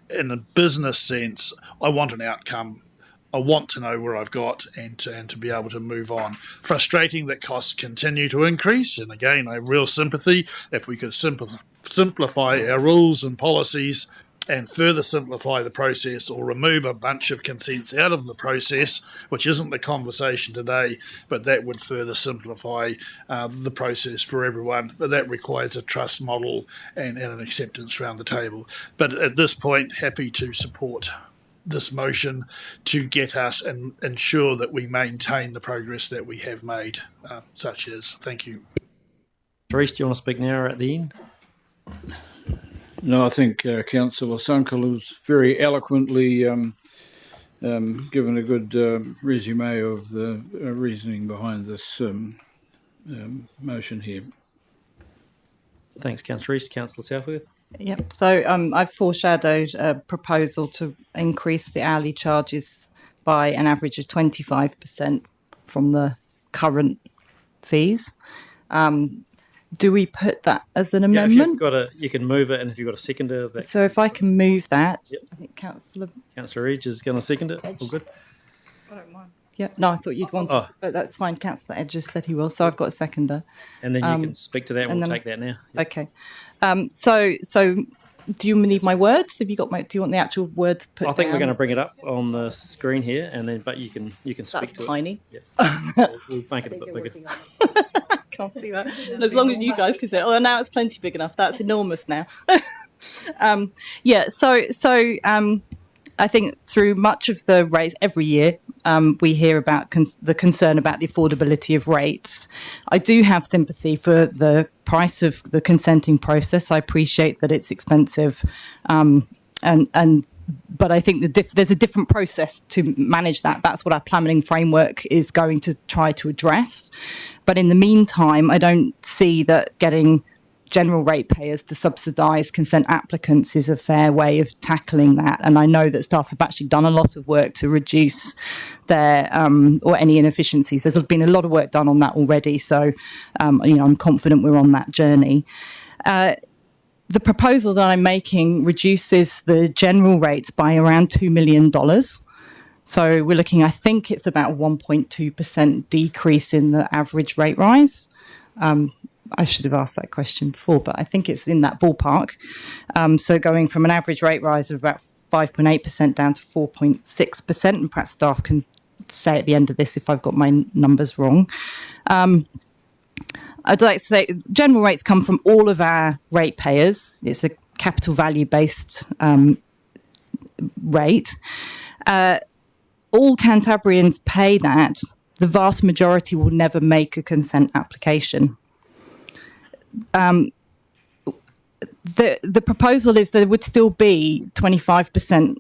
in a business sense, I want an outcome. I want to know where I've got and to be able to move on. Frustrating that costs continue to increase, and again, I have real sympathy. If we could simplify our rules and policies and further simplify the process, or remove a bunch of consents out of the process, which isn't the conversation today, but that would further simplify the process for everyone. But that requires a trust model and an acceptance around the table. But at this point, happy to support this motion to get us and ensure that we maintain the progress that we have made, such as. Thank you. Therese, do you want to speak now or at the end? No, I think Councillor Sunkel was very eloquently given a good resume of the reasoning behind this motion here. Thanks, Councillor East. Councillor Southworth. Yep. So I've foreshadowed a proposal to increase the hourly charges by an average of 25% from the current fees. Do we put that as an amendment? Yeah, if you've got you can move it, and if you've got a seconder. So if I can move that, yep. I think Councillor Edge is going to second it. All good. I don't mind. Yeah, no, I thought you'd want it, but that's fine. Councillor Edges said he will, so I've got a seconder. And then you can speak to that, and we'll take that now. Yep. Okay. So do you need my words? Have you got do you want the actual words put I think down? we're going to bring it up on the screen here, and then, but you can speak That's to tiny. it. Yeah. we'll make it a bit bigger. Can't see that. As long as you guys can see it. Oh, now it's plenty big enough. That's enormous now. I think through much of the rates every year, we hear about the concern about the affordability of rates. I do have sympathy for the price of the consenting process. I appreciate that it's expensive, but I think there's a different process to manage that. That's what our planning framework is going to try to address. But in the meantime, I don't see that getting general ratepayers to subsidise consent applicants is a fair way of tackling that. And I know that staff have actually done a lot of work to reduce their or any inefficiencies. There's been a lot of work done on that already. So, I'm confident we're on that journey. The proposal that I'm making reduces the general rates by around $2 million. So we're looking, I think it's about 1.2% decrease in the average rate rise. I should have asked that question before, but I think it's in that ballpark. So going from an average rate rise of about 5.8% down to 4.6%, and perhaps staff can say at the end of this if I've got my numbers wrong. I'd like to say general rates come from all of our ratepayers. It's a capital value based rate. All Cantabrians pay that. The vast majority will never make a consent application. The proposal is there would still be 25%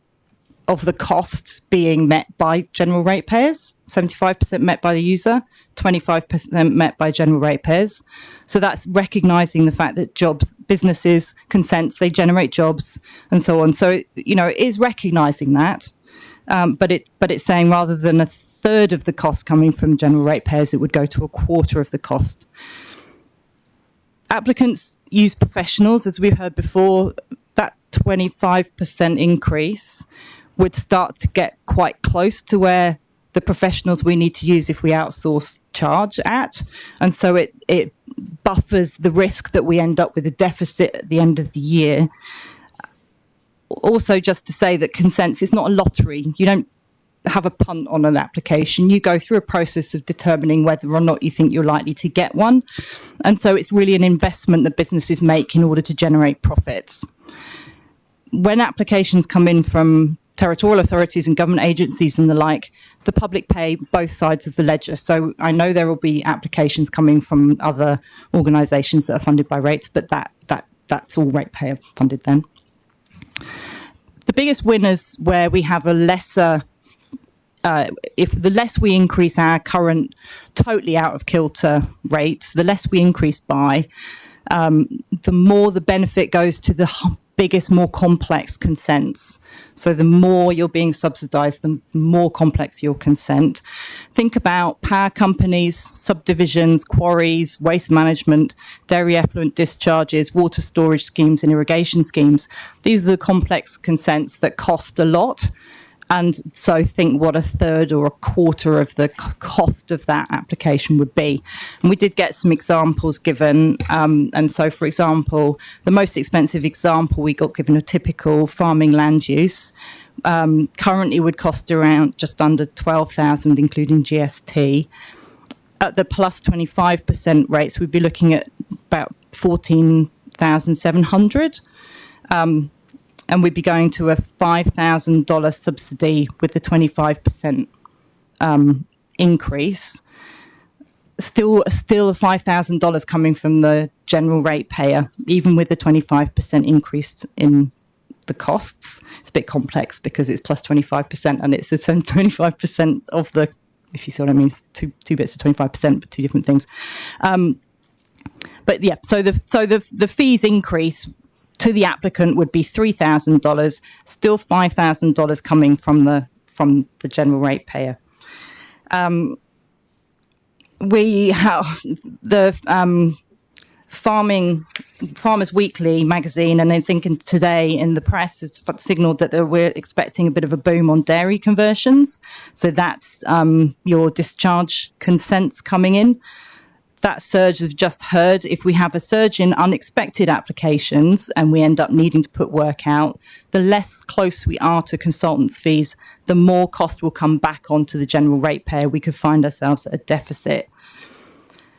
of the cost being met by general ratepayers, 75% met by the user, 25% met by general ratepayers. So that's recognising the fact that jobs, businesses, consents, they generate jobs and so on. So, it is recognising that, but it's saying rather than a third of the cost coming from general ratepayers, it would go to a quarter of the cost. Applicants use professionals, as we've heard before. That 25% increase would start to get quite close to where the professionals we need to use if we outsource charge at. And so it buffers the risk that we end up with a deficit at the end of the year. Also, just to say that consents is not a lottery. You don't have a punt on an application. You go through a process of determining whether or not you think you're likely to get one. And so it's really an investment that businesses make in order to generate profits. When applications come in from territorial authorities and government agencies and the like, the public pay both sides of the ledger. So I know there will be applications coming from other organisations that are funded by rates, but that's all ratepayer funded then. The biggest winners where we have a lesser if the less we increase our current totally out of kilter rates, the less we increase by, the more the benefit goes to the biggest, more complex consents. So the more you're being subsidised, the more complex your consent. Think about power companies, subdivisions, quarries, waste management, dairy effluent discharges, water storage schemes and irrigation schemes. These are the complex consents that cost a lot. And so think what a third or a quarter of the cost of that application would be. And we did get some examples given. And so, for example, the most expensive example we got given a typical farming land use currently would cost around just under 12,000, including GST. At the plus 25% rates, we'd be looking at about 14,700. And we'd be going to a $5,000 subsidy with the 25% increase. Still $5,000 coming from the general ratepayer, even with the 25% increase in the costs. It's a bit complex because it's plus 25% and it's 25% of the, if you see what I mean, it's two bits of 25%, but two different things. But yeah, so the fees increase to the applicant would be $3,000, still $5,000 coming from the general ratepayer. We have the Farmers Weekly magazine, and I think today in the press has signalled that we're expecting a bit of a boom on dairy conversions. So that's your discharge consents coming in. That surge we've just heard, if we have a surge in unexpected applications and we end up needing to put work out, the less close we are to consultants' fees, the more cost will come back onto the general ratepayer. We could find ourselves at a deficit.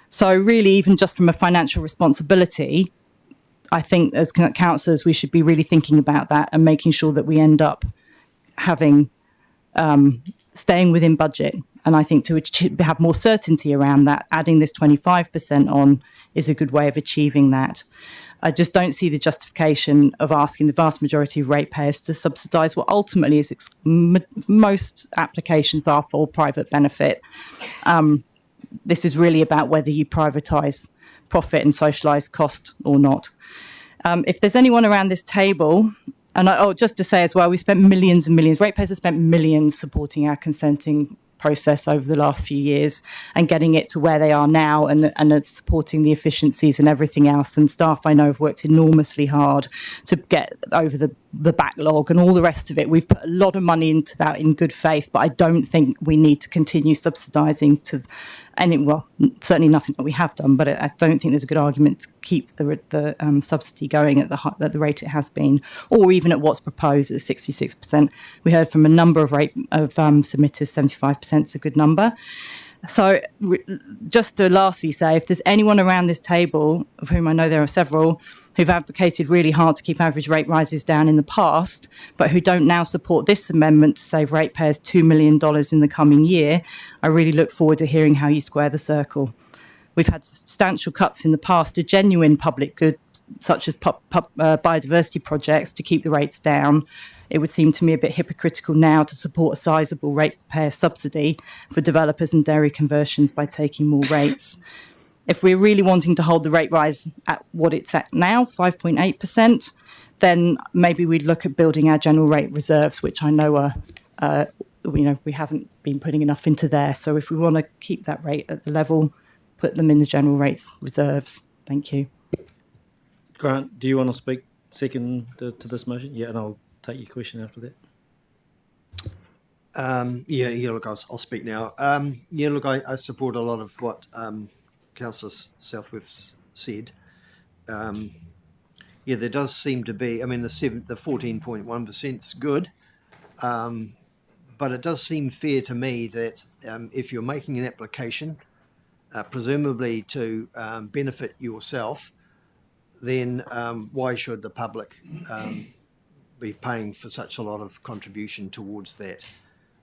So really, even just from a financial responsibility, I think as councillors, we should be really thinking about that and making sure that we end up having staying within budget. And I think to have more certainty around that, adding this 25% on is a good way of achieving that. I just don't see the justification of asking the vast majority of ratepayers to subsidise what ultimately is most applications are for private benefit. This is really about whether you privatise profit and socialise cost or not. If there's anyone around this table, and just to say as well, we spent millions and millions, ratepayers have spent millions supporting our consenting process over the last few years and getting it to where they are now and supporting the efficiencies and everything else. And staff I know have worked enormously hard to get over the backlog and all the rest of it. We've put a lot of money into that in good faith, but I don't think we need to continue subsidising to any, well, certainly nothing that we have done, but I don't think there's a good argument to keep the subsidy going at the rate it has been, or even at what's proposed at 66%. We heard from a number of submitters, 75% is a good number. So just to lastly say, if there's anyone around this table, of whom I know there are several, who've advocated really hard to keep average rate rises down in the past, but who don't now support this amendment to save ratepayers $2 million in the coming year, I really look forward to hearing how you square the circle. We've had substantial cuts in the past to genuine public goods, such as biodiversity projects, to keep the rates down. It would seem to me a bit hypocritical now to support a sizable ratepayer subsidy for developers and dairy conversions by taking more rates. If we're really wanting to hold the rate rise at what it's at now, 5.8%, then maybe we'd look at building our general rate reserves, which I know are, we haven't been putting enough into there. So if we want to keep that rate at the level, put them in the general rates reserves. Thank you. Grant, do you want to speak second to this motion? Yeah, and I'll take your question after that. Look, I'll speak now. I support a lot of what Councillor Southworth said. There does seem to be, the 14.1% is good, but it does seem fair to me that if you're making an application, presumably to benefit yourself, then why should the public be paying for such a lot of contribution towards that?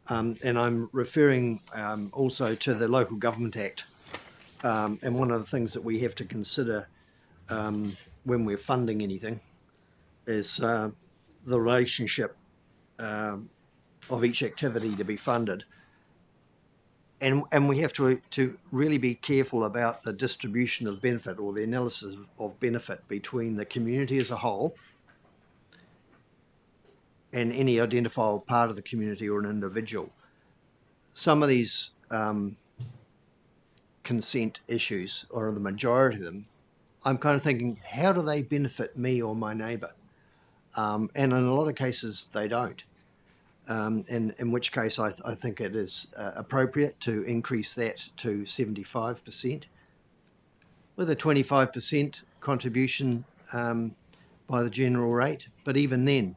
And I'm referring also to the Local Government Act. And one of the things that we have to consider when we're funding anything is the relationship of each activity to be funded. And we have to really be careful about the distribution of benefit or the analysis of benefit between the community as a whole and any identifiable part of the community or an individual. Some of these consent issues, or the majority of them, I'm kind of thinking, how do they benefit me or my neighbour? And in a lot of cases, they don't. in which case I think it is appropriate to increase that to 75%, with a 25% contribution by the general rate. But even then,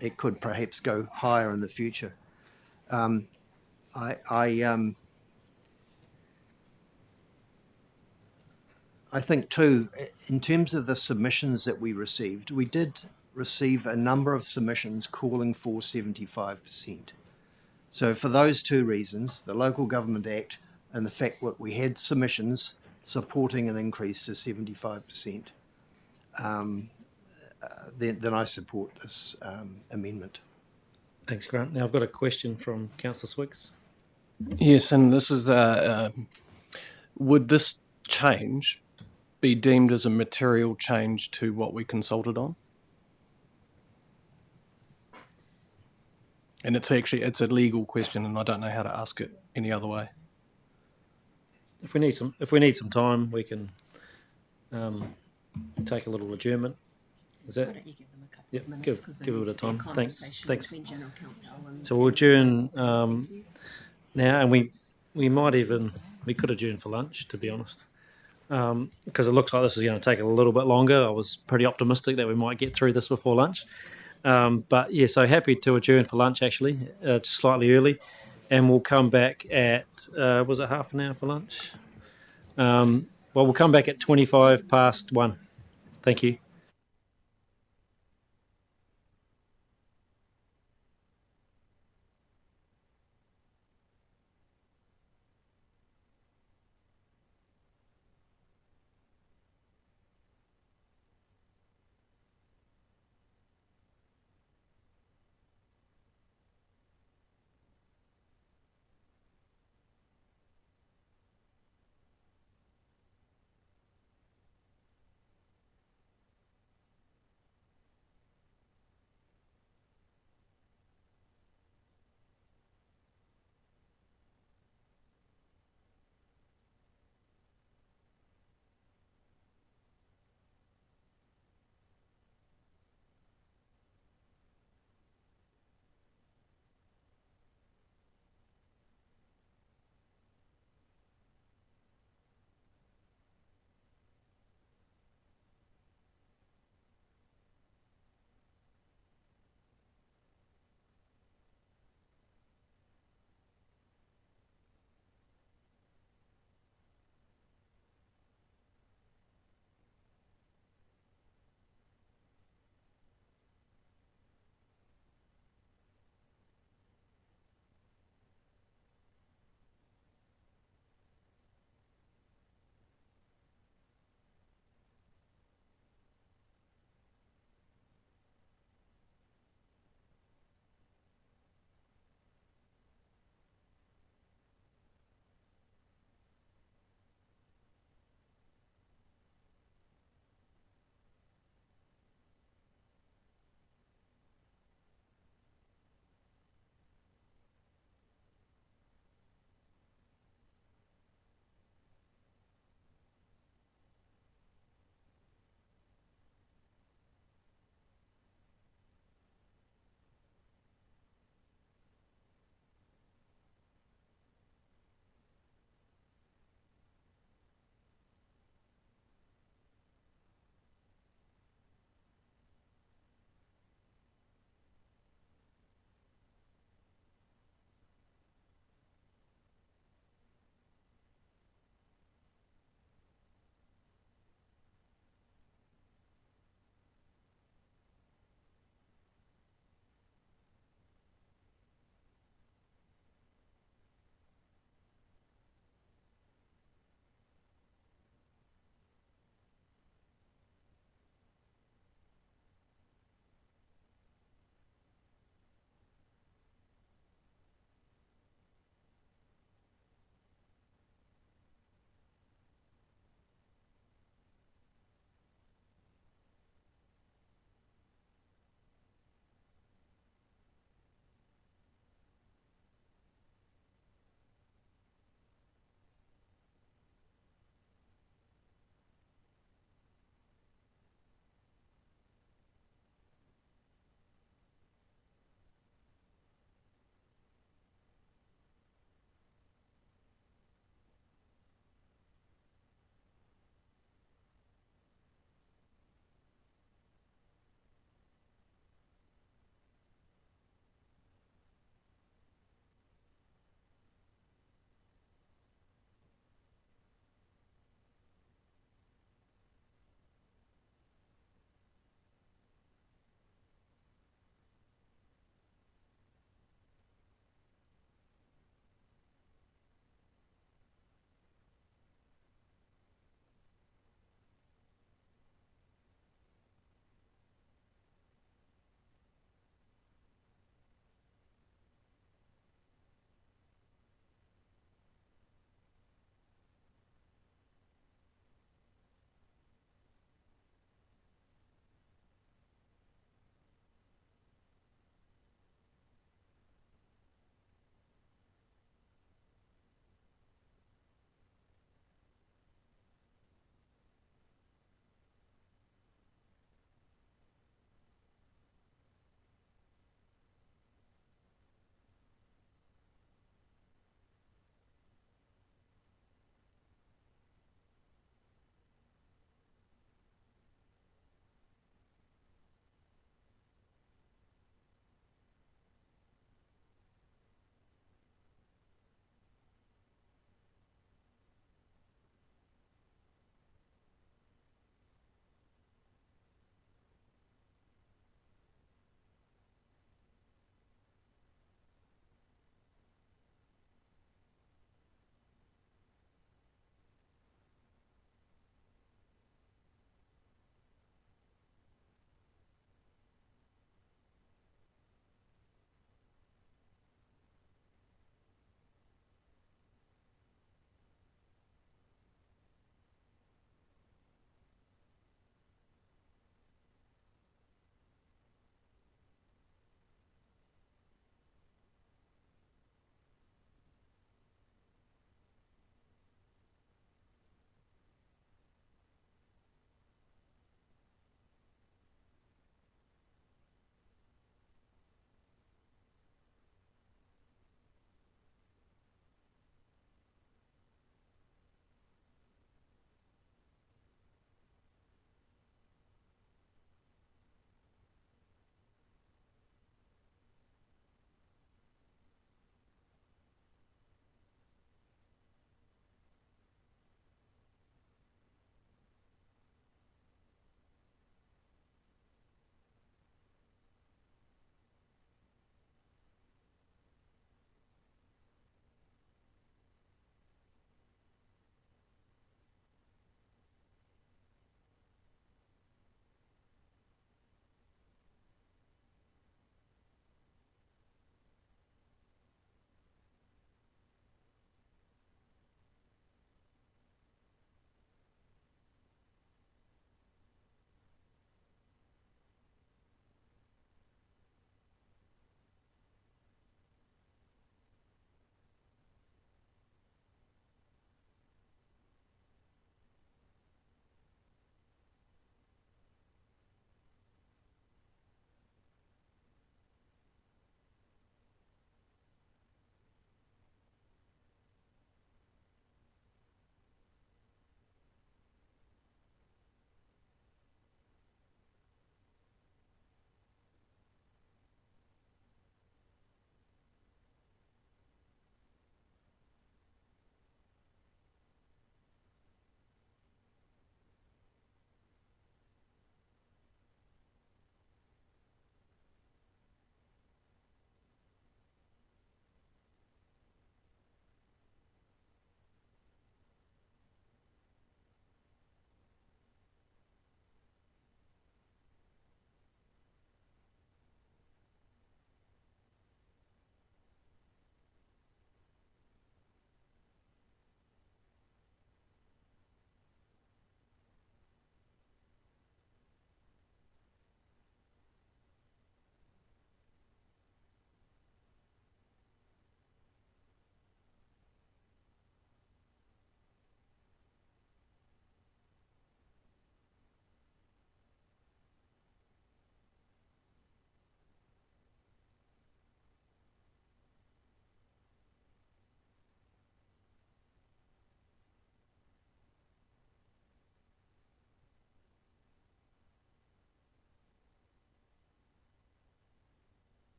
it could perhaps go higher in the future. I think too, in terms of the submissions that we received, we did receive a number of submissions calling for 75%. So for those two reasons, the Local Government Act and the fact that we had submissions supporting an increase to 75%, then I support this amendment. Thanks, Grant. Now I've got a question from Councillor Swiggs. Yes, and this is would this change be deemed as a material change to what we consulted on? And it's a legal question, and I don't know how to ask it any other way. If we need some time, we can take a little adjournment. Is that? Yep, give it a bit of time. Thanks. So we'll adjourn now, and we could adjourn for lunch, to be honest, because it looks like this is going to take a little bit longer. I was pretty optimistic that we might get through this before lunch, but yeah, so happy to adjourn for lunch actually, just slightly early, and we'll come back at was it half an hour for lunch? Well, we'll come back at 1:25. Thank you.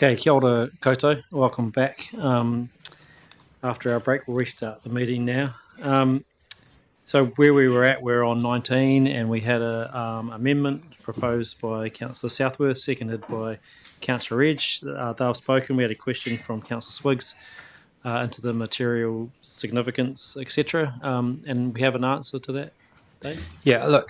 Okay, kia ora koutou. Welcome back. After our break, we'll restart the meeting now. So where we were at, we're on 19, and we had a amendment proposed by Councillor Southworth, seconded by Councillor Edge. They've spoken. We had a question from Councillor Swiggs into the material significance, etc. And we have an answer to that, Dave? Yeah, look,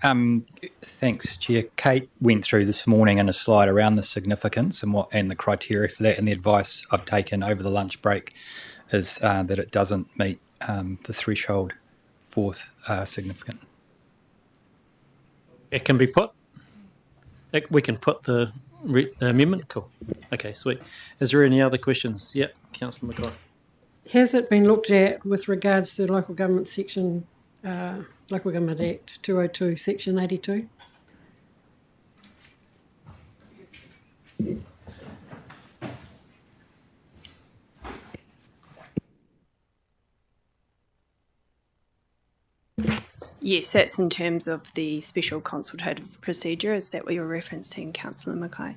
thanks, Chair. Kate went through this morning in a slide around the significance and the criteria for that, and the advice I've taken over the lunch break is that it doesn't meet the threshold for significant. It can be put. We can put the amendment. Cool. Okay, sweet. Is there any other questions? Yeah, Councillor Mackay. Has it been looked at with regards to Local Government Section, Local Government Act 202, Section 82? Yes, that's in terms of the special consultative procedure. Is that what you're referencing, Councillor Mackay?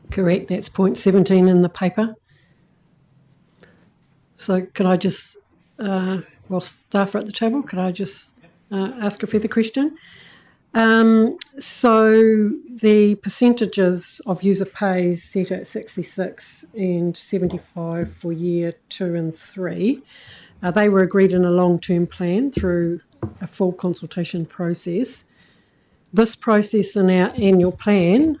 Correct, that's point 17 in the paper. So could I just, while staff are at the table, could I just ask a further question? So the percentages of user pays set at 66 and 75 for year 2 and 3, they were agreed in a long-term plan through a full consultation process. This process in our annual plan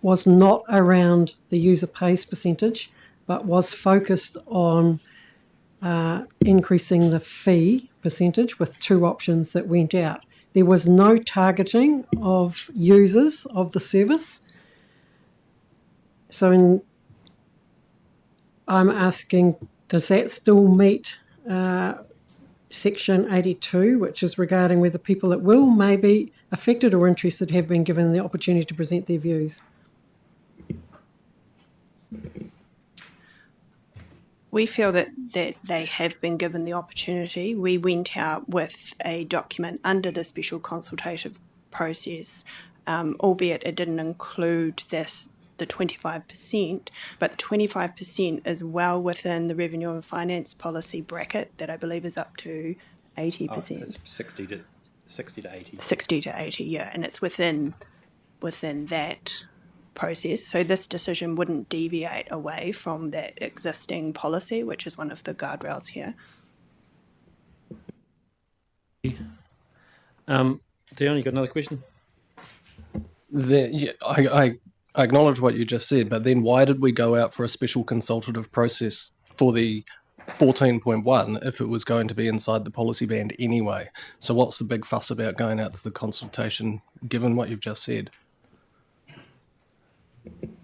was not around the user pays percentage, but was focused on increasing the fee percentage with 2 options that went out. There was no targeting of users of the service. So I'm asking, does that still meet Section 82, which is regarding whether people that may be affected or interested have been given the opportunity to present their views? We feel that they have been given the opportunity. We went out with a document under the special consultative process, albeit it didn't include the 25%, but the 25% is well within the revenue and finance policy bracket that I believe is up to 80%. It's 60 to 80. 60 to 80, yeah, and it's within that process. So this decision wouldn't deviate away from that existing policy, which is one of the guardrails here. Dion, you got another question? I acknowledge what you just said, but then why did we go out for a special consultative process for the 14.1 if it was going to be inside the policy band anyway? So what's the big fuss about going out to the consultation, given what you've just said?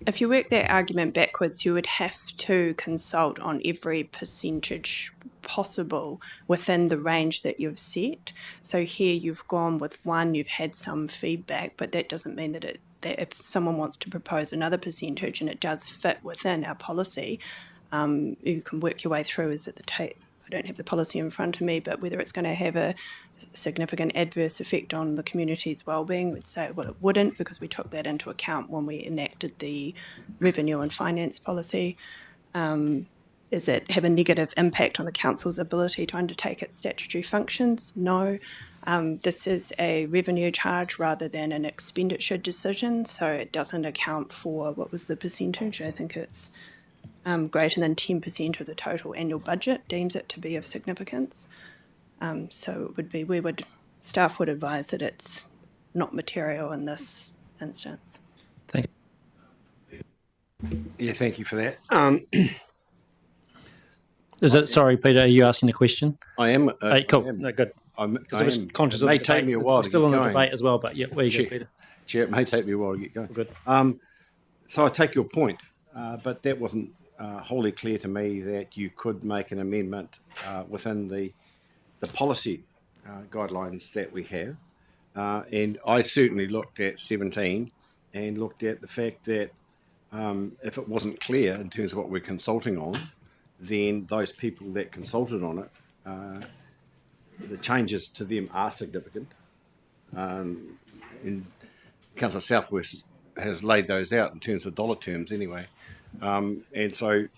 If you work that argument backwards, you would have to consult on every percentage possible within the range that you've set. So here you've gone with one, you've had some feedback, but that doesn't mean that if someone wants to propose another percentage and it does fit within our policy, you can work your way through. I don't have the policy in front of me, but whether it's going to have a significant adverse effect on the community's wellbeing, we'd say, well, it wouldn't, because we took that into account when we enacted the revenue and finance policy. Does it have a negative impact on the council's ability to undertake its statutory functions? No. This is a revenue charge rather than an expenditure decision, so it doesn't account for, what was the percentage? I think it's greater than 10% of the total annual budget deems it to be of significance. So it would be, staff would advise that it's not material in this instance. Thank you. Yeah, thank you for that. Sorry, Peter, are you asking a question? I am. Cool. I am. No, good. I was conscious it may of the take debate. me a while We're to still get on the going. debate as well, but yeah, where you go, Peter? Chair, it may take me a while to get going. Good. So I take your point, but that wasn't wholly clear to me that you could make an amendment within the policy guidelines that we have. And I certainly looked at 17 and looked at the fact that if it wasn't clear in terms of what we're consulting on, then those people that consulted on it, the changes to them are significant. And Councillor Southwest has laid those out in terms of dollar terms anyway. And so,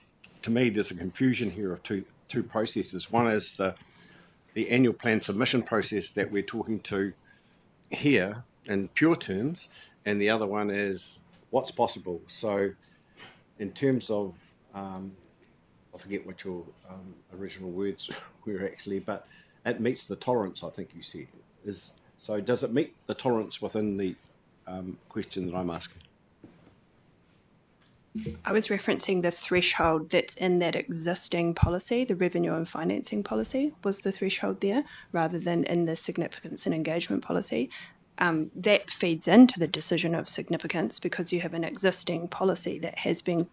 to me, there's a confusion here of two processes. One is the annual plan submission process that we're talking to here in pure terms, and the other one is what's possible. So, in terms of, I forget what your original words were actually, but it meets the tolerance, I think you said. So does it meet the tolerance within the question that I'm asking? I was referencing the threshold that's in that existing policy, the revenue and financing policy was the threshold there, rather than in the significance and engagement policy. That feeds into the decision of significance because you have an existing policy that has been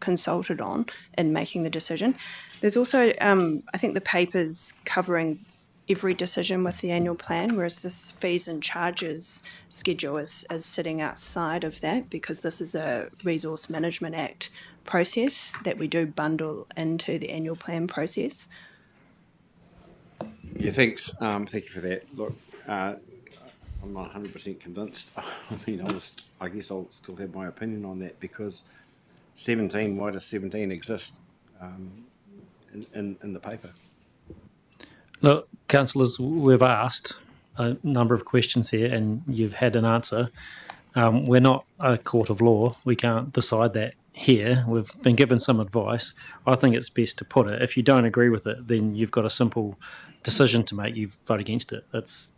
consulted on in making the decision. There's also, I think the paper's covering every decision with the annual plan, whereas this fees and charges schedule is sitting outside of that because this is a Resource Management Act process that we do bundle into the annual plan process. Yeah, thanks. Thank you for that. Look, I'm not 100% convinced. I mean, I guess I'll still have my opinion on that because 17, why does 17 exist in the paper? Look, councillors, we've asked a number of questions here and you've had an answer. We're not a court of law. We can't decide that here. We've been given some advice. I think it's best to put it. If you don't agree with it, then you've got a simple decision to make. You vote against it. That's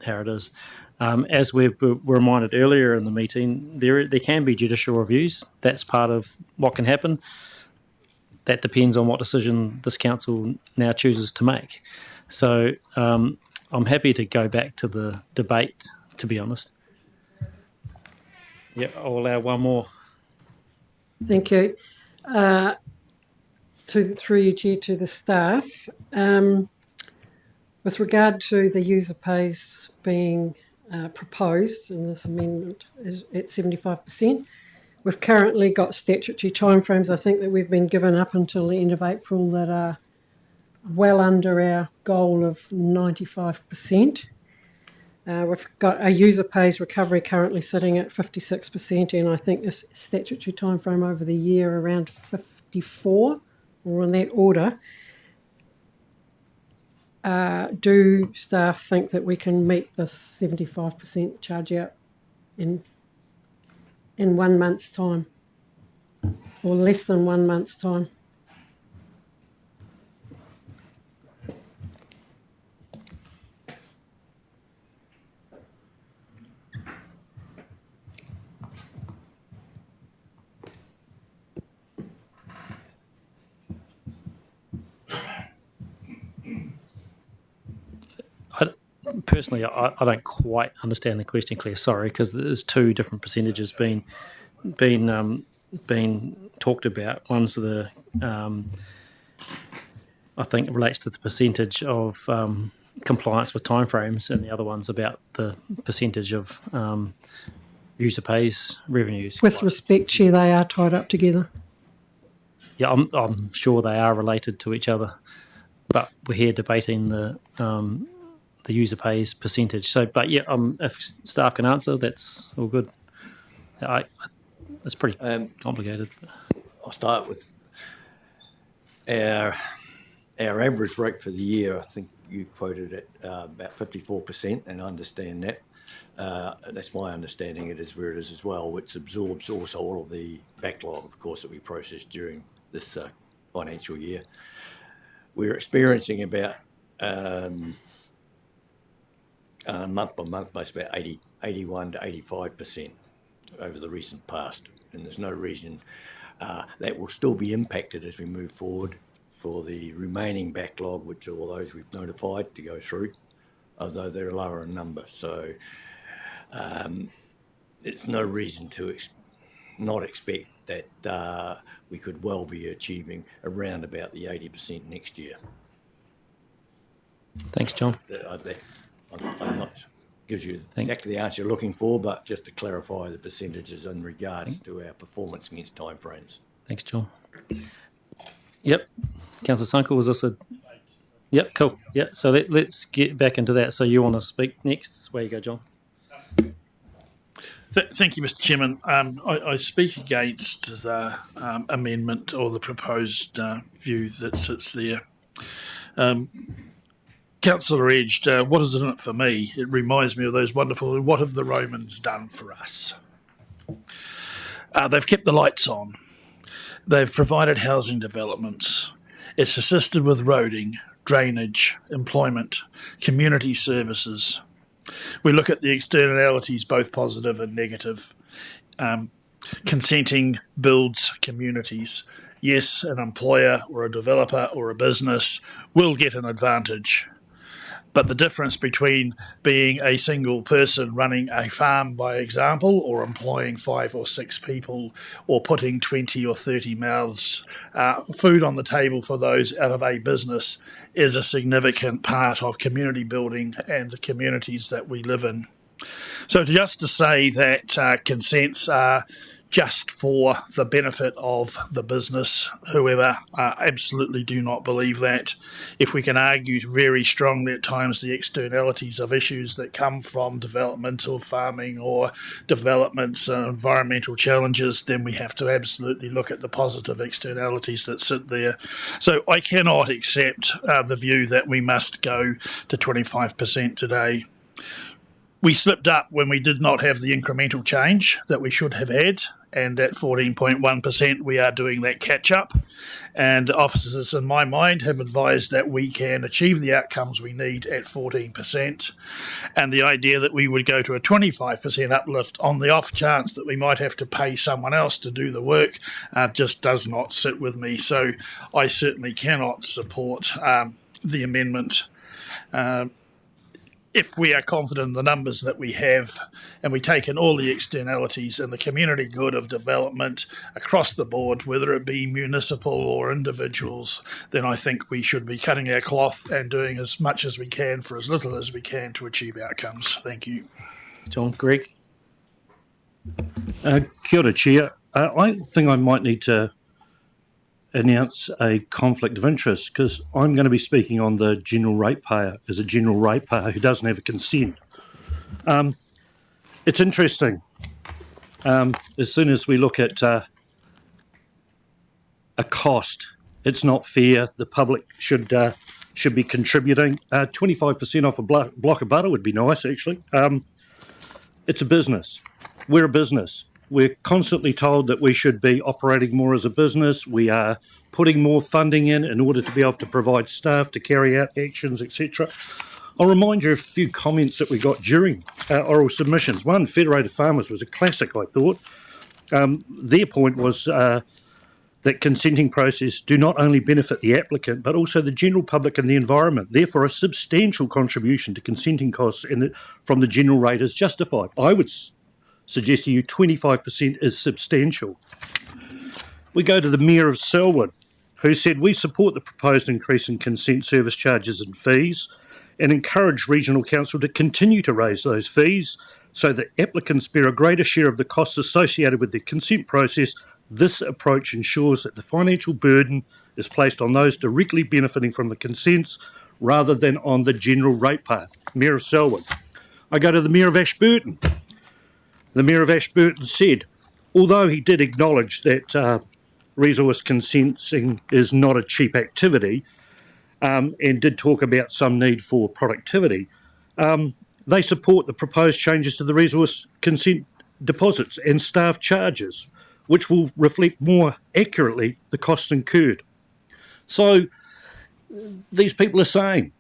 how it is. As we were reminded earlier in the meeting, there can be judicial reviews. That's part of what can happen. That depends on what decision this council now chooses to make. So I'm happy to go back to the debate, to be honest. Yeah, I'll allow one more. Thank you. Through you, Chair, to the staff. With regard to the user pays being proposed, and this amendment is at 75%, we've currently got statutory timeframes, I think, that we've been given up until the end of April that are well under our goal of 95%. We've got a user pays recovery currently sitting at 56%, and I think this statutory timeframe over the year around 54, or in that order. Do staff think that we can meet this 75% charge out in 1 month's time, or less than 1 month's time? Personally, I don't quite understand the question, Claire. Sorry, because there's two different percentages being talked about. One's the I think it relates to the percentage of compliance with timeframes, and the other one's about the percentage of user pays revenues. With respect, Chair, they are tied up together. Yeah, I'm sure they are related to each other, but we're here debating the user pays percentage. So, but yeah, if staff can answer, that's all good. It's pretty complicated. I'll start with our average rate for the year. I think you quoted it about 54%, and I understand that. That's my understanding. It is where it is as well, which absorbs also all of the backlog, of course, that we processed during this financial year. We're experiencing about month by month, most about 81 to 85% over the recent past, and there's no reason that will still be impacted as we move forward for the remaining backlog, which are all those we've notified to go through, although they're lower in number. So it's no reason to not expect that we could well be achieving around about the 80% next year. Thanks, John. I'm not gives you exactly the answer you're looking for, but just to clarify the percentages in regards to our performance against timeframes. Thanks, John. Yep. Councillor Sunkel, was this a... Yep, cool. Yeah, so let's get back into that. So you want to speak next? Where you go, John? Thank you, Mr. Chairman. I speak against the amendment or the proposed view that sits there. Councillor Edged, what is in it for me? It reminds me of those wonderful, what have the Romans done for us? They've kept the lights on. They've provided housing developments. It's assisted with roading, drainage, employment, community services. We look at the externalities, both positive and negative. Consenting builds communities. Yes, an employer or a developer or a business will get an advantage. But the difference between being a single person running a farm, by example, or employing 5 or 6 people, or putting 20 or 30 mouths, food on the table for those out of a business, is a significant part of community building and the communities that we live in. So just to say that consents are just for the benefit of the business, whoever, absolutely do not believe that. If we can argue very strongly at times the externalities of issues that come from development or farming or developments and environmental challenges, then we have to absolutely look at the positive externalities that sit there. So I cannot accept the view that we must go to 25% today. We slipped up when we did not have the incremental change that we should have had, and at 14.1% we are doing that catch-up. And officers, in my mind, have advised that we can achieve the outcomes we need at 14%. And the idea that we would go to a 25% uplift on the off chance that we might have to pay someone else to do the work just does not sit with me. So I certainly cannot support the amendment. If we are confident in the numbers that we have and we take in all the externalities and the community good of development across the board, whether it be municipal or individuals, then I think we should be cutting our cloth and doing as much as we can for as little as we can to achieve outcomes. Thank you. John, Greg. Kia ora, Chair. I think I might need to announce a conflict of interest because I'm going to be speaking on the general ratepayer as a general ratepayer who doesn't have a consent. It's interesting. As soon as we look at a cost, it's not fair. The public should be contributing. 25% off a block of butter would be nice, actually. It's a business. We're a business. We're constantly told that we should be operating more as a business. We are putting more funding in order to be able to provide staff to carry out actions, etc. I'll remind you of a few comments that we got during oral submissions. One, Federated Farmers was a classic, I thought. Their point was that consenting process do not only benefit the applicant, but also the general public and the environment. Therefore, a substantial contribution to consenting costs from the general rate is justified. I would suggest to you 25% is substantial. We go to the Mayor of Selwyn, who said, we support the proposed increase in consent service charges and fees and encourage Regional Council to continue to raise those fees so that applicants bear a greater share of the costs associated with the consent process. This approach ensures that the financial burden is placed on those directly benefiting from the consents rather than on the general ratepayer. Mayor of Selwyn. I go to the Mayor of Ashburton. The Mayor of Ashburton said, although he did acknowledge that resource consenting is not a cheap activity and did talk about some need for productivity, they support the proposed changes to the resource consent deposits and staff charges, which will reflect more accurately the costs incurred. So these people are saying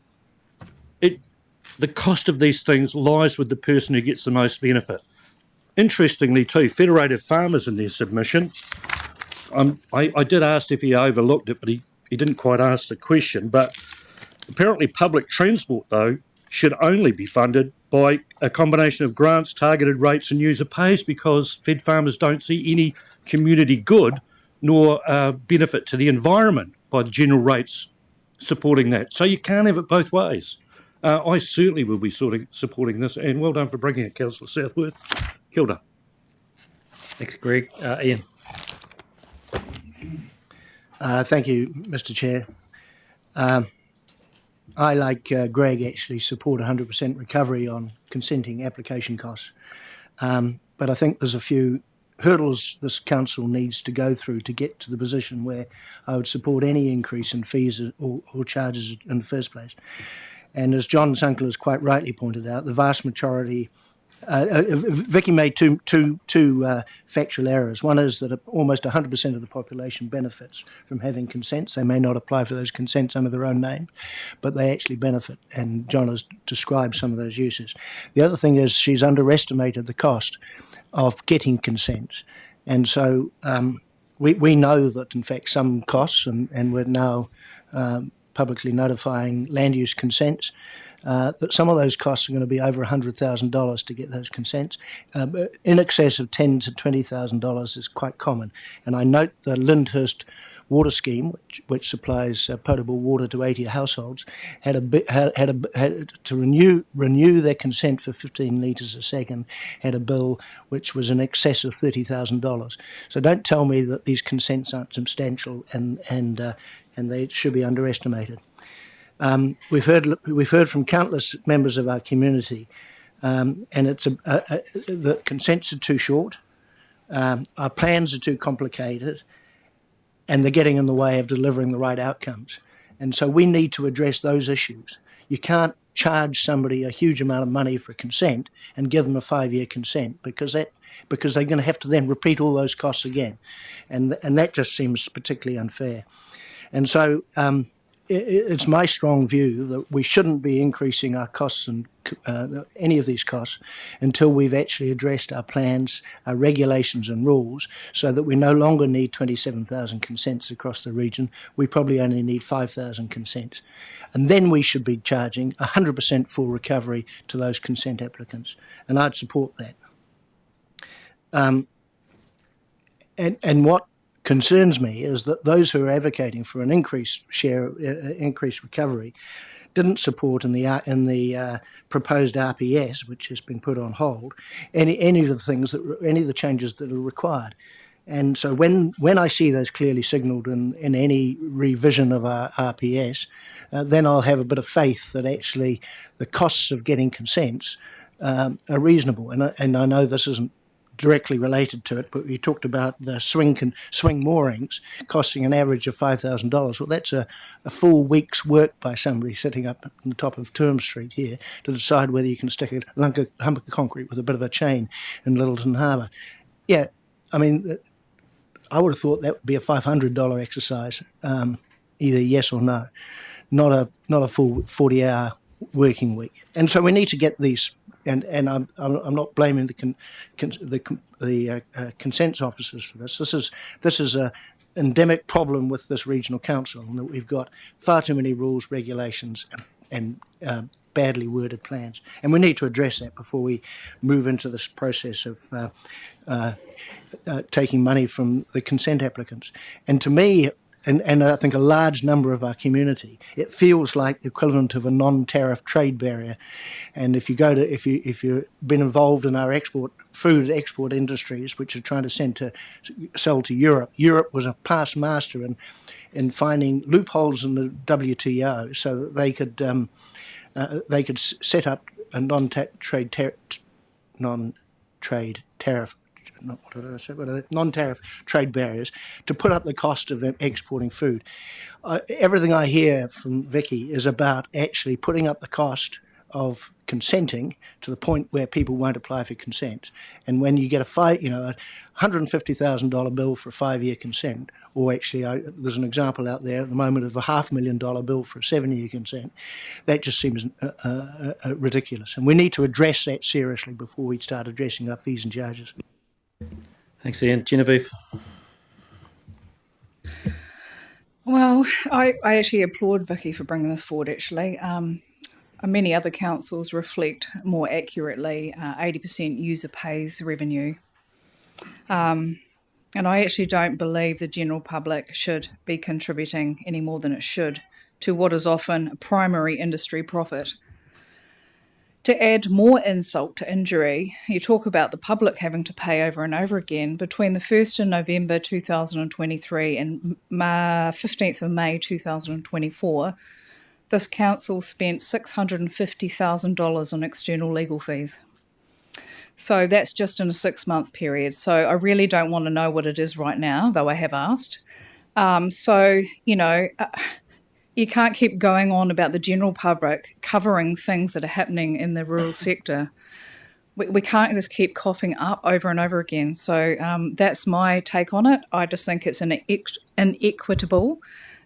the cost of these things lies with the person who gets the most benefit. Interestingly too, Federated Farmers in their submission, I did ask if he overlooked it, but he didn't quite ask the question, but apparently public transport, though, should only be funded by a combination of grants, targeted rates and user pays because Fed Farmers don't see any community good nor benefit to the environment by the general rates supporting that. So you can't have it both ways. I certainly will be supporting this, and well done for bringing it, Councillor Southworth. Kia ora. Thanks, Greg. Ian. Thank you, Mr. Chair. I, like Greg, actually support 100% recovery on consenting application costs. but I think there's a few hurdles this council needs to go through to get to the position where I would support any increase in fees or charges in the first place. And as John Sunkel has quite rightly pointed out, the vast majority. Vicky made two factual errors. One is that almost 100% of the population benefits from having consents. They may not apply for those consents under their own name, but they actually benefit, and John has described some of those uses. The other thing is she's underestimated the cost of getting consents. And so we know that, in fact, some costs, and we're now publicly notifying land use consents, that some of those costs are going to be over $100,000 to get those consents. In excess of $10,000 to $20,000 is quite common. And I note the Lyndhurst water scheme, which supplies potable water to 80 households, had to renew their consent for 15 litres a second, had a bill which was in excess of $30,000. So don't tell me that these consents aren't substantial and they should be underestimated. We've heard from countless members of our community, and it's the consents are too short, our plans are too complicated, and they're getting in the way of delivering the right outcomes. And so we need to address those issues. You can't charge somebody a huge amount of money for consent and give them a 5-year consent because they're going to have to then repeat all those costs again, and that just seems particularly unfair. And so it's my strong view that we shouldn't be increasing our costs and any of these costs until we've actually addressed our plans, our regulations and rules, so that we no longer need 27,000 consents across the region. We probably only need 5,000 consents. And then we should be charging 100% full recovery to those consent applicants. And I'd support that. And what concerns me is that those who are advocating for an increased recovery didn't support in the proposed RPS, which has been put on hold, any of the changes that are required. And so when I see those clearly signalled in any revision of our RPS, then I'll have a bit of faith that actually the costs of getting consents are reasonable. And I know this isn't directly related to it, but we talked about the swing moorings costing an average of $5,000. Well, that's a full week's work by somebody sitting up on the top of Term Street here to decide whether you can stick a hunk of concrete with a bit of a chain in Littleton Harbour. Yeah, I mean, I would have thought that would be a $500 exercise, either yes or no, not a full 40-hour working week. And so we need to get these. And I'm not blaming the consents officers for this. This is a endemic problem with this regional council, and that we've got far too many rules, regulations, and badly worded plans. And we need to address that before we move into this process of taking money from the consent applicants. And to me, and I think a large number of our community, it feels like the equivalent of a non-tariff trade barrier. And if you've been involved in our food export industries, which are trying to sell to Europe, Europe was a past master in finding loopholes in the WTO so that they could set up a non-trade tariff. Non-tariff trade barriers to put up the cost of exporting food. Everything I hear from Vicky is about actually putting up the cost of consenting to the point where people won't apply for consent. And when you get a $150,000 bill for a 5-year consent, or actually there's an example out there at the moment of a $500,000 bill for a 7-year consent, that just seems ridiculous. And we need to address that seriously before we start addressing our fees and charges. Thanks, Ian. Genevieve? Well, I actually applaud Vicky for bringing this forward, actually. Many other councils reflect more accurately 80% user pays revenue. And I actually don't believe the general public should be contributing any more than it should to what is often a primary industry profit. To add more insult to injury, you talk about the public having to pay over and over again. Between the 1st of November 2023 and 15th of May 2024, this council spent $650,000 on external legal fees. So that's just in a 6-month period. So I really don't want to know what it is right now, though I have asked. You can't keep going on about the general public covering things that are happening in the rural sector. We can't just keep coughing up over and over again. So that's my take on it. I just think it's inequitable,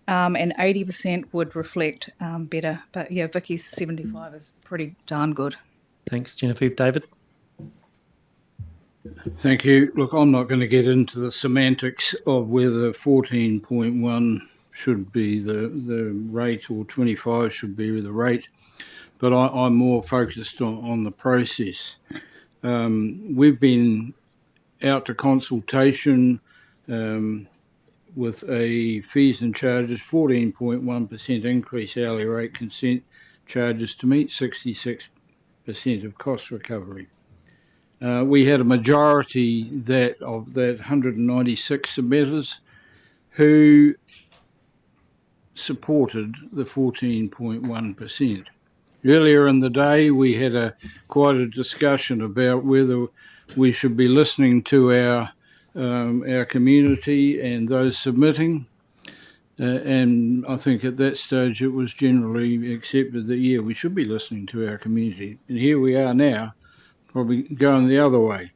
and 80% would reflect better. But yeah, Vicky's 75 is pretty darn good. Thanks, Genevieve. David? Thank you. Look, I'm not going to get into the semantics of whether 14.1 should be the rate or 25 should be the rate, but I'm more focused on the process. We've been out to consultation with a fees and charges 14.1% increase hourly rate consent charges to meet 66% of cost recovery. We had a majority of that 196 submitters who supported the 14.1%. Earlier in the day, we had quite a discussion about whether we should be listening to our community and those submitting. And I think at that stage it was generally accepted that, yeah, we should be listening to our community. And here we are now, probably going the other way.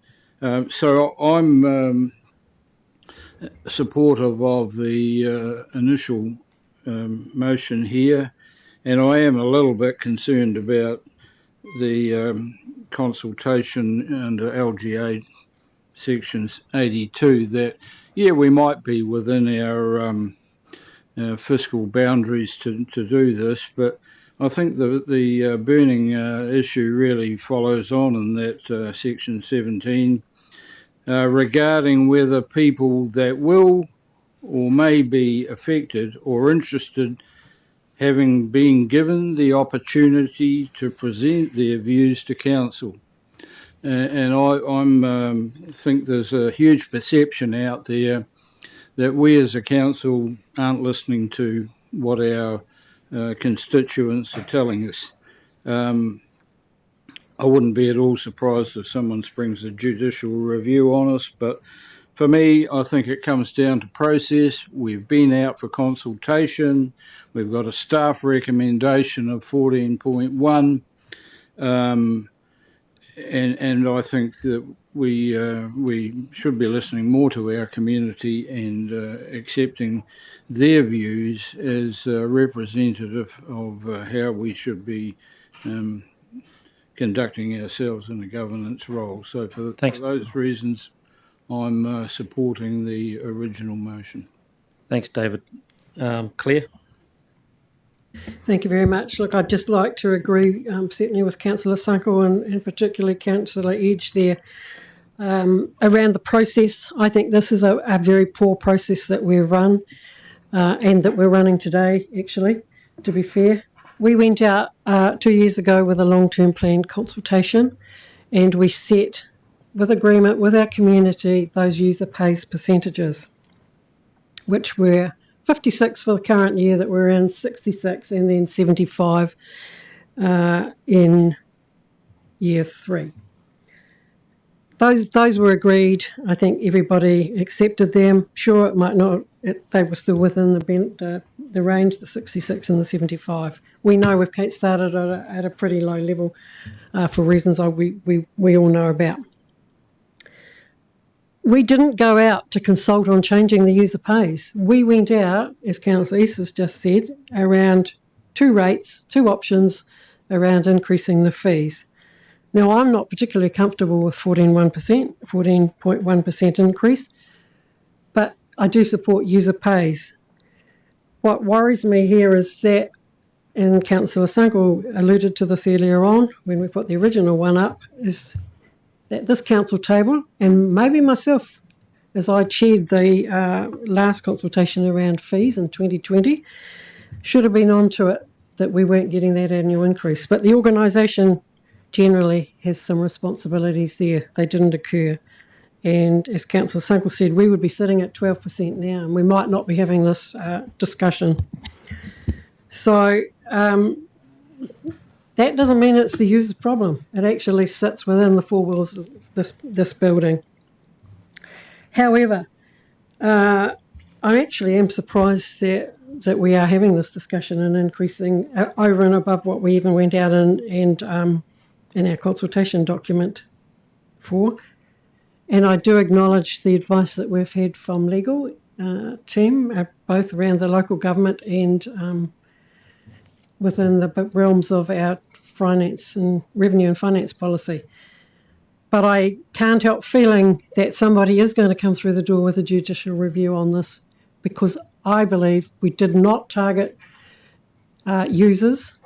So I'm supportive of the initial motion here, and I am a little bit concerned about the consultation under LGA sections 82 that, yeah, we might be within our fiscal boundaries to do this, but I think the burning issue really follows on in that section 17 regarding whether people that will or may be affected or interested, having been given the opportunity to present their views to council. And I think there's a huge perception out there that we as a council aren't listening to what our constituents are telling us. I wouldn't be at all surprised if someone springs a judicial review on us, but for me, I think it comes down to process. We've been out for consultation. We've got a staff recommendation of 14.1, and I think that we should be listening more to our community and accepting their views as representative of how we should be conducting ourselves in a governance role. So for those reasons, I'm supporting the original motion. Thanks, David. Claire? Thank you very much. Look, I'd just like to agree certainly with Councillor Sunkel and particularly Councillor Edge there around the process. I think this is a very poor process that we've run and that we're running today, actually, to be fair. We went out 2 years ago with a long-term plan consultation, and we set, with agreement with our community, those user pays percentages, which were 56 for the current year that we're in, 66, and then 75 in year 3. Those were agreed. I think everybody accepted them. Sure, it might not. They were still within the range, the 66 and the 75. We know we've started at a pretty low level for reasons we all know about. We didn't go out to consult on changing the user pays. We went out, as Councillor East has just said, around 2 rates, 2 options around increasing the fees. Now, I'm not particularly comfortable with 14.1% increase, but I do support user pays. What worries me here is that, and Councillor Sunkel alluded to this earlier on when we put the original one up, is that this council table, and maybe myself, as I chaired the last consultation around fees in 2020, should have been onto it that we weren't getting that annual increase. But the organisation generally has some responsibilities there. They didn't occur. And as Councillor Sunkel said, we would be sitting at 12% now, and we might not be having this discussion. So that doesn't mean it's the user's problem. It actually sits within the four walls this building. However, I actually am surprised that we are having this discussion and increasing over and above what we even went out and in our consultation document for. And I do acknowledge the advice that we've had from legal team, both around the local government and within the realms of our finance and revenue and finance policy. But I can't help feeling that somebody is going to come through the door with a judicial review on this, because I believe we did not target users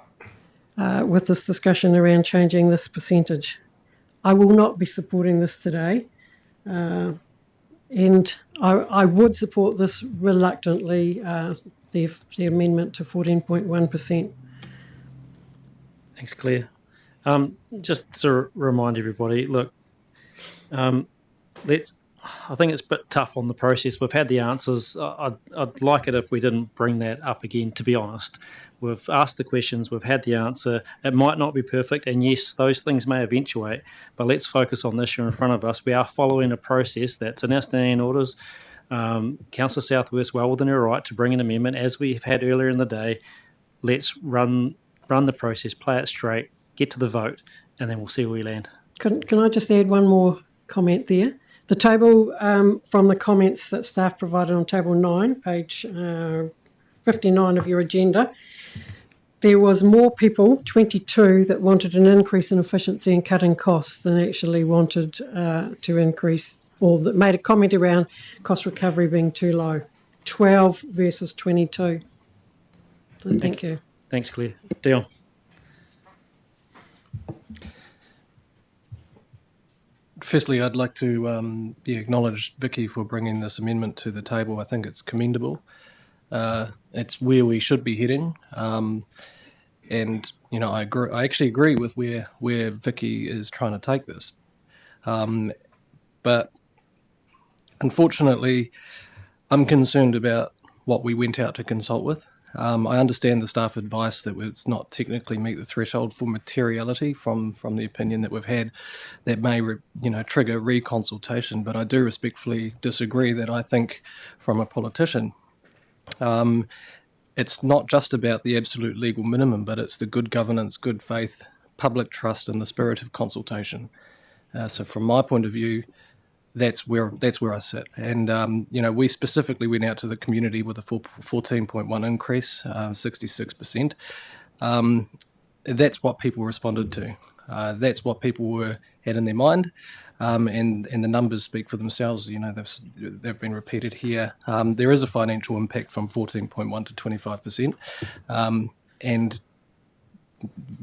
with this discussion around changing this percentage. I will not be supporting this today, and I would support this reluctantly, the amendment to 14.1%. Thanks, Claire. Just to remind everybody, look, I think it's a bit tough on the process. We've had the answers. I'd like it if we didn't bring that up again, to be honest. We've asked the questions, we've had the answer. It might not be perfect, and yes, those things may eventuate, but let's focus on the issue in front of us. We are following a process that's in our standing orders. Councillor Southwest well within her right to bring an amendment, as we've had earlier in the day. Let's run the process, play it straight, get to the vote, and then we'll see where we land. Can I just add one more comment there? The table from the comments that staff provided on table 9, page 59 of your agenda, there was more people, 22, that wanted an increase in efficiency and cutting costs than actually wanted to increase, or that made a comment around cost recovery being too low. 12 versus 22. So thank you. Thanks, Claire. Dion. Firstly, I'd like to acknowledge Vicky for bringing this amendment to the table. I think it's commendable. It's where we should be heading, and I agree. I actually agree with where Vicky is trying to take this, but unfortunately, I'm concerned about what we went out to consult with. I understand the staff advice that it's not technically meet the threshold for materiality from the opinion that we've had that may trigger reconsultation, but I do respectfully disagree that I think from a politician it's not just about the absolute legal minimum, but it's the good governance, good faith, public trust and the spirit of consultation. So from my point of view, that's where I sit. And, we specifically went out to the community with a 14.1 increase, 66%. That's what people responded to. That's what people had in their mind. And the numbers speak for themselves. They've been repeated here. There is a financial impact from 14.1 to 25%. And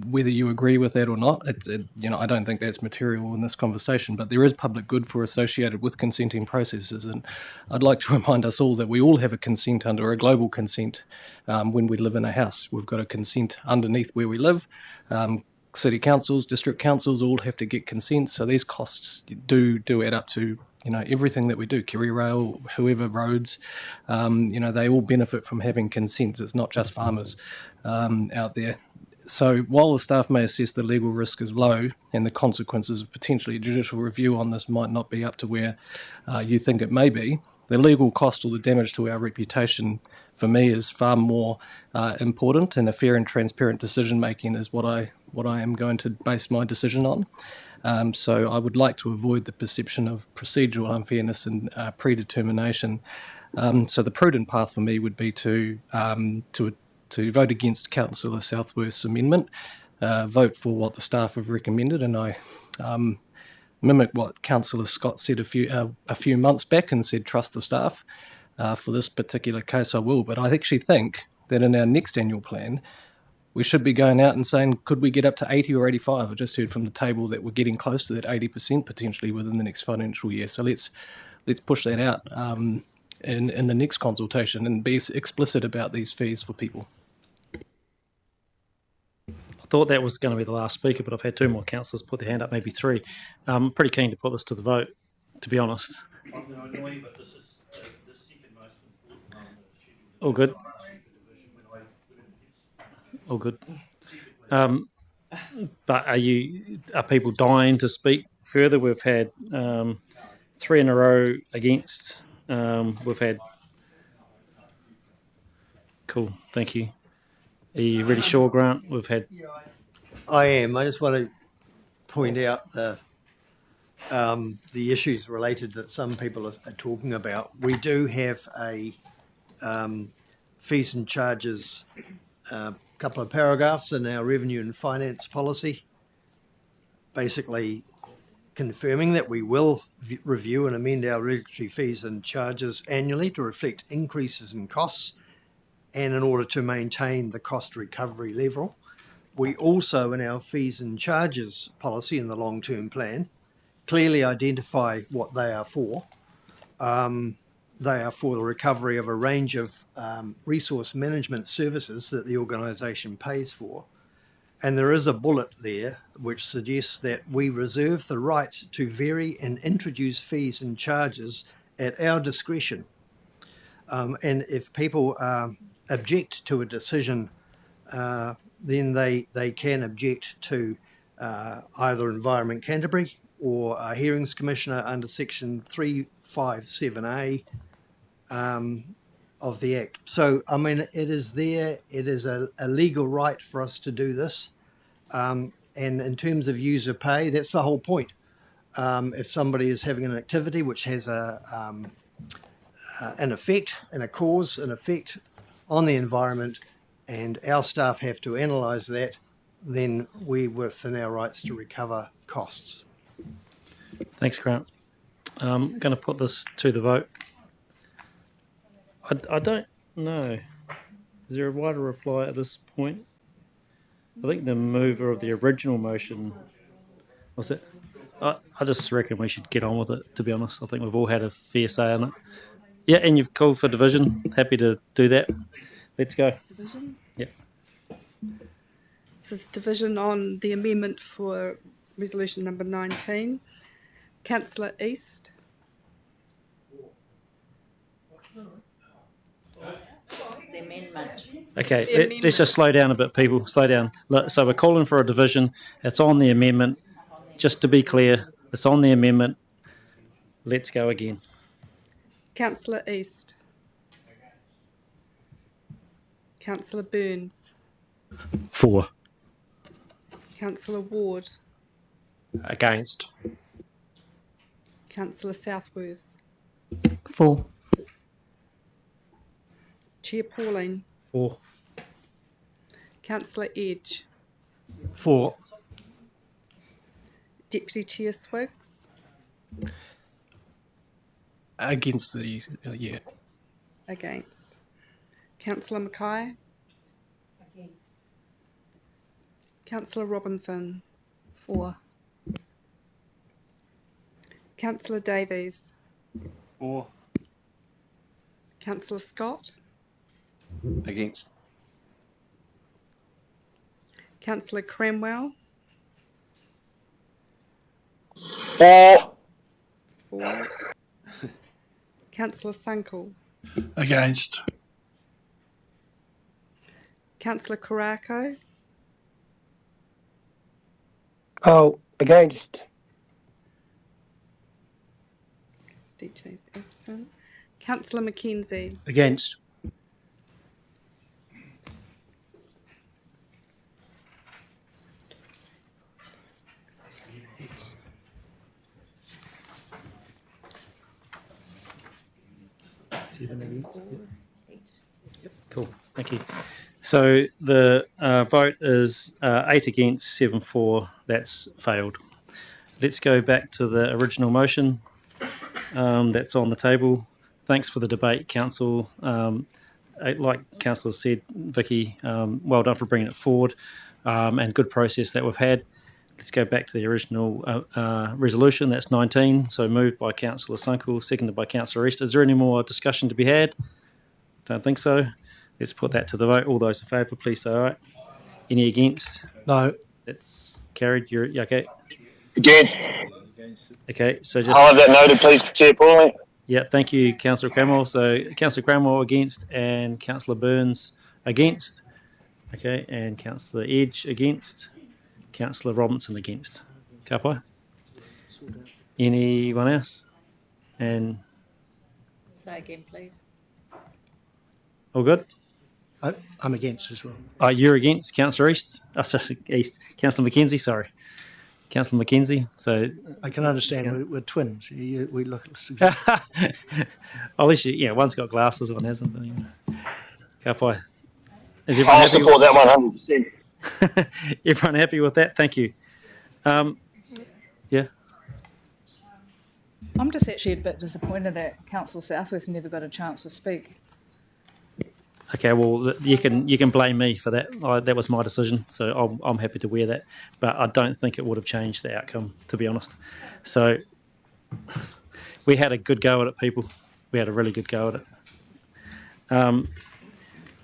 whether you agree with that or not, I don't think that's material in this conversation, but there is public good associated with consenting processes. And I'd like to remind us all that we all have a consent under a global consent when we live in a house. We've got a consent underneath where we live. City councils, district councils all have to get consent. So these costs do add up to everything that we do, Kerry Rail, whoever roads, they all benefit from having consent. It's not just farmers out there. So while the staff may assess the legal risk is low and the consequences of potentially a judicial review on this might not be up to where you think it may be, the legal cost or the damage to our reputation for me is far more important, and a fair and transparent decision making is what I am going to base my decision on. So I would like to avoid the perception of procedural unfairness and predetermination. So the prudent path for me would be to vote against Councillor Southworth's amendment, vote for what the staff have recommended, and I mimic what Councillor Scott said a few months back and said trust the staff. For this particular case I will, but I actually think that in our next annual plan we should be going out and saying, could we get up to 80 or 85? I just heard from the table that we're getting close to that 80% potentially within the next financial year. So let's push that out in the next consultation and be explicit about these fees for people. I thought that was going to be the last speaker, but I've had two more councillors put their hand up, maybe three. I'm pretty keen to put this to the vote, to be honest. I'm going to annoy you, but this is the second most important one on the schedule. All good. All good. But are people dying to speak further, we've had 3 in a row against. We've had... Cool, thank you. Are you really sure, Grant? We've had... I am. I just want to point out the issues related that some people are talking about. We do have a fees and charges couple of paragraphs in our revenue and finance policy, basically confirming that we will review and amend our regulatory fees and charges annually to reflect increases in costs and in order to maintain the cost recovery level. We also, in our fees and charges policy in the long-term plan, clearly identify what they are for. They are for the recovery of a range of resource management services that the organisation pays for. And there is a bullet there which suggests that we reserve the right to vary and introduce fees and charges at our discretion. And if people object to a decision, then they can object to either Environment Canterbury or a Hearings Commissioner under Section 357A of the Act. So, I mean, it is there. It is a legal right for us to do this. And in terms of user pay, that's the whole point. If somebody is having an activity which has an effect and a cause, an effect on the environment, and our staff have to analyse that, then we're within our rights to recover costs. Thanks, Grant. I'm going to put this to the vote. I don't know. Is there a wider reply at this point? I think the mover of the original motion was it. I just reckon we should get on with it, to be honest. I think we've all had a fair say on it. Yeah, and you've called for division. Happy to do that. Let's go. Division? Yeah. This is division on the amendment for resolution number 19. Councillor East. The amendment. Okay, let's just slow down a bit, people. Slow down. Look, so we're calling for a division. It's on the amendment. Just to be clear, it's on the amendment. Let's go again. Councillor East. Councillor Burns. For. Councillor Ward. Against. Councillor Southworth. For. Chair Pauline. For. Councillor Edge. For. Deputy Chair Swiggs. Against the, yeah. Against. Councillor Mackay. Against. Councillor Robinson. For. Councillor Davies. For. Councillor Scott. Against. Councillor Cramwell. For. For. Councillor Sunkel. Against. Councillor Karako. Oh, against. DJ's absent. Councillor Mackenzie. Against. Cool, thank you. So the vote is 8 against, 7 for. That's failed. Let's go back to the original motion that's on the table. Thanks for the debate, Council. Like Councillor said, Vicky, well done for bringing it forward, and good process that we've had. Let's go back to the original resolution. That's 19. So moved by Councillor Sunkel, seconded by Councillor East. Is there any more discussion to be had? Don't think so. Let's put that to the vote. All those in favour, please say aye. Any against? No. That's carried. You're okay? Against. Okay, so just... I'll have that noted, please, Chair Pauline. Yeah, thank you, Councillor Cramwell. So Councillor Cramwell against and Councillor Burns against. Okay, and Councillor Edge against. Councillor Robinson against. Kapai? Anyone else? And Say again, please. all good? I'm against as well. You're against, Councillor East? Sorry, East. Councillor Mackenzie, sorry. Councillor Mackenzie. So I can understand. We're twins. We look at at least one's got glasses, one hasn't. Anyway. Ka pai. Is I'll support that 100%. Everyone happy with that? Thank you. Yeah. I'm just actually a bit disappointed that Council Southwest never got a chance to speak. Okay, well, you can blame me for that. That was my decision, so I'm happy to wear that. But I don't think it would have changed the outcome, to be honest. So we had a good go at it, people. We had a really good go at it.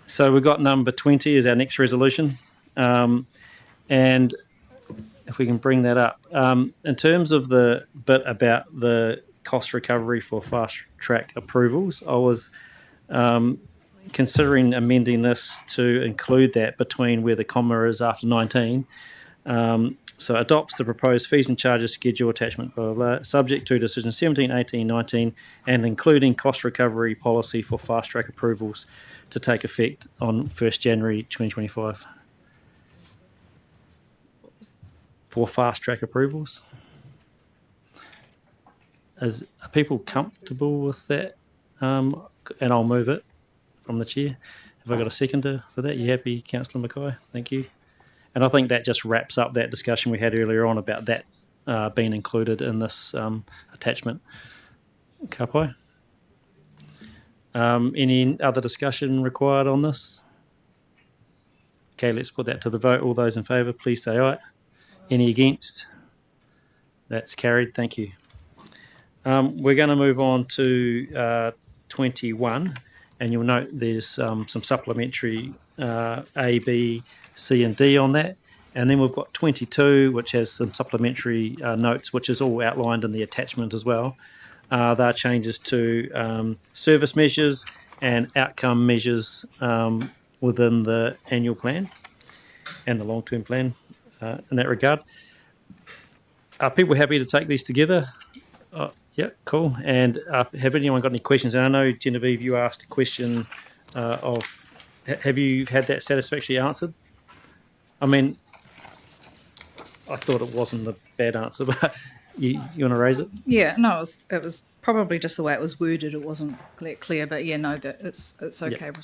So we've got number 20 as our next resolution. And if we can bring that up. In terms of the bit about the cost recovery for fast track approvals, I was considering amending this to include that between where the comma is after 19. So adopts the proposed fees and charges schedule attachment, blah, blah, blah, subject to decision 17, 18, 19, and including cost recovery policy for fast track approvals to take effect on 1st January 2025. For fast track approvals. Are people comfortable with that? And I'll move it from the chair. Have I got a seconder for that? You happy, Councillor Mackay? Thank you. And I think that just wraps up that discussion we had earlier on about that being included in this attachment. Ka pai. Any other discussion required on this? Okay, let's put that to the vote. All those in favour, please say aye. Any against? That's carried. Thank you. We're going to move on to 21, and you'll note there's some supplementary A, B, C and D on that. And then we've got 22, which has some supplementary notes, which is all outlined in the attachment as well. There are changes to service measures and outcome measures within the annual plan and the long-term plan in that regard. Are people happy to take these together? Yeah, cool. And have anyone got any questions? And I know, Genevieve, you asked a question have you had that satisfactorily answered? I mean, I thought it wasn't a bad answer, but you want to raise it? Yeah, no, it was probably just the way it was worded. It wasn't clear, but yeah, no, that it's okay. Yep.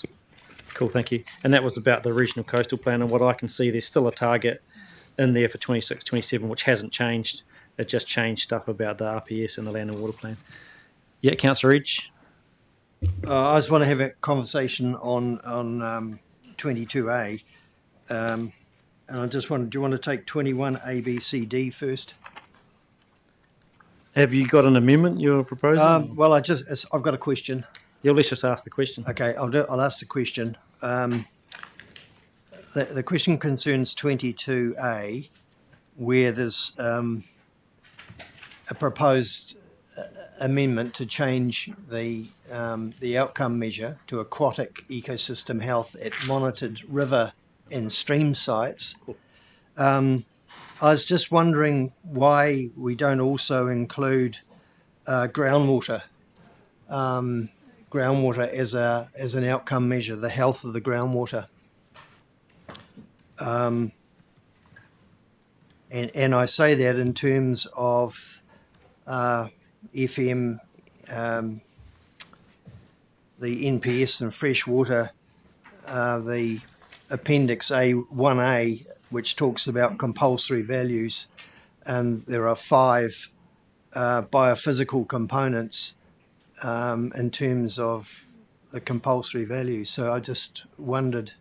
Cool, thank you. And that was about the regional coastal plan, and what I can see, there's still a target in there for 26, 27, which hasn't changed. It just changed stuff about the RPS and the land and water plan. Yeah, Councillor Edge. I just want to have a conversation on 22A. And I just wondered, do you want to take 21 A, B, C, D first? Have you got an amendment you're proposing? Well, I've got a question. Yeah, let's just ask the question. Okay, I'll ask the question. The question concerns 22A, where there's a proposed amendment to change the outcome measure to aquatic ecosystem health at monitored river and stream sites. Cool. I was just wondering why we don't also include groundwater as an outcome measure, the health of the groundwater. And I say that in terms of FM, the NPS and freshwater, the Appendix A1A, which talks about compulsory values, and there are 5 biophysical components in terms of the compulsory values. So I just wondered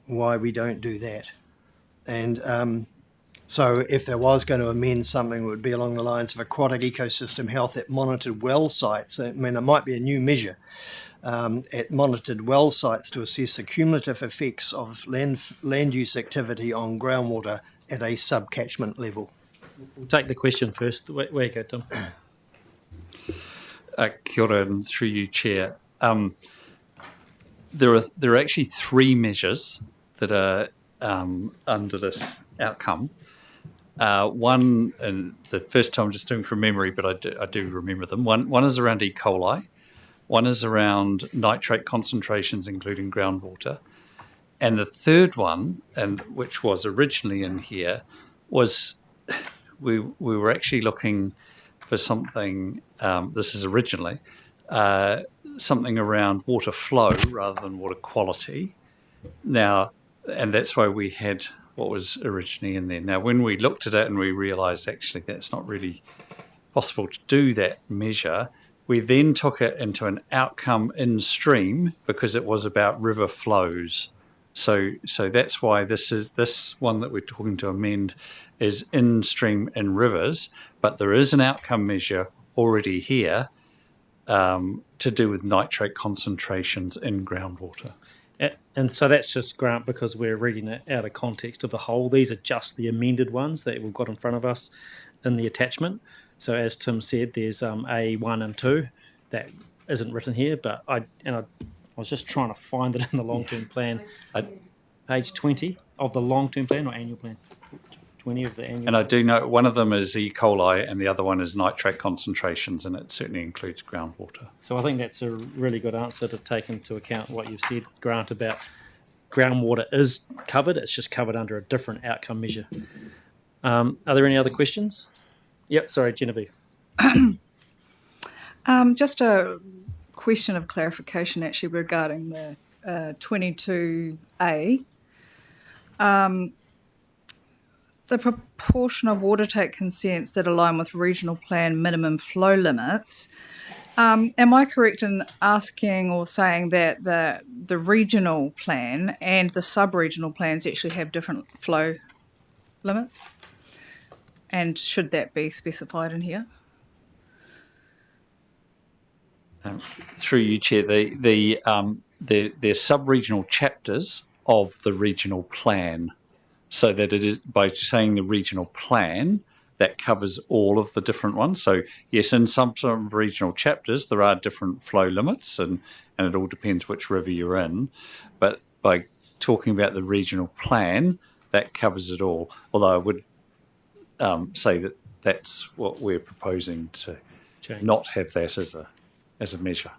why we don't do that. And so if there was going to amend something, it would be along the lines of aquatic ecosystem health at monitored well sites. I mean, it might be a new measure at monitored well sites to assess the cumulative effects of land use activity on groundwater at a sub-catchment level. We'll take the question first. Where you go, Tom? Kia ora, and through you, Chair. There are actually 3 measures that are under this outcome. One, and the first time just doing from memory, but I do remember them. One is around E. coli. One is around nitrate concentrations, including groundwater. And the third one, and which was originally in here, was we were actually looking for something, this is originally, something around water flow rather than water quality. Now, and that's why we had what was originally in there. Now, when we looked at it and we realised actually that's not really possible to do that measure, we then took it into an outcome in stream because it was about river flows. So that's why this one that we're talking to amend is in stream in rivers, but there is an outcome measure already here to do with nitrate concentrations in groundwater. And so that's just Grant because we're reading it out of context of the whole. These are just the amended ones that we've got in front of us in the attachment. So as Tim said, there's A1 and 2 that isn't written here, but I was just trying to find it in the long-term plan. Page 20 of the long-term plan or annual plan? 20 of the annual. And I do know one of them is E. coli and the other one is nitrate concentrations, and it certainly includes groundwater. So I think that's a really good answer to take into account what you've said, Grant, about groundwater is covered. It's just covered under a different outcome measure. Are there any other questions? Yep, sorry, Genevieve. Just a question of clarification actually regarding the 22A. The proportion of water take consents that align with regional plan minimum flow limits. Am I correct in asking or saying that the regional plan and the sub-regional plans actually have different flow limits? And should that be specified in here? Through you, Chair, they're sub-regional chapters of the regional plan, so that it is by saying the regional plan that covers all of the different ones. So yes, in some regional chapters there are different flow limits, and it all depends which river you're in. But by talking about the regional plan, that covers it all. Although I would say that that's what we're proposing to not have that as a measure.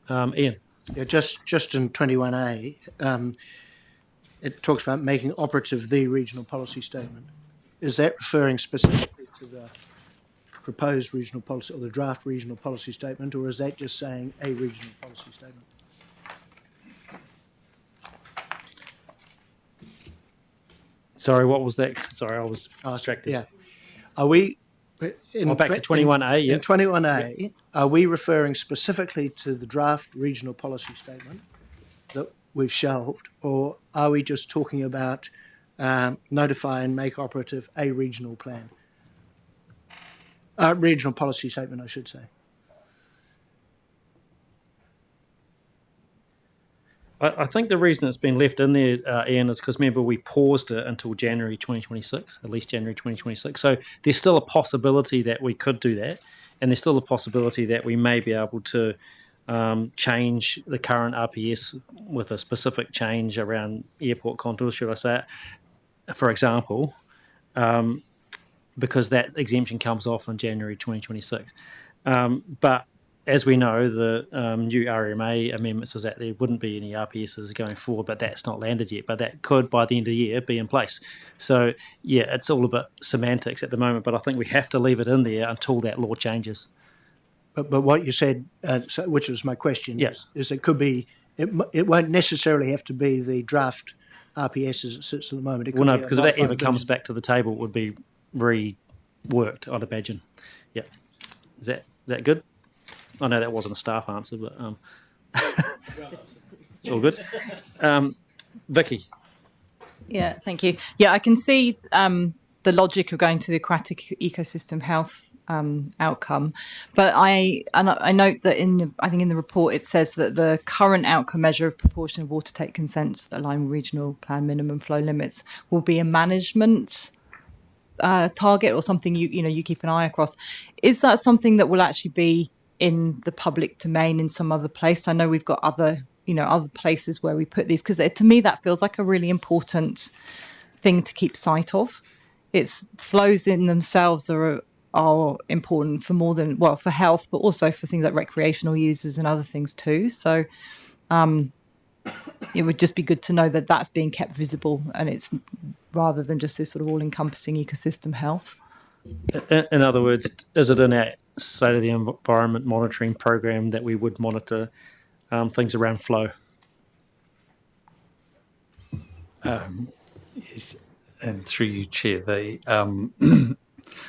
Ian. Yeah, just in 21A, it talks about making operative the regional policy statement. Is that referring specifically to the proposed regional policy or the draft regional policy statement, or is that just saying a regional policy statement? Sorry, what was that? Sorry, I was distracted. Yeah. Are we... back to 21A, yeah. In 21A, are we referring specifically to the draft regional policy statement that we've shelved, or are we just talking about notify and make operative a regional plan? Regional policy statement, I should say. I think the reason it's been left in there, Ian, is because, remember, we paused it until January 2026, at least January 2026. So there's still a possibility that we could do that, and there's still a possibility that we may be able to change the current RPS with a specific change around airport contours, should I say it, for example, because that exemption comes off in January 2026. But as we know, the new RMA amendments is that there wouldn't be any RPSs going forward, but that's not landed yet. But that could, by the end of the year, be in place. So, yeah, it's all a bit semantics at the moment, but I think we have to leave it in there until that law changes. But what you said, which was my question, yes, is it could be, it won't necessarily have to be the draft RPS as it sits at the moment. It could no, be because if that ever comes back to the table, it would be reworked, I'd imagine. Yeah. Is that good? I know that wasn't a staff answer, but it's all good. Vicky. Yeah, thank you. Yeah, I can see the logic of going to the aquatic ecosystem health outcome, but I note that in the report it says that the current outcome measure of proportion of water take consents that align with regional plan minimum flow limits will be a management target or something you keep an eye across. Is that something that will actually be in the public domain in some other place? I know we've got other places where we put these, because to me that feels like a really important thing to keep sight of. It's flows in themselves are important for more than, well, for health, but also for things like recreational users and other things too. So it would just be good to know that that's being kept visible, and it's rather than just this sort of all-encompassing ecosystem health. In other words, is it in our state of the environment monitoring program that we would monitor things around flow? Yes, and through you, Chair,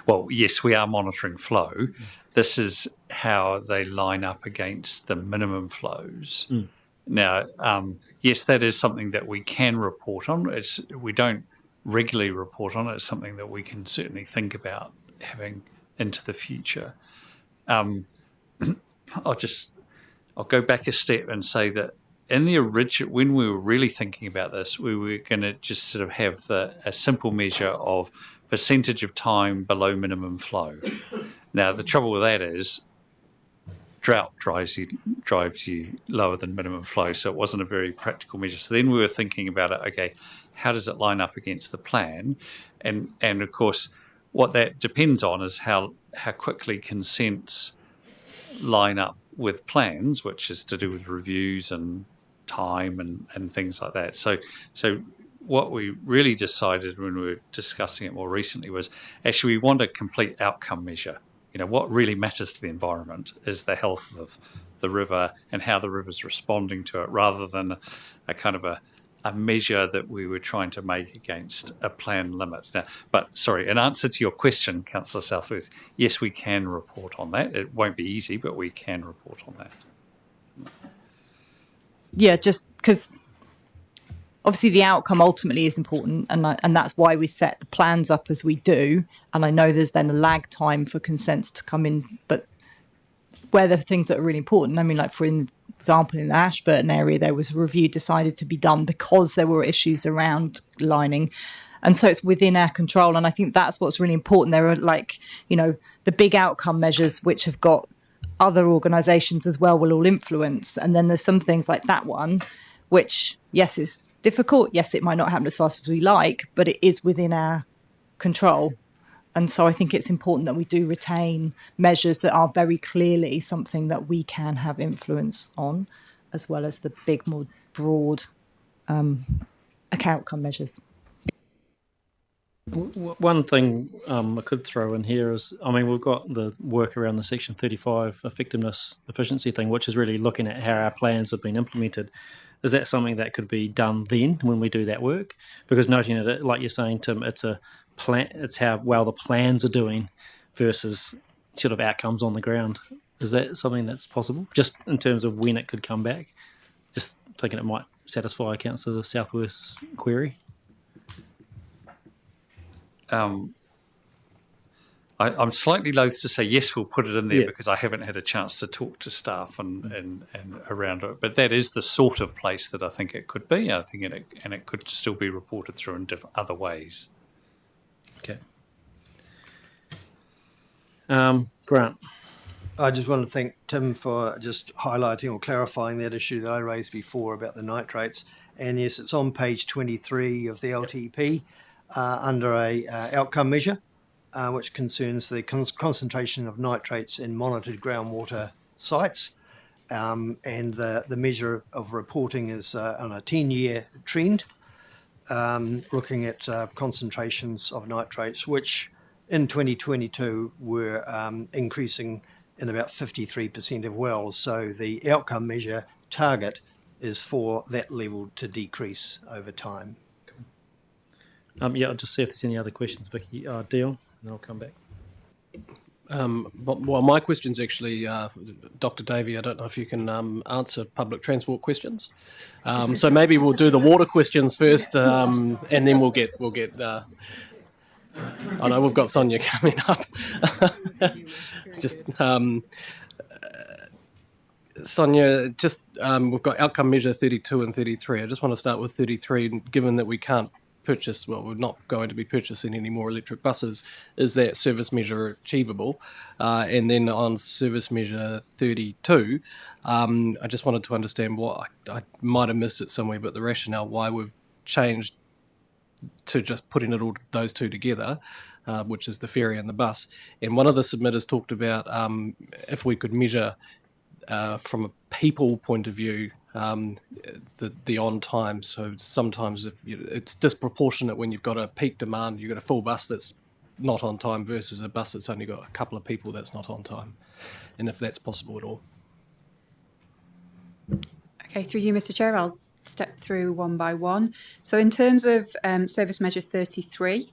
well, yes, we are monitoring flow. This is how they line up against the minimum flows. Now, yes, that is something that we can report on. We don't regularly report on it. It's something that we can certainly think about having into the future. I'll go back a step and say that in the original, when we were really thinking about this, we were going to just sort of have a simple measure of percentage of time below minimum flow. Now, the trouble with that is drought drives you lower than minimum flow, so it wasn't a very practical measure. So then we were thinking about it, okay, how does it line up against the plan? And of course, what that depends on is how quickly consents line up with plans, which is to do with reviews and time and things like that. So what we really decided when we were discussing it more recently was actually we want a complete outcome measure. You know, what really matters to the environment is the health of the river and how the river's responding to it, rather than a kind of a measure that we were trying to make against a plan limit. Now, but sorry, in answer to your question, Councillor Southworth, yes, we can report on that. It won't be easy, but we can report on that. Yeah, just because obviously the outcome ultimately is important, and that's why we set the plans up as we do. And I know there's then a lag time for consents to come in, but where there are things that are really important, I mean, like for example, in the Ashburton area, there was a review decided to be done because there were issues around lining. And so it's within our control. And I think that's what's really important. There are the big outcome measures, which have got other organisations as well, will all influence. And then there's some things like that one, which, yes, is difficult. Yes, it might not happen as fast as we like, but it is within our control. And so I think it's important that we do retain measures that are very clearly something that we can have influence on, as well as the big, more broad outcome measures. One thing I could throw in here is, I mean, we've got the work around the Section 35 effectiveness efficiency thing, which is really looking at how our plans have been implemented. Is that something that could be done then when we do that work? Because noting that, like you're saying, Tim, it's a plan. It's how well the plans are doing versus sort of outcomes on the ground. Is that something that's possible? Just in terms of when it could come back? Just thinking it might satisfy Councillor Southworth's query. I'm slightly loath to say yes, we'll put it in there because I haven't had a chance to talk to staff and around it. But that is the sort of place that I think it could be. I think it could still be reported through in different other ways. Okay. Grant. I just want to thank Tim for just highlighting or clarifying that issue that I raised before about the nitrates. And yes, it's on page 23 of the LTP under a outcome measure, which concerns the concentration of nitrates in monitored groundwater sites. And the measure of reporting is on a 10-year trend, looking at concentrations of nitrates, which in 2022 were increasing in about 53% of wells. So the outcome measure target is for that level to decrease over time. I'll just see if there's any other questions, Vicky. Deal, and I'll come back. Well, my question's actually, Dr. Davey, I don't know if you can answer public transport questions. So maybe we'll do the water questions first, and then we'll get. I know we've got Sonia coming up. Sonia, we've got outcome measure 32 and 33. I just want to start with 33, given that we can't purchase, well, we're not going to be purchasing any more electric buses. Is that service measure achievable? And then on service measure 32, I just wanted to understand what, I might have missed it somewhere, but the rationale why we've changed to just putting those two together, which is the ferry and the bus. And one of the submitters talked about if we could measure from a people point of view the on time. So sometimes it's disproportionate when you've got a peak demand, you've got a full bus that's not on time versus a bus that's only got a couple of people that's not on time, and if that's possible at all. Okay, through you, Mr. Chair, I'll step through one by one. So in terms of Service Measure 33,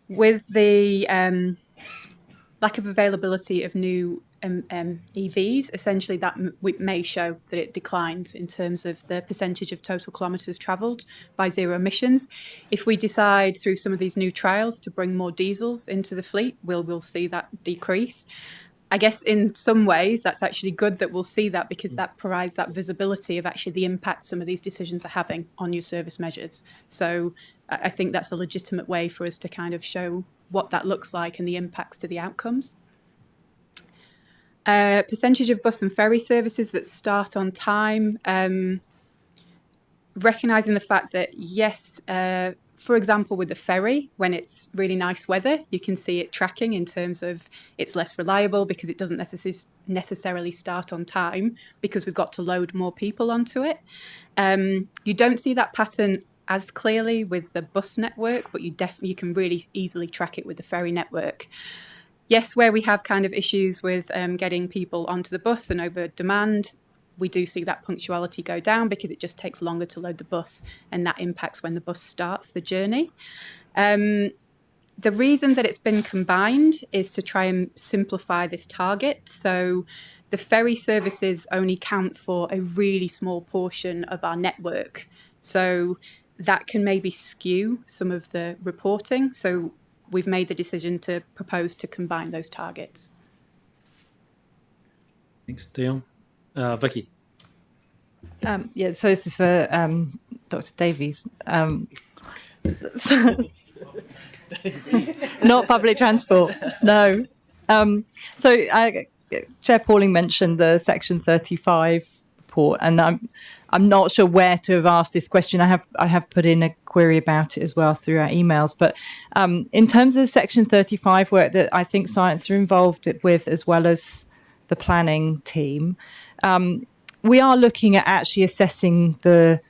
with the lack of availability of new EVs, essentially that may show that it declines in terms of the percentage of total kilometres travelled by zero emissions. If we decide through some of these new trials to bring more diesels into the fleet, we'll see that decrease. I guess in some ways that's actually good that we'll see that, because that provides that visibility of actually the impact some of these decisions are having on your service measures. So I think that's a legitimate way for us to kind of show what that looks like and the impacts to the outcomes. Percentage of bus and ferry services that start on time, recognising the fact that, yes, for example, with the ferry, when it's really nice weather, you can see it tracking in terms of it's less reliable because it doesn't necessarily start on time because we've got to load more people onto it. You don't see that pattern as clearly with the bus network, but you can really easily track it with the ferry network. Yes, where we have kind of issues with getting people onto the bus and over demand, we do see that punctuality go down because it just takes longer to load the bus, and that impacts when the bus starts the journey. The reason that it's been combined is to try and simplify this target. So the ferry services only count for a really small portion of our network. So that can maybe skew some of the reporting. So we've made the decision to propose to combine those targets. Thanks, Dion. Vicky. Yeah, so this is for Dr. Davies. Not public transport, no. Chair Pauling mentioned the Section 35 report, and I'm not sure where to have asked this question. I have put in a query about it as well through our emails. But in terms of Section 35 work that I think Science are involved with, as well as the planning team, we are looking at actually assessing the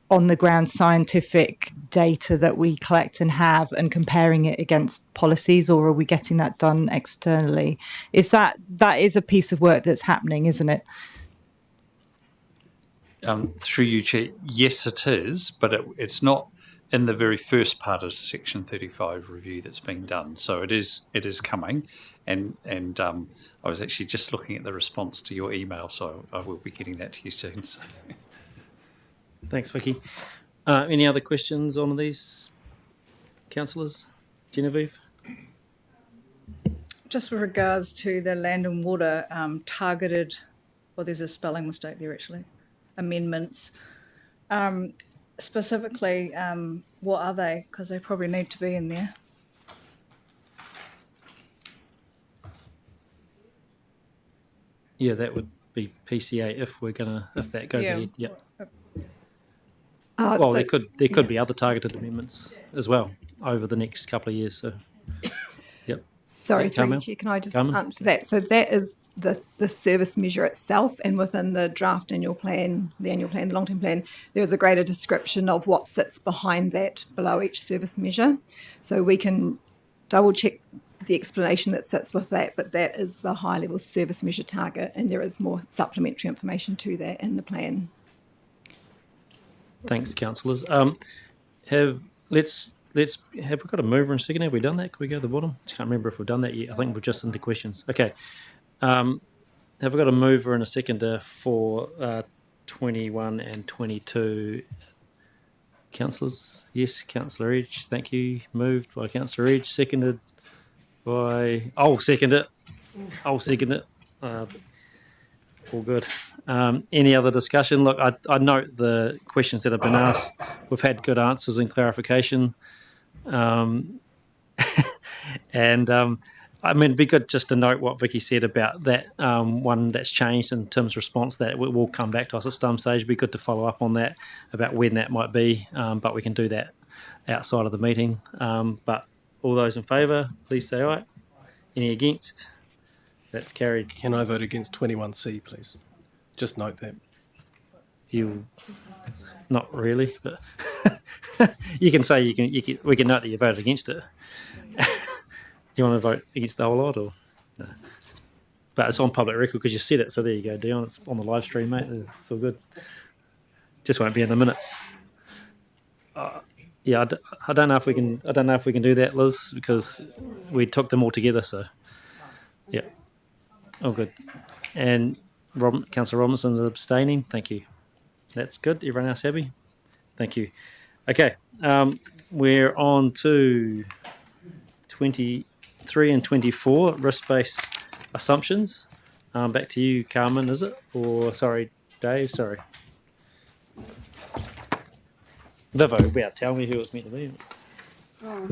on-the-ground scientific data that we collect and have and comparing it against policies, or are we getting that done externally? That is a piece of work that's happening, isn't it? Through you, Chair, yes, it is, but it's not in the very first part of Section 35 review that's being done. So it is coming, and I was actually just looking at the response to your email, so I will be getting that to you soon. So. Thanks, Vicky. Any other questions on these, councillors? Genevieve? Just with regards to the land and water targeted, well, there's a spelling mistake there actually, amendments. Specifically, what are they? Because they probably need to be in there. Yeah, that would be PCA if that goes ahead. Yep. Well, there could be other targeted amendments as well over the next couple of years. So, yep. Sorry, through Chair, can I just answer that? So that is the service measure itself, and within the draft annual plan, the long-term plan, there is a greater description of what sits behind that below each service measure. So we can double check the explanation that sits with that, but that is the high-level service measure target, and there is more supplementary information to that in the plan. Thanks, councillors. Have we got a mover and second? Have we done that? Can we go to the bottom? I can't remember if we've done that yet. I think we're just into questions. Okay. Have we got a mover and a seconder for 21 and 22? Councillors? Yes, Councillor Edge. Thank you. Moved by Councillor Edge. Seconded by... I'll second it. All good. Any other discussion? Look, I note the questions that have been asked. We've had good answers and clarification. And I mean, it'd be good just to note what Vicky said about that one that's changed in terms of response, that will come back to us at some stage. It'd be good to follow up on that, about when that might be, but we can do that outside of the meeting. But all those in favour, please say aye. Any against? That's carried. Can I vote against 21C, please? Just note that. You, not really, but you can say we can note that you voted against it. Do you want to vote against the whole lot, or no? But it's on public record because you said it. So there you go, Dion. It's on the live stream, mate. It's all good. Just won't be in the minutes. Yeah, I don't know if we can. I don't know if we can do that, Liz, because we took them all together. So yeah, all good. And Councillor Robinson's abstaining. Thank you. That's good. Everyone else happy? Thank you. Okay, we're on to 23 and 24, risk-based assumptions. Back to you, Carmen, is it? Or, sorry, Dave, sorry. Vivo, about tell me who it's meant to be. Oh,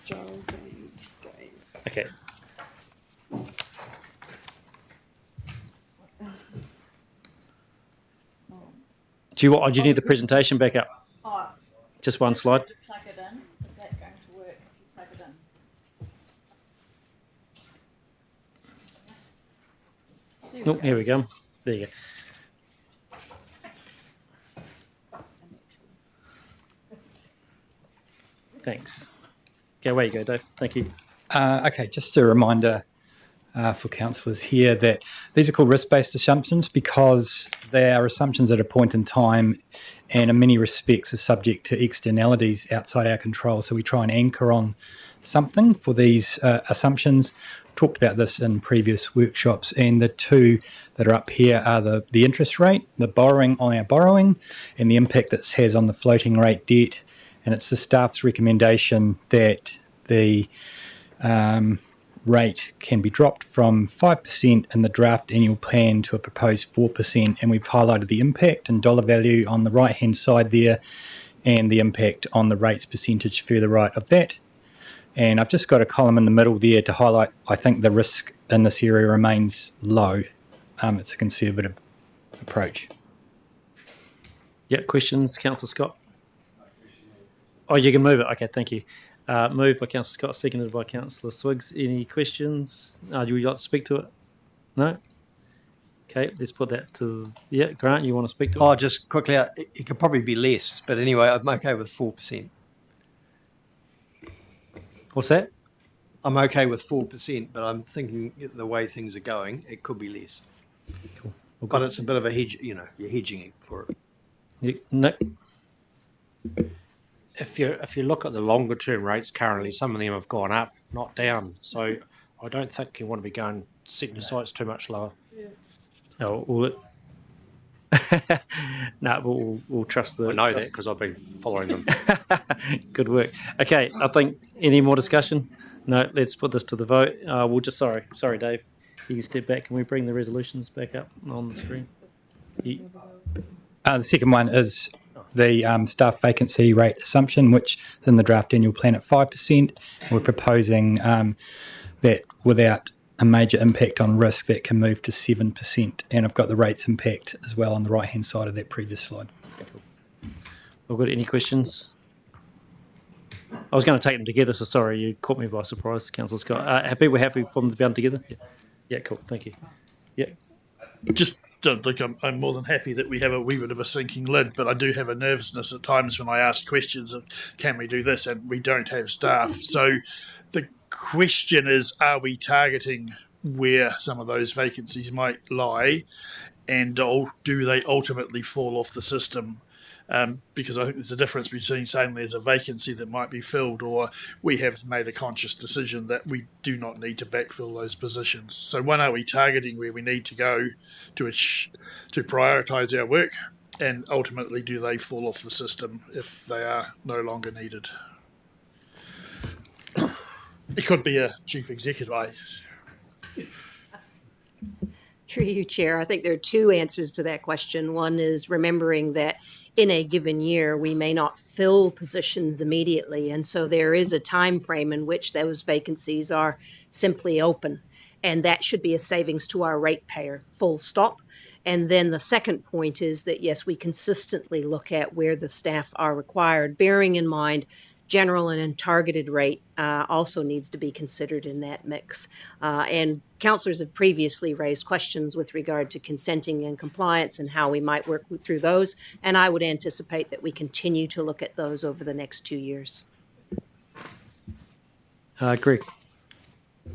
Giles and Dave. Okay. Do you need the presentation back up? Oh, Just one slide. plug it in. Is that going to work if you plug it in? Oh, here we go. There you go. Thanks. Okay, away you go, Dave. Thank you. Okay, just a reminder for councillors here that these are called risk-based assumptions because they are assumptions at a point in time and in many respects are subject to externalities outside our control. So we try and anchor on something for these assumptions. Talked about this in previous workshops, and the two that are up here are the interest rate, the borrowing on our borrowing, and the impact this has on the floating rate debt. And it's the staff's recommendation that the rate can be dropped from 5% in the draft annual plan to a proposed 4%. And we've highlighted the impact and dollar value on the right-hand side there and the impact on the rates percentage further right of that. And I've just got a column in the middle there to highlight, I think the risk in this area remains low. It's a conservative approach. Yeah, questions, Councillor Scott? Oh, you can move it. Okay, thank you. Moved by Councillor Scott, seconded by Councillor Swiggs. Any questions? Do you like to speak to it? No? Okay, let's put that to... Yeah, Grant, you want to speak to it? Oh, just quickly, it could probably be less, but anyway, I'm okay with 4%. What's that? I'm okay with 4%, but I'm thinking the way things are going, it could be less. Cool. But it's a bit of a hedge, you're hedging for it. No. If you look at the longer term rates currently, some of them have gone up, not down. So I don't think you want to be going setting your sights too much lower. No, we'll trust the... I know that because I've been following them. Good work. Okay, I think any more discussion? No, let's put this to the vote. We'll just... Sorry, Dave. You can step back. Can we bring the resolutions back up on the screen? The second one is the staff vacancy rate assumption, which is in the draft annual plan at 5%. We're proposing that without a major impact on risk, that can move to 7%. And I've got the rates impact as well on the right-hand side of that previous slide. Well, good. Any questions? I was going to take them together, so sorry, you caught me by surprise, Councillor Scott. Happy? We're happy for them to be done together? Yeah, cool. Thank you. Yeah. Just I'm more than happy that we have a wee bit of a sinking lid, but I do have a nervousness at times when I ask questions of can we do this, and we don't have staff. So the question is, are we targeting where some of those vacancies might lie, and do they ultimately fall off the system? Because I think there's a difference between saying there's a vacancy that might be filled, or we have made a conscious decision that we do not need to backfill those positions. So when are we targeting where we need to go to prioritise our work, and ultimately do they fall off the system if they are no longer needed? It could be a chief executive. Through you, Chair, I think there are two answers to that question. One is remembering that in a given year, we may not fill positions immediately. And so there is a time frame in which those vacancies are simply open. And that should be a savings to our ratepayer, full stop. And then the second point is that, yes, we consistently look at where the staff are required, bearing in mind general and targeted rate also needs to be considered in that mix. And councillors have previously raised questions with regard to consenting and compliance and how we might work through those. And I would anticipate that we continue to look at those over the next 2 years. Greg.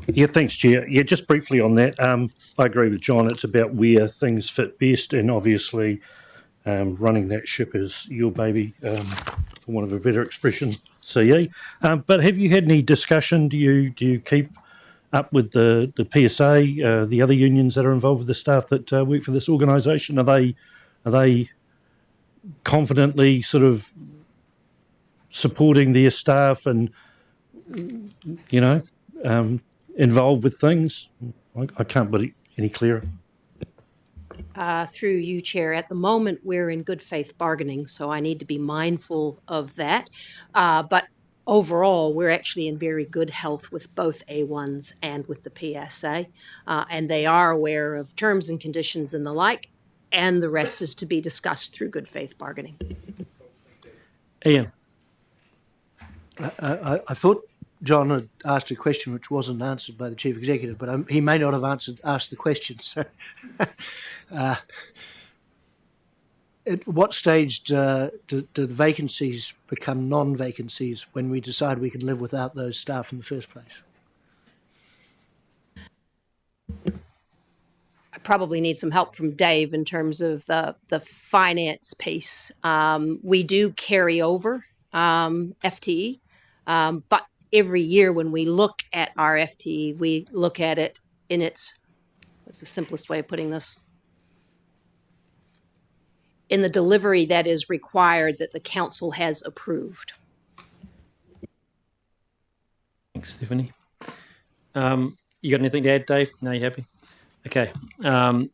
Yeah, thanks, Chair. Yeah, just briefly on that, I agree with John. It's about where things fit best, and obviously running that ship is your baby, for want of a better expression, CE. But have you had any discussion? Do you keep up with the PSA, the other unions that are involved with the staff that work for this organisation? Are they confidently sort of supporting their staff and involved with things? I can't put it any clearer. Through you, Chair, at the moment we're in good faith bargaining, so I need to be mindful of that. But overall, we're actually in very good health with both A1s and with the PSA, and they are aware of terms and conditions and the like, and the rest is to be discussed through good faith bargaining. Ian. I thought John had asked a question which wasn't answered by the Chief Executive, but he may not have asked the question. So, at what stage do the vacancies become non-vacancies when we decide we can live without those staff in the first place? I probably need some help from Dave in terms of the finance piece. We do carry over FTE, but every year when we look at our FTE, we look at it in its, what's the simplest way of putting this? In the delivery that is required that the council has approved. Thanks, Stephanie. You got anything to add, Dave? No, you happy? Okay.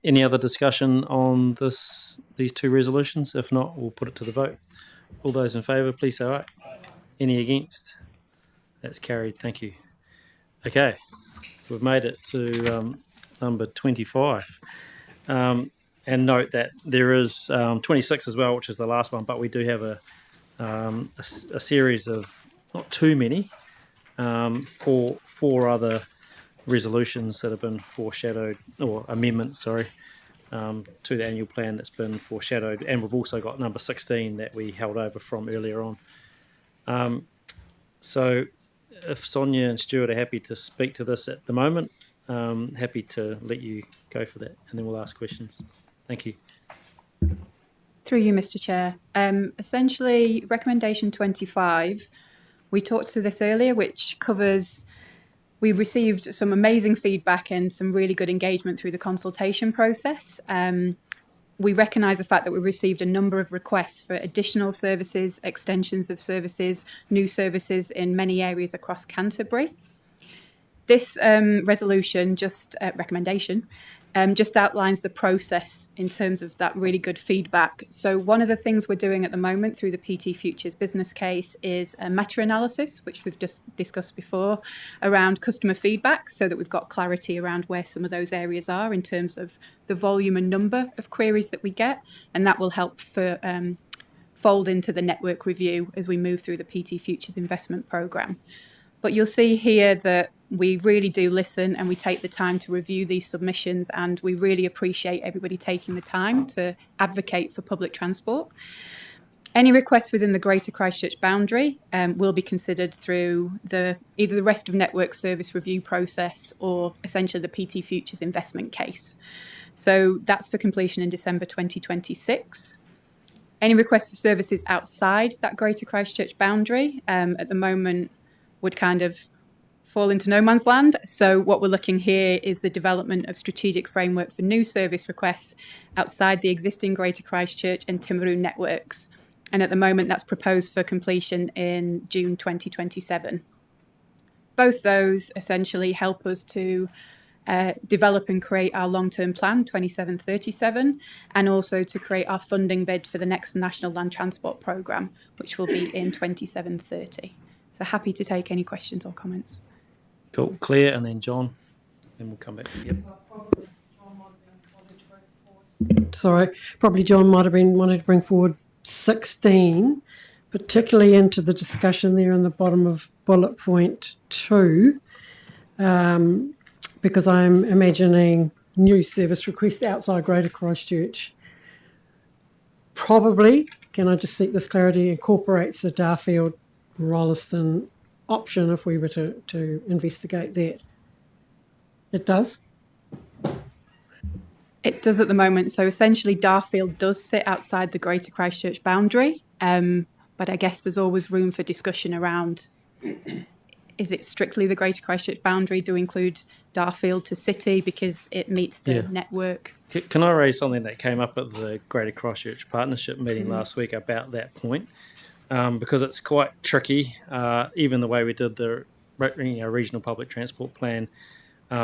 Any other discussion on these two resolutions? If not, we'll put it to the vote. All those in favour, please say aye. Any against? That's carried. Thank you. Okay. We've made it to number 25. And note that there is 26 as well, which is the last one, but we do have a series of, not too many, four other resolutions that have been foreshadowed, or amendments, sorry, to the annual plan that's been foreshadowed. And we've also got number 16 that we held over from earlier on. So if Sonia and Stuart are happy to speak to this at the moment, happy to let you go for that, and then we'll ask questions. Thank you. Through you, Mr. Chair. Essentially, recommendation 25, we talked to this earlier, which covers, we've received some amazing feedback and some really good engagement through the consultation process. We recognise the fact that we received a number of requests for additional services, extensions of services, new services in many areas across Canterbury. This resolution, recommendation, just outlines the process in terms of that really good feedback. So one of the things we're doing at the moment through the PT Futures business case is a meta-analysis, which we've just discussed before, around customer feedback, so that we've got clarity around where some of those areas are in terms of the volume and number of queries that we get, and that will help for fold into the network review as we move through the PT Futures investment programme. But you'll see here that we really do listen and we take the time to review these submissions, and we really appreciate everybody taking the time to advocate for public transport. Any requests within the Greater Christchurch boundary will be considered through either the rest of network service review process or essentially the PT Futures investment case. So that's for completion in December 2026. Any requests for services outside that Greater Christchurch boundary at the moment would kind of fall into no man's land. So what we're looking here is the development of strategic framework for new service requests outside the existing Greater Christchurch and Timaru networks. And at the moment, that's proposed for completion in June 2027. Both those essentially help us to develop and create our long-term plan, 2737, and also to create our funding bid for the next National Land Transport Programme, which will be in 2730. So happy to take any questions or comments. Cool. Claire, and then John, then we'll come back. Yep. sorry, probably John might have been wanting to bring forward 16, particularly into the discussion there in the bottom of bullet point 2, because I'm imagining new service requests outside Greater Christchurch. Probably, can I just seek this clarity, incorporates the Darfield Rolleston option if we were to investigate that. It does? It does at the moment. So essentially, Darfield does sit outside the Greater Christchurch boundary, but I guess there's always room for discussion around, is it strictly the Greater Christchurch boundary? Do we include Darfield to city because it meets the network? Can I raise something that came up at the Greater Christchurch Partnership meeting last week about that point? Because it's quite tricky, even the way we did the regional public transport plan,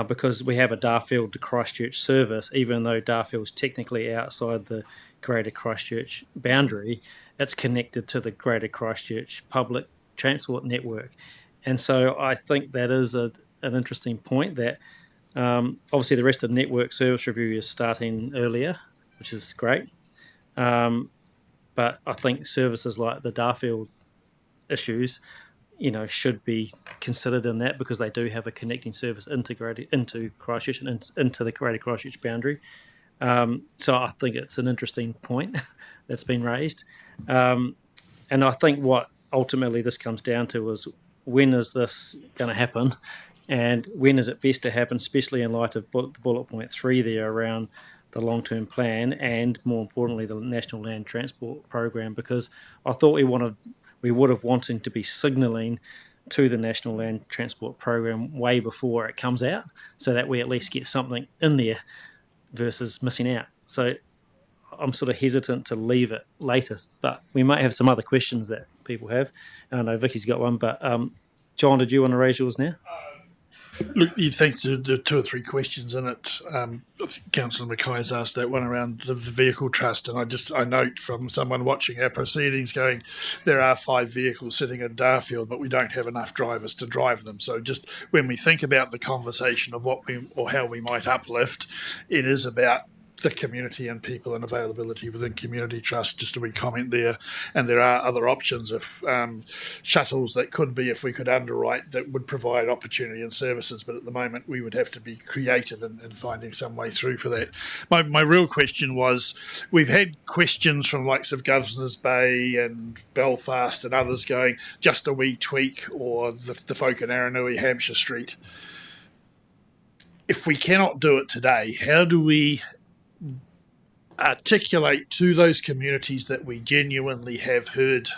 because we have a Darfield to Christchurch service, even though Darfield's technically outside the Greater Christchurch boundary, it's connected to the Greater Christchurch public transport network. And so I think that is an interesting point that obviously the rest of the network service review is starting earlier, which is great. But I think services like the Darfield issues, should be considered in that because they do have a connecting service integrated into Christchurch and into the Greater Christchurch boundary. So I think it's an interesting point that's been raised. And I think what ultimately this comes down to is when is this going to happen and when is it best to happen, especially in light of bullet point 3 there around the long-term plan and, more importantly, the National Land Transport Program, because I thought we would have wanted to be signalling to the National Land Transport Program way before it comes out so that we at least get something in there versus missing out. So I'm sort of hesitant to leave it later, but we might have some other questions that people have. I know Vicky's got one, but John, did you want to raise yours now? Look, you think there are 2 or 3 questions in it. Councillor Mackay's asked that one around the vehicle trust, and I note from someone watching our proceedings going, there are 5 vehicles sitting in Darfield, but we don't have enough drivers to drive them. So just when we think about the conversation of how we might uplift, it is about the community and people and availability within community trust, just a wee comment there. And there are other options of shuttles that could be, if we could underwrite, that would provide opportunity and services, but at the moment we would have to be creative in finding some way through for that. My real question was, we've had questions from likes of Governors Bay and Belfast and others going, just a wee tweak, or the folk in Aranui, Hampshire Street. If we cannot do it today, how do we articulate to those communities that we genuinely have heard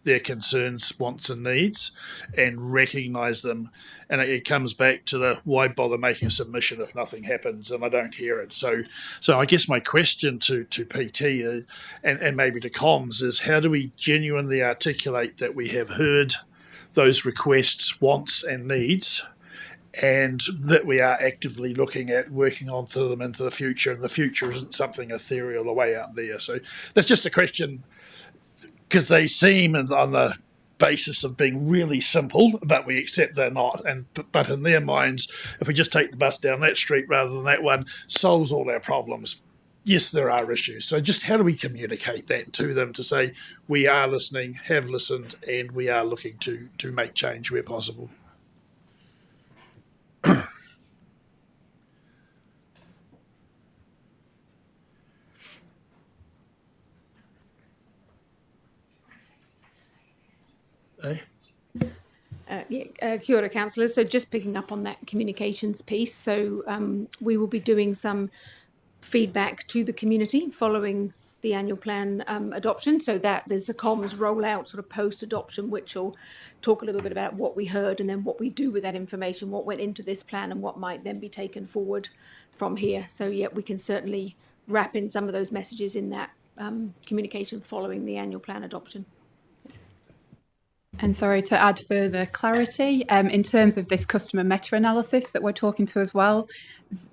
their concerns, wants and needs and recognise them? And it comes back to the why bother making a submission if nothing happens and I don't hear it. So I guess my question to PT and maybe to comms is, how do we genuinely articulate that we have heard those requests, wants and needs, and that we are actively looking at working on to them into the future, and the future isn't something ethereal away out there. So that's just a question, because they seem on the basis of being really simple, but we accept they're not. But in their minds, if we just take the bus down that street rather than that one, solves all our problems. Yes, there are issues. So just how do we communicate that to them to say we are listening, have listened, and we are looking to make change where possible? Kia ora, councillors. So just picking up on that communications piece. So we will be doing some feedback to the community following the annual plan adoption, so that there's a comms rollout sort of post-adoption, which will talk a little bit about what we heard and then what we do with that information, what went into this plan and what might then be taken forward from here. So yeah, we can certainly wrap in some of those messages in that communication following the annual plan adoption. And sorry, to add further clarity, in terms of this customer meta-analysis that we're talking to as well,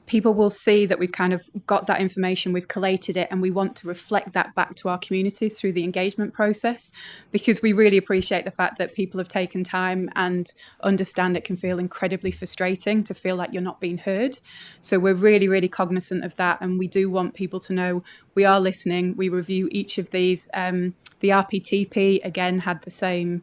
people will see that we've kind of got that information, we've collated it, and we want to reflect that back to our communities through the engagement process, because we really appreciate the fact that people have taken time and understand it can feel incredibly frustrating to feel like you're not being heard. So we're really, really cognizant of that, and we do want people to know we are listening. We review each of these. The RPTP, again, had the same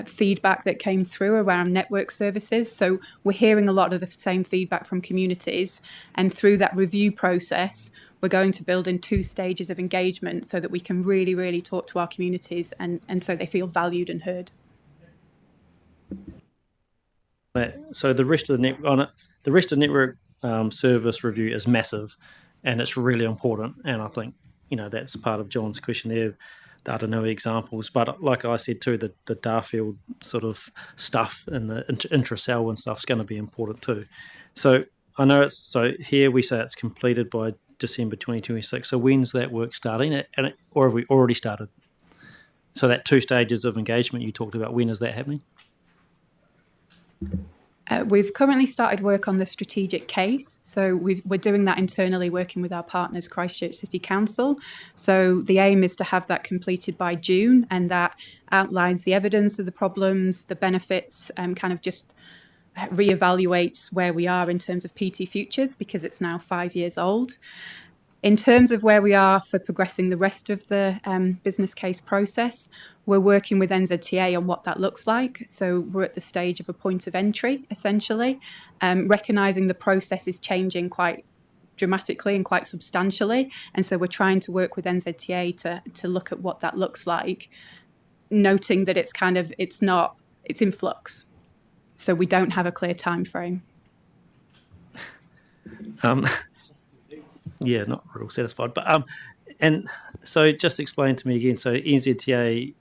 feedback that came through around network services. So we're hearing a lot of the same feedback from communities. And through that review process, we're going to build in 2 stages of engagement so that we can really, really talk to our communities and so they feel valued and heard. So the rest of the network service review is massive, and it's really important. And I think that's part of John's question there. I don't know examples, but like I said too, the Darfield sort of stuff and the intracell and stuff is going to be important too. So I know here we say it's completed by December 2026. So when's that work starting? Or have we already started? So that 2 stages of engagement you talked about, when is that happening? We've currently started work on the strategic case. So we're doing that internally, working with our partners, Christchurch City Council. So the aim is to have that completed by June, and that outlines the evidence of the problems, the benefits, and kind of just reevaluates where we are in terms of PT Futures, because it's now 5 years old. In terms of where we are for progressing the rest of the business case process, we're working with NZTA on what that looks like. So we're at the stage of a point of entry, essentially, recognising the process is changing quite dramatically and quite substantially. And so we're trying to work with NZTA to look at what that looks like, noting that it's in flux. So we don't have a clear time frame. Yeah, not real satisfied. But and so just explain to me again. So NZTA,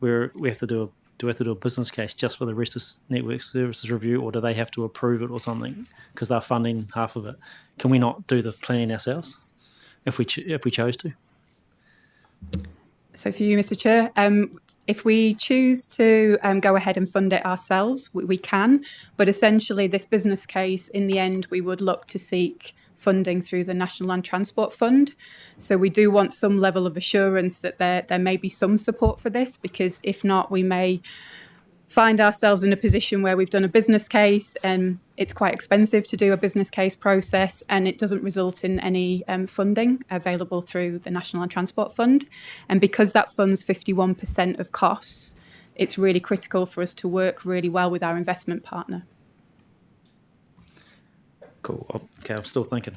we have to do a business case just for the rest of network services review, or do they have to approve it or something because they're funding half of it? Can we not do the planning ourselves if we chose to? So for you, Mr. Chair, if we choose to go ahead and fund it ourselves, we can. But essentially, this business case, in the end, we would look to seek funding through the National Land Transport Fund. So we do want some level of assurance that there may be some support for this, because if not, we may find ourselves in a position where we've done a business case and it's quite expensive to do a business case process, and it doesn't result in any funding available through the National Land Transport Fund. And because that funds 51% of costs, it's really critical for us to work really well with our investment partner. Cool. Okay, I'm still thinking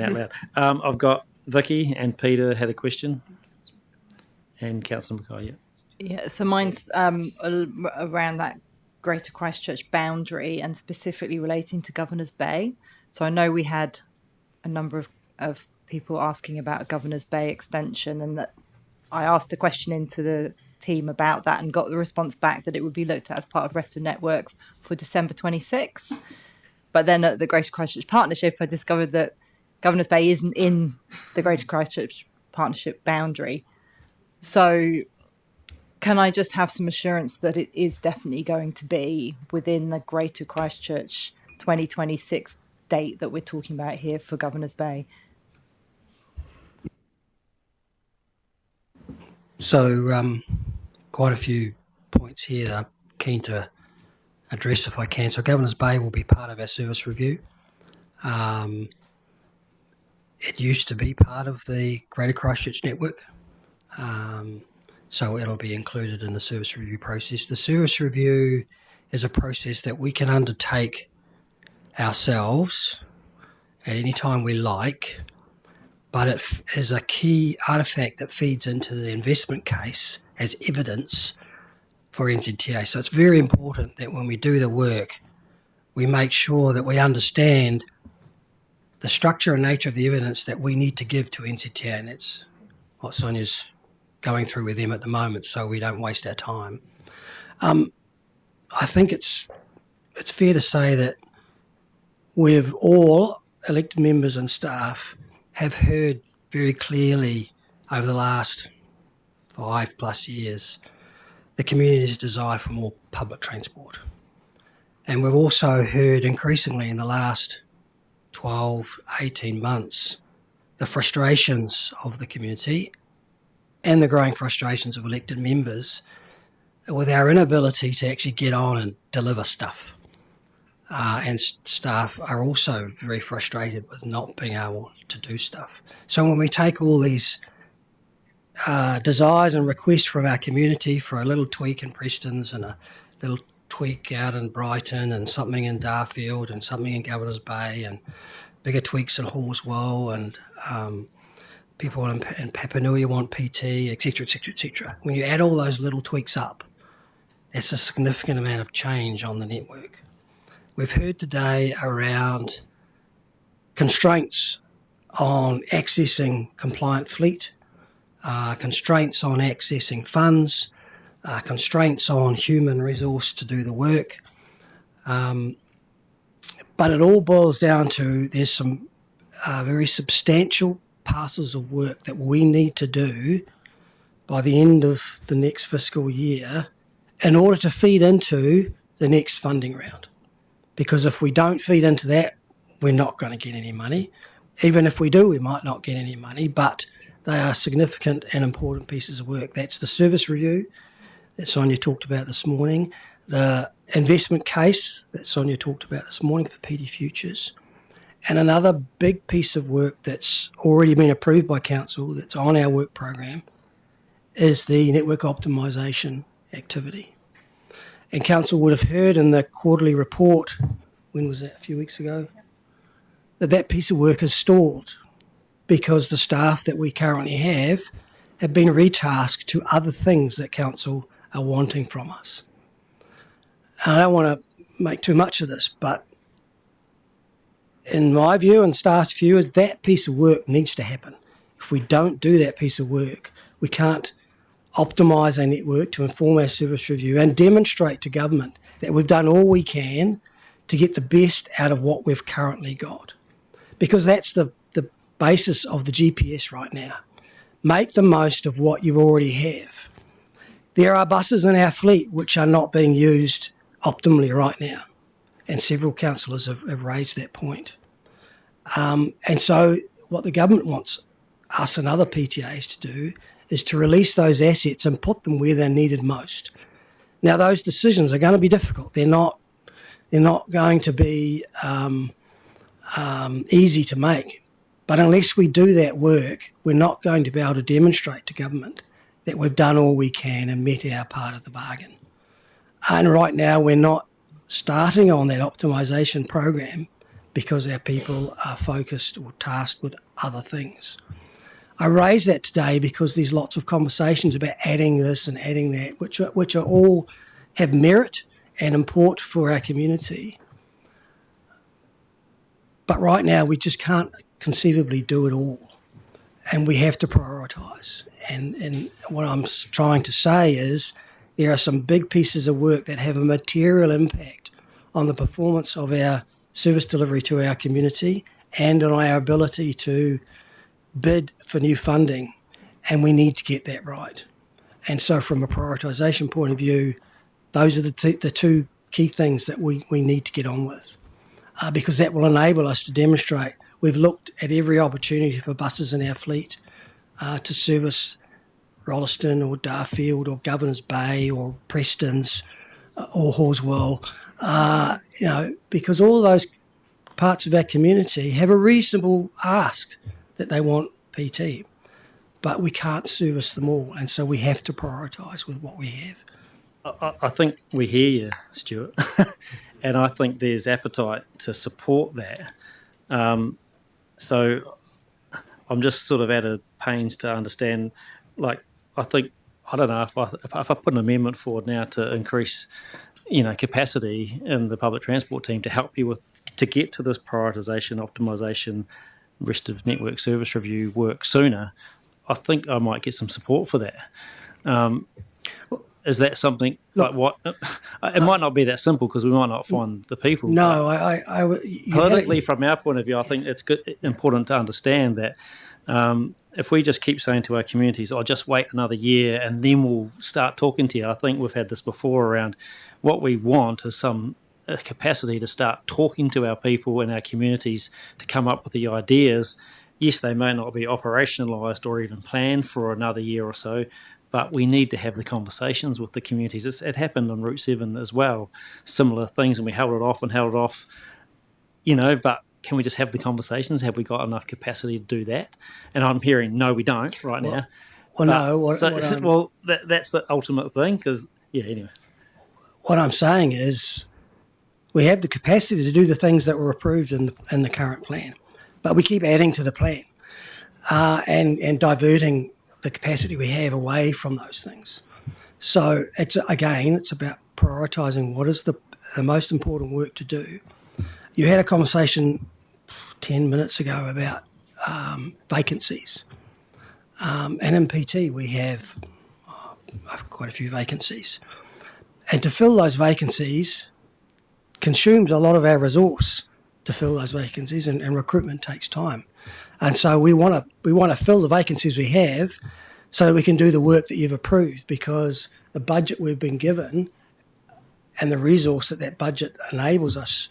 out loud. I've got Vicky and Peter had a question, and Councillor Mackay. Yeah, so mine's around that Greater Christchurch boundary and specifically relating to Governor's Bay. So I know we had a number of people asking about a Governor's Bay extension, and that I asked a question into the team about that and got the response back that it would be looked at as part of Rest of Network for December 26. But then at the Greater Christchurch Partnership, I discovered that Governor's Bay isn't in the Greater Christchurch Partnership boundary. So can I just have some assurance that it is definitely going to be within the Greater Christchurch 2026 date that we're talking about here for Governor's Bay? So quite a few points here that I'm keen to address if I can. So Governor's Bay will be part of our service review. It used to be part of the Greater Christchurch Network. So it'll be included in the service review process. The service review is a process that we can undertake ourselves at any time we like, but it is a key artefact that feeds into the investment case as evidence for NZTA. So it's very important that when we do the work, we make sure that we understand the structure and nature of the evidence that we need to give to NZTA, and that's what Sonia's going through with them at the moment, so we don't waste our time. I think it's fair to say that we've all, elected members and staff, have heard very clearly over the last 5+ years the community's desire for more public transport. And we've also heard increasingly in the last 12, 18 months, the frustrations of the community and the growing frustrations of elected members with our inability to actually get on and deliver stuff. And staff are also very frustrated with not being able to do stuff. So when we take all these desires and requests from our community for a little tweak in Preston's and a little tweak out in Brighton and something in Darfield and something in Governor's Bay and bigger tweaks in Horswell and people in Papanui want PT, etc., etc., etc. When you add all those little tweaks up, that's a significant amount of change on the network. We've heard today around constraints on accessing compliant fleet, constraints on accessing funds, constraints on human resource to do the work. But it all boils down to there's some very substantial parcels of work that we need to do by the end of the next fiscal year in order to feed into the next funding round. Because if we don't feed into that, we're not going to get any money. Even if we do, we might not get any money, but they are significant and important pieces of work. That's the service review that Sonia talked about this morning, the investment case that Sonia talked about this morning for PD Futures, and another big piece of work that's already been approved by Council that's on our work program is the network optimisation activity. And Council would have heard in the quarterly report, when was that, a few weeks ago, that piece of work is stalled because the staff that we currently have been retasked to other things that Council are wanting from us. And I don't want to make too much of this, but in my view and staff's view, that piece of work needs to happen. If we don't do that piece of work, we can't optimise our network to inform our service review and demonstrate to government that we've done all we can to get the best out of what we've currently got. Because that's the basis of the GPS right now. Make the most of what you already have. There are buses in our fleet which are not being used optimally right now, and several councillors have raised that point. And so what the government wants us and other PTAs to do is to release those assets and put them where they're needed most. Now, those decisions are going to be difficult. They're not going to be easy to make. But unless we do that work, we're not going to be able to demonstrate to government that we've done all we can and met our part of the bargain. And right now, we're not starting on that optimisation program because our people are focused or tasked with other things. I raise that today because there's lots of conversations about adding this and adding that, which are all have merit and import for our community. But right now, we just can't conceivably do it all, and we have to prioritise. And what I'm trying to say is there are some big pieces of work that have a material impact on the performance of our service delivery to our community and on our ability to bid for new funding, and we need to get that right. And so from a prioritisation point of view, those are the two key things that we need to get on with, because that will enable us to demonstrate we've looked at every opportunity for buses in our fleet to service Rolleston or Darfield or Governor's Bay or Preston's or Horswell, because all those parts of our community have a reasonable ask that they want PT, but we can't service them all, and so we have to prioritise with what we have. I think we hear you, Stuart, and I think there's appetite to support that. So I'm just sort of out of pains to understand, like, I don't know if I put an amendment forward now to increase, capacity in the public transport team to help you to get to this prioritisation, optimisation, rest of network service review work sooner, I think I might get some support for that. Is that something like what? It might not be that simple because we might not find the people. No, politically, from our point of view, I think it's important to understand that if we just keep saying to our communities, "Oh, just wait another year and then we'll start talking to you," I think we've had this before around what we want is a capacity to start talking to our people in our communities to come up with the ideas. Yes, they may not be operationalised or even planned for another year or so, but we need to have the conversations with the communities. It happened on Route 7 as well, similar things, and we held it off, but can we just have the conversations? Have we got enough capacity to do that? And I'm hearing, no, we don't right now. That's the ultimate thing, because, anyway. What I'm saying is we have the capacity to do the things that were approved in the current plan, but we keep adding to the plan and diverting the capacity we have away from those things. So it's about prioritising what is the most important work to do. You had a conversation 10 minutes ago about vacancies. And in PT we have quite a few vacancies. And to fill those vacancies consumes a lot of our resource to fill those vacancies, and recruitment takes time. And so we want to fill the vacancies we have so that we can do the work that you've approved, because the budget we've been given and the resource that budget allows us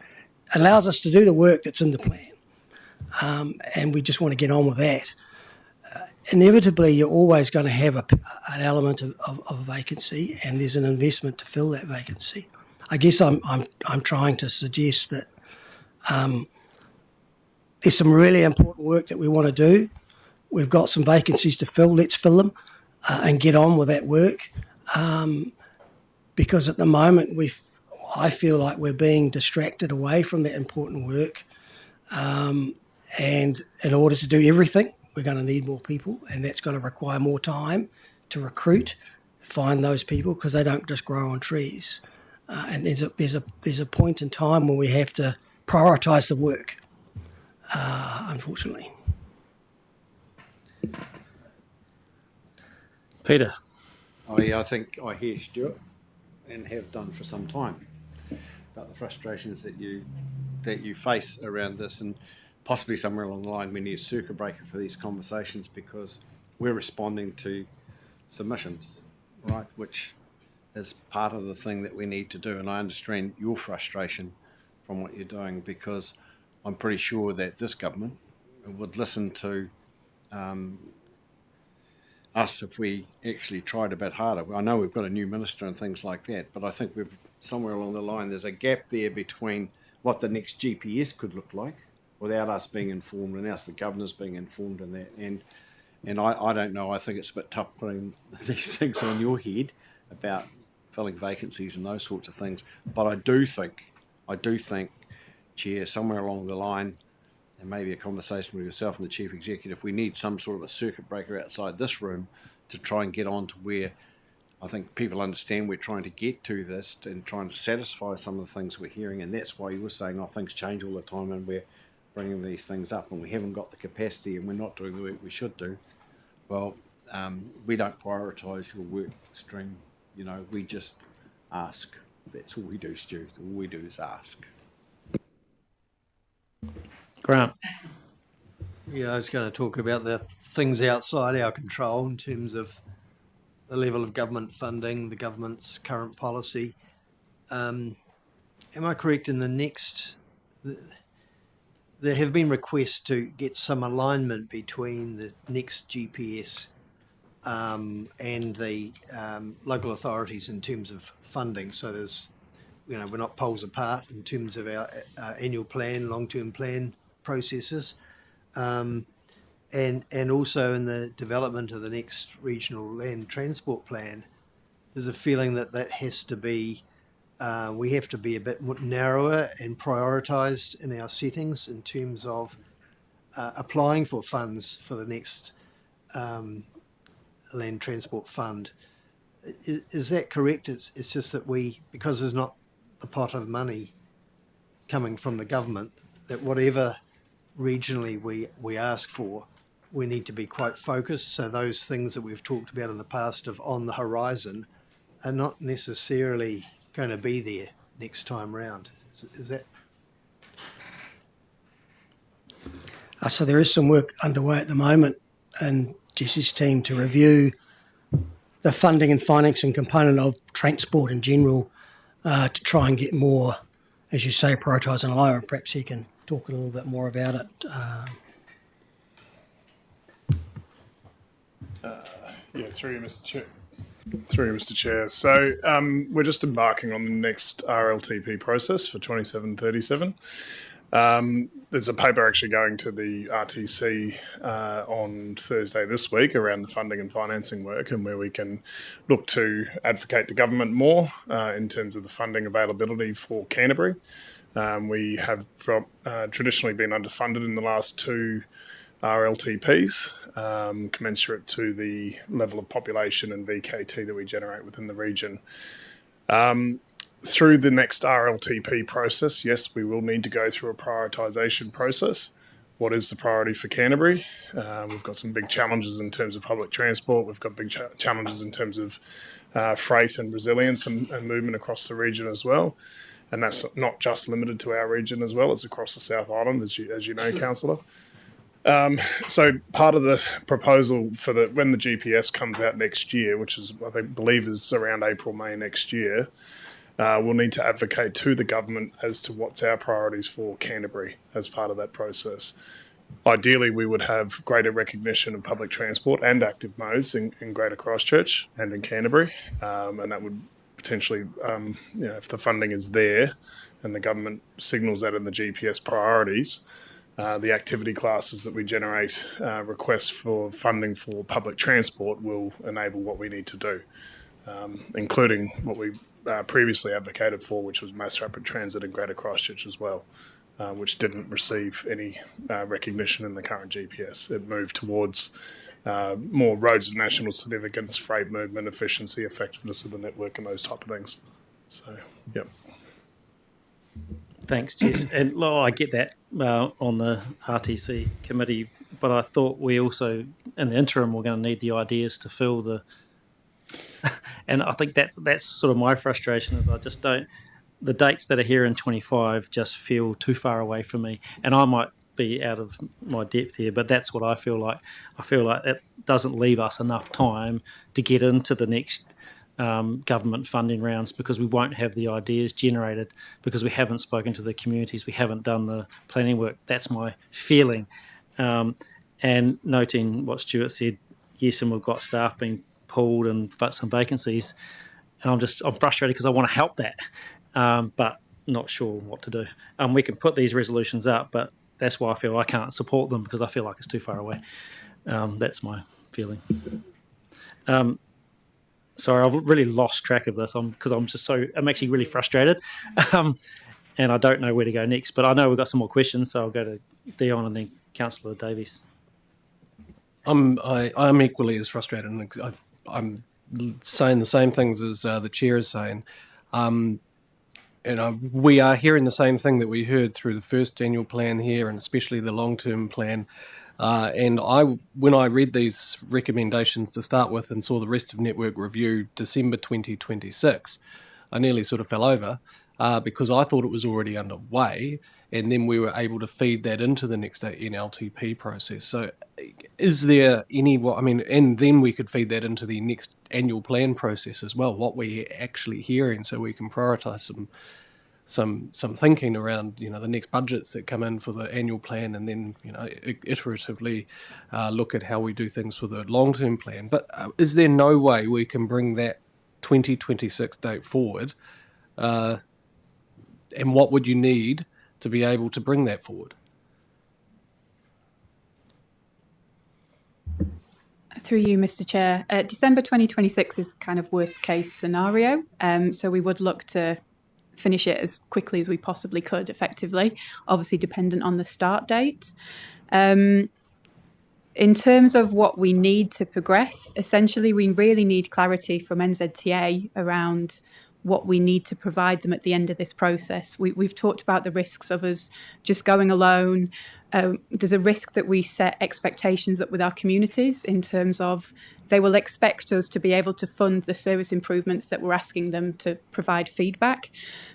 to do the work that's in the plan. And we just want to get on with that. Inevitably, you're always going to have an element of a vacancy, and there's an investment to fill that vacancy. I guess I'm trying to suggest that there's some really important work that we want to do. We've got some vacancies to fill. Let's fill them and get on with that work. Because at the moment, I feel like we're being distracted away from that important work. And in order to do everything, we're going to need more people, and that's going to require more time to recruit, find those people, because they don't just grow on trees. And there's a point in time when we have to prioritise the work, unfortunately. Peter. Oh yeah, I think I hear Stuart, and have done for some time, about the frustrations that you face around this, and possibly somewhere along the line we need a circuit breaker for these conversations, because we're responding to submissions, right, which is part of the thing that we need to do. And I understand your frustration from what you're doing, because I'm pretty sure that this government would listen to us if we actually tried a bit harder. I know we've got a new minister and things like that, but I think we've somewhere along the line there's a gap there between what the next GPS could look like without us being informed, and us, the governors, being informed in that. And I don't know, I think it's a bit tough putting these things on your head about filling vacancies and those sorts of things. But I do think, Chair, somewhere along the line, and maybe a conversation with yourself and the Chief Executive, we need some sort of a circuit breaker outside this room to try and get on to where I think people understand we're trying to get to this and trying to satisfy some of the things we're hearing. And that's why you were saying, things change all the time and we're bringing these things up and we haven't got the capacity and we're not doing the work we should do. Well, we don't prioritise your work stream. We just ask. That's all we do, Stu. All we do is ask. Grant. Yeah, I was going to talk about the things outside our control in terms of the level of government funding, the government's current policy. Am I correct in there have been requests to get some alignment between the next GPS and the local authorities in terms of funding? So there's, we're not poles apart in terms of our annual plan, long-term plan processes. And also in the development of the next regional land transport plan, there's a feeling that has to be, we have to be a bit more narrower and prioritised in our settings in terms of applying for funds for the next land transport fund. Is that correct? It's just that because there's not a pot of money coming from the government, that whatever regionally we ask for, we need to be quite focused. So those things that we've talked about in the past of on the horizon are not necessarily going to be there next time round. Is that? So there is some work underway at the moment in Jesse's team to review the funding and financing component of transport in general, to try and get more as you say, prioritising alignment. Perhaps he can talk a little bit more about it. Through you, Mr. Chair. Mr. Chair. So we're just embarking on the next RLTP process for 2737. There's a paper actually going to the RTC on Thursday this week around the funding and financing work, and where we can look to advocate to government more in terms of the funding availability for Canterbury. We have traditionally been underfunded in the last two RLTPs, commensurate to the level of population and VKT that we generate within the region. Through the next RLTP process, yes, we will need to go through a prioritisation process. What is the priority for Canterbury? We've got some big challenges in terms of public transport. We've got big challenges in terms of freight and resilience and movement across the region as well. And that's not just limited to our region as well. It's across the South Island, as you know, Councillor. So part of the proposal for when the GPS comes out next year, which is I believe is around April, May next year, we'll need to advocate to the government as to what's our priorities for Canterbury as part of that process. Ideally, we would have greater recognition of public transport and active modes in Greater Christchurch and in Canterbury, and that would potentially, if the funding is there and the government signals that in the GPS priorities, the activity classes that we generate requests for funding for public transport will enable what we need to do, including what we previously advocated for, which was mass rapid transit in Greater Christchurch as well, which didn't receive any recognition in the current GPS. It moved towards more roads of national significance, freight movement, efficiency, effectiveness of the network, and those type of things. So, yep. Thanks, Jess. And I get that on the RTC committee, but I thought we also, in the interim, we're going to need the ideas to fill the. And I think that's sort of my frustration is I just don't. The dates that are here in 25 just feel too far away from me, and I might be out of my depth here, but that's what I feel like. I feel like it doesn't leave us enough time to get into the next government funding rounds because we won't have the ideas generated because we haven't spoken to the communities, we haven't done the planning work. That's my feeling. And noting what Stuart said, yes, and we've got staff being pulled and some vacancies, and I'm frustrated because I want to help that, but not sure what to do. We can put these resolutions up, but that's why I feel I can't support them because I feel like it's too far away. That's my feeling. Sorry, I've really lost track of this because I'm actually really frustrated, and I don't know where to go next. But I know we've got some more questions, so I'll go to Dion and then Councillor Davies. I'm equally as frustrated, and I'm saying the same things as the chair is saying. We are hearing the same thing that we heard through the first annual plan here, and especially the long-term plan. And when I read these recommendations to start with and saw the rest of Network Review December 2026, I nearly sort of fell over because I thought it was already underway, and then we were able to feed that into the next NLTP process. So is there and then we could feed that into the next annual plan process as well, what we're actually hearing, so we can prioritise some thinking around the next budgets that come in for the annual plan, and then iteratively look at how we do things for the long-term plan. But is there no way we can bring that 2026 date forward, and what would you need to be able to bring that forward? Through you, Mr. Chair, December 2026 is kind of worst case scenario, so we would look to finish it as quickly as we possibly could, effectively, obviously dependent on the start date. In terms of what we need to progress, essentially we really need clarity from NZTA around what we need to provide them at the end of this process. We've talked about the risks of us just going alone. There's a risk that we set expectations up with our communities in terms of they will expect us to be able to fund the service improvements that we're asking them to provide feedback.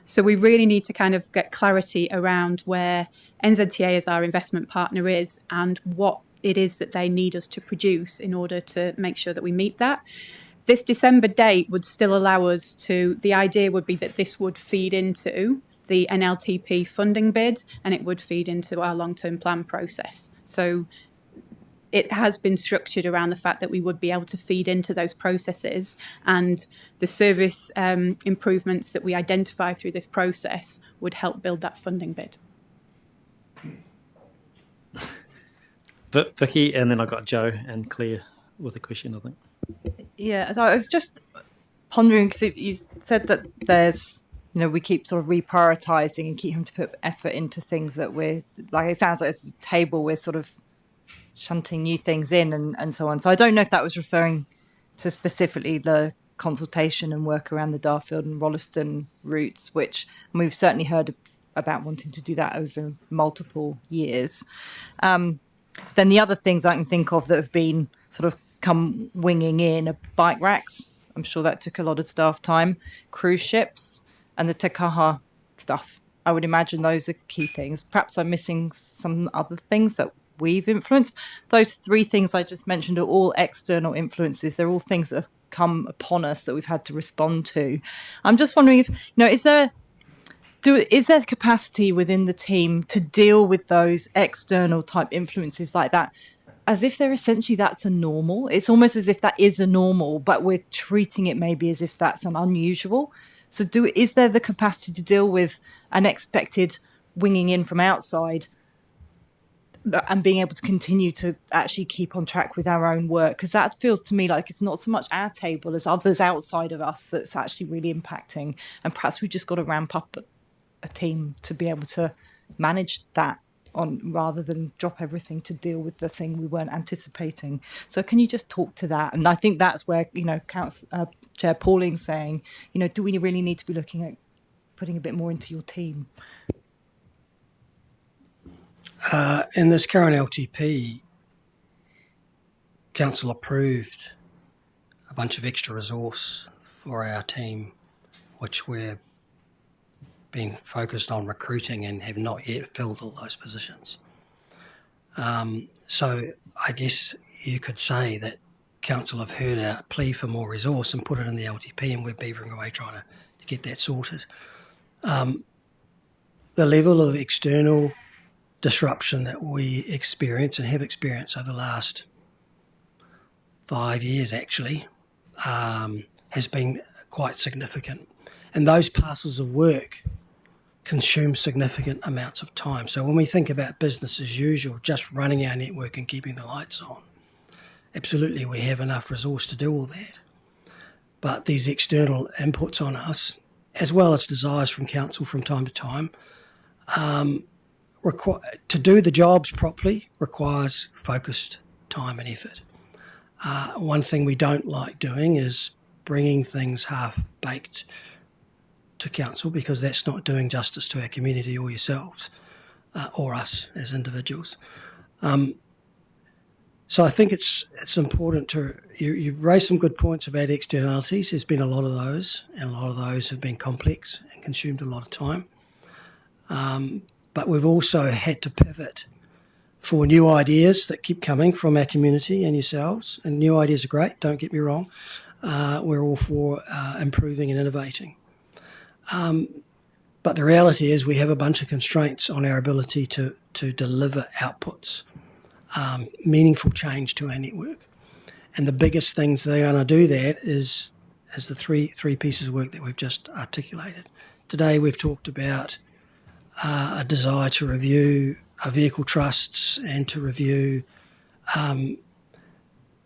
So we really need to kind of get clarity around where NZTA as our investment partner is and what it is that they need us to produce in order to make sure that we meet that. This December date would still allow us to, the idea would be that this would feed into the NLTP funding bid, and it would feed into our long-term plan process. So it has been structured around the fact that we would be able to feed into those processes, and the service improvements that we identify through this process would help build that funding bid. Vicky, and then I got Joe and Claire with a question, I think. Yeah, so I was just pondering, because you said that there's, we keep sort of reprioritising and keep having to put effort into things that we're, like, it sounds like it's a table, we're sort of shunting new things in and so on. So I don't know if that was referring to specifically the consultation and work around the Darfield and Rolleston routes, which we've certainly heard about wanting to do that over multiple years. Then the other things I can think of that have been sort of come winging in are bike racks. I'm sure that took a lot of staff time. Cruise ships and the Te Kaha stuff. I would imagine those are key things. Perhaps I'm missing some other things that we've influenced. Those three things I just mentioned are all external influences. They're all things that have come upon us that we've had to respond to. I'm just wondering if, is there capacity within the team to deal with those external type influences like that, as if they're essentially that's a normal? It's almost as if that is a normal, but we're treating it maybe as if that's an unusual. So is there the capacity to deal with unexpected winging in from outside and being able to continue to actually keep on track with our own work? Because that feels to me like it's not so much our table as others outside of us that's actually really impacting. And perhaps we've just got to ramp up a team to be able to manage that rather than drop everything to deal with the thing we weren't anticipating. So can you just talk to that? And I think that's where, Chair Pauling's saying, do we really need to be looking at putting a bit more into your team? In this current LTP, Council approved a bunch of extra resource for our team, which we're been focused on recruiting and have not yet filled all those positions. So I guess you could say that Council have heard our plea for more resource and put it in the LTP, and we're beavering away trying to get that sorted. The level of external disruption that we experience and have experienced over the last 5 years actually has been quite significant. And those parcels of work consume significant amounts of time. So when we think about business as usual, just running our network and keeping the lights on, absolutely we have enough resource to do all that. But these external inputs on us, as well as desires from council from time to time, to do the jobs properly requires focused time and effort. One thing we don't like doing is bringing things half-baked to council, because that's not doing justice to our community or yourselves or us as individuals. So I think it's important to, you raised some good points about externalities. There's been a lot of those, and a lot of those have been complex and consumed a lot of time. But we've also had to pivot for new ideas that keep coming from our community and yourselves. And new ideas are great, don't get me wrong. We're all for improving and innovating. But the reality is we have a bunch of constraints on our ability to deliver outputs, meaningful change to our network. And the biggest things that are going to do that is the three pieces of work that we've just articulated. Today we've talked about a desire to review our vehicle trusts and to review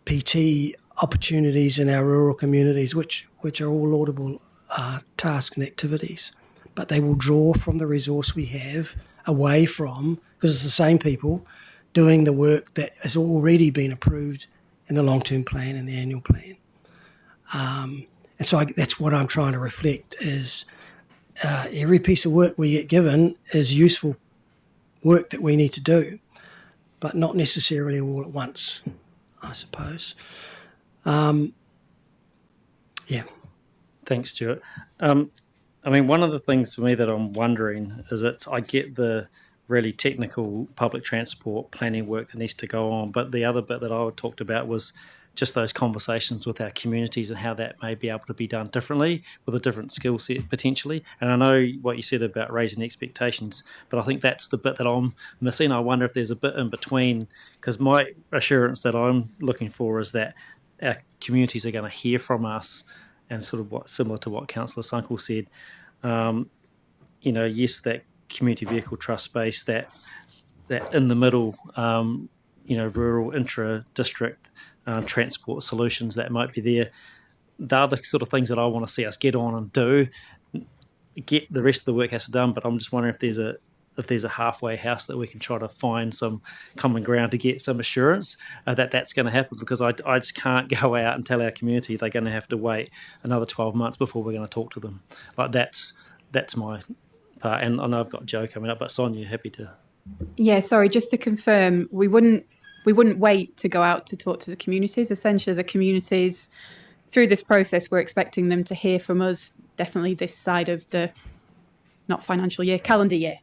PT opportunities in our rural communities, which are all laudable tasks and activities, but they will draw from the resource we have away from, because it's the same people doing the work that has already been approved in the long-term plan and the annual plan. And so that's what I'm trying to reflect is every piece of work we get given is useful work that we need to do, but not necessarily all at once, I suppose. Yeah. Thanks, Stuart. I mean, one of the things for me that I'm wondering is I get the really technical public transport planning work that needs to go on, but the other bit that I talked about was just those conversations with our communities and how that may be able to be done differently with a different skill set potentially. And I know what you said about raising expectations, but I think that's the bit that I'm missing. I wonder if there's a bit in between, because my assurance that I'm looking for is that our communities are going to hear from us, and sort of similar to what Councillor Sunkel said. Yes, that community vehicle trust space, that in the middle, rural intra-district transport solutions that might be there. They're the sort of things that I want to see us get on and do. Get the rest of the work has to be done, but I'm just wondering if there's a halfway house that we can try to find some common ground to get some assurance that that's going to happen, because I just can't go out and tell our community they're going to have to wait another 12 months before we're going to talk to them. Like that's my part. And I know I've got Joe coming up, but Sonia, happy to. Yeah, sorry, just to confirm, we wouldn't wait to go out to talk to the communities. Essentially, the communities, through this process, we're expecting them to hear from us definitely this side of the, not financial year, calendar year.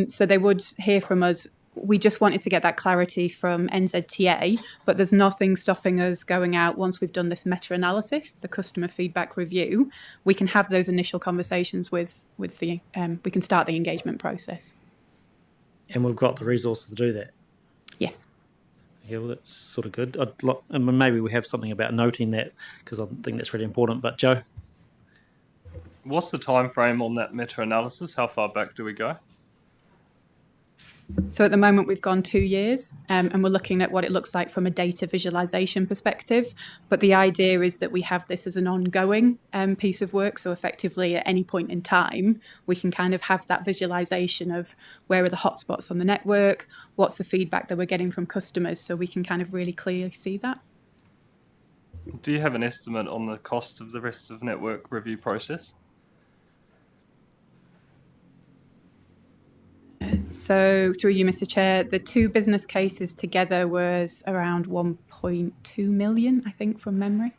So they would hear from us. We just wanted to get that clarity from NZTA, but there's nothing stopping us going out once we've done this meta-analysis, the customer feedback review. We can have those initial conversations with the, we can start the engagement process. And we've got the resources to do that. Yes. Yeah, well, that's sort of good. Maybe we have something about noting that, because I think that's really important. But Joe? What's the time frame on that meta-analysis? How far back do we go? So at the moment, we've gone 2 years, and we're looking at what it looks like from a data visualization perspective. But the idea is that we have this as an ongoing piece of work. So effectively, at any point in time, we can kind of have that visualization of where are the hotspots on the network, what's the feedback that we're getting from customers, so we can kind of really clearly see that. Do you have an estimate on the cost of the rest of the network review process? So through you, Mr. Chair, the 2 business cases together was around 1.2 million, I think, from memory,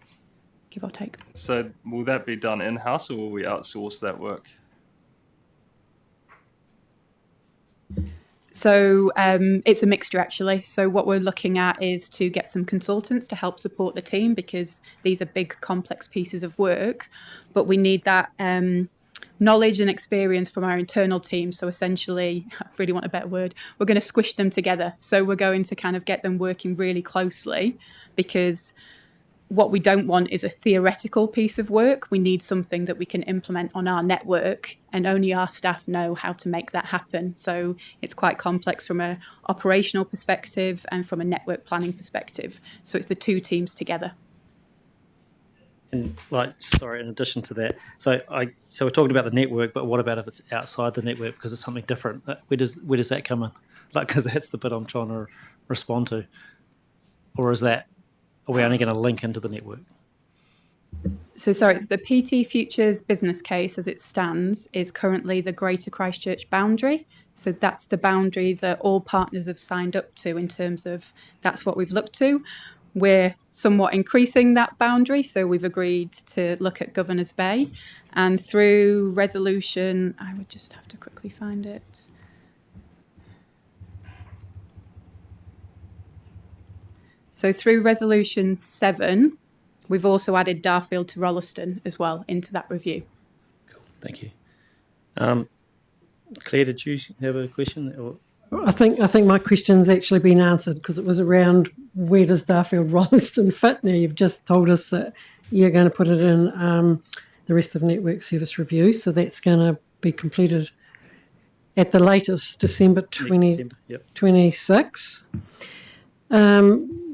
give or take. So will that be done in-house, or will we outsource that work? So it's a mixture, actually. So what we're looking at is to get some consultants to help support the team, because these are big, complex pieces of work, but we need that knowledge and experience from our internal team. So essentially, I really want a better word, we're going to squish them together. So we're going to kind of get them working really closely, because what we don't want is a theoretical piece of work. We need something that we can implement on our network, and only our staff know how to make that happen. So it's quite complex from an operational perspective and from a network planning perspective. So it's the 2 teams together. And in addition to that, so we're talking about the network, but what about if it's outside the network because it's something different? Where does that come in? Because that's the bit I'm trying to respond to. Or are we only going to link into the network? So sorry, the PT Futures business case as it stands is currently the Greater Christchurch boundary. So that's the boundary that all partners have signed up to, in terms of that's what we've looked to. We're somewhat increasing that boundary, so we've agreed to look at Governor's Bay, and through resolution, I would just have to quickly find it. So through resolution 7, we've also added Darfield to Rolleston as well into that review. Cool, thank you. Claire, did you have a question? Or? I think my question's actually been answered, because it was around where does Darfield Rolleston fit. Now you've just told us that you're going to put it in the rest of network service review, so that's going to be completed at the latest December 2026,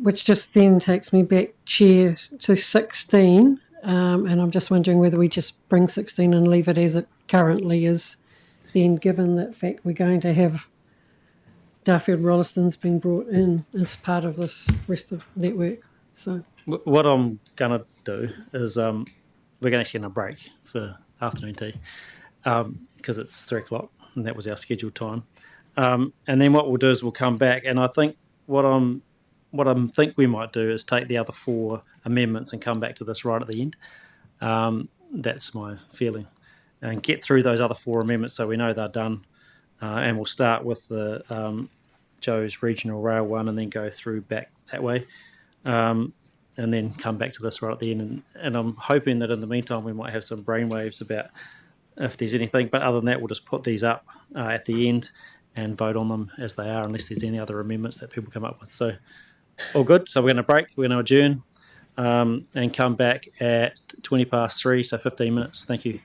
which just then takes me back, Chair, to 16, and I'm just wondering whether we just bring 16 and leave it as it currently is, then, given that fact we're going to have Darfield Rolleston's been brought in as part of this rest of network. So what I'm going to do is we're going to actually get a break for afternoon tea, because it's 3 o'clock and that was our scheduled time. And then what we'll do is we'll come back, and I think what I think we might do is take the other 4 amendments and come back to this right at the end. That's my feeling, and get through those other 4 amendments so we know they're done. And we'll start with the Joe's regional rail one, and then go through back that way. And and then come back to this right at the end. And I'm hoping that in the meantime we might have some brainwaves about if there's anything. But other than that, we'll just put these up at the end and vote on them as they are, unless there's any other amendments that people come up with. So all good. So we're going to break. We're going to adjourn and come back at 3:20, so 15 minutes. Thank you.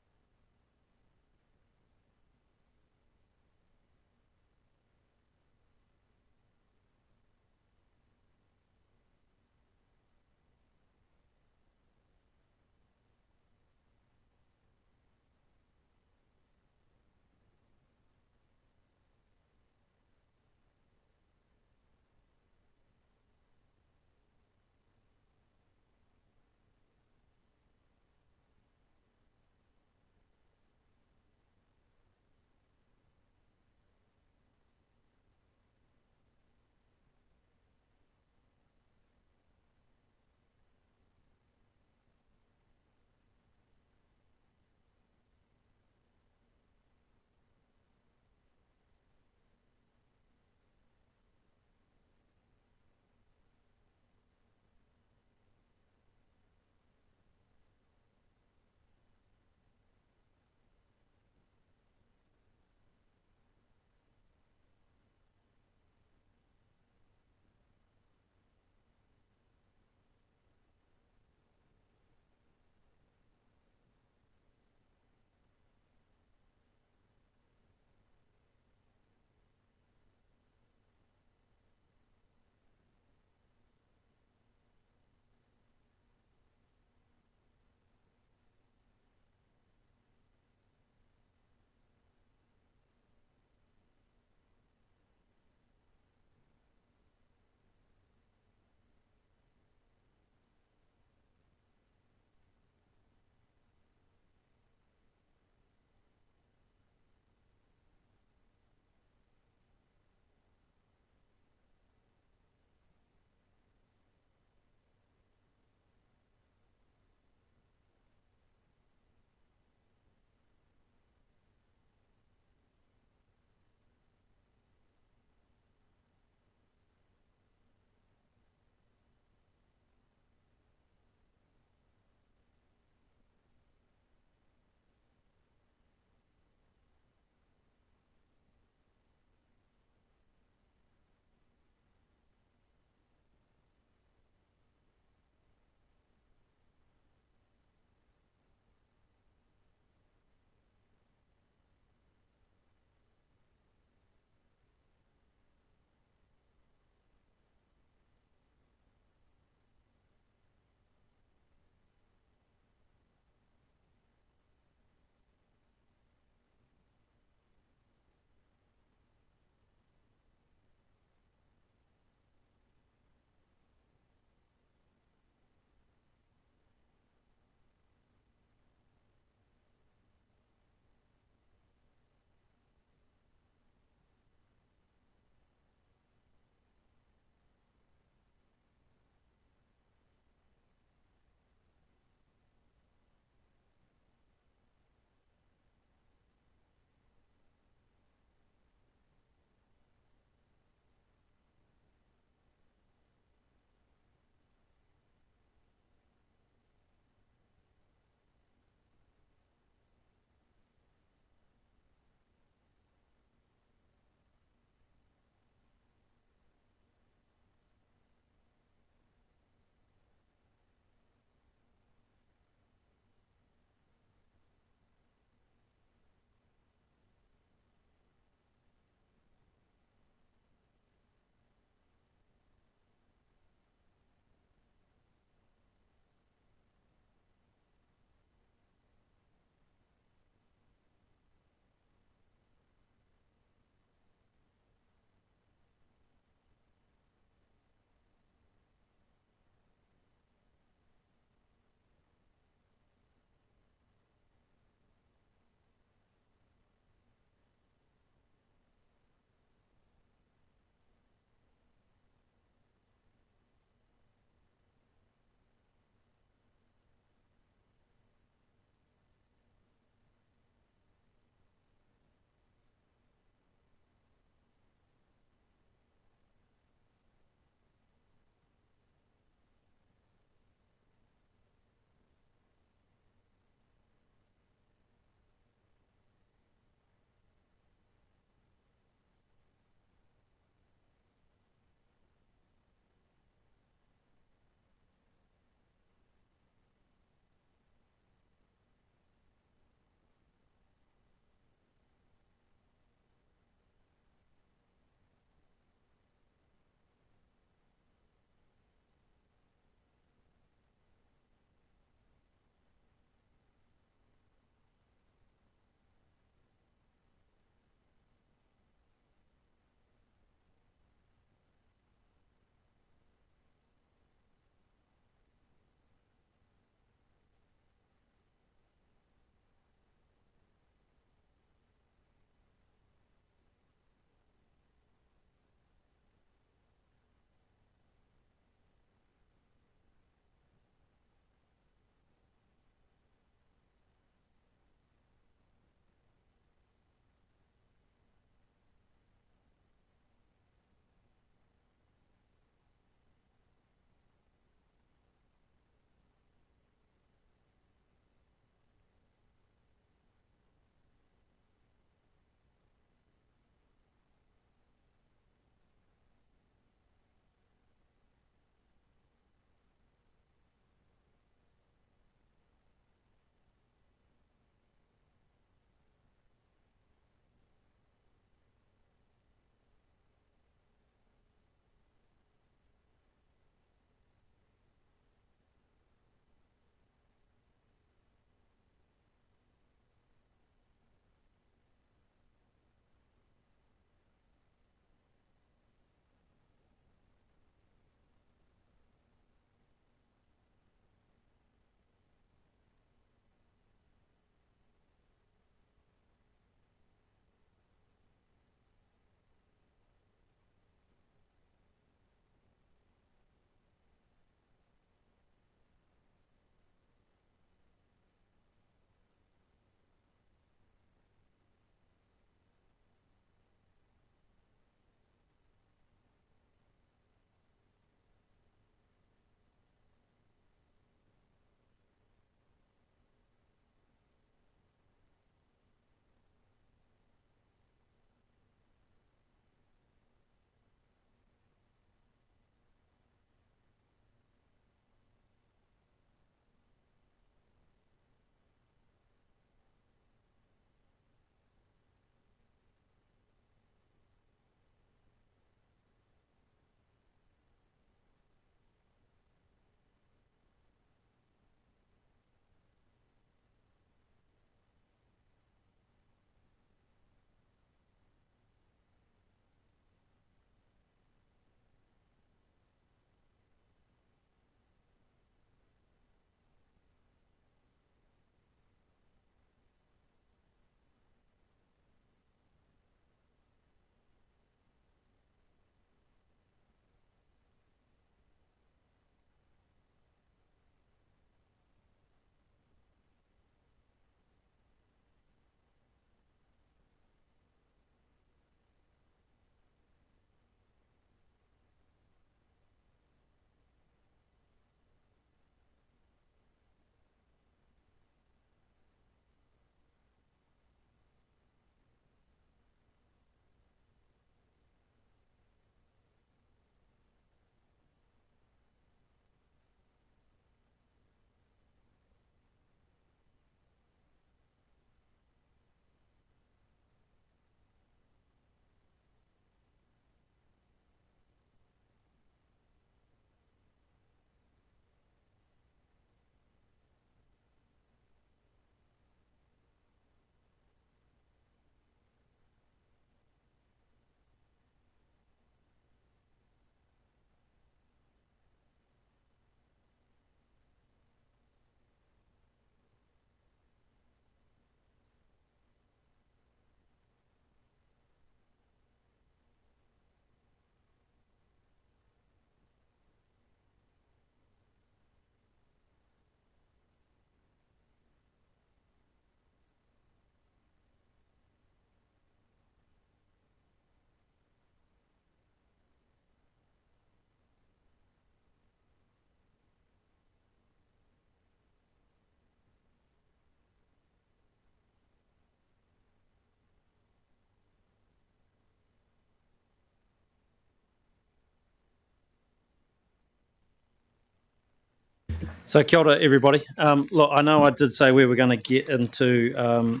So kia ora, everybody. Look, I know I did say we were going to get into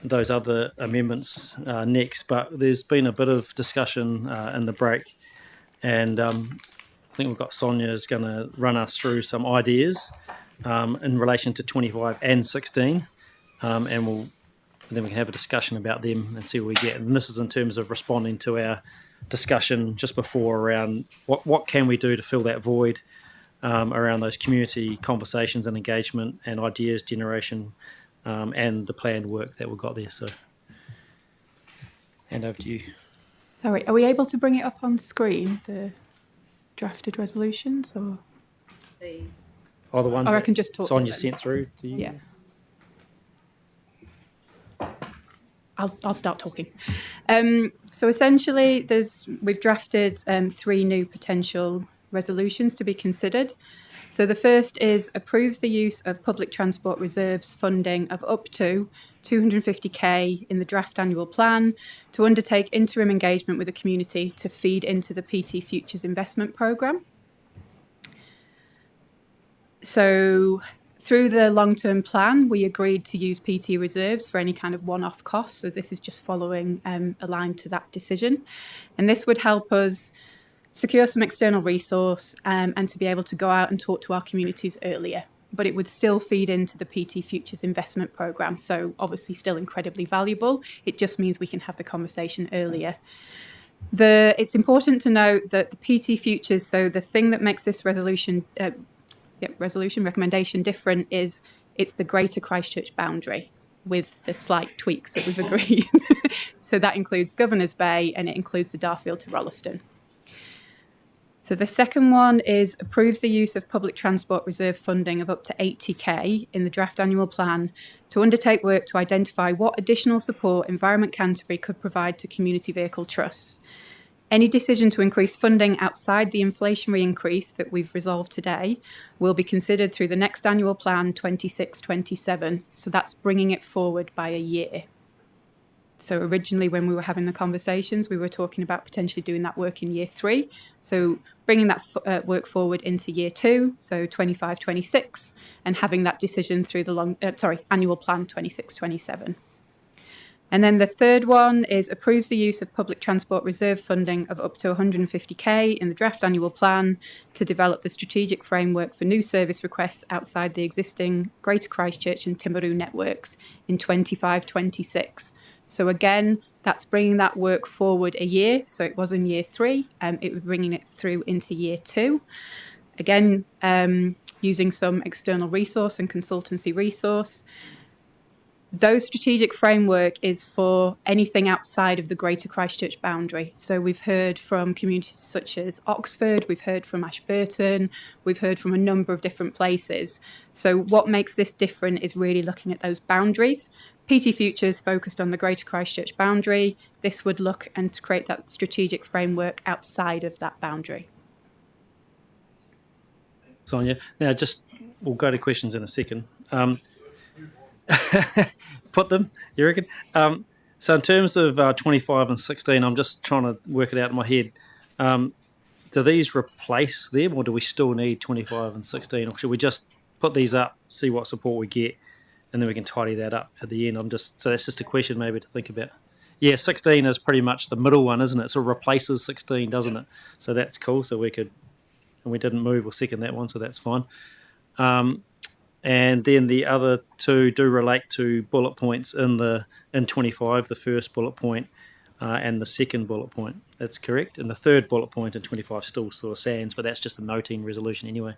those other amendments next, but there's been a bit of discussion in the break, and I think we've got Sonia is going to run us through some ideas in relation to 25 and 16, and then we can have a discussion about them and see where we get. And this is in terms of responding to our discussion just before around what can we do to fill that void around those community conversations and engagement and ideas generation and the planned work that we've got there. So, hand over to you. Sorry, are we able to bring it up on screen, the drafted resolutions, or? The ones or I that can just talk Sonia to them. sent through to you? Yeah. I'll start talking. So essentially, we've drafted 3 new potential resolutions to be considered. So the first is approves the use of public transport reserves funding of up to 250k in the draft annual plan to undertake interim engagement with the community to feed into the PT Futures investment programme. So through the long-term plan, we agreed to use PT reserves for any kind of one-off costs. So this is just following aligned to that decision. And this would help us secure some external resource and to be able to go out and talk to our communities earlier. But it would still feed into the PT Futures investment programme. So obviously still incredibly valuable. It just means we can have the conversation earlier. It's important to note that the PT Futures, so the thing that makes this recommendation different is it's the Greater Christchurch boundary with the slight tweaks that we've agreed. So that includes Governor's Bay and it includes the Darfield to Rolleston. So the second one is approves the use of public transport reserve funding of up to 80k in the draft annual plan to undertake work to identify what additional support Environment Canterbury could provide to community vehicle trusts. Any decision to increase funding outside the inflationary increase that we've resolved today will be considered through the next annual plan 26-27. So that's bringing it forward by a year. So originally when we were having the conversations, we were talking about potentially doing that work in year 3. So bringing that work forward into year 2, so 25-26, and having that decision through the annual plan 26-27. And then the third one is approves the use of public transport reserve funding of up to 150k in the draft annual plan to develop the strategic framework for new service requests outside the existing Greater Christchurch and Timaru networks in 25-26. So again, that's bringing that work forward a year. So it was in year 3, it was bringing it through into year 2. Again, using some external resource and consultancy resource. Those strategic framework is for anything outside of the Greater Christchurch boundary. So we've heard from communities such as Oxford, we've heard from Ashburton, we've heard from a number of different places. So what makes this different is really looking at those boundaries. PT Futures focused on the Greater Christchurch boundary. This would look and to create that strategic framework outside of that boundary. Sonia. Now, we'll go to questions in a second. Put them, you reckon? So in terms of 25 and 16, I'm just trying to work it out in my head. Do these replace them, or do we still need 25 and 16? Or should we just put these up, see what support we get, and then we can tidy that up at the end? So that's just a question maybe to think about. Yeah, 16 is pretty much the middle one, isn't it? So it replaces 16, doesn't it? So that's cool. So we didn't move or second that one, so that's fine. And then the other two do relate to bullet points in 25, the first bullet point and the second bullet point. That's correct. And the third bullet point in 25 still sort of stands, but that's just a noting resolution anyway.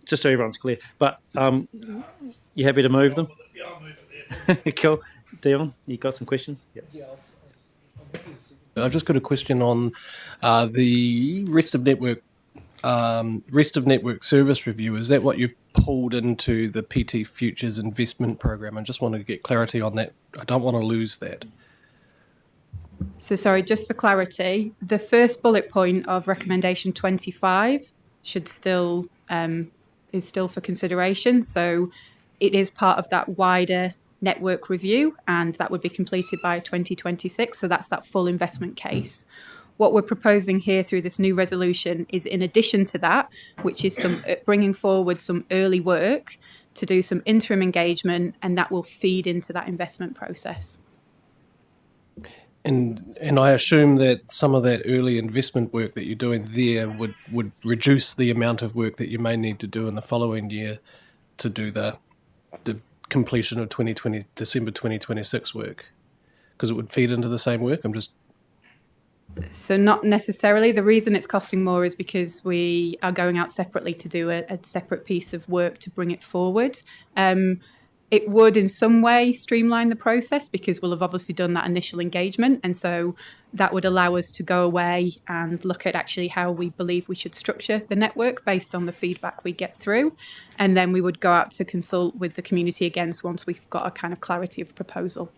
Just so everyone's clear. But you happy to move them? Yeah, I'll move it there. Cool. Dion, you got some questions? Yep. Yeah, I've just got a question on the rest of network service review. Is that what you've pulled into the PT Futures investment program? I just wanted to get clarity on that. I don't want to lose that. So sorry, just for clarity, the first bullet point of recommendation 25 should still is still for consideration. So it is part of that wider network review, and that would be completed by 2026. So that's that full investment case. What we're proposing here through this new resolution is in addition to that, which is some bringing forward some early work to do some interim engagement, and that will feed into that investment process. And I assume that some of that early investment work that you're doing there would reduce the amount of work that you may need to do in the following year to do the completion of December 2026 work, because it would feed into the same work. So not necessarily. The reason it's costing more is because we are going out separately to do a separate piece of work to bring it forward. It would in some way streamline the process because we'll have obviously done that initial engagement. And so that would allow us to go away and look at actually how we believe we should structure the network based on the feedback we get through. And then we would go out to consult with the community again once we've got a kind of clarity of proposal.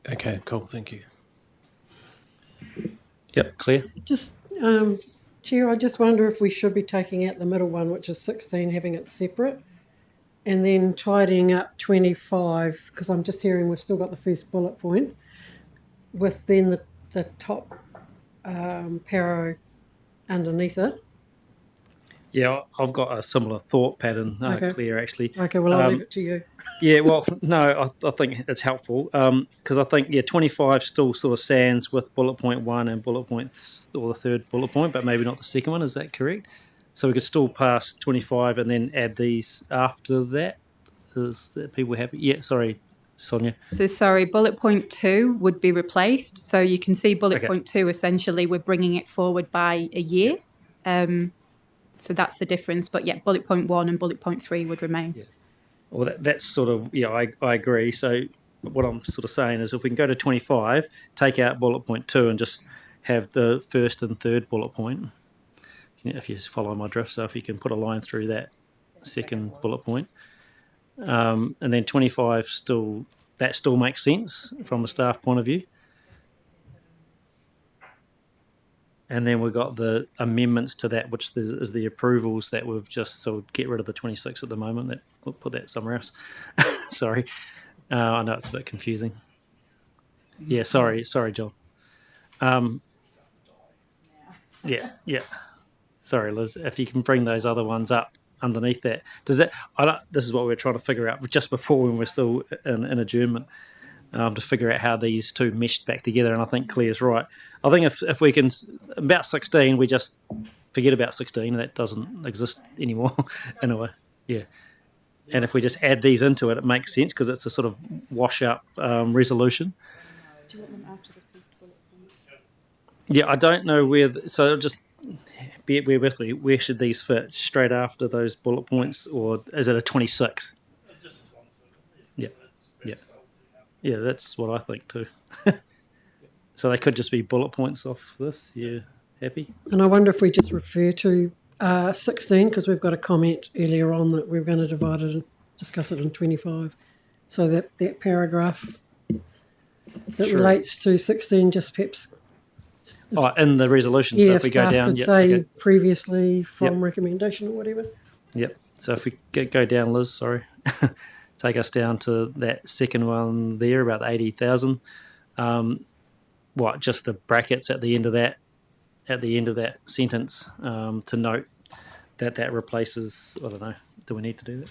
Okay, cool. Thank you. Yep, Claire. Just, Chair, I just wonder if we should be taking out the middle one, which is 16, having it separate, and then tidying up 25, because I'm just hearing we've still got the first bullet point, with then the top para underneath it. Yeah, I've got a similar thought pattern, Okay. Claire, actually. Okay, well, I'll leave it to you. Yeah, well, no, I think it's helpful because I think, 25 still sort of stands with bullet point 1 and bullet point or the third bullet point, but maybe not the second one. Is that correct? So we could still pass 25 and then add these after that. Is that people happy? Yeah, sorry, Sonia. So sorry, bullet point 2 would be replaced. So you can see bullet point 2, essentially, we're bringing it forward by a year. So that's the difference. But yeah, bullet point 1 and bullet point 3 would remain. Yeah. Well, that's sort of, I agree. So what I'm sort of saying is if we can go to 25, take out bullet point 2 and just have the first and third bullet point, if you follow my drift. So if you can put a line through that second bullet point. And then 25 still makes sense from a staff point of view. And then we've got the amendments to that, which is the approvals that we've just, so get rid of the 26 at the moment. We'll put that somewhere else. Sorry. I know it's a bit confusing. Yeah, sorry, John. Yeah. Sorry, Liz, if you can bring those other ones up underneath that. This is what we're trying to figure out just before when we're still in adjournment. To figure out how these two meshed back together, and I think Claire's right. I think if we can, about 16, we just forget about 16. That doesn't exist anymore in a way. Yeah. And if we just add these into it, it makes sense because it's a sort of wash-up resolution. Do you want them after the first bullet point? Yeah, I don't know where. So just bear with me. Where should these fit? Straight after those bullet points, or is it a 26? Yeah, that's what I think too. So they could just be bullet points off this. Yeah, happy? And I wonder if we just refer to 16, because we've got a comment earlier on that we're going to divide it and discuss it in 25. So that paragraph that relates to 16 just perhaps... in the resolution, so if we go down... could say previously from recommendation or whatever. Yep, so if we go down, Liz, sorry. Take us down to that second one there, about the 80,000. Just the brackets at the end of that sentence to note that replaces, I don't know, do we need to do that?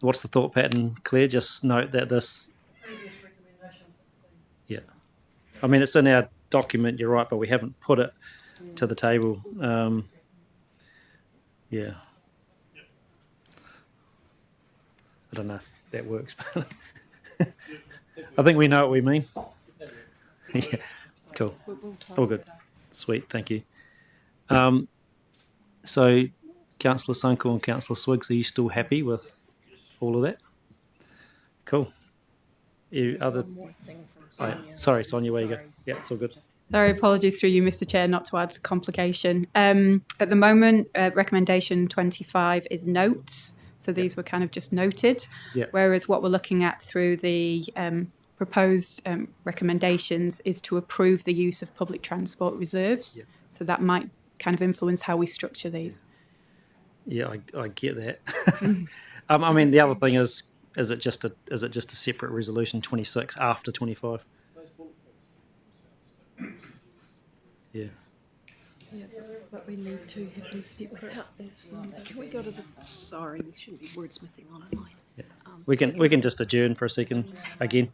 What's the thought pattern, Claire? Just note that this... Previous recommendation 16. Yeah. I mean, it's in our document, you're right, but we haven't put it to the table. Yeah. I don't know if that works, but I think we know what we mean. Yeah, cool. All good. Sweet, thank you. So, Councillor Sunkel and Councillor Swiggs, are you still happy with all of that? Cool. Sorry, Sonia, where you go? Yeah, it's all good. Sorry, apologies through you, Mr. Chair, not to add complication. At the moment, recommendation 25 is notes. So these were kind of just noted, whereas what we're looking at through the proposed recommendations is to approve the use of public transport reserves. So that might kind of influence how we structure these. Yeah, I get that. I mean, the other thing is it just a separate resolution 26 after 25? Yeah. Yeah, but we need to have them separate as numbers. Can we go to the? Sorry, we shouldn't be wordsmithing on mine. Yeah. We can just adjourn for a second again.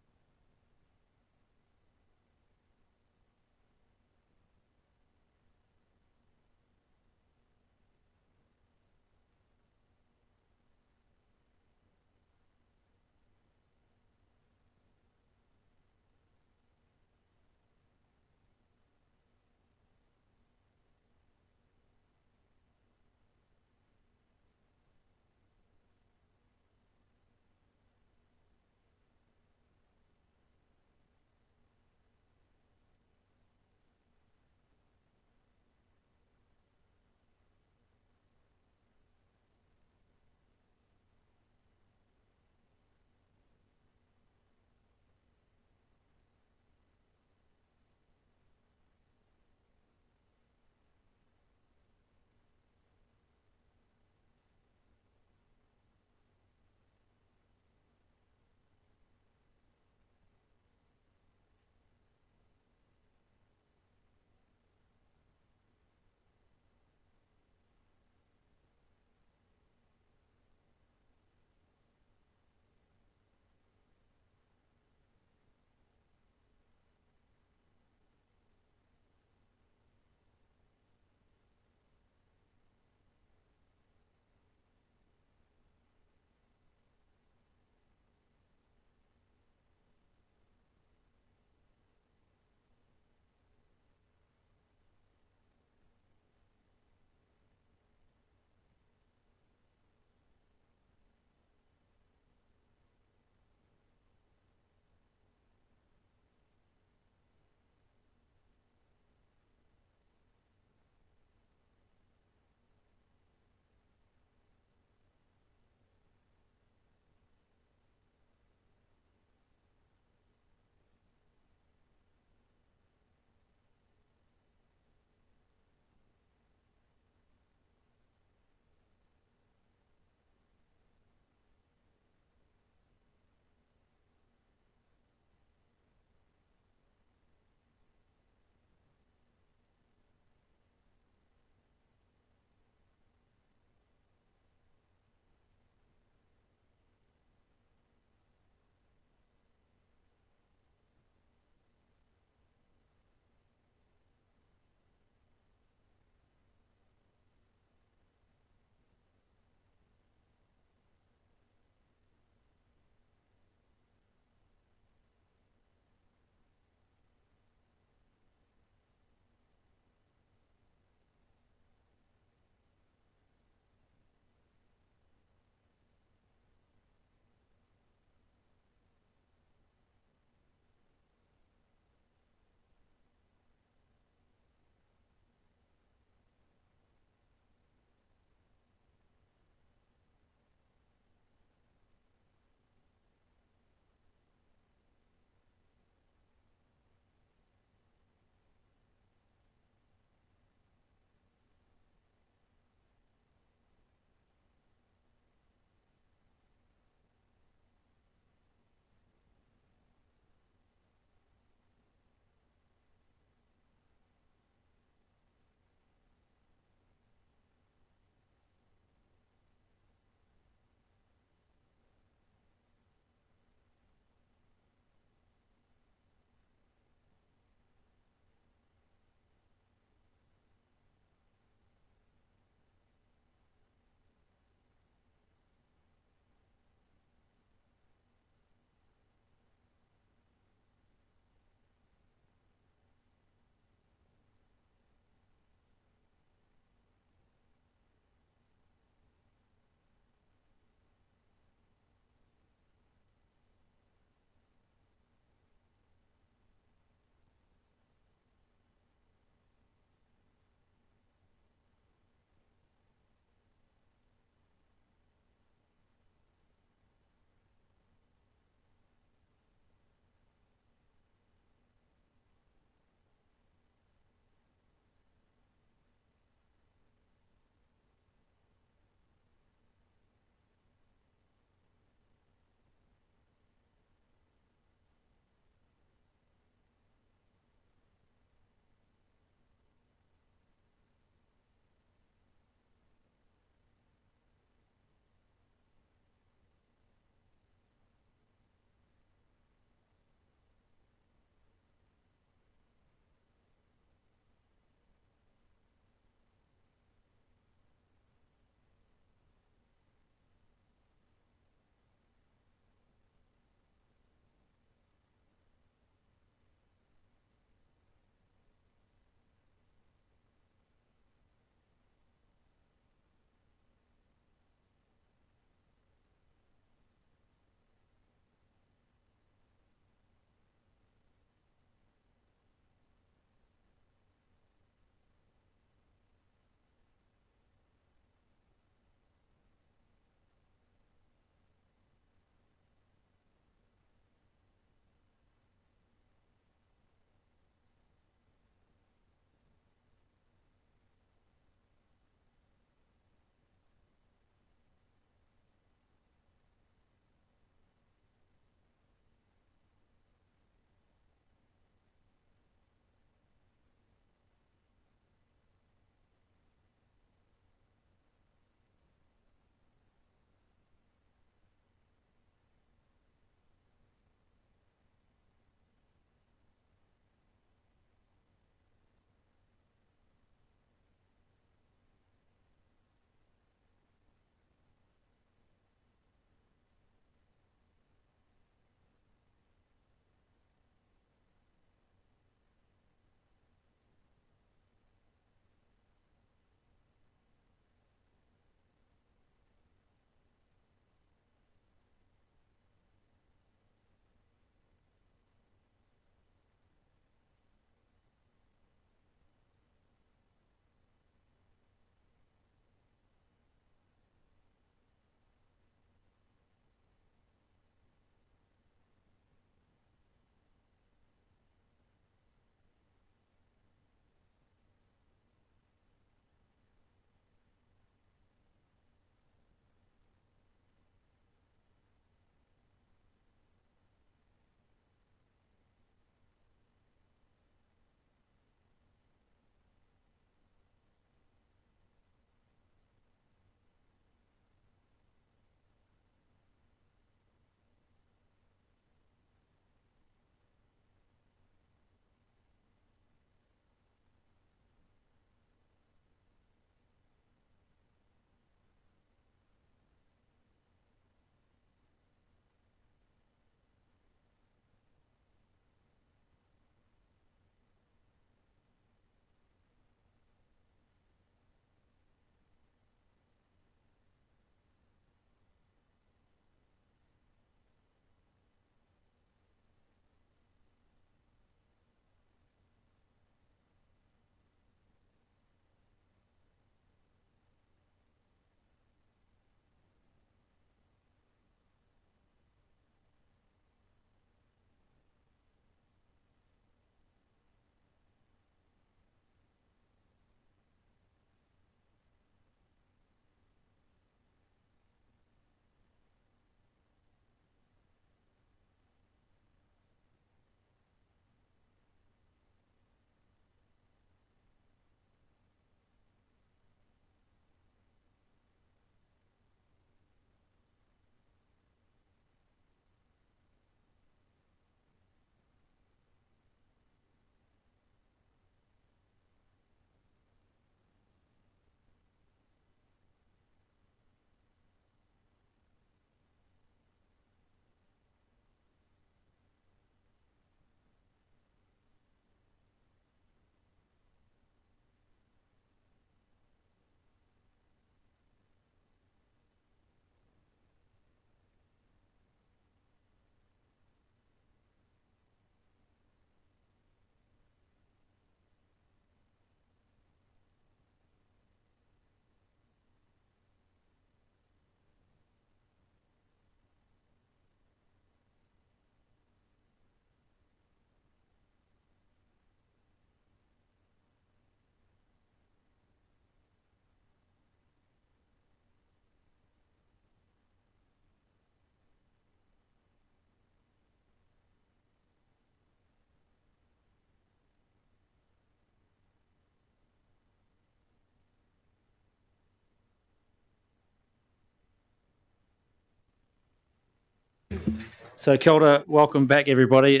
So kia ora, welcome back everybody.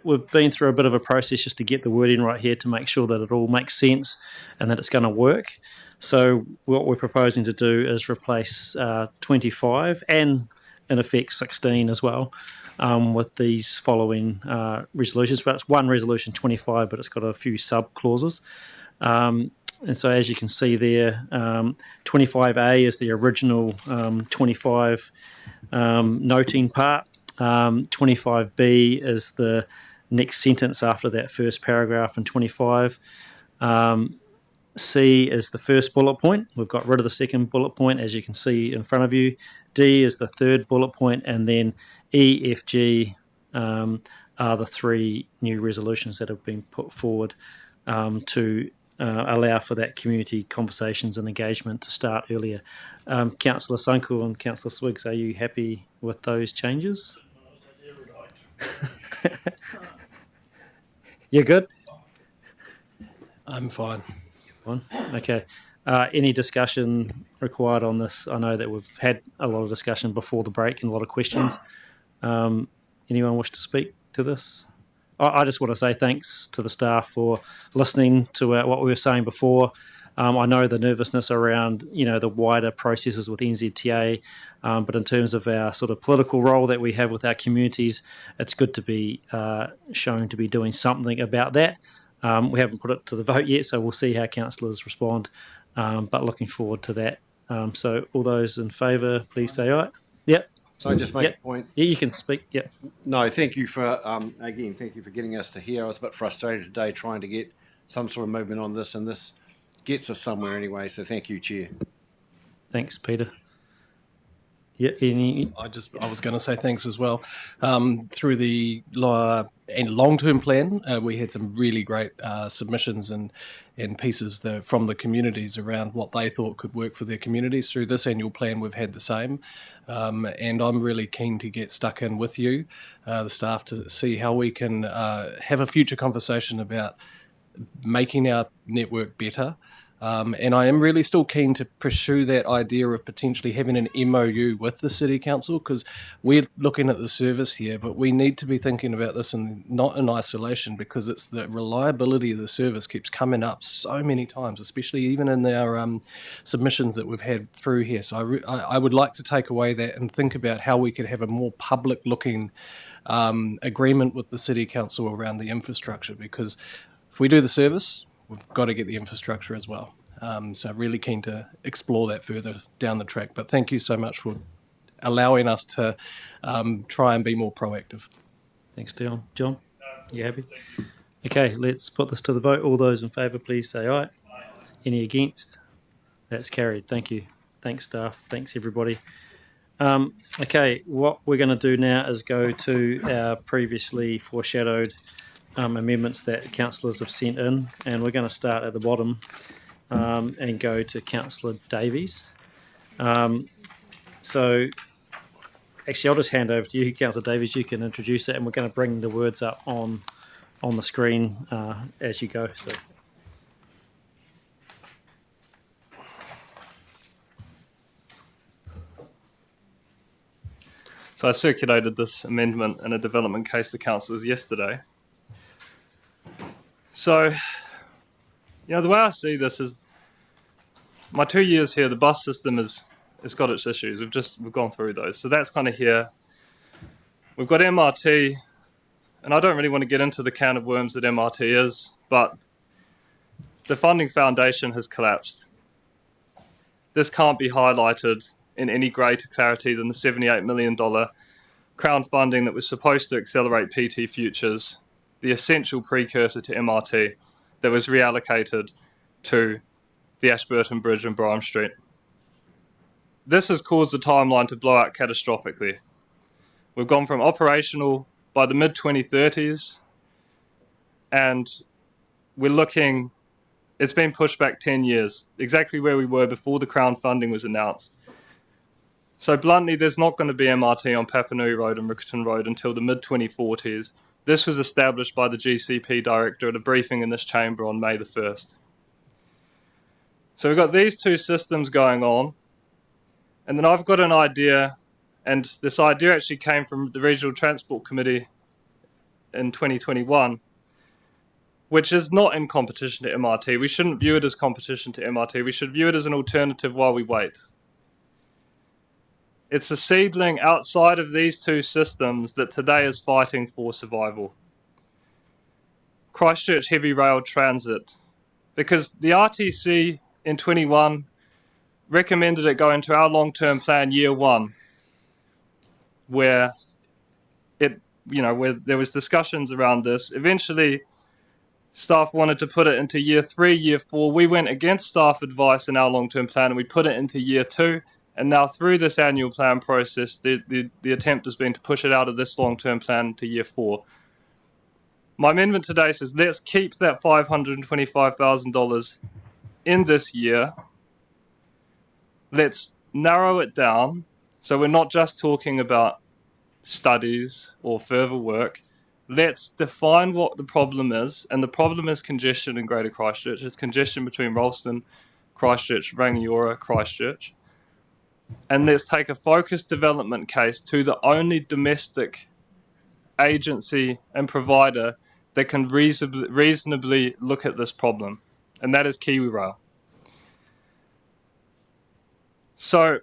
We've been through a bit of a process just to get the wording right here to make sure that it all makes sense and that it's going to work. So what we're proposing to do is replace 25 and in effect 16 as well with these following resolutions. But it's one resolution 25, but it's got a few sub clauses. And so as you can see there, 25A is the original 25 noting part. 25B is the next sentence after that first paragraph in 25. C is the first bullet point. We've got rid of the second bullet point, as you can see in front of you. D is the third bullet point, and then E, F, G are the three new resolutions that have been put forward to allow for that community conversations and engagement to start earlier. Councillor Sunkel and Councillor Swiggs, are you happy with those changes? You're good? I'm fine. Okay. Any discussion required on this? I know that we've had a lot of discussion before the break and a lot of questions. Anyone wish to speak to this? I just want to say thanks to the staff for listening to what we were saying before. I know the nervousness around, the wider processes with NZTA, but in terms of our sort of political role that we have with our communities, it's good to be shown to be doing something about that. We haven't put it to the vote yet, so we'll see how councillors respond, but looking forward to that. So all those in favour, please say aye. Yep. Can I just make a point? Yeah, you can speak. Yep. No, thank you for, thank you for getting us to here. I was a bit frustrated today trying to get some sort of movement on this, and this gets us somewhere anyway, so thank you, Chair. Thanks, Peter. Yeah, I was going to say thanks as well. Through the long-term plan, we had some really great submissions and pieces from the communities around what they thought could work for their communities. Through this annual plan, we've had the same, and I'm really keen to get stuck in with you, the staff, to see how we can have a future conversation about making our network better. And I am really still keen to pursue that idea of potentially having an MOU with the City Council, because we're looking at the service here, but we need to be thinking about this not in isolation, because it's the reliability of the service keeps coming up so many times, especially even in our submissions that we've had through here. So I would like to take away that and think about how we could have a more public-looking agreement with the City Council around the infrastructure, because if we do the service, we've got to get the infrastructure as well. So really keen to explore that further down the track. But thank you so much for allowing us to try and be more proactive. Thanks, Dion. John, you happy? Okay, let's put this to the vote. All those in favour, please say aye. Any against? That's carried. Thank you. Thanks, staff. Thanks, everybody. Okay, what we're going to do now is go to our previously foreshadowed amendments that councillors have sent in, and we're going to start at the bottom and go to Councillor Davies. So actually I'll just hand over to you, Councillor Davies. You can introduce it, and we're going to bring the words up on the screen as you go. So I circulated this amendment in a development case to councillors yesterday. So, the way I see this is, my 2 years here, the bus system has got its issues. We've gone through those. So that's kind of here. We've got MRT, and I don't really want to get into the can of worms that MRT is, but the funding foundation has collapsed. This can't be highlighted in any greater clarity than the $78 million Crown funding that was supposed to accelerate PT Futures, the essential precursor to MRT, that was reallocated to the Ashburton Bridge and Bryant Street. This has caused the timeline to blow out catastrophically. We've gone from operational by the mid-2030s, and it's been pushed back 10 years, exactly where we were before the Crown funding was announced. So bluntly, there's not going to be MRT on Papanui Road and Rickerton Road until the mid-2040s. This was established by the GCP director at a briefing in this chamber on May the 1st. So we've got these two systems going on, and then I've got an idea And this idea actually came from the Regional Transport Committee in 2021, which is not in competition to MRT. We shouldn't view it as competition to MRT. We should view it as an alternative while we wait. It's a seedling outside of these two systems that today is fighting for survival. Christchurch Heavy Rail Transit, because the RTC in 21 recommended it go into our long-term plan year one, where where there was discussions around this. Eventually, staff wanted to put it into year 3, year 4. We went against staff advice in our long-term plan and we put it into year 2. And now through this annual plan process, the attempt has been to push it out of this long-term plan to year 4. My amendment today says let's keep that $525,000 in this year. Let's narrow it down so we're not just talking about studies or further work. Let's define what the problem is, and the problem is congestion in Greater Christchurch. It's congestion between Ralston, Christchurch, Rangiora, Christchurch. And let's take a focused development case to the only domestic agency and provider that can reasonably look at this problem, and that is Kiwi Rail. So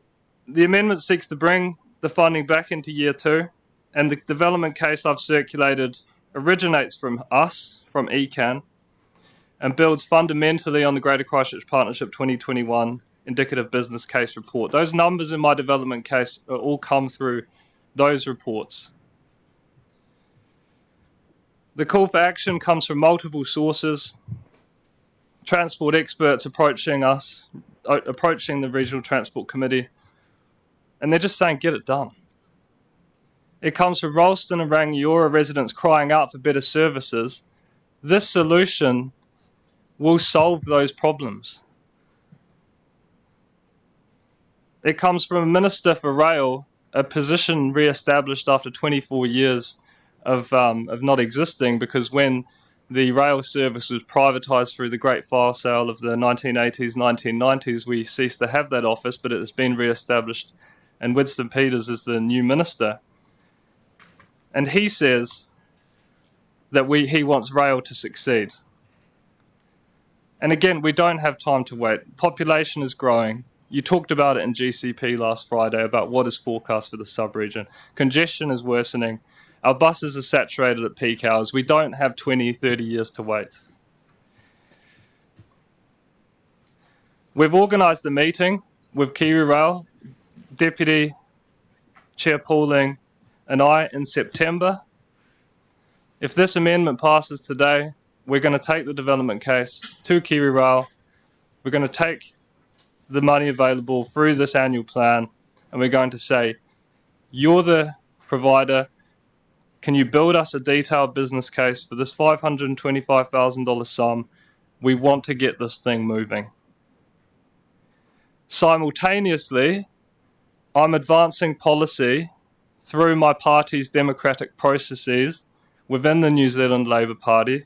the amendment seeks to bring the funding back into year 2, and the development case I've circulated originates from us, from ECAN, and builds fundamentally on the Greater Christchurch Partnership 2021 indicative business case report. Those numbers in my development case all come through those reports. The call for action comes from multiple sources. Transport experts approaching us, approaching the Regional Transport Committee, and they're just saying, get it done. It comes from Ralston and Rangiora residents crying out for better services. This solution will solve those problems. It comes from a Minister for Rail, a position re-established after 24 years of not existing, because when the rail service was privatised through the Great Fire Sale of the 1980s, 1990s, we ceased to have that office, but it has been re-established, and Winston Peters is the new minister. And he says that he wants rail to succeed. And again, we don't have time to wait. Population is growing. You talked about it in GCP last Friday about what is forecast for the sub-region. Congestion is worsening. Our buses are saturated at peak hours. We don't have 20, 30 years to wait. We've organised a meeting with Kiwi Rail, Deputy Chair Pauling and I in September. If this amendment passes today, we're going to take the development case to Kiwi Rail. We're going to take the money available through this annual plan, and we're going to say, you're the provider. Can you build us a detailed business case for this $525,000 sum? We want to get this thing moving. Simultaneously, I'm advancing policy through my party's democratic processes within the New Zealand Labour Party.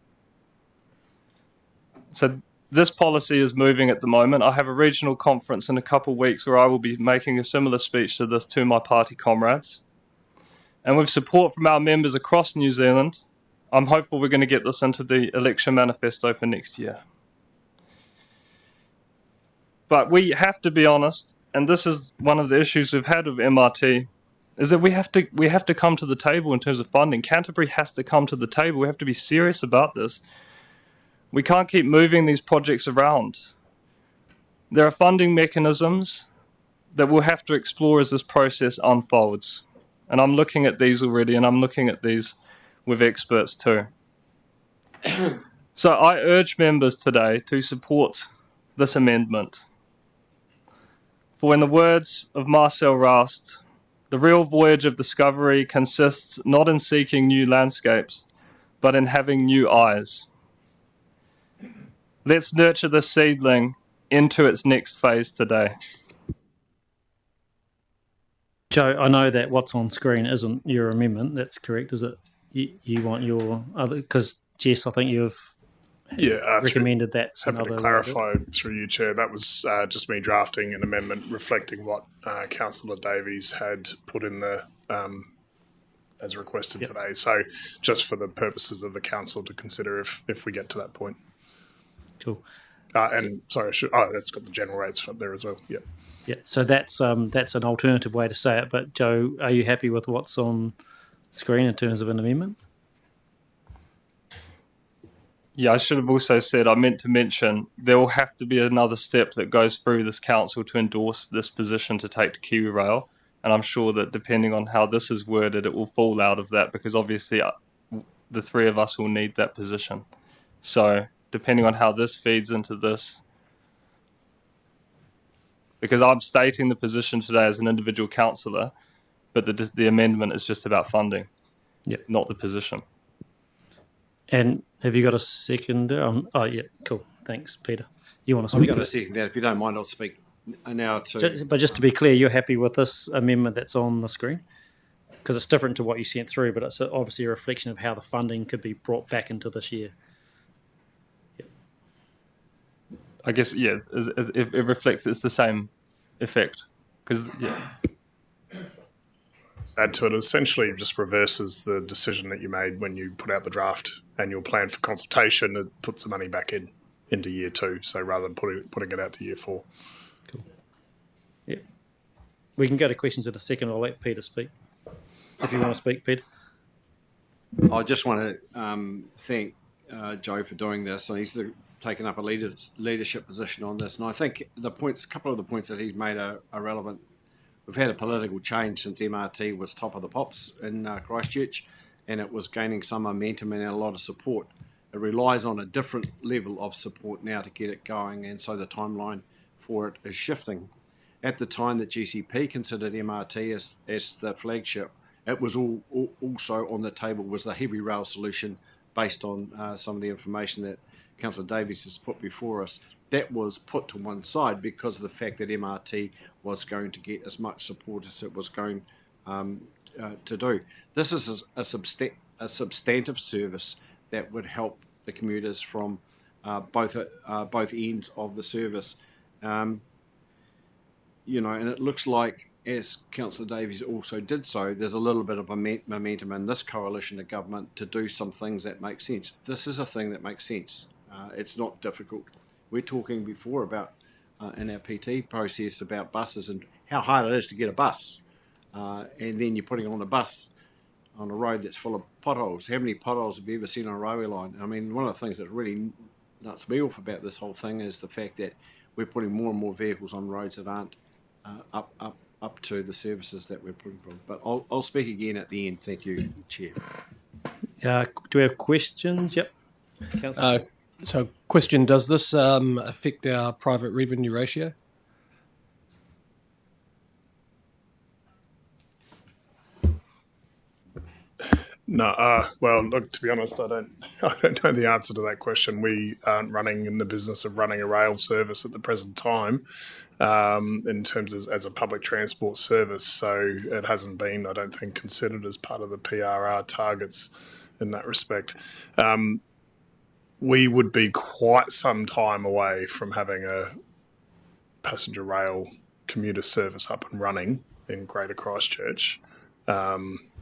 So this policy is moving at the moment. I have a regional conference in a couple of weeks where I will be making a similar speech to this to my party comrades. And with support from our members across New Zealand, I'm hopeful we're going to get this into the election manifesto for next year. But we have to be honest, and this is one of the issues we've had with MRT, is that we have to come to the table in terms of funding. Canterbury has to come to the table. We have to be serious about this. We can't keep moving these projects around. There are funding mechanisms that we'll have to explore as this process unfolds. And I'm looking at these already, and I'm looking at these with experts too. So I urge members today to support this amendment. For in the words of Marcel Roust, the real voyage of discovery consists not in seeking new landscapes, but in having new eyes. Let's nurture this seedling into its next phase today. Joe, I know that what's on screen isn't your amendment. That's correct, is it? You want your other... Because, Jess, I think you've recommended that. Just happy to clarify through you, Chair. That was just me drafting an amendment reflecting what Councillor Davies had put in the as requested today. So just for the purposes of the council to consider if we get to that point. Cool. That's got the general rates up there as well. Yeah. Yeah. So that's an alternative way to say it. But Joe, are you happy with what's on screen in terms of an amendment? Yeah, I should have also said, I meant to mention, there will have to be another step that goes through this council to endorse this position to take to Kiwi Rail. And I'm sure that depending on how this is worded, it will fall out of that because obviously the three of us will need that position. So depending on how this feeds into this, because I'm stating the position today as an individual councillor, but the amendment is just about funding, not the position. And have you got a second? Oh, yeah, cool. Thanks, Peter. You want to speak? I've got a second. If you don't mind, I'll speak now too. But just to be clear, you're happy with this amendment that's on the screen? Because it's different to what you sent through, but it's obviously a reflection of how the funding could be brought back into this year. I guess, it reflects it's the same effect. Because, Add to it, essentially just reverses the decision that you made when you put out the draft annual plan for consultation. It puts the money back into year 2, so rather than putting it out to year 4. Cool. Yeah. We can go to questions in a second. I'll let Peter speak. If you want to speak, Peter. I just want to thank Joe for doing this. And he's taken up a leadership position on this. And I think a couple of the points that he's made are relevant. We've had a political change since MRT was top of the pops in Christchurch, and it was gaining some momentum and a lot of support. It relies on a different level of support now to get it going, and so the timeline for it is shifting. At the time that GCP considered MRT as the flagship, it was also on the table was the heavy rail solution based on some of the information that Councillor Davies has put before us. That was put to one side because of the fact that MRT was going to get as much support as it was going to do. This is a substantive service that would help the commuters from both ends of the service. And it looks like, as Councillor Davies also did so, there's a little bit of a momentum in this coalition of government to do some things that make sense. This is a thing that makes sense. It's not difficult. We're talking before about, in our PT process, about buses and how hard it is to get a bus. And then you're putting on a bus on a road that's full of potholes. How many potholes have you ever seen on a railway line? I mean, one of the things that really nuts me off about this whole thing is the fact that we're putting more and more vehicles on roads that aren't up to the services that we're putting from. But I'll speak again at the end. Thank you, Chair. Do we have questions? Yep. Councillor. So, question, does this affect our private revenue ratio? No, well, look, to be honest, I don't know the answer to that question. We aren't running in the business of running a rail service at the present time in terms of as a public transport service. So it hasn't been, I don't think, considered as part of the PRR targets in that respect. We would be quite some time away from having a passenger rail commuter service up and running in Greater Christchurch,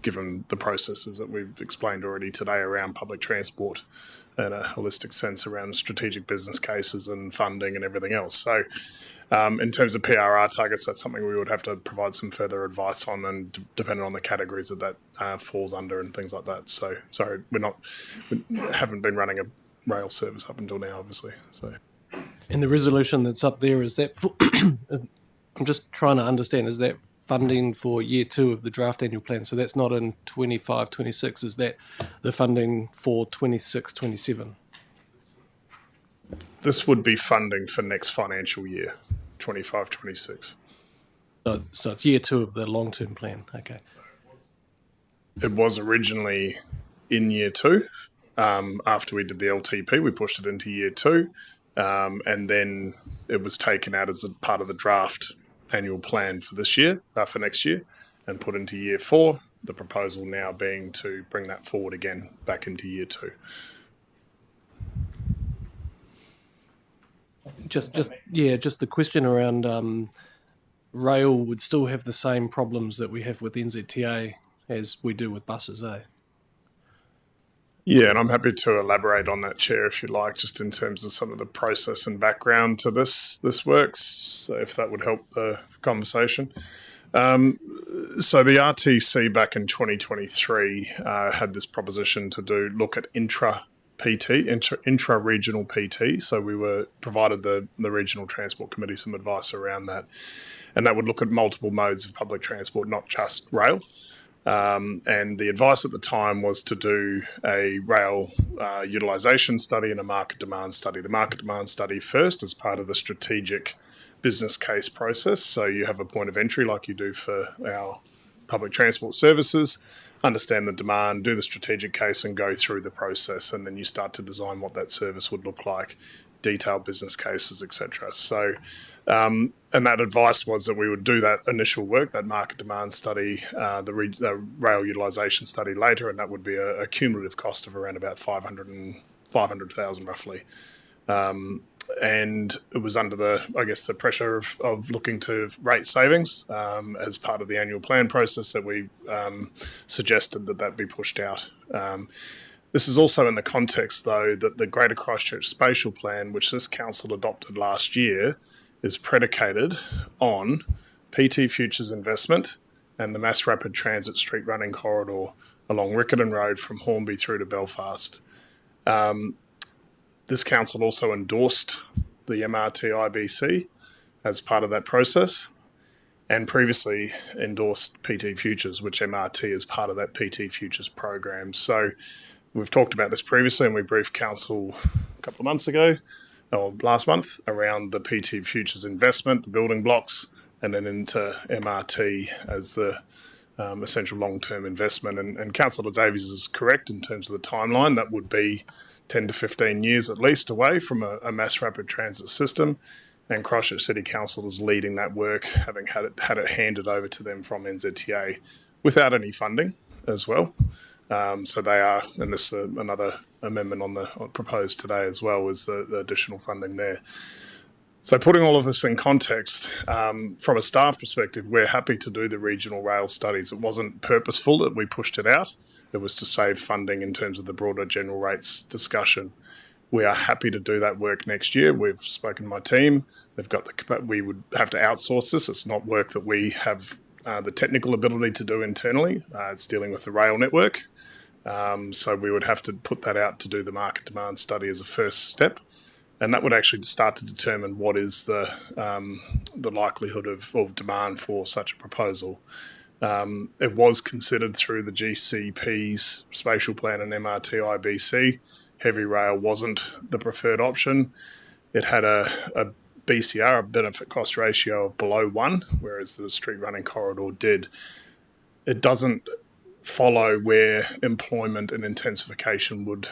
given the processes that we've explained already today around public transport in a holistic sense around strategic business cases and funding and everything else. So in terms of PRR targets, that's something we would have to provide some further advice on, and depending on the categories that falls under and things like that. So sorry, we haven't been running a rail service up until now, obviously. So, and the resolution that's up there, is that I'm just trying to understand, is that funding for year 2 of the draft annual plan? So that's not in 25-26, is that the funding for 26-27? This would be funding for next financial year, 25-26. So it's year 2 of the long-term plan, okay. It was originally in year 2. After we did the LTP, we pushed it into year 2, and then it was taken out as a part of the draft annual plan for this year, for next year, and put into year 4. The proposal now being to bring that forward again back into year 2. just the question around rail would still have the same problems that we have with NZTA as we do with buses, eh? Yeah, and I'm happy to elaborate on that, Chair, if you like, just in terms of some of the process and background to this works, so if that would help the conversation. So the RTC back in 2023 had this proposition to look at intra-regional PT. So we were provided the Regional Transport Committee some advice around that. And that would look at multiple modes of public transport, not just rail. And the advice at the time was to do a rail utilisation study and a market demand study. The market demand study first as part of the strategic business case process. So you have a point of entry like you do for our public transport services, understand the demand, do the strategic case and go through the process, and then you start to design what that service would look like, detailed business cases, etc. So and that advice was that we would do that initial work, that market demand study, the rail utilisation study later, and that would be a cumulative cost of around about 500,000 roughly. And it was under the pressure of looking to rate savings as part of the annual plan process that we suggested that be pushed out. This is also in the context, though, that the Greater Christchurch Spatial Plan, which this council adopted last year, is predicated on PT Futures investment and the mass rapid transit street running corridor along Riccarton Road from Hornby through to Belfast. This council also endorsed the MRT IBC as part of that process and previously endorsed PT Futures, which MRT is part of that PT Futures program. So we've talked about this previously and we briefed council a couple of months ago, or last month, around the PT Futures investment, the building blocks, and then into MRT as the essential long-term investment. And Councillor Davies is correct in terms of the timeline. That would be 10 to 15 years at least away from a mass rapid transit system. And Christchurch City Council is leading that work, having had it handed over to them from NZTA without any funding as well. So they are, and this is another amendment on the proposed today as well, is the additional funding there. So putting all of this in context, from a staff perspective, we're happy to do the regional rail studies. It wasn't purposeful that we pushed it out. It was to save funding in terms of the broader general rates discussion. We are happy to do that work next year. We've spoken to my team. We would have to outsource this. It's not work that we have the technical ability to do internally. It's dealing with the rail network. So we would have to put that out to do the market demand study as a first step. And that would actually start to determine what is the likelihood of demand for such a proposal. It was considered through the GCP's spatial plan and MRT IBC. Heavy rail wasn't the preferred option. It had a BCR, a benefit cost ratio of below 1, whereas the street running corridor did. It doesn't follow where employment and intensification would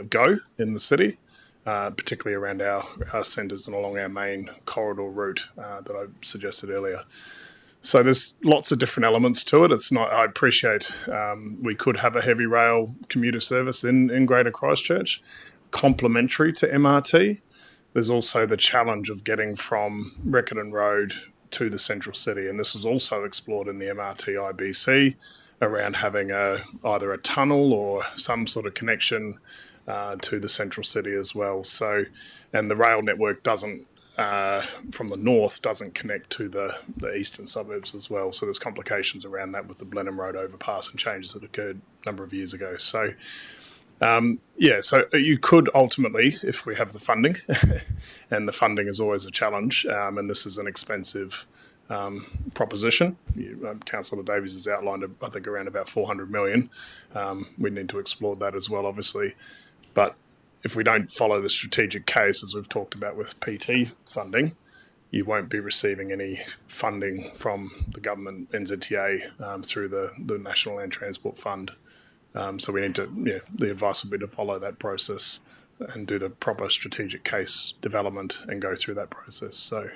go in the city, particularly around our centres and along our main corridor route that I suggested earlier. So there's lots of different elements to it. It's not. I appreciate we could have a heavy rail commuter service in Greater Christchurch, complementary to MRT. There's also the challenge of getting from Riccarton Road to the central city, and this was also explored in the MRT IBC around having either a tunnel or some sort of connection to the central city as well. So, and the rail network doesn't. From the north doesn't connect to the eastern suburbs as well. So there's complications around that with the Blenheim Road overpass and changes that occurred a number of years ago. So, so you could ultimately, if we have the funding, and the funding is always a challenge, and this is an expensive proposition. Councillor Davies has outlined, I think, around about 400 million. We need to explore that as well, obviously. But if we don't follow the strategic case, as we've talked about with PT funding, you won't be receiving any funding from the government, NZTA, through the National Land Transport Fund. So we need to, the advice would be to follow that process and do the proper strategic case development and go through that process. So,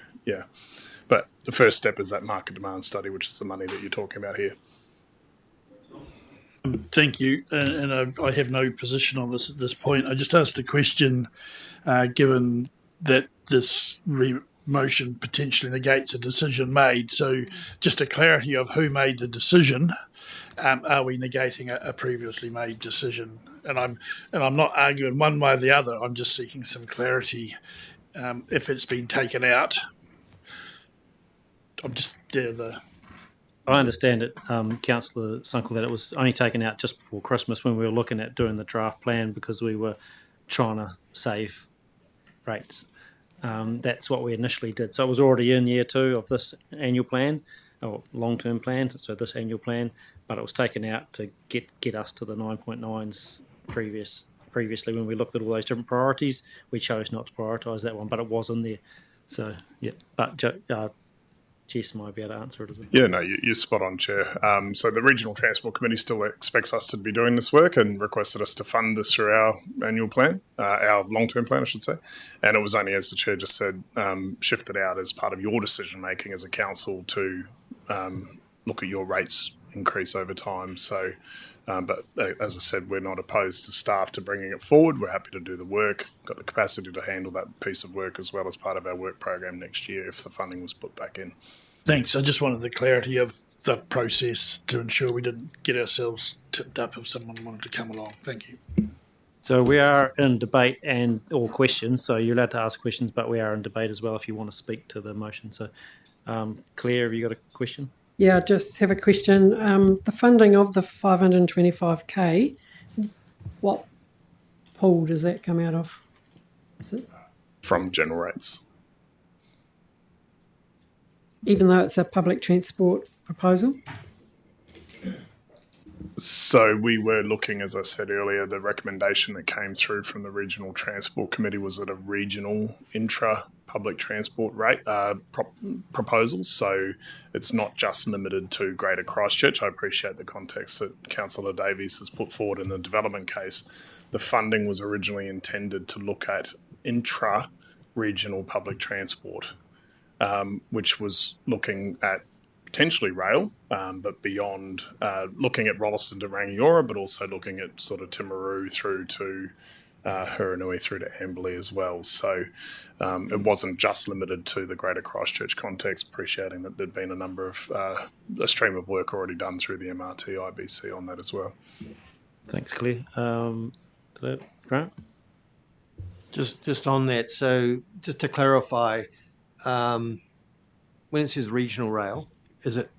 but the first step is that market demand study, which is the money that you're talking about here. Thank you. And I have no position on this at this point. I just asked the question, given that this motion potentially negates a decision made. So just a clarity of who made the decision. Are we negating a previously made decision? And I'm not arguing one way or the other. I'm just seeking some clarity. If it's been taken out, I'm just I understand it, Councillor Sunkel, that it was only taken out just before Christmas when we were looking at doing the draft plan because we were trying to save rates. That's what we initially did. So it was already in year 2 of this annual plan, or long-term plan, so this annual plan, but it was taken out to get us to the 9.9s previously when we looked at all those different priorities. We chose not to prioritise that one, but it was in there. So, yeah, but Jess might be able to answer it as well. Yeah, no, you're spot on, Chair. So the Regional Transport Committee still expects us to be doing this work and requested us to fund this through our annual plan, our long-term plan, I should say. And it was only, as the Chair just said, shifted out as part of your decision-making as a council to look at your rates increase over time. So, but as I said, we're not opposed to staff to bringing it forward. We're happy to do the work, got the capacity to handle that piece of work as well as part of our work program next year if the funding was put back in. Thanks. I just wanted the clarity of the process to ensure we didn't get ourselves tipped up if someone wanted to come along. Thank you. So we are in debate and all questions, so you're allowed to ask questions, but we are in debate as well if you want to speak to the motion. So, Claire, have you got a question? Yeah, I just have a question. The funding of the 525k, what pool does that come out of? Is it? From general rates. Even though it's a public transport proposal? So we were looking, as I said earlier, the recommendation that came through from the Regional Transport Committee was at a regional intra-public transport rate proposal. So it's not just limited to Greater Christchurch. I appreciate the context that Councillor Davies has put forward in the development case. The funding was originally intended to look at intra-regional public transport, which was looking at potentially rail, but beyond, looking at Rolleston to Rangiora, but also looking at sort of Timaru through to Huranui through to Amberley as well. So it wasn't just limited to the Greater Christchurch context, appreciating that there'd been a number of, a stream of work already done through the MRT IBC on that as well. Thanks, Claire. Grant? Just on that, so just to clarify, when it says regional rail, is it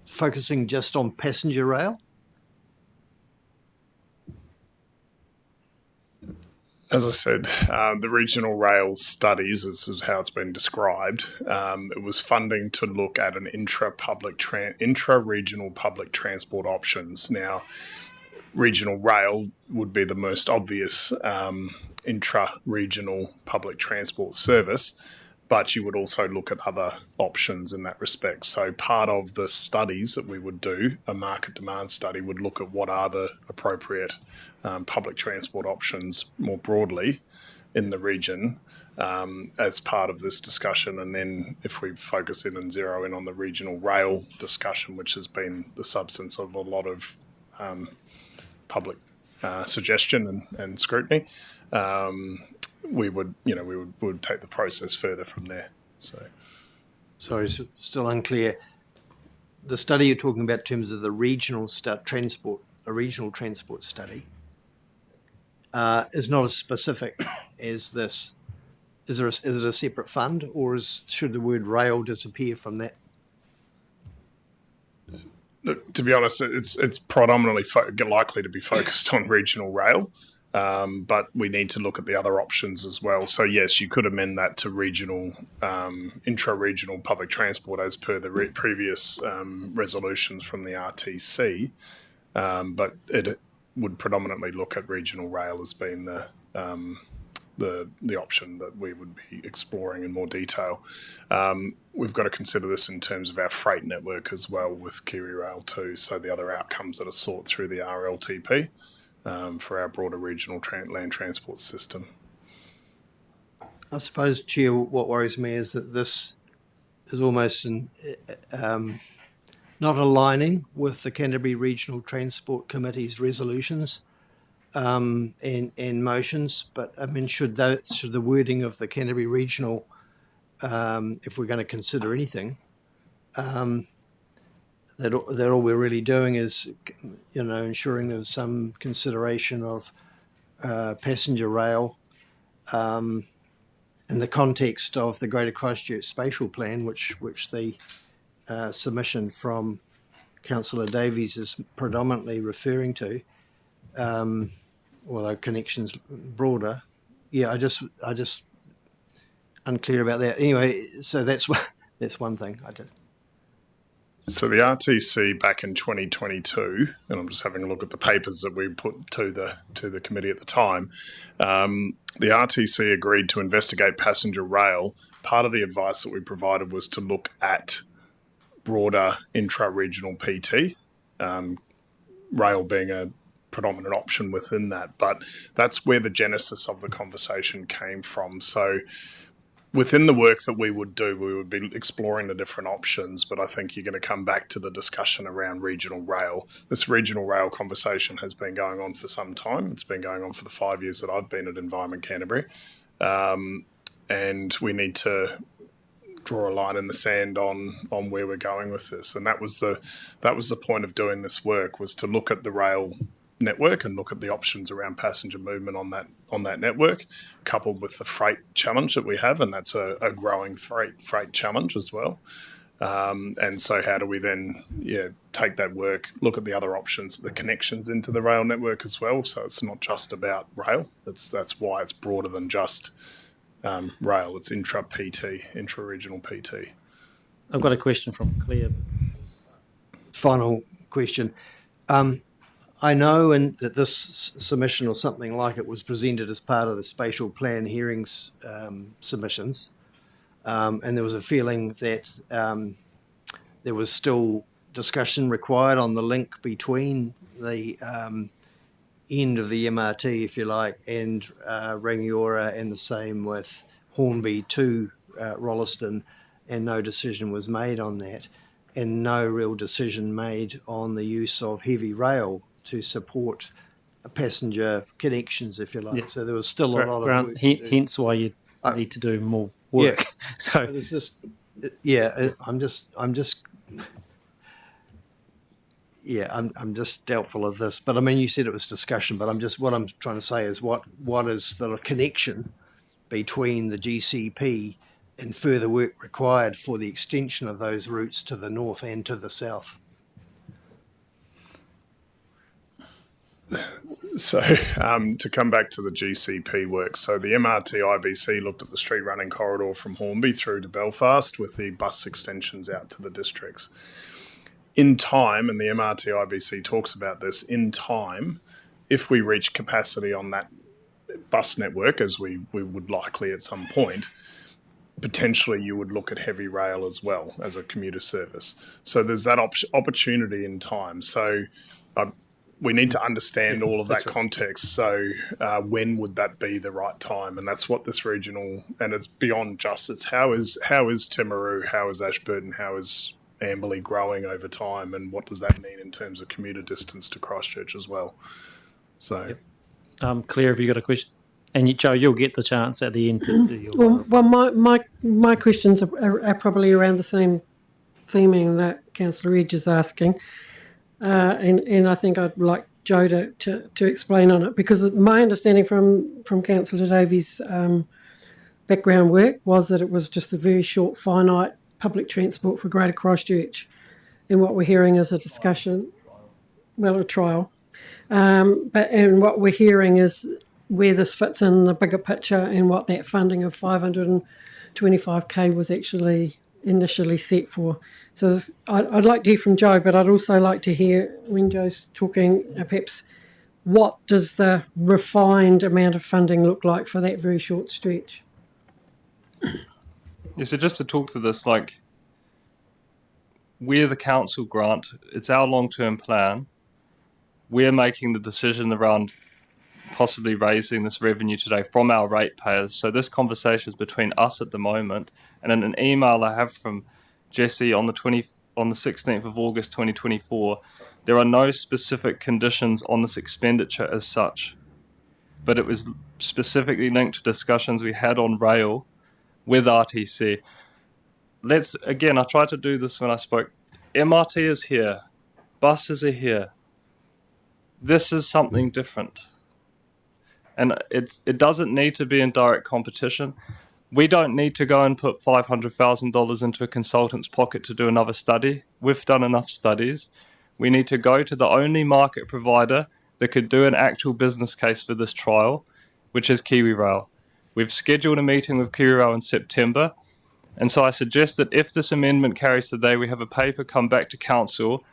focusing just on passenger rail? As I said, the regional rail studies, this is how it's been described, it was funding to look at an intra-regional public transport options. Now, regional rail would be the most obvious intra-regional public transport service, but you would also look at other options in that respect. So part of the studies that we would do, a market demand study, would look at what are the appropriate public transport options more broadly in the region as part of this discussion. And then if we focus in and zero in on the regional rail discussion, which has been the substance of a lot of public suggestion and scrutiny, we would take the process further from there. So, sorry, still unclear. The study you're talking about in terms of the regional transport, a regional transport study, is not as specific as this. Is it a separate fund, or should the word rail disappear from that? Look, to be honest, it's predominantly likely to be focused on regional rail. But we need to look at the other options as well. So yes, you could amend that to regional, intra-regional public transport as per the previous resolutions from the RTC, but it would predominantly look at regional rail as being the option that we would be exploring in more detail. We've got to consider this in terms of our freight network as well with Kiwi Rail too, so the other outcomes that are sought through the RLTP. For our broader regional land transport system. I suppose, Chair, what worries me is that this is almost not aligning with the Canterbury Regional Transport Committee's resolutions and motions. But I mean, should the wording of the Canterbury Regional, if we're going to consider anything, that all we're really doing is, ensuring there's some consideration of passenger rail in the context of the Greater Christchurch Spatial Plan, which the submission from Councillor Davies is predominantly referring to, although connections broader. Yeah, I just unclear about that. Anyway, so that's one thing. So the RTC back in 2022, and I'm just having a look at the papers that we put to the committee at the time. The RTC agreed to investigate passenger rail. Part of the advice that we provided was to look at broader intra-regional PT, rail being a predominant option within that. But that's where the genesis of the conversation came from. So within the work that we would do, we would be exploring the different options, but I think you're going to come back to the discussion around regional rail. This regional rail conversation has been going on for some time. It's been going on for the 5 years that I've been at Environment Canterbury. And we need to draw a line in the sand on where we're going with this. And that was the point of doing this work, was to look at the rail network and look at the options around passenger movement on that network, coupled with the freight challenge that we have, and that's a growing freight challenge as well. And so how do we then take that work, look at the other options, the connections into the rail network as well. So it's not just about rail. That's why it's broader than just rail. It's intra-regional PT. I've got a question from Claire. Final question. I know that this submission or something like it was presented as part of the spatial plan hearings submissions, and there was a feeling that there was still discussion required on the link between the end of the MRT, if you like, and Rangiora, and the same with Hornby to Rolleston, and no decision was made on that, and no real decision made on the use of heavy rail to support passenger connections, if you like. Yeah. So there was still a lot of work to do. Hence why you need to do more work. Yeah. So it's just, I'm just doubtful of this. But I mean, you said it was discussion, but what I'm trying to say is what is the connection between the GCP and further work required for the extension of those routes to the north and to the south? So to come back to the GCP work, so the MRT IBC looked at the street running corridor from Hornby through to Belfast with the bus extensions out to the districts. In time, and the MRT IBC talks about this, in time, if we reach capacity on that bus network, as we would likely at some point, potentially you would look at heavy rail as well as a commuter service. So there's that opportunity in time. So we need to understand all of that context. So when would that be the right time? And that's what this regional, and it's beyond just, it's how is Timaru, how is Ashburton, how is Amberley growing over time, and what does that mean in terms of commuter distance to Christchurch as well? So, Claire, have you got a question? And Joe, you'll get the chance at the end to do your. Well, my questions are probably around the same theming that Councillor Edge is asking. And I think I'd like Joe to explain on it, because my understanding from Councillor Davies' background work was that it was just a very short, finite public transport for Greater Christchurch, and what we're hearing is a discussion, a trial. And what we're hearing is where this fits in the bigger picture, and what that funding of 525k was actually initially set for. So I'd like to hear from Joe, but I'd also like to hear, when Joe's talking, perhaps what does the refined amount of funding look like for that very short stretch? Yeah, so just to talk to this, like, we're the council grant, it's our long-term plan. We're making the decision around possibly raising this revenue today from our ratepayers. So this conversation is between us at the moment. And in an email I have from Jesse on the 16th of August 2024, there are no specific conditions on this expenditure as such. but it was specifically linked to discussions we had on rail with RTC. I tried to do this when I spoke. MRT is here, buses are here. This is something different. And it doesn't need to be in direct competition. We don't need to go and put $500,000 into a consultant's pocket to do another study. We've done enough studies. We need to go to the only market provider that could do an actual business case for this trial, which is KiwiRail. We've scheduled a meeting with KiwiRail in September, and so I suggest that if this amendment carries today, we have a paper come back to council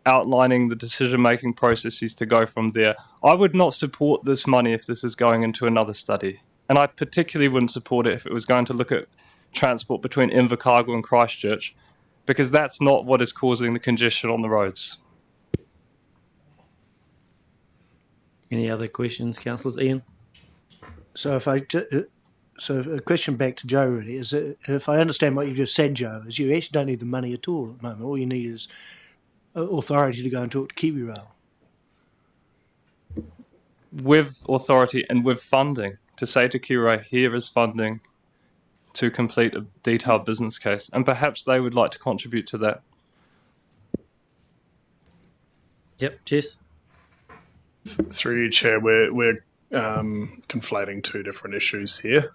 outlining the decision-making processes to go from there. I would not support this money if this is going into another study. And I particularly wouldn't support it if it was going to look at transport between Invercargill and Christchurch, because that's not what is causing the congestion on the roads. Any other questions, councillors? Ian? So a question back to Joe really is, if I understand what you just said, Joe, is you actually don't need the money at all at the moment. All you need is authority to go and talk to KiwiRail. With authority and with funding, to say to KiwiRail, here is funding to complete a detailed business case, and perhaps they would like to contribute to that. Yep, Jess? Through you, Chair, we're conflating two different issues here.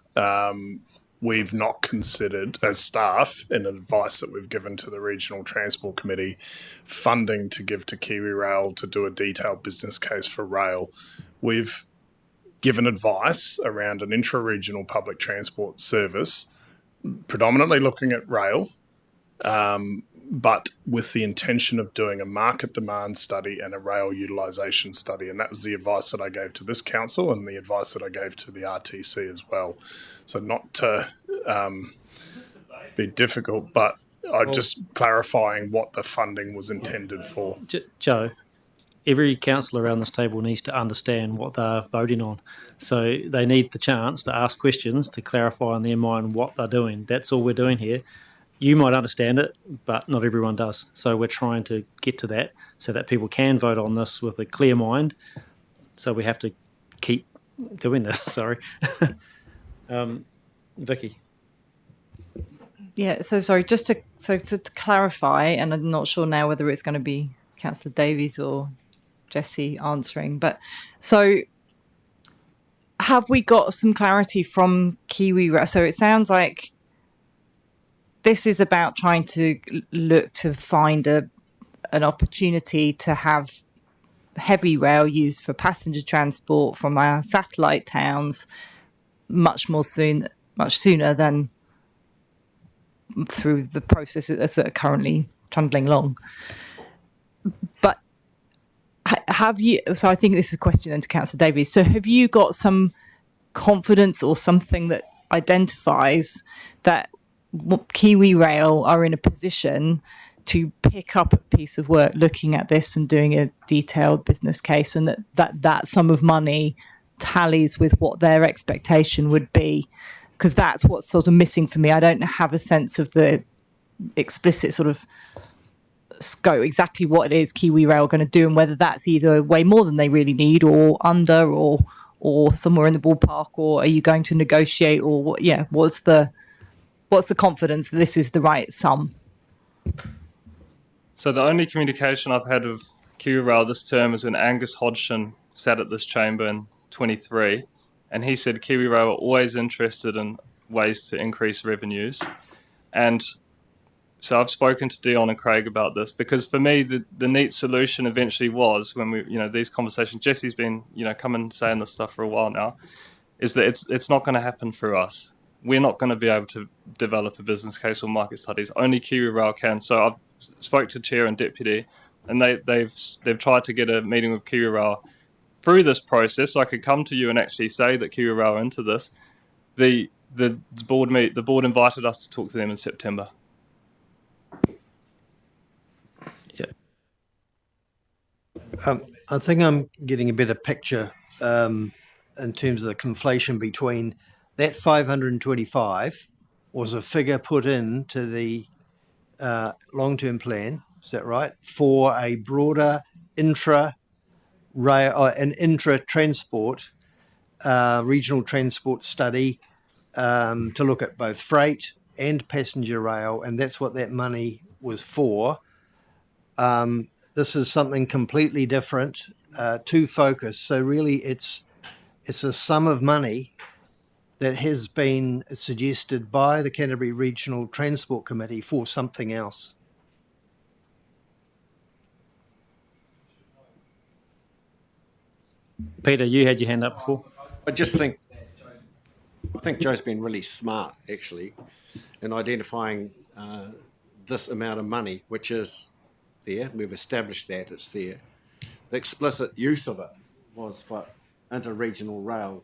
We've not considered, as staff, in advice that we've given to the Regional Transport Committee, funding to give to KiwiRail to do a detailed business case for rail. We've given advice around an intra-regional public transport service, predominantly looking at rail, but with the intention of doing a market demand study and a rail utilisation study. And that was the advice that I gave to this council and the advice that I gave to the RTC as well. So not to be difficult, but just clarifying what the funding was intended for. Joe, every councillor around this table needs to understand what they're voting on. So they need the chance to ask questions to clarify in their mind what they're doing. That's all we're doing here. You might understand it, but not everyone does. So we're trying to get to that so that people can vote on this with a clear mind. So we have to keep doing this. Sorry. Vicky. Yeah, so sorry, just to clarify, and I'm not sure now whether it's going to be Councillor Davies or Jessie answering, but so have we got some clarity from KiwiRail? So it sounds like this is about trying to look to find an opportunity to have heavy rail used for passenger transport from our satellite towns much sooner than through the processes that are currently trundling along. But have you, so I think this is a question then to Councillor Davies, so have you got some confidence or something that identifies that KiwiRail are in a position to pick up a piece of work looking at this and doing a detailed business case, and that sum of money tallies with what their expectation would be? Because that's what's sort of missing for me. I don't have a sense of the explicit sort of scope, exactly what it is KiwiRail are going to do, and whether that's either way more than they really need, or under, or somewhere in the ballpark, or are you going to negotiate, or what? Yeah, what's the confidence that this is the right sum? So the only communication I've had with KiwiRail this term is when Angus Hodgson sat at this chamber in 23, and he said KiwiRail are always interested in ways to increase revenues. And so I've spoken to Dion and Craig about this, because for me the neat solution eventually was, when we, these conversations, Jessie's been, coming saying this stuff for a while now, is that it's not going to happen through us. We're not going to be able to develop a business case or market studies. Only KiwiRail can. So I've spoke to Chair and Deputy, and they've tried to get a meeting with KiwiRail through this process, so I could come to you and actually say that KiwiRail are into this. The board invited us to talk to them in September. Yeah. I think I'm getting a better picture in terms of the conflation between that 525 was a figure put into the long-term plan, is that right, for a broader intra-rail or an intra-transport regional transport study to look at both freight and passenger rail, and that's what that money was for. This is something completely different to focus. So really, it's a sum of money that has been suggested by the Canterbury Regional Transport Committee for something else. Peter, you had your hand up before. I think Joe's been really smart, actually, in identifying this amount of money, which is there. We've established that it's there. The explicit use of it was for inter-regional rail,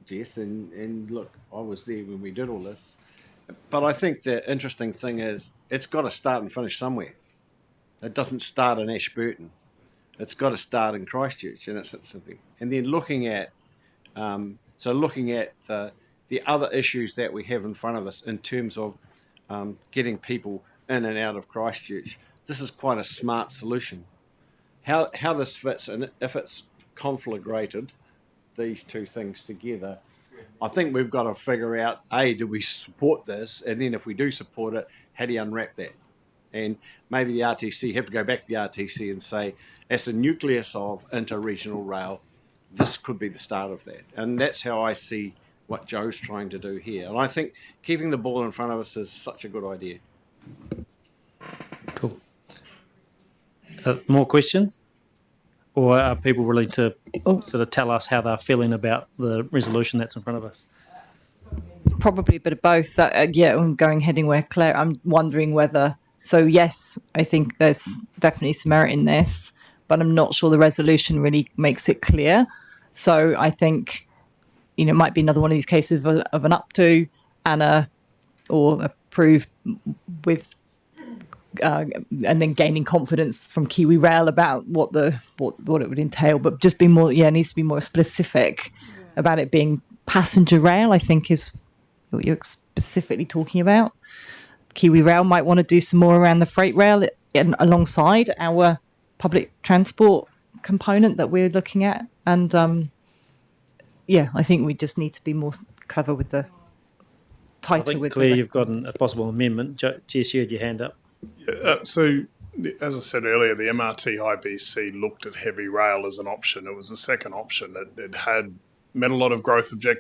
Jess, and look, I was there when we did all this. But I think the interesting thing is it's got to start and finish somewhere. It doesn't start in Ashburton. It's got to start in Christchurch, and it's something. And then looking at the other issues that we have in front of us in terms of getting people in and out of Christchurch, this is quite a smart solution. How this fits, and if it's conflagrated, these two things together, I think we've got to figure out, A, do we support this? And then if we do support it, how do you unwrap that? And maybe the RTC have to go back to the RTC and say, as a nucleus of inter-regional rail, this could be the start of that. And that's how I see what Joe's trying to do here. And I think keeping the ball in front of us is such a good idea. Cool. More questions? Or are people willing to sort of tell us how they're feeling about the resolution that's in front of us? Probably a bit of both. I'm heading where Claire, I'm wondering whether, so yes, I think there's definitely some merit in this, but I'm not sure the resolution really makes it clear. So I think, it might be another one of these cases of an up to and or approve with, and then gaining confidence from Kiwi Rail about what it would entail, but just be more, it needs to be more specific about it being passenger rail, I think is what you're specifically talking about. Kiwi Rail might want to do some more around the freight rail alongside our public transport component that we're looking at. And I think we just need to be more clever with the title. I think, Claire, you've got a possible amendment. Jess, you had your hand up. So, as I said earlier, the MRT IBC looked at heavy rail as an option. It was the second option. It had met a lot of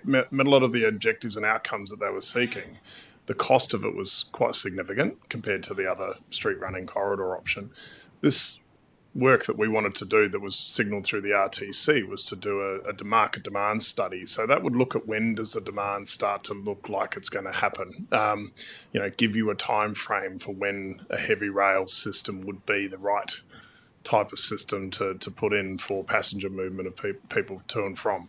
met a lot of the objectives and outcomes that they were seeking. The cost of it was quite significant compared to the other street running corridor option. This work that we wanted to do that was signalled through the RTC was to do a market demand study. So that would look at when does the demand start to look like it's going to happen. Give you a time frame for when a heavy rail system would be the right type of system to put in for passenger movement of people to and from.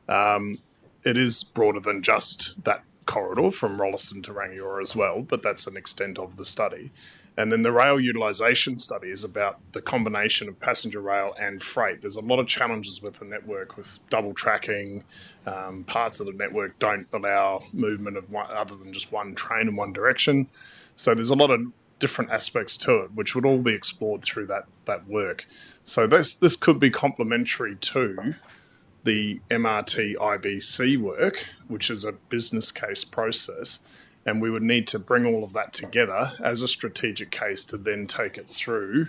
It is broader than just that corridor from Rolleston to Rangiora as well, but that's an extent of the study. And then the rail utilisation study is about the combination of passenger rail and freight. There's a lot of challenges with the network, with double tracking. Parts of the network don't allow movement of other than just one train in one direction. So there's a lot of different aspects to it, which would all be explored through that work. So this could be complementary to the MRT IBC work, which is a business case process. And we would need to bring all of that together as a strategic case to then take it through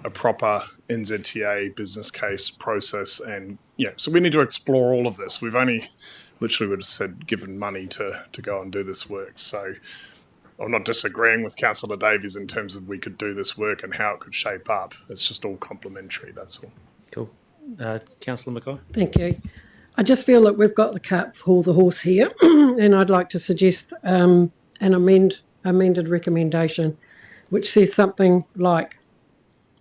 a proper NZTA business case process. And so we need to explore all of this. We've only literally would have said given money to go and do this work. So I'm not disagreeing with Councillor Davies in terms of we could do this work and how it could shape up. It's just all complementary, that's all. Cool. Councillor Mackay? Thank you. I just feel that we've got the cart before the horse here, and I'd like to suggest an amended recommendation, which says something like,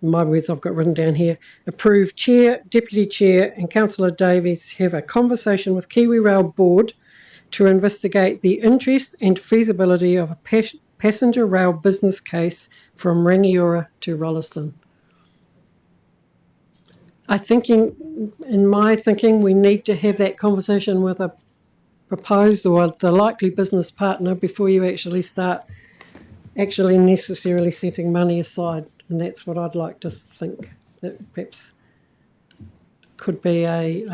in my words I've got written down here, approve Chair, Deputy Chair and Councillor Davies have a conversation with Kiwi Rail Board to investigate the interest and feasibility of a passenger rail business case from Rangiora to Rolleston. In my thinking, we need to have that conversation with a proposed or the likely business partner before you actually start necessarily setting money aside. And that's what I'd like to think, that perhaps could be a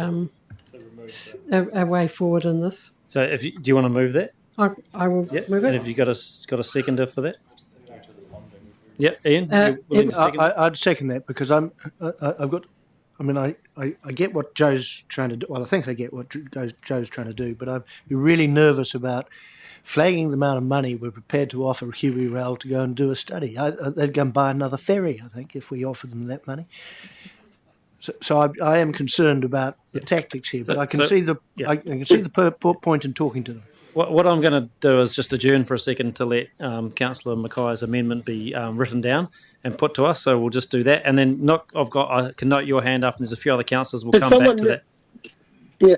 a way forward in this. So do you want to move that? I will move it. And have you got a seconder for that? Yeah, Ian, you're willing to second? I'd second that because I've got. I mean, I get what Joe's trying to do. Well, I think I get what Joe's trying to do, but I'd be really nervous about flagging the amount of money we're prepared to offer Kiwi Rail to go and do a study. They'd go and buy another ferry, I think, if we offered them that money. So I am concerned about the tactics here, but I can see the point in talking to them. What I'm going to do is just adjourn for a second to let Councillor Mackay's amendment be written down and put to us. So we'll just do that, and then I can note your hand up, and there's a few other councillors. We'll come back to that. Yeah.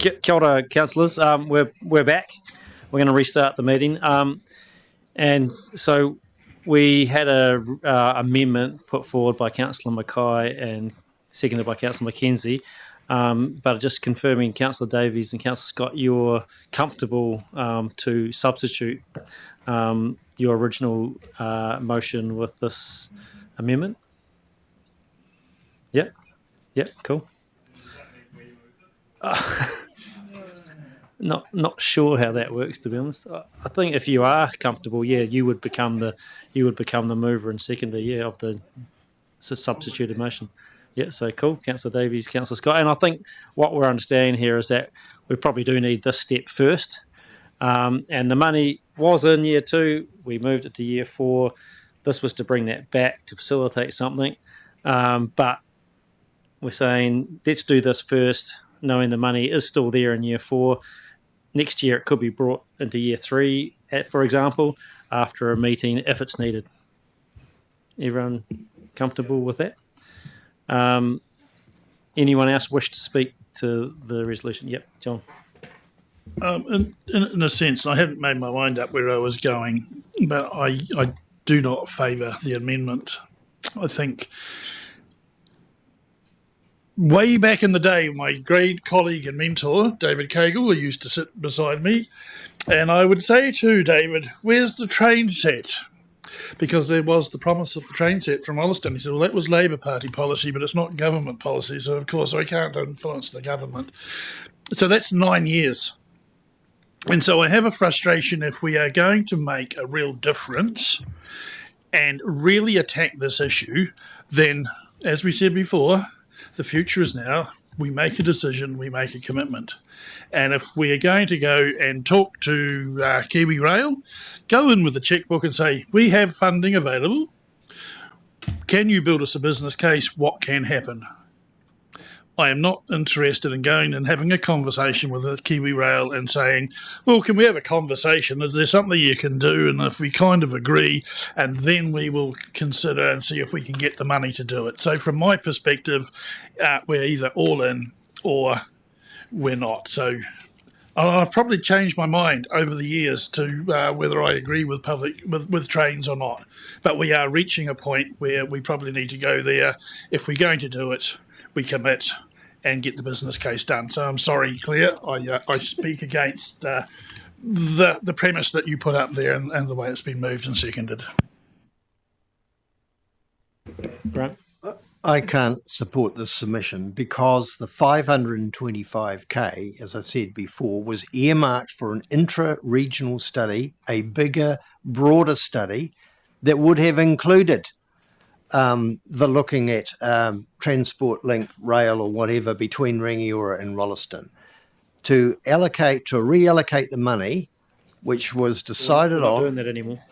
Kia ora, councillors. We're back. We're going to restart the meeting. And so we had a amendment put forward by Councillor Mackay and seconded by Councillor Mackenzie. But just confirming, Councillor Davies and Councillor Scott, you're comfortable to substitute your original motion with this amendment? Yep. Yep. Cool. Not sure how that works, to be honest. I think if you are comfortable, yeah, you would become the mover and seconder, yeah, of the substituted motion. Yeah, so cool. Councillor Davies, Councillor Scott, and I think what we're understanding here is that we probably do need this step first. And the money was in year 2. We moved it to year 4. This was to bring that back to facilitate something, but we're saying let's do this first, knowing the money is still there in year 4. Next year, it could be brought into year 3, for example, after a meeting if it's needed. Everyone comfortable with that? Anyone else wish to speak to the resolution? Yep, John. In a sense, I hadn't made my mind up where I was going, but I do not favour the amendment. I think way back in the day, my great colleague and mentor, David Cagle, used to sit beside me, and I would say to David, "Where's the train set?" Because there was the promise of the train set from Wollaston. He said, "Well, that was Labour Party policy, but it's not government policy, so of course I can't influence the government." So that's 9 years. And so I have a frustration if we are going to make a real difference and really attack this issue, then, as we said before, the future is now. We make a decision, we make a commitment. And if we are going to go and talk to Kiwi Rail, go in with a checkbook and say, we have funding available. Can you build us a business case? What can happen? I am not interested in going and having a conversation with a Kiwi Rail and saying, well, can we have a conversation? Is there something you can do? And if we kind of agree, and then we will consider and see if we can get the money to do it. So from my perspective, we're either all in or we're not. So I've probably changed my mind over the years to whether I agree with with trains or not. But we are reaching a point where we probably need to go there. If we're going to do it, we commit and get the business case done. So I'm sorry, Claire, I speak against the premise that you put up there and the way it's been moved and seconded. Right. I can't support this submission because the 525k, as I said before, was earmarked for an intra-regional study, a bigger, broader study that would have included the looking at transport link rail or whatever between Rangiora and Wollaston to reallocate the money, which was decided We're not on. doing that anymore.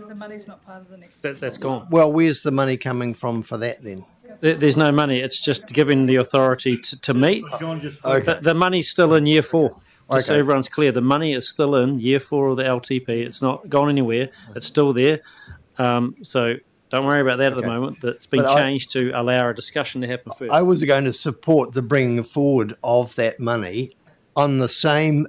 The money's not part of the next. That's gone. Well, where's the money coming from for that then? There's no money. It's just giving the authority to meet. John just Okay. The money's still in year 4. Just so Okay. everyone's clear, the money is still in year 4 of the LTP. It's not gone anywhere. It's still there. So don't worry about that at the moment. That's been But changed to allow a discussion to happen first. I was going to support the bringing forward of that money on the same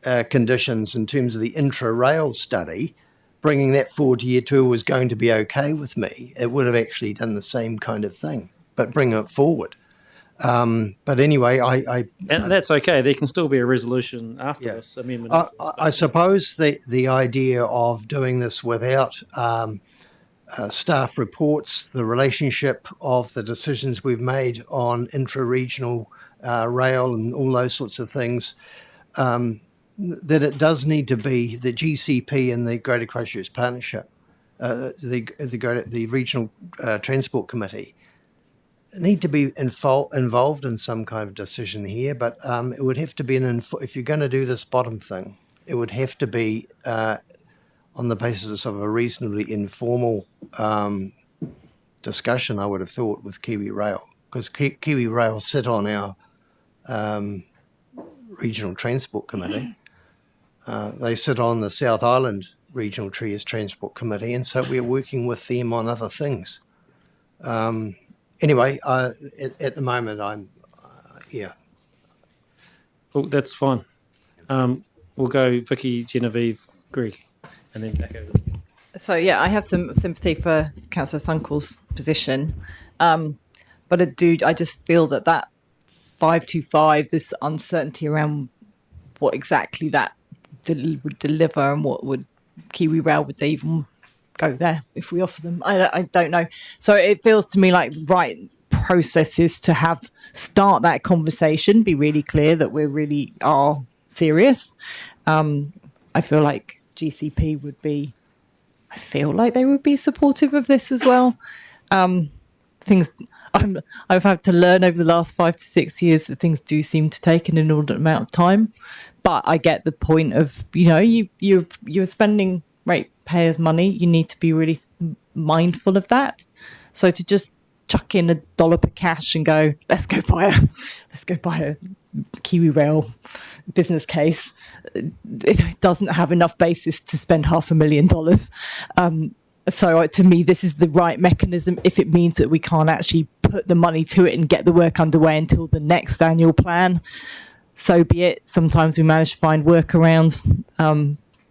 conditions in terms of the intra-rail study. Bringing that forward to year 2 was going to be okay with me. It would have actually done the same kind of thing, but bring it forward. But anyway, and that's okay. There can still be a resolution after this amendment. I suppose the idea of doing this without staff reports, the relationship of the decisions we've made on intra-regional rail and all those sorts of things, that it does need to be the GCP and the Greater Christchurch Partnership, the Regional Transport Committee, need to be involved in some kind of decision here. But it would have to be if you're going to do this bottom thing, it would have to be on the basis of a reasonably informal discussion, I would have thought, with Kiwi Rail, because Kiwi Rail sit on our Regional Transport Committee. They sit on the South Island Regional Transport Committee, and so we're working with them on other things. Anyway, at the moment, Oh, that's fine. We'll go Vicky, Genevieve, Greg, and then back over. So yeah, I have some sympathy for Councillor Sunkel's position, but I just feel that 525, this uncertainty around what exactly that would deliver and what would Kiwi Rail, would they even go there if we offer them? I don't know. So it feels to me like the right process is to start that conversation, be really clear that we really are serious. I feel like GCP would be. I feel like they would be supportive of this as well. I've had to learn over the last 5 to 6 years that things do seem to take an inordinate amount of time. But I get the point of, you're spending ratepayers' money. You need to be really mindful of that. So to just chuck in $1 per cash and go, let's go buy a Kiwi Rail business case, it doesn't have enough basis to spend $500,000. So to me, this is the right mechanism. If it means that we can't actually put the money to it and get the work underway until the next annual plan, so be it. Sometimes we manage to find workarounds.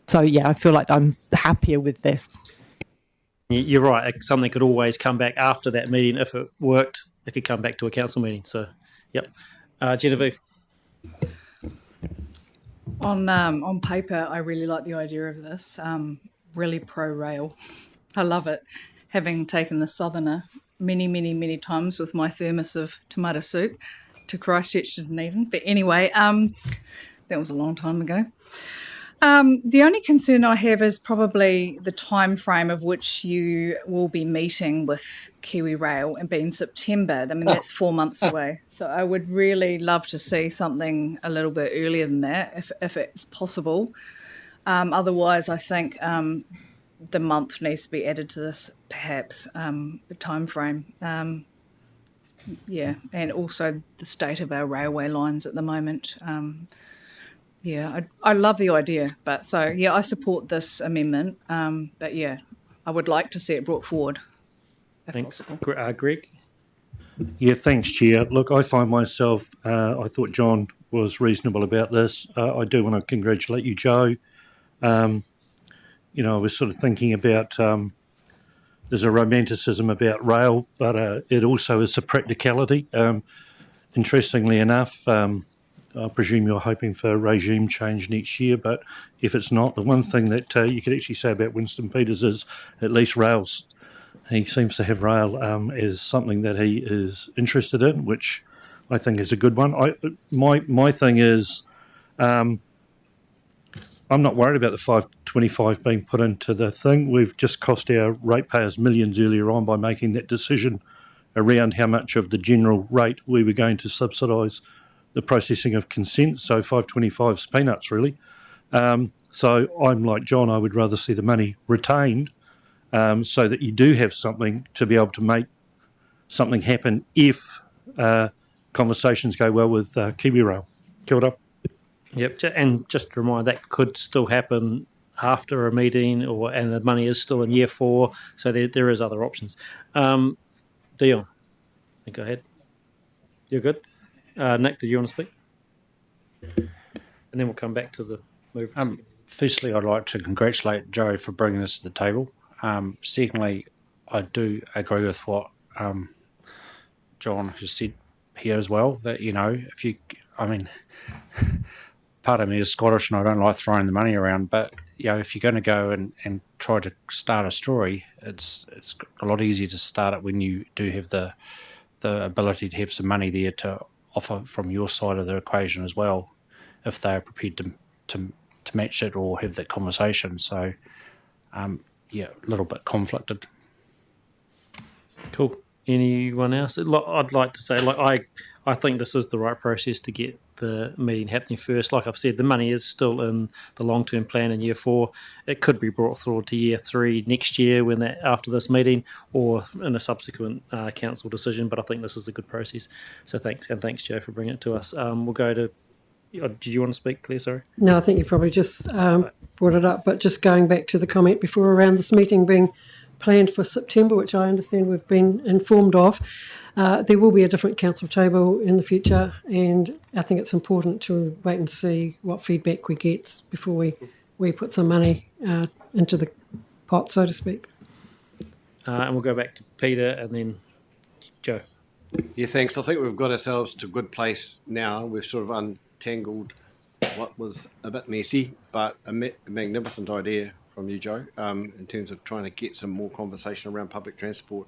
So yeah, I feel like I'm happier with this. You're right. Something could always come back after that meeting. If it worked, it could come back to a council meeting. So, yep. Genevieve. On paper, I really like the idea of this. Really pro-rail. I love it. Having taken the Southerner many times with my thermos of tomato soup to Christchurch to Dunedin. But anyway, that was a long time ago. The only concern I have is probably the time frame of which you will be meeting with Kiwi Rail and being September. I mean, that's 4 months away. So I would really love to see something a little bit earlier than that, if it's possible. Otherwise, I think the month needs to be added to this, perhaps, the time frame. Yeah, and also the state of our railway lines at the moment. Yeah, I love the idea, but so, yeah, I support this amendment, but yeah, I would like to see it brought forward, if Thanks. possible. Greg? Yeah, thanks, Chair. Look, I find myself, I thought John was reasonable about this. I do want to congratulate you, Joe. I was sort of thinking about, there's a romanticism about rail, but it also is a practicality. Interestingly enough, I presume you're hoping for regime change next year, but if it's not, the one thing that you could actually say about Winston Peters is at least rails. He seems to have rail as something that he is interested in, which I think is a good one. My thing is, I'm not worried about the 525 being put into the thing. We've just cost our ratepayers millions earlier on by making that decision around how much of the general rate we were going to subsidise the processing of consent. So 525's peanuts, really. So I'm like John, I would rather see the money retained so that you do have something to be able to make something happen if conversations go well with Kiwi Rail. Kia ora. Yep, and just to remind, that could still happen after a meeting, and the money is still in year 4, so there is other options. Dion, go ahead. You're good? Nick, did you want to speak? And then we'll come back to the move. Firstly, I'd like to congratulate Joe for bringing this to the table. Secondly, I do agree with what John has said here as well, that, part of me is Scottish and I don't like throwing the money around, but, if you're going to go and try to start a story, it's a lot easier to start it when you do have the ability to have some money there to offer from your side of the equation as well, if they're prepared to match it or have that conversation. So, a little bit conflicted. Cool. Anyone else? I'd like to say, I think this is the right process to get the meeting happening first. Like I've said, the money is still in the long-term plan in year 4. It could be brought forward to year 3 next year after this meeting, or in a subsequent council decision. But I think this is a good process. So thanks, Joe, for bringing it to us. We'll go to. Did you want to speak, Claire? Sorry. No, I think you probably just brought it up. But just going back to the comment before around this meeting being planned for September, which I understand we've been informed of. There will be a different council table in the future, and I think it's important to wait and see what feedback we get before we put some money into the pot, so to speak. And we'll go back to Peter and then Joe. Yeah, thanks. I think we've got ourselves to a good place now. We've sort of untangled what was a bit messy, but a magnificent idea from you, Joe, in terms of trying to get some more conversation around public transport.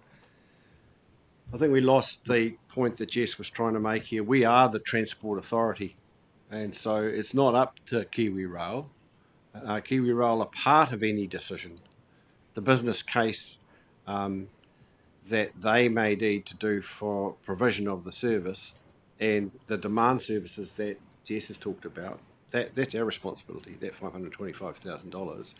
I think we lost the point that Jess was trying to make here. We are the Transport Authority, and so it's not up to Kiwi Rail. Kiwi Rail are part of any decision. The business case that they may need to do for provision of the service and the demand services that Jess has talked about, that's our responsibility, that $525,000.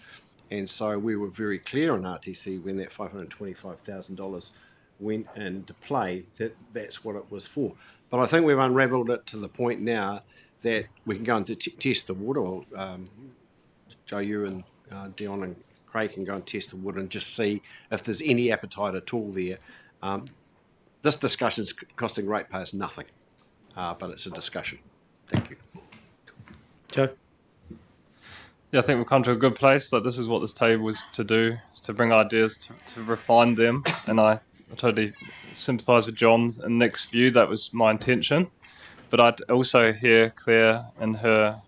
And so we were very clear on RTC when that $525,000 went into play that that's what it was for. But I think we've unravelled it to the point now that we can go and test the water. Well, Joe, you and Dion and Craig can go and test the water and just see if there's any appetite at all there. This discussion is costing ratepayers nothing, but it's a discussion. Thank you. Joe? Yeah, I think we've come to a good place. Like, this is what this table is to do, is to bring ideas to refine them. And I totally sympathise with John's and Nick's view. That was my intention. But I'd also hear Claire and her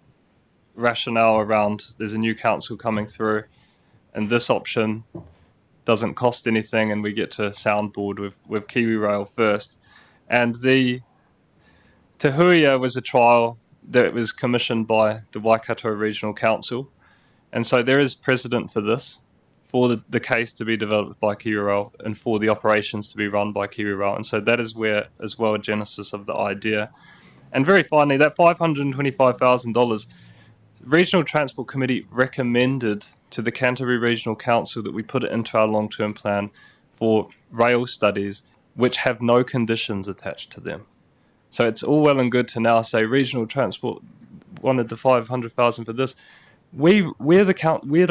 rationale around there's a new council coming through and this option doesn't cost anything and we get to soundboard with Kiwi Rail first. And the Te Huia was a trial that was commissioned by the Waikato Regional Council. And so there is precedent for this, for the case to be developed by Kiwi Rail and for the operations to be run by Kiwi Rail. And so that is where, as well, a genesis of the idea. And very finally, that $525,000, Regional Transport Committee recommended to the Canterbury Regional Council that we put it into our long-term plan for rail studies, which have no conditions attached to them. So it's all well and good to now say Regional Transport wanted the $500,000 for this. We're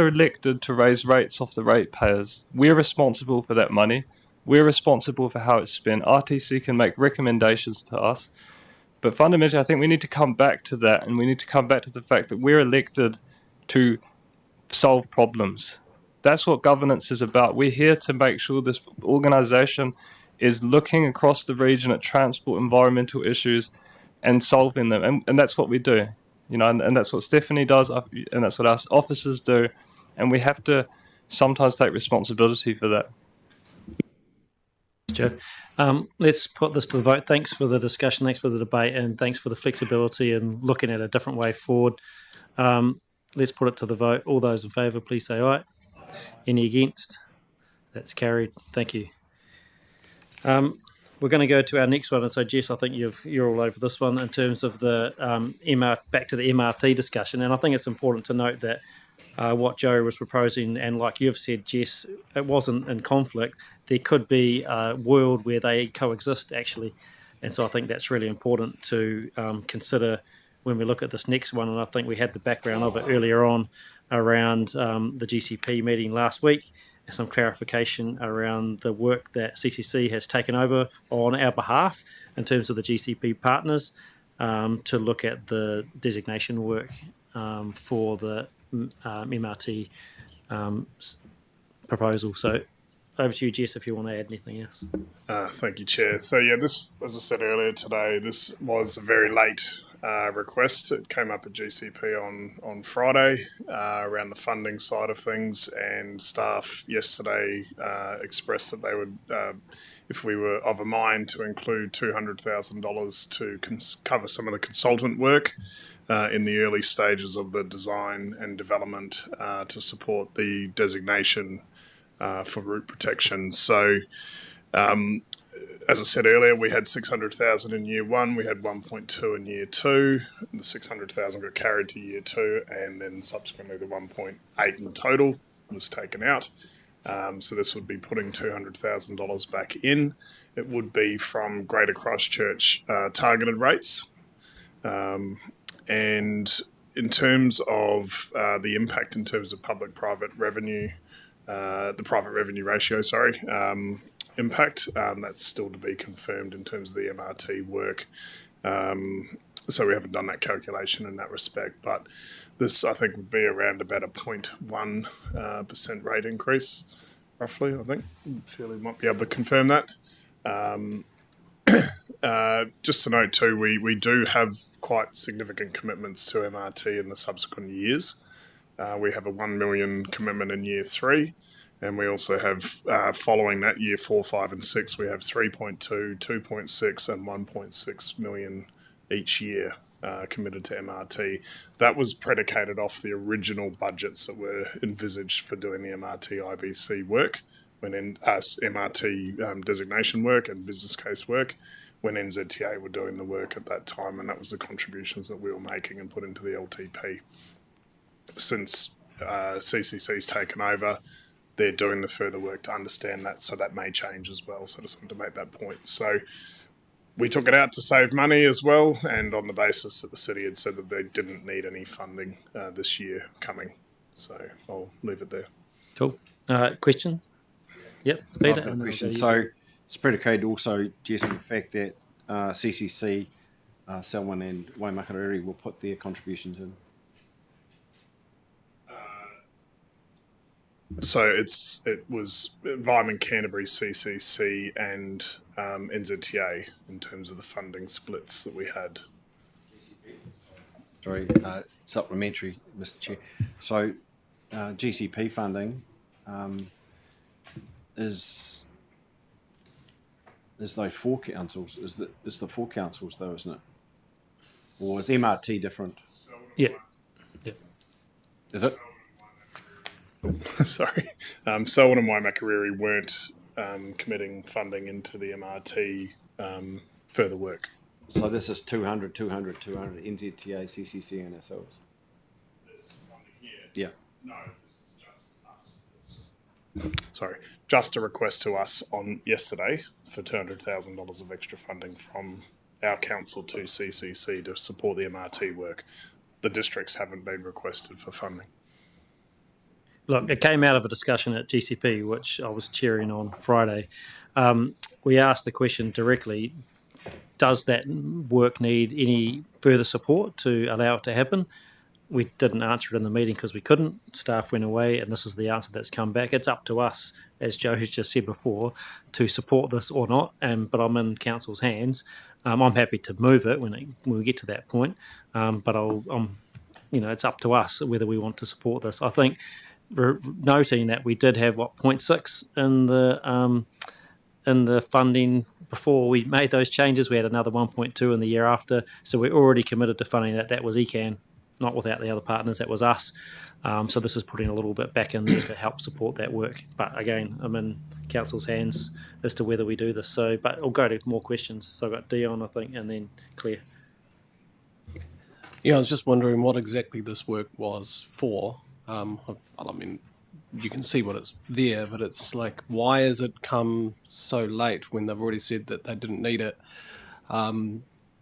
elected to raise rates off the ratepayers. We're responsible for that money. We're responsible for how it's spent. RTC can make recommendations to us. But fundamentally, I think we need to come back to that, and we need to come back to the fact that we're elected to solve problems. That's what governance is about. We're here to make sure this organisation is looking across the region at transport, environmental issues, and solving them. And that's what we do, you know. And that's what Stephanie does, and that's what our officers do. And we have to sometimes take responsibility for that. Joe. Let's put this to the vote. Thanks for the discussion, thanks for the debate, and thanks for the flexibility and looking at a different way forward. Let's put it to the vote. All those in favour, please say aye. Any against? That's carried. Thank you. We're going to go to our next one. And so, Jess, I think you're all over this one in terms of the back to the MRT discussion. And I think it's important to note that what Joe was proposing, and like you've said, Jess, it wasn't in conflict. There could be a world where they coexist, actually. And so I think that's really important to consider when we look at this next one. And I think we had the background of it earlier on around the GCP meeting last week, and some clarification around the work that CCC has taken over on our behalf in terms of the GCP partners to look at the designation work for the MRT proposal. So over to you, Jess, if you want to add anything else. Thank you, Chair. So yeah, this, as I said earlier today, this was a very late request. It came up at GCP on Friday around the funding side of things, and staff yesterday expressed that they would, if we were of a mind, to include $200,000 to cover some of the consultant work in the early stages of the design and development to support the designation for route protection. So, as I said earlier, we had 600,000 in year one, we had 1.2 in year two, the 600,000 got carried to year two, and then subsequently the 1.8 in total was taken out. So this would be putting $200,000 back in. It would be from Greater Christchurch targeted rates. And in terms of the impact in terms of public-private revenue the private revenue ratio, impact. That's still to be confirmed in terms of the MRT work. So we haven't done that calculation in that respect, but this, I think, would be around about a 0.1% rate increase, roughly, I think. Shirley might be able to confirm that. Just to note too, we do have quite significant commitments to MRT in the subsequent years. We have a 1 million commitment in year 3, and we also have, following that, year 4, 5 and 6, we have 3.2, 2.6 and 1.6 million each year committed to MRT. That was predicated off the original budgets that were envisaged for doing the MRT IBC work, MRT designation work and business case work, when NZTA were doing the work at that time, and that was the contributions that we were making and put into the LTP. Since CCC's taken over, they're doing the further work to understand that, so that may change as well. So I just wanted to make that point. So we took it out to save money as well, and on the basis that the city had said that they didn't need any funding this year coming. So I'll leave it there. Cool. Questions? Yep, Peter. I've got a question. So it's predicated also, Jess, on the fact that CCC, Selwyn and Waimakariri will put their contributions in. So it was Environment Canterbury, CCC and NZTA in terms of the funding splits that we had. Sorry, supplementary, Mr. Chair. So GCP funding is those 4 councils, is the 4 councils though, isn't it? Or is MRT different? Yeah. Yep. Is it? Sorry. Selwyn and Waimakariri weren't committing funding into the MRT further work. So this is 200, 200, 200, NZTA, CCC and ourselves? This funding here? Yeah. No, this is just us. Just a request to us on yesterday for $200,000 of extra funding from our council to CCC to support the MRT work. The districts haven't been requested for funding. Look, it came out of a discussion at GCP, which I was chairing on Friday. We asked the question directly, does that work need any further support to allow it to happen? We didn't answer it in the meeting because we couldn't. Staff went away, and this is the answer that's come back. It's up to us, as Joe has just said before, to support this or not, but I'm in council's hands. I'm happy to move it when we get to that point, but it's up to us whether we want to support this. I think noting that we did have 0.6 in the funding before we made those changes. We had another 1.2 in the year after, so we're already committed to funding that. That was ECAN, not without the other partners. That was us. So this is putting a little bit back in there to help support that work. But again, I'm in council's hands as to whether we do this. So, but I'll go to more questions. So I've got Dion, I think, and then Claire. Yeah, I was just wondering what exactly this work was for. I mean, you can see what it's there, but it's like, why has it come so late when they've already said that they didn't need it?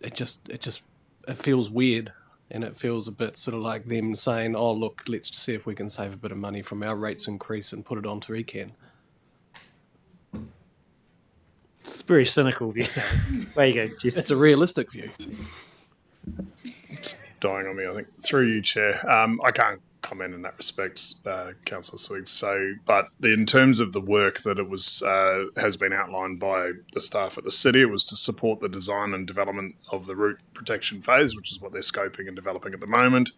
It feels weird, and it feels a bit sort of like them saying, "Oh, look, let's see if we can save a bit of money from our rates increase and put it onto ECAN." It's a very cynical view. There you go, Jess. It's a realistic view. It's dying on me, I think. Through you, Chair. I can't comment in that respect, Councillor Sweets. So, but in terms of the work that it was has been outlined by the staff at the city, it was to support the design and development of the route protection phase, which is what they're scoping and developing at the moment,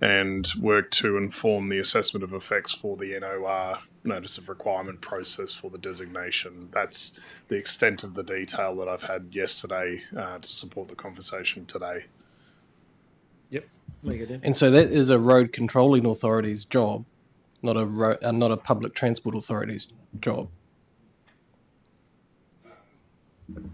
and work to inform the assessment of effects for the NOR notice of requirement process for the designation. That's the extent of the detail that I've had yesterday to support the conversation today. Yep. And so that is a road controlling authority's job, not a public transport authority's job.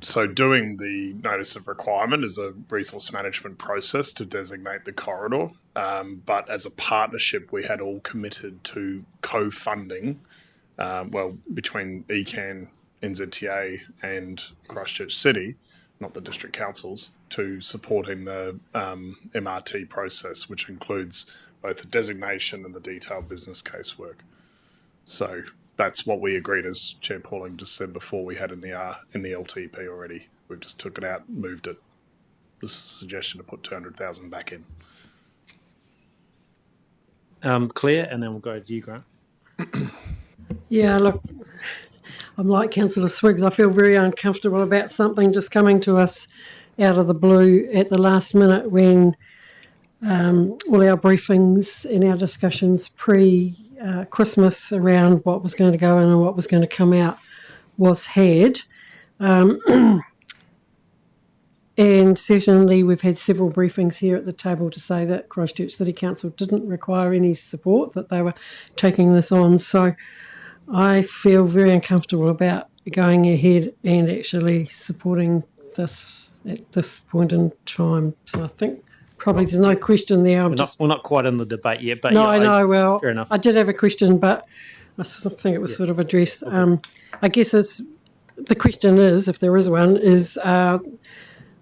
So doing the notice of requirement is a resource management process to designate the corridor. But as a partnership, we had all committed to co-funding, between ECAN, NZTA and Christchurch City, not the district councils, to supporting the MRT process, which includes both the designation and the detailed business case work. So that's what we agreed, as Chair Pauling just said before, we had in the LTP already. We've just took it out, moved it. This is a suggestion to put 200,000 back in. Claire, and then we'll go to you, Grant. Yeah, look, I'm like Councillor Swiggs. I feel very uncomfortable about something just coming to us out of the blue at the last minute when all our briefings and our discussions pre-Christmas around what was going to go in and what was going to come out was had. And certainly we've had several briefings here at the table to say that Christchurch City Council didn't require any support, that they were taking this on. So I feel very uncomfortable about going ahead and actually supporting this at this point in time. So I think probably there's no question there. We're not quite in the debate yet, but no, yeah, I know. Well, fair enough. I did have a question, but I think it was sort of addressed. I guess the question is, if there is one, is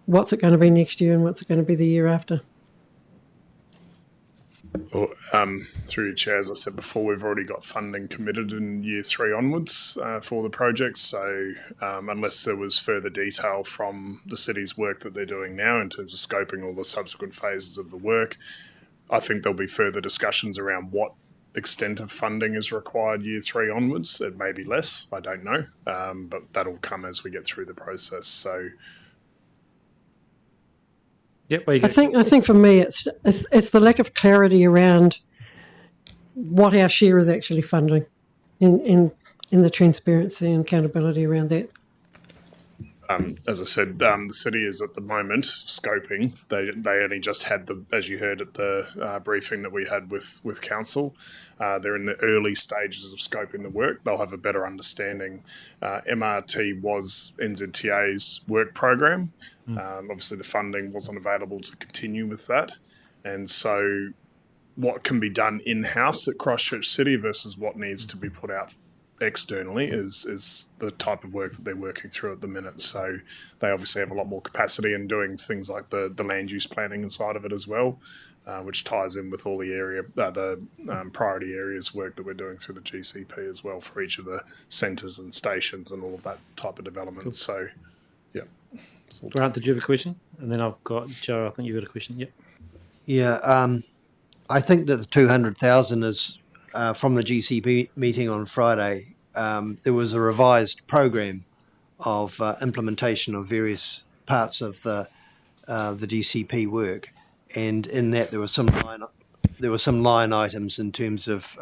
what's it going to be next year and what's it going to be the year after? Well, through your chair, as I said before, we've already got funding committed in year 3 onwards for the project. So unless there was further detail from the city's work that they're doing now in terms of scoping all the subsequent phases of the work, I think there'll be further discussions around what extent of funding is required year 3 onwards. It may be less, I don't know, but that'll come as we get through the process. So. Yep, I think for me it's the lack of clarity around what our share is actually funding, in the transparency and accountability around that. As I said, the city is at the moment scoping. They only just had as you heard at the briefing that we had with council, they're in the early stages of scoping the work. They'll have a better understanding. MRT was NZTA's work program. Obviously, the funding wasn't available to continue with that, and so what can be done in-house at Christchurch City versus what needs to be put out externally is the type of work that they're working through at the minute. So they obviously have a lot more capacity in doing things like the land use planning inside of it as well, which ties in with all the priority areas work that we're doing through the GCP as well for each of the centres and stations and all of that type of development. Cool. So, yeah. Grant, did you have a question? And then I've got Joe. I think you got a question. Yep. Yeah, I think that the 200,000 is from the GCP meeting on Friday. There was a revised program of implementation of various parts of the GCP work, and in that there were some line items in terms of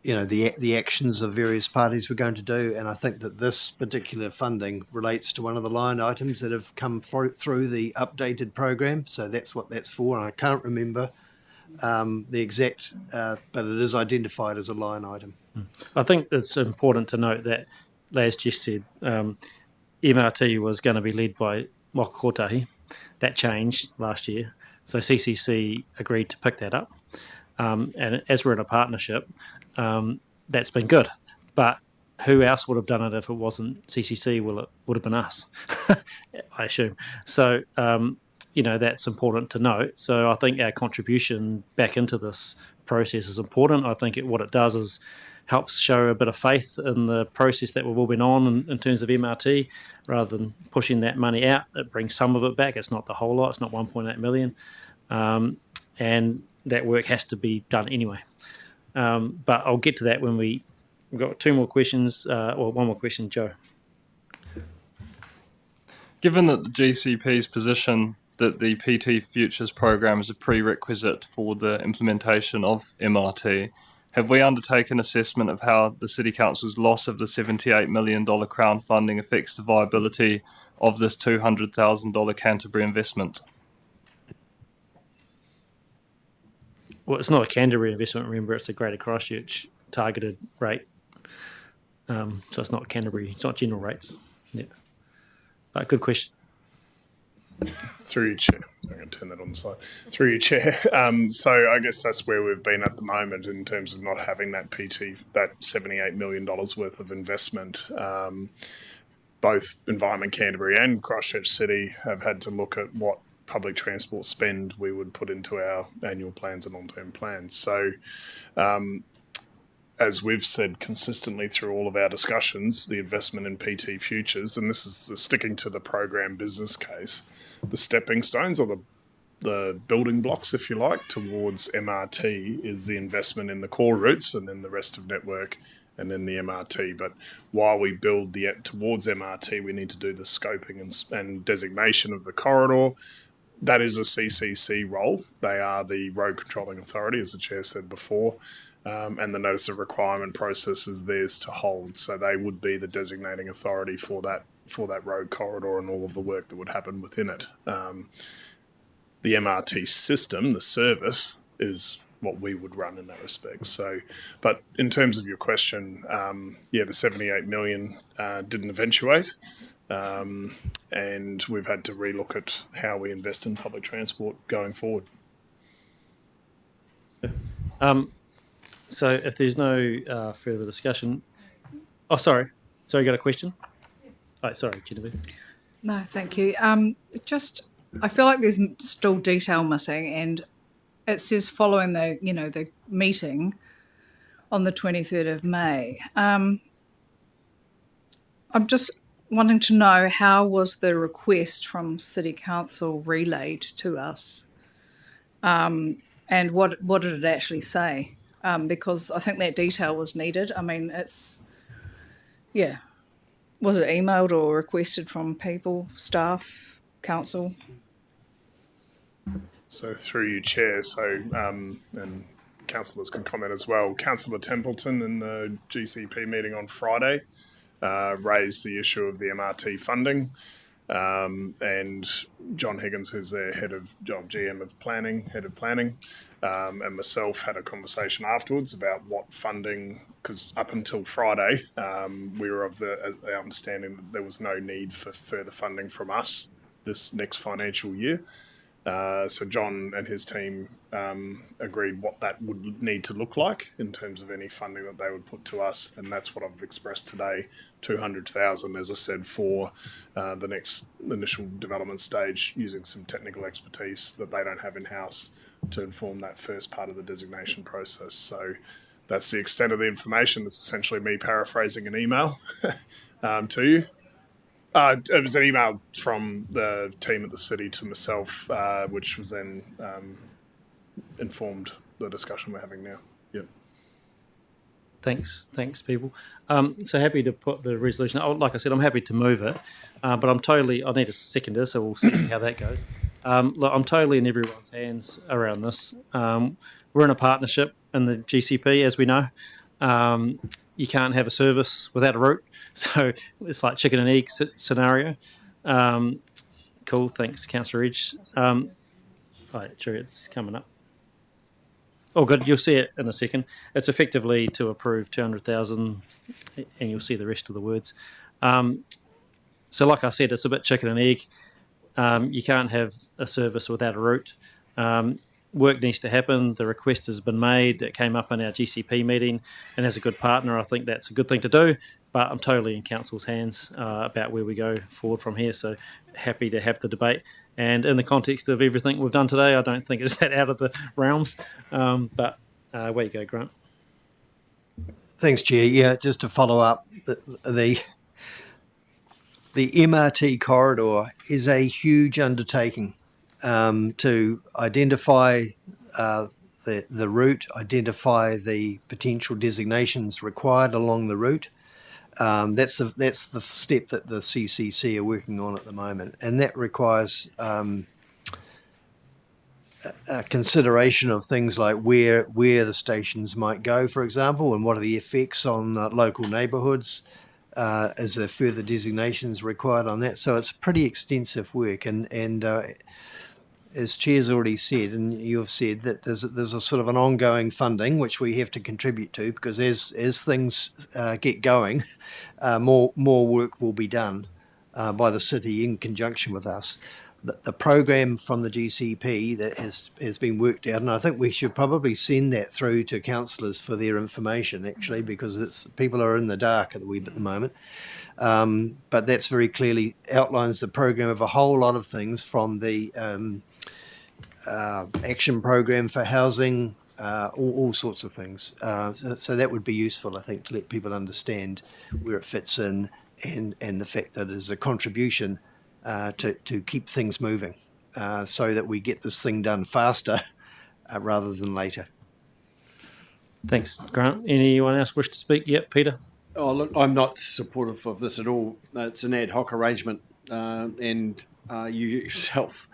the actions of various parties were going to do, and I think that this particular funding relates to one of the line items that have come through the updated program. So that's what that's for, and I can't remember the exact, but it is identified as a line item. I think it's important to note that, as Jess said, MRT was going to be led by Moka Kotahi. That changed last year, so CCC agreed to pick that up, and as we're in a partnership, that's been good. But who else would have done it if it wasn't CCC? Well, it would have been us, I assume. So, that's important to note. So I think our contribution back into this process is important. I think what it does is helps show a bit of faith in the process that we've all been on in terms of MRT, rather than pushing that money out. It brings some of it back. It's not the whole lot. It's not 1.8 million. And that work has to be done anyway. But I'll get to that when we've got 2 more questions, or 1 more question, Joe. Given that the GCP's position that the PT Futures program is a prerequisite for the implementation of MRT, have we undertaken assessment of how the City Council's loss of the $78 million Crown funding affects the viability of this $200,000 Canterbury investment? Well, it's not a Canterbury investment, remember, it's a Greater Christchurch targeted rate. So it's not Canterbury, it's not general rates. Yeah. But good question. Through your chair, I'm going to turn that on the side. Through your chair. So I guess that's where we've been at the moment in terms of not having that that $78 million worth of investment. Both Environment Canterbury and Christchurch City have had to look at what public transport spend we would put into our annual plans and long-term plans. So as we've said consistently through all of our discussions, the investment in PT Futures, and this is sticking to the program business case, the stepping stones or the building blocks, if you like, towards MRT is the investment in the core routes and then the rest of network and then the MRT. But while we build towards MRT, we need to do the scoping and designation of the corridor. That is a CCC role. They are the road controlling authority, as the chair said before, and the notice of requirement process is theirs to hold. So they would be the designating authority for that road corridor and all of the work that would happen within it. The MRT system, the service, is what we would run in that respect. So, but in terms of your question, the 78 million didn't eventuate. And we've had to relook at how we invest in public transport going forward. So if there's no further discussion... Oh, sorry. So you got a question? Oh, sorry, Genevieve. No, thank you. I feel like there's still detail missing, and it says following the meeting on the 23rd of May. I'm just wanting to know, how was the request from City Council relayed to us, and what did it actually say? Because I think that detail was needed. I mean, was it emailed or requested from people, staff, council? So through you, Chair, and councillors can comment as well. Councillor Templeton in the GCP meeting on Friday raised the issue of the MRT funding, and John Higgins, who's their head of planning, and myself had a conversation afterwards about what funding, because up until Friday, we were of the understanding that there was no need for further funding from us this next financial year. So John and his team agreed what that would need to look like in terms of any funding that they would put to us, and that's what I've expressed today, 200,000, as I said, for the next initial development stage, using some technical expertise that they don't have in-house to inform that first part of the designation process. So that's the extent of the information. It's essentially me paraphrasing an email to you. It was an email from the team at the city to myself, which was then informed the discussion we're having now. Yep. Thanks, people. So happy to put the resolution. Like I said, I'm happy to move it, but I need a seconder, so we'll see how that goes. Look, I'm totally in everyone's hands around this. We're in a partnership in the GCP, as we know. You can't have a service without a route, so it's like chicken and egg scenario. Cool, thanks, Councillor Ridge. Right, sure, it's coming up. Oh, good. You'll see it in a second. It's effectively to approve 200,000, and you'll see the rest of the words. So, like I said, it's a bit chicken and egg. You can't have a service without a route. Work needs to happen. The request has been made. It came up in our GCP meeting, and as a good partner, I think that's a good thing to do. But I'm totally in council's hands about where we go forward from here. So happy to have the debate. And in the context of everything we've done today, I don't think it's that out of the realms. But away you go, Grant. Thanks, Chair. Yeah, just to follow up, the MRT corridor is a huge undertaking to identify the route, identify the potential designations required along the route. That's the step that the CCC are working on at the moment, and that requires a consideration of things like where the stations might go, for example, and what are the effects on local neighbourhoods. Is there further designations required on that? So it's pretty extensive work, and as Chair's already said, and you've said, that there's a sort of an ongoing funding which we have to contribute to, because as things get going, more work will be done by the city in conjunction with us. The program from the GCP that has been worked out, and I think we should probably send that through to councillors for their information, actually, because people are in the dark at the moment. But that's very clearly outlines the program of a whole lot of things, from the action program for housing, all sorts of things. So that would be useful, I think, to let people understand where it fits in and the fact that it is a contribution to keep things moving so that we get this thing done faster rather than later. Thanks, Grant. Anyone else wish to speak? Yep, Peter. Oh, look, I'm not supportive of this at all. It's an ad hoc arrangement, and you yourself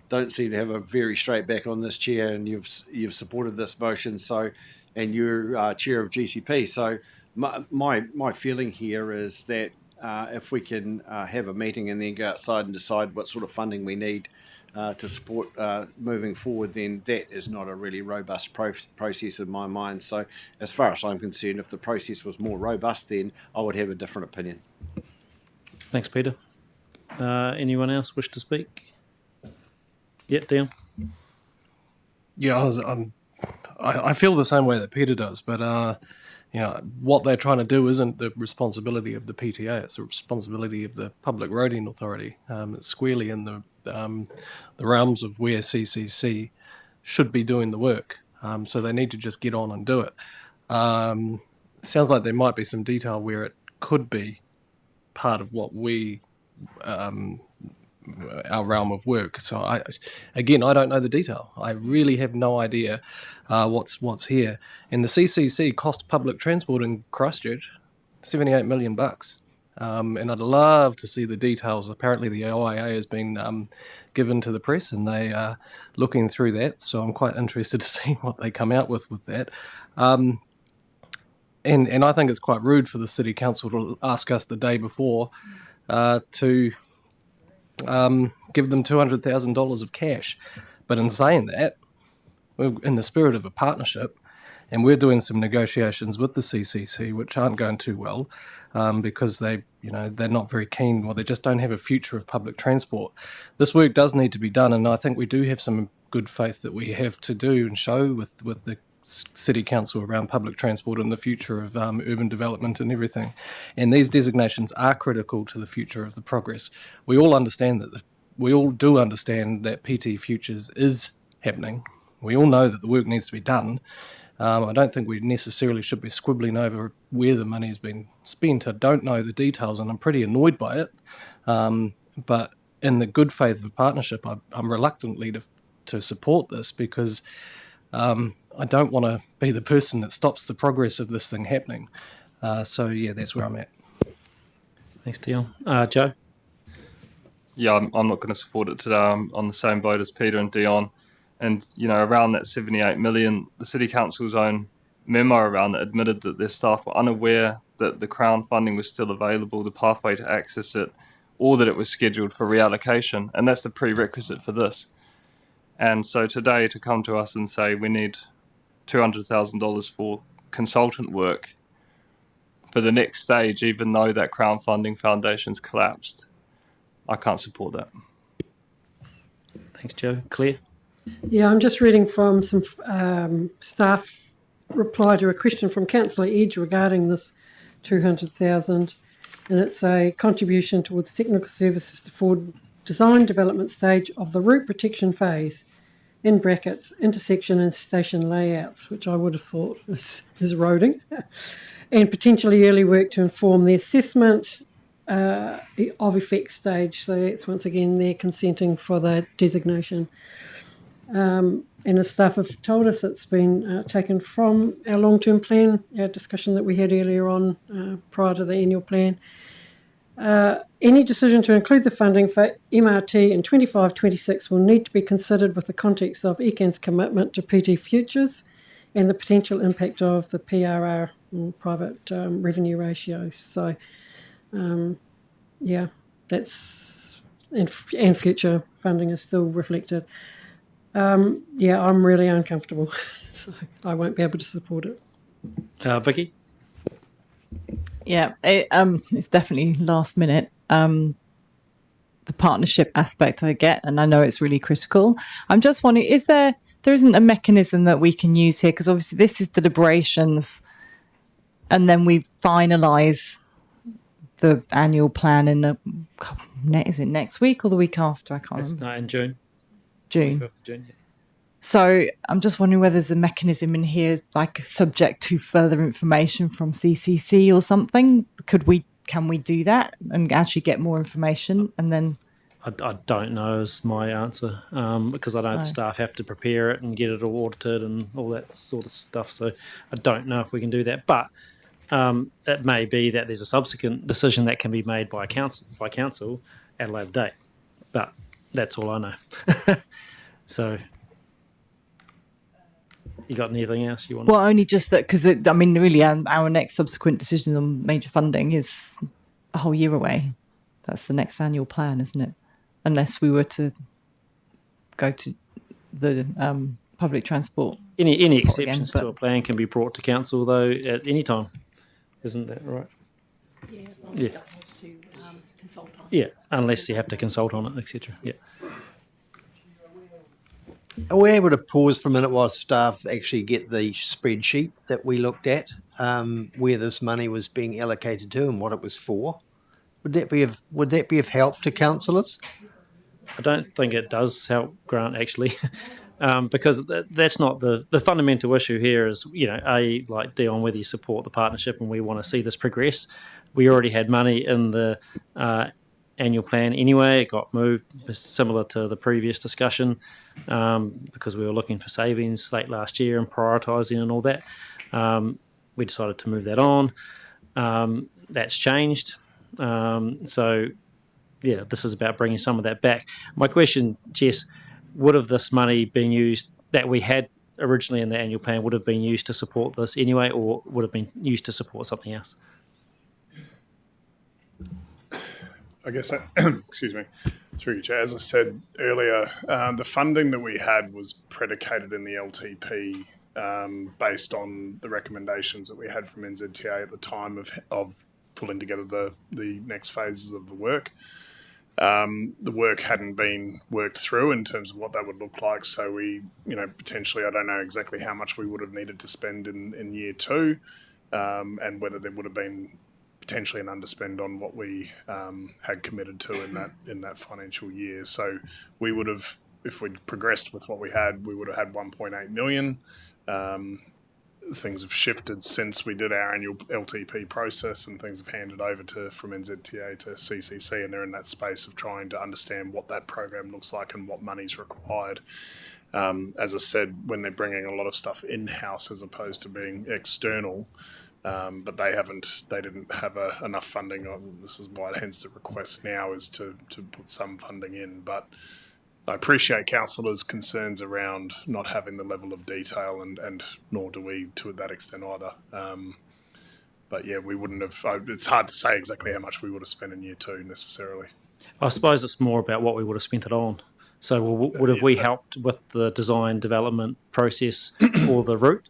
don't seem to have a very straight back on this, Chair, and you've supported this motion. So, and you're Chair of GCP. So, my feeling here is that if we can have a meeting and then go outside and decide what sort of funding we need to support moving forward, then that is not a really robust process in my mind. So as far as I'm concerned, if the process was more robust, then I would have a different opinion. Thanks, Peter. Anyone else wish to speak? Yeah, Dion. Yeah, I feel the same way that Peter does, but what they're trying to do isn't the responsibility of the PTA; it's the responsibility of the Public Roading Authority. It's squarely in the realms of where CCC should be doing the work. So they need to just get on and do it. Sounds like there might be some detail where it could be part of what we our realm of work. So I don't know the detail. I really have no idea what's here. And the CCC cost public transport in Christchurch $78 million. And I'd love to see the details. Apparently the OIA has been given to the press and they are looking through that. So I'm quite interested to see what they come out with that. And I think it's quite rude for the City Council to ask us the day before to give them $200,000 of cash. But in saying that, we're in the spirit of a partnership, and we're doing some negotiations with the CCC, which aren't going too well, because they're not very keen, or they just don't have a future of public transport. This work does need to be done, and I think we do have some good faith that we have to do and show with the City Council around public transport and the future of urban development and everything. And these designations are critical to the future of the progress. We all understand that we all do understand that PT Futures is happening. We all know that the work needs to be done. I don't think we necessarily should be squibbling over where the money has been spent. I don't know the details, and I'm pretty annoyed by it. But in the good faith of partnership, I'm reluctantly to support this because I don't want to be the person that stops the progress of this thing happening. So that's where I'm at. Thanks, Dion. Joe? Yeah, I'm not going to support it today. I'm on the same boat as Peter and Dion. And, around that 78 million, the City Council's own memo around that admitted that their staff were unaware that the Crown funding was still available, the pathway to access it, or that it was scheduled for reallocation. And that's the prerequisite for this. And so today to come to us and say we need $200,000 for consultant work for the next stage, even though that Crown funding foundation's collapsed, I can't support that. Thanks, Joe. Claire? Yeah, I'm just reading from some staff reply to a question from Councillor Edge regarding this 200,000, and it's a contribution towards technical services for design development stage of the route protection phase, in brackets, intersection and station layouts, which I would have thought is roading, and potentially early work to inform the assessment of effect stage. So that's once again they're consenting for the designation. And the staff have told us it's been taken from our long-term plan, our discussion that we had earlier on prior to the annual plan. Any decision to include the funding for MRT in 25-26 will need to be considered with the context of ECAN's commitment to PT Futures and the potential impact of the PRR, private revenue ratio. So, that's and future funding is still reflected. I'm really uncomfortable, so I won't be able to support it. Vicky? Yeah, it's definitely last minute. The partnership aspect I get, and I know it's really critical. I'm just wondering, there isn't a mechanism that we can use here? Because obviously this is deliberations, and then we finalise the annual plan is it next week or the week after? I can't remember. It's not in June. June. 25th of June, yeah. So I'm just wondering whether there's a mechanism in here, like subject to further information from CCC or something. Can we do that and actually get more information and then? I don't know is my answer, because I know the staff have to prepare it and get it all audited and all that sort of stuff. So I don't know if we can do that, but it may be that there's a subsequent decision that can be made by council at a later date. But that's all I know. So, you got anything else you want? Well, only just that because really, our next subsequent decision on major funding is a whole year away. That's the next annual plan, isn't it? Unless we were to go to the public transport. Any exceptions to a plan can be brought to council though at any time, isn't that right? Yeah. To consult on. Yeah, unless you have to consult on it, etc. Yeah. Are we able to pause for a minute while staff actually get the spreadsheet that we looked at, where this money was being allocated to and what it was for? Would that be of help to councillors? I don't think it does help, Grant, actually, because that's not the fundamental issue here is, like Dion, whether you support the partnership and we want to see this progress. We already had money in the annual plan anyway. It got moved, similar to the previous discussion, because we were looking for savings late last year and prioritising and all that. We decided to move that on. That's changed. So, yeah, this is about bringing some of that back. My question, Jess, would have this money been used that we had originally in the annual plan would have been used to support this anyway, or would have been used to support something else? I guess, excuse me, through you, Chair. As I said earlier, the funding that we had was predicated in the LTP based on the recommendations that we had from NZTA at the time of pulling together the next phases of the work. The work hadn't been worked through in terms of what that would look like. So we, potentially, I don't know exactly how much we would have needed to spend in year two, and whether there would have been potentially an underspend on what we had committed to in that financial year. So we would have, if we'd progressed with what we had, we would have had 1.8 million. Things have shifted since we did our annual LTP process, and things have handed over from NZTA to CCC, and they're in that space of trying to understand what that program looks like and what money's required. As I said, when they're bringing a lot of stuff in-house as opposed to being external, but they didn't have enough funding. This is why, hence the request now is to put some funding in. But I appreciate councillors' concerns around not having the level of detail, and nor do we to that extent either. But yeah, we wouldn't have. It's hard to say exactly how much we would have spent in year two necessarily. I suppose it's more about what we would have spent it on. So would have we helped with the design development process or the route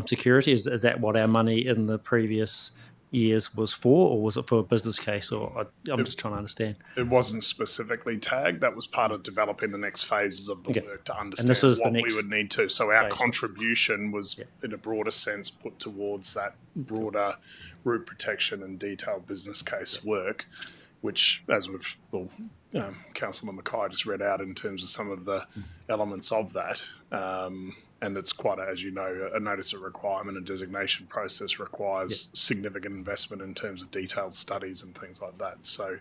security? Is that what our money in the previous years was for, or was it for a business case? Or I'm just trying to understand. It wasn't specifically tagged. That was part of developing the next phases of the work to understand what we would need to. So our contribution was, in a broader sense, put towards that broader route protection and detailed business case work, which, as Councillor Mackay just read out in terms of some of the elements of that. And it's quite, as you know, a notice of requirement and designation process requires significant investment in terms of detailed studies and things like that. So,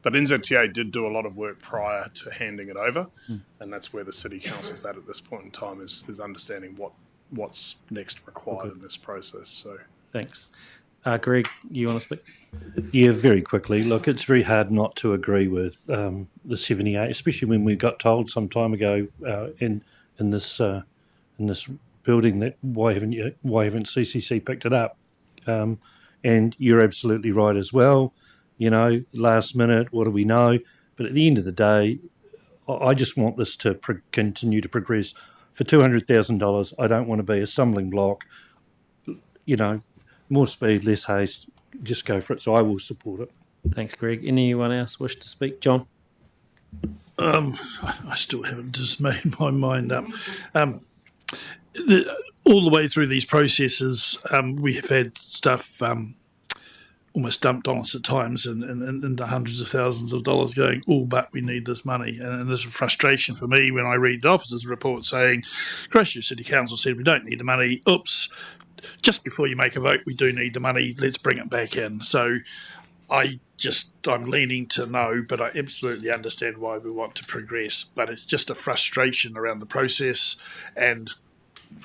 but NZTA did do a lot of work prior to handing it over, and that's where the City Council's at this point in time is understanding what's next required in this process. So, thanks. Greg, you want to speak? Yeah, very quickly. Look, it's very hard not to agree with the 78, especially when we got told some time ago in this building that why haven't CCC picked it up? And you're absolutely right as well. Last minute, what do we know? But at the end of the day, I just want this to continue to progress. For $200,000, I don't want to be a stumbling block. More speed, less haste. Just go for it. So I will support it. Thanks, Greg. Anyone else wish to speak? John? I still haven't just made my mind up. All the way through these processes, we have had stuff almost dumped on us at times in the hundreds of thousands of dollars going, oh, but we need this money. And there's a frustration for me when I read the officer's report saying, Christchurch City Council said we don't need the money. Oops, just before you make a vote, we do need the money. Let's bring it back in. So I'm leaning to no, but I absolutely understand why we want to progress. But it's just a frustration around the process. And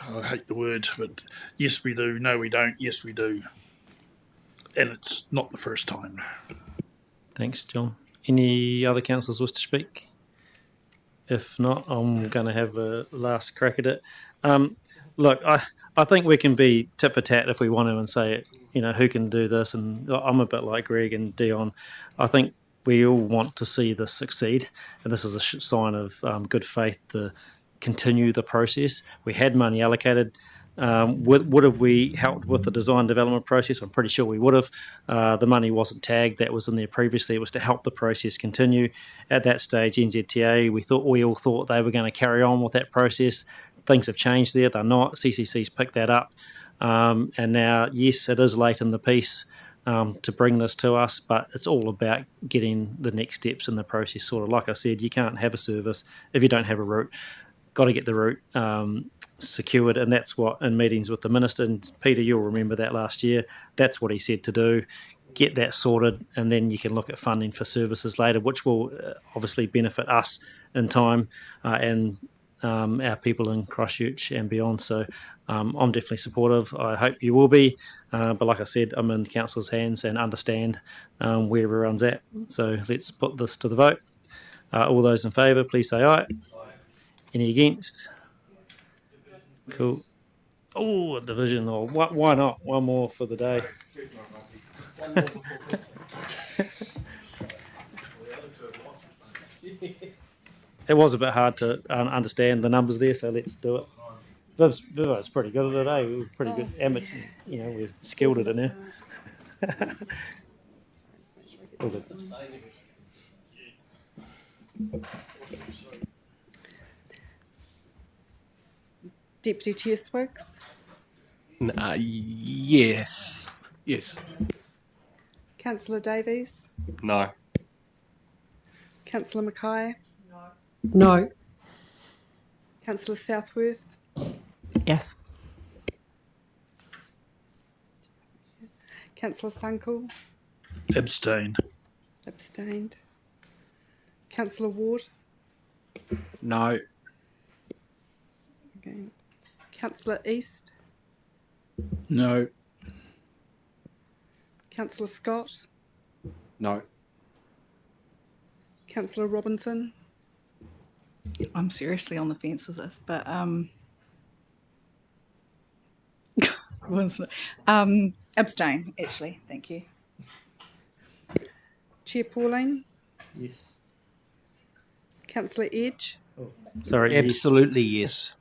I hate the word, but yes, we do. No, we don't. Yes, we do. And it's not the first time. Thanks, John. Any other councillors wish to speak? If not, I'm going to have a last crack at it. Look, I think we can be tit for tat if we want to and say, who can do this. And I'm a bit like Greg and Dion. I think we all want to see this succeed. And this is a sign of good faith to continue the process. We had money allocated. Would have we helped with the design development process? I'm pretty sure we would have. The money wasn't tagged. That was in there previously. It was to help the process continue. At that stage, NZTA, we all thought they were going to carry on with that process. Things have changed there. They're not. CCC's picked that up. And now, yes, it is late in the piece to bring this to us, but it's all about getting the next steps in the process sorted. Like I said, you can't have a service if you don't have a route. Got to get the route secured, and that's what, in meetings with the minister, and Peter, you'll remember that last year, that's what he said to do. Get that sorted, and then you can look at funding for services later, which will obviously benefit us in time and our people in Christchurch and beyond. So I'm definitely supportive. I hope you will be, but like I said, I'm in council's hands and understand where everyone's at. So let's put this to the vote. All those in favour, please say aye. Any against? Cool. Oh, a division. Or why not? One more for the day. It was a bit hard to understand the numbers there, so let's do it. Viv's pretty good at it, eh? We were pretty good amateur. We're skilled at it now. All good. Deputy Chair Swiggs? Yes. Yes. Councillor Davies? No. Councillor Mackay? No. Councillor Southworth? Yes. Councillor Sunkel? Abstain. Abstained. Councillor Ward? No. Against. Councillor East? No. Councillor Scott? No. Councillor Robinson? I'm seriously on the fence with this, but abstain, actually. Thank you. Chair Pauline? Yes. Councillor Edge? Sorry. Absolutely yes.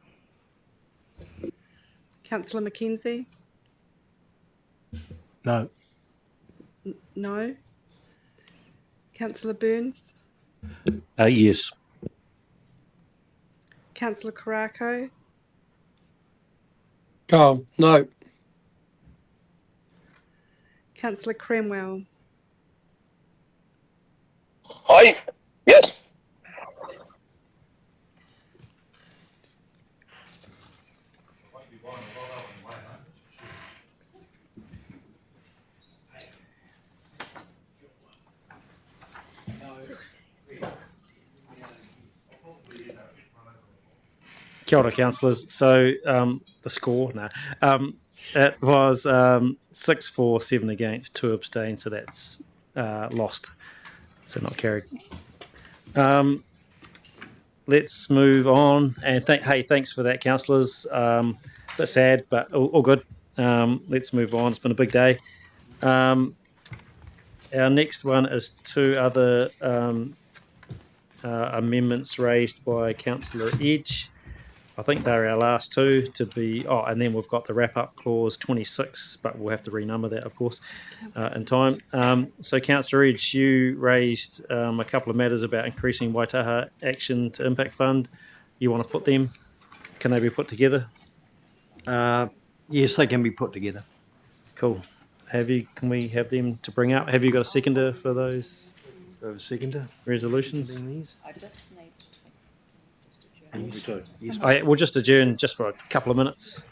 Councillor Mackenzie? No. No. Councillor Burns? Yes. Councillor Karako? Oh, no. Councillor Cranwell? Aye. Yes. Kia ora, councillors. So the score, it was 6 for, 7 against, 2 abstain, so that's lost, so not carried. Let's move on, and thanks for that, councillors. A bit sad, but all good. Let's move on. It's been a big day. Our next one is 2 other amendments raised by Councillor Edge. I think they're our last 2 to be... Oh, and then we've got the wrap-up clause 26, but we'll have to renumber that, of course, in time. So, Councillor Edge, you raised a couple of matters about increasing Waitaha Action to Impact Fund. You want to put them? Can they be put together? Yes, they can be put together. Cool. Can we have them to bring up? Have you got a seconder for those Do I have a seconder? resolutions? Seconding these? I just need Yes. We'll just adjourn just for a couple of minutes.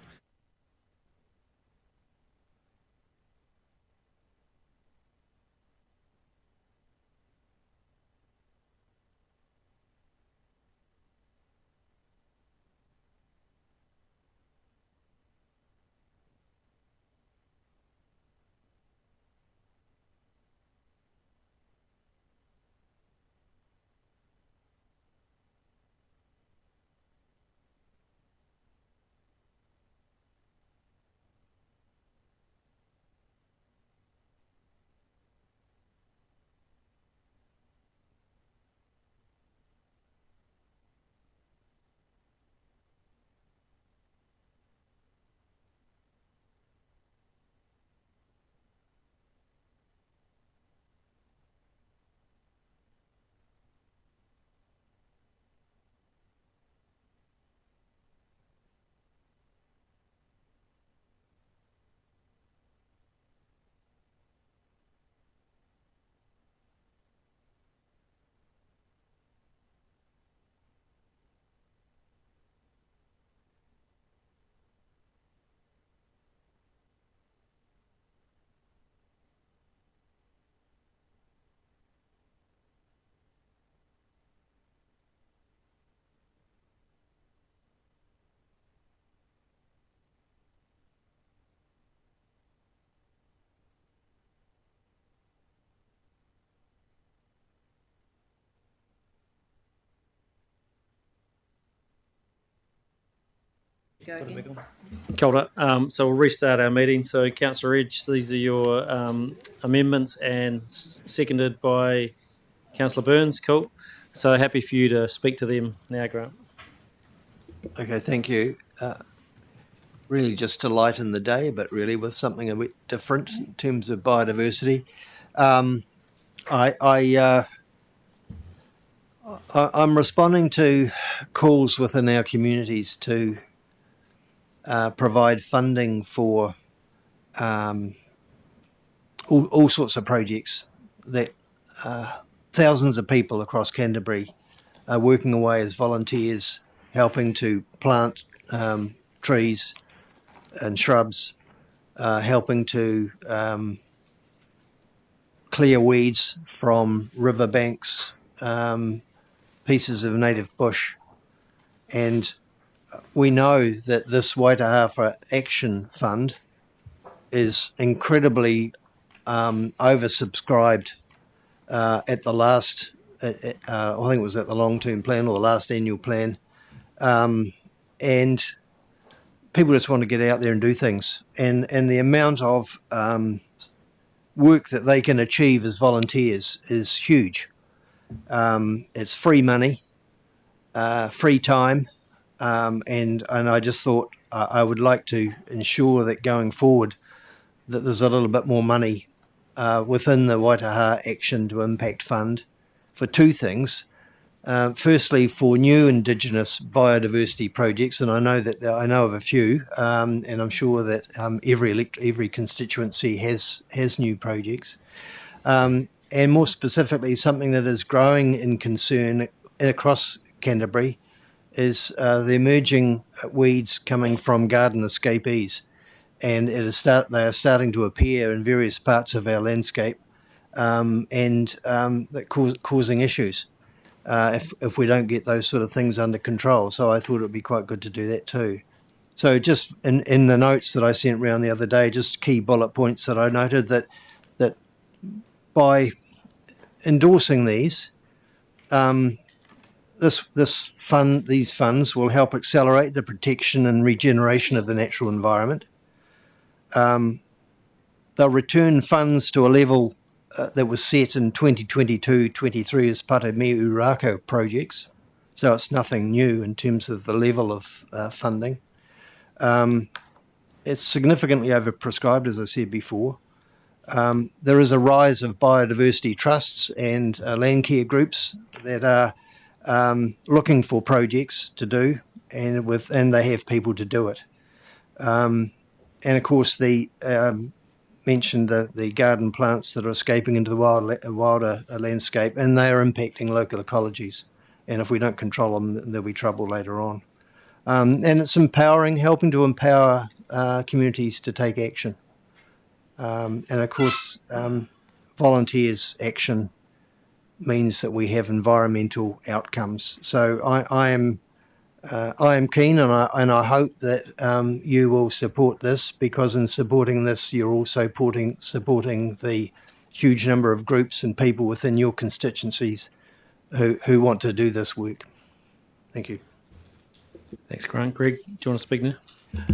Kia ora. So we'll restart our meeting. So Councillor Edge, these are your amendments and seconded by Councillor Burns. Cool. So happy for you to speak to them now, Grant. Okay, thank you. Really just to lighten the day, but really with something a bit different in terms of biodiversity. I'm responding to calls within our communities to provide funding for all sorts of projects that thousands of people across Canterbury are working away as volunteers, helping to plant trees and shrubs, helping to clear weeds from riverbanks, pieces of native bush. And we know that this Waitaha Action Fund is incredibly oversubscribed at the last, I think it was at the long-term plan or the last annual plan. And people just want to get out there and do things. And the amount of work that they can achieve as volunteers is huge. It's free money, free time, and I just thought I would like to ensure that going forward that there's a little bit more money within the Waitaha Action to Impact Fund for two things. Firstly, for new Indigenous biodiversity projects, and I know of a few, and I'm sure that every constituency has new projects, and more specifically, something that is growing in concern across Canterbury is the emerging weeds coming from garden escapees, and they are starting to appear in various parts of our landscape, and that causing issues. If we don't get those sort of things under control. So I thought it would be quite good to do that too. So just in the notes that I sent around the other day, just key bullet points that I noted that by endorsing these, these funds will help accelerate the protection and regeneration of the natural environment. They'll return funds to a level that was set in 2022-23 as part of Me Urako projects. So it's nothing new in terms of the level of funding. It's significantly overprescribed, as I said before. There is a rise of biodiversity trusts and land care groups that are looking for projects to do, and they have people to do it. And of course, the mentioned the garden plants that are escaping into the wilder landscape, and they are impacting local ecologies. And if we don't control them, there'll be trouble later on. And it's helping to empower communities to take action. And of course, volunteers' action means that we have environmental outcomes. So I am keen, and I hope that you will support this, because in supporting this, you're also supporting the huge number of groups and people within your constituencies who want to do this work. Thank you. Thanks, Grant. Greg, do you want to speak now?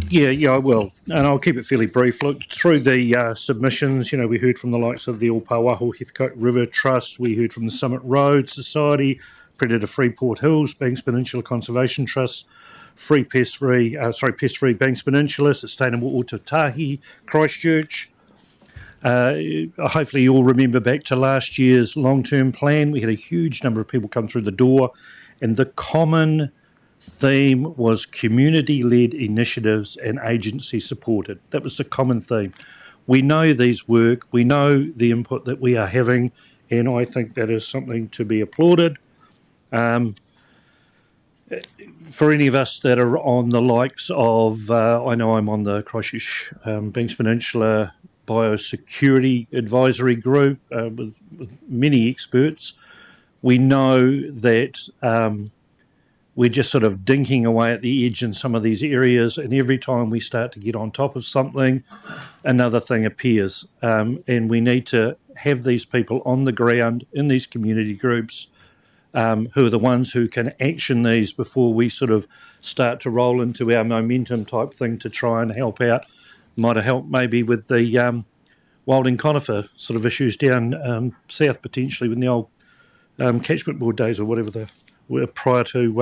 Yeah, I will. And I'll keep it fairly brief. Look, through the submissions, we heard from the likes of the Opawaho Heathcote River Trust, we heard from the Summit Road Society, Predator-Free Port Hills, Banks Peninsula Conservation Trust, Pest-Free Banks Peninsula, Sustainable Otatahi, Christchurch. Hopefully you all remember back to last year's long-term plan. We had a huge number of people come through the door, and the common theme was community-led initiatives and agency supported. That was the common theme. We know these work, we know the input that we are having, and I think that is something to be applauded. For any of us that are on the likes of, I know I'm on the Christchurch Banks Peninsula Biosecurity Advisory Group with many experts, we know that we're just sort of dinking away at the edge in some of these areas, and every time we start to get on top of something, another thing appears. And we need to have these people on the ground in these community groups who are the ones who can action these before we sort of start to roll into our momentum type thing to try and help out. Might have helped maybe with the wilding conifer sort of issues down south, potentially, with the old catchment board days or whatever they were prior to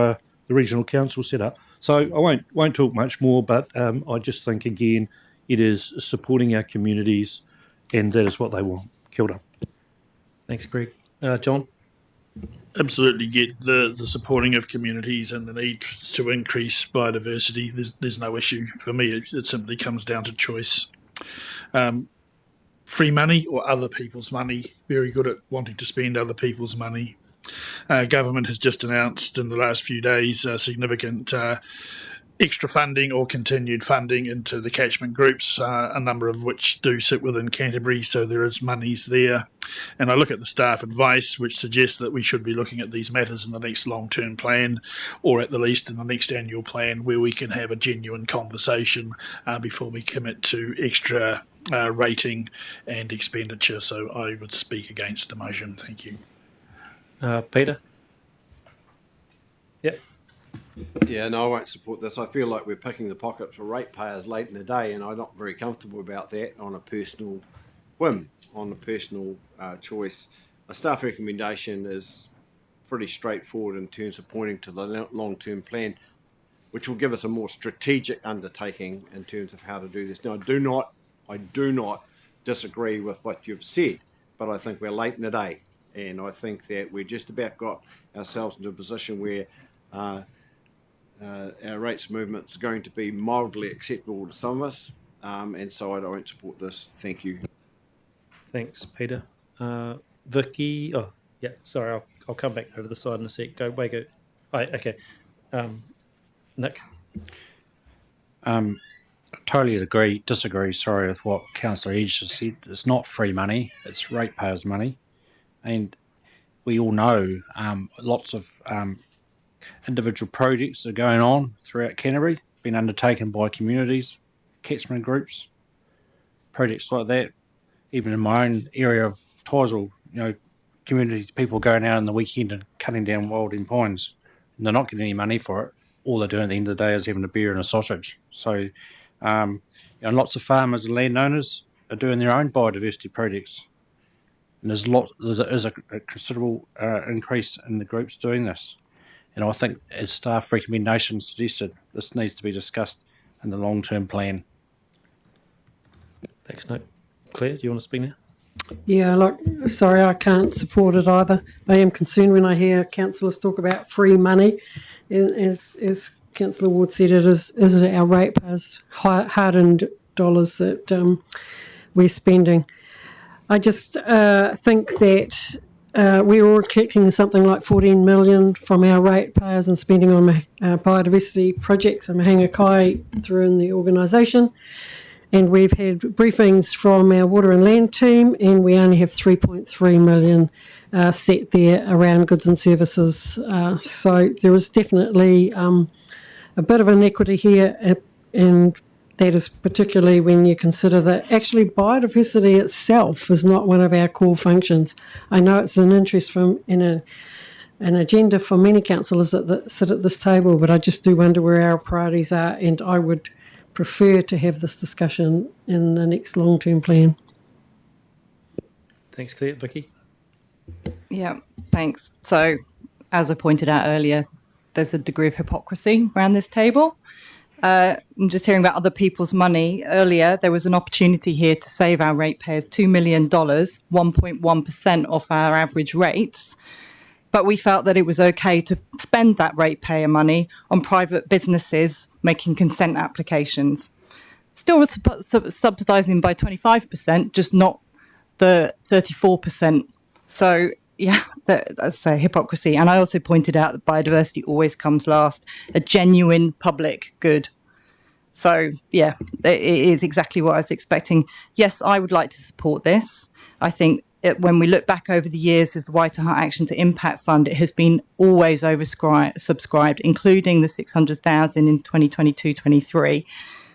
the regional council set up. So I won't talk much more, but I just think, again, it is supporting our communities, and that is what they want. Kia ora. Thanks, Greg. John? Absolutely get the supporting of communities and the need to increase biodiversity. There's no issue. For me, it simply comes down to choice. Free money or other people's money. Very good at wanting to spend other people's money. Government has just announced in the last few days significant extra funding or continued funding into the catchment groups, a number of which do sit within Canterbury, so there is monies there. And I look at the staff advice, which suggests that we should be looking at these matters in the next long-term plan, or at the least in the next annual plan, where we can have a genuine conversation before we commit to extra rating and expenditure. So I would speak against the motion. Thank you. Peter? Yep. Yeah, no, I won't support this. I feel like we're picking the pocket for ratepayers late in the day, and I'm not very comfortable about that on a personal whim, on a personal choice. A staff recommendation is pretty straightforward in terms of pointing to the long-term plan, which will give us a more strategic undertaking in terms of how to do this. Now, I do not disagree with what you've said, but I think we're late in the day, and I think that we're just about got ourselves into a position where our rates movement is going to be mildly acceptable to some of us, and so I don't support this. Thank you. Thanks, Peter. Vicky? Oh, yeah, sorry, I'll come back over the side in a sec. Go. Right, okay. Nick? Totally disagree, sorry, with what Councillor Edge has said. It's not free money, it's ratepayers' money. And we all know lots of individual projects are going on throughout Canterbury, being undertaken by communities, catchment groups, projects like that. Even in my own area of Tysel, communities, people going out on the weekend and cutting down wilding pines, and they're not getting any money for it. All they're doing at the end of the day is having a beer and a sausage. So, lots of farmers and landowners are doing their own biodiversity projects, and there's a considerable increase in the groups doing this. And I think, as staff recommendations suggested, this needs to be discussed in the long-term plan. Thanks, Nick. Claire, do you want to speak now? Yeah, sorry, I can't support it either. I am concerned when I hear councillors talk about free money. As Councillor Ward said, is it our ratepayers' hard-earned dollars that we're spending. I just think that we're all collecting something like 14 million from our ratepayers and spending on biodiversity projects in Mahanga Kai through in the organisation. And we've had briefings from our water and land team, and we only have 3.3 million set there around goods and services. So there is definitely a bit of inequity here, and that is particularly when you consider that actually biodiversity itself is not one of our core functions. I know it's an interest from an agenda for many councillors that sit at this table, but I just do wonder where our priorities are, and I would prefer to have this discussion in the next long-term plan. Thanks, Claire. Vicky? Yeah, thanks. So, as I pointed out earlier, there's a degree of hypocrisy around this table. I'm just hearing about other people's money. Earlier, there was an opportunity here to save our ratepayers $2 million, 1.1% off our average rates. But we felt that it was okay to spend that ratepayer money on private businesses making consent applications. Still subsidising by 25%, just not the 34%. So, yeah, that's a hypocrisy. And I also pointed out that biodiversity always comes last, a genuine public good. So, yeah, it is exactly what I was expecting. Yes, I would like to support this. I think when we look back over the years of the Waitaha Action to Impact Fund, it has been always oversubscribed, including the 600,000 in 2022-23.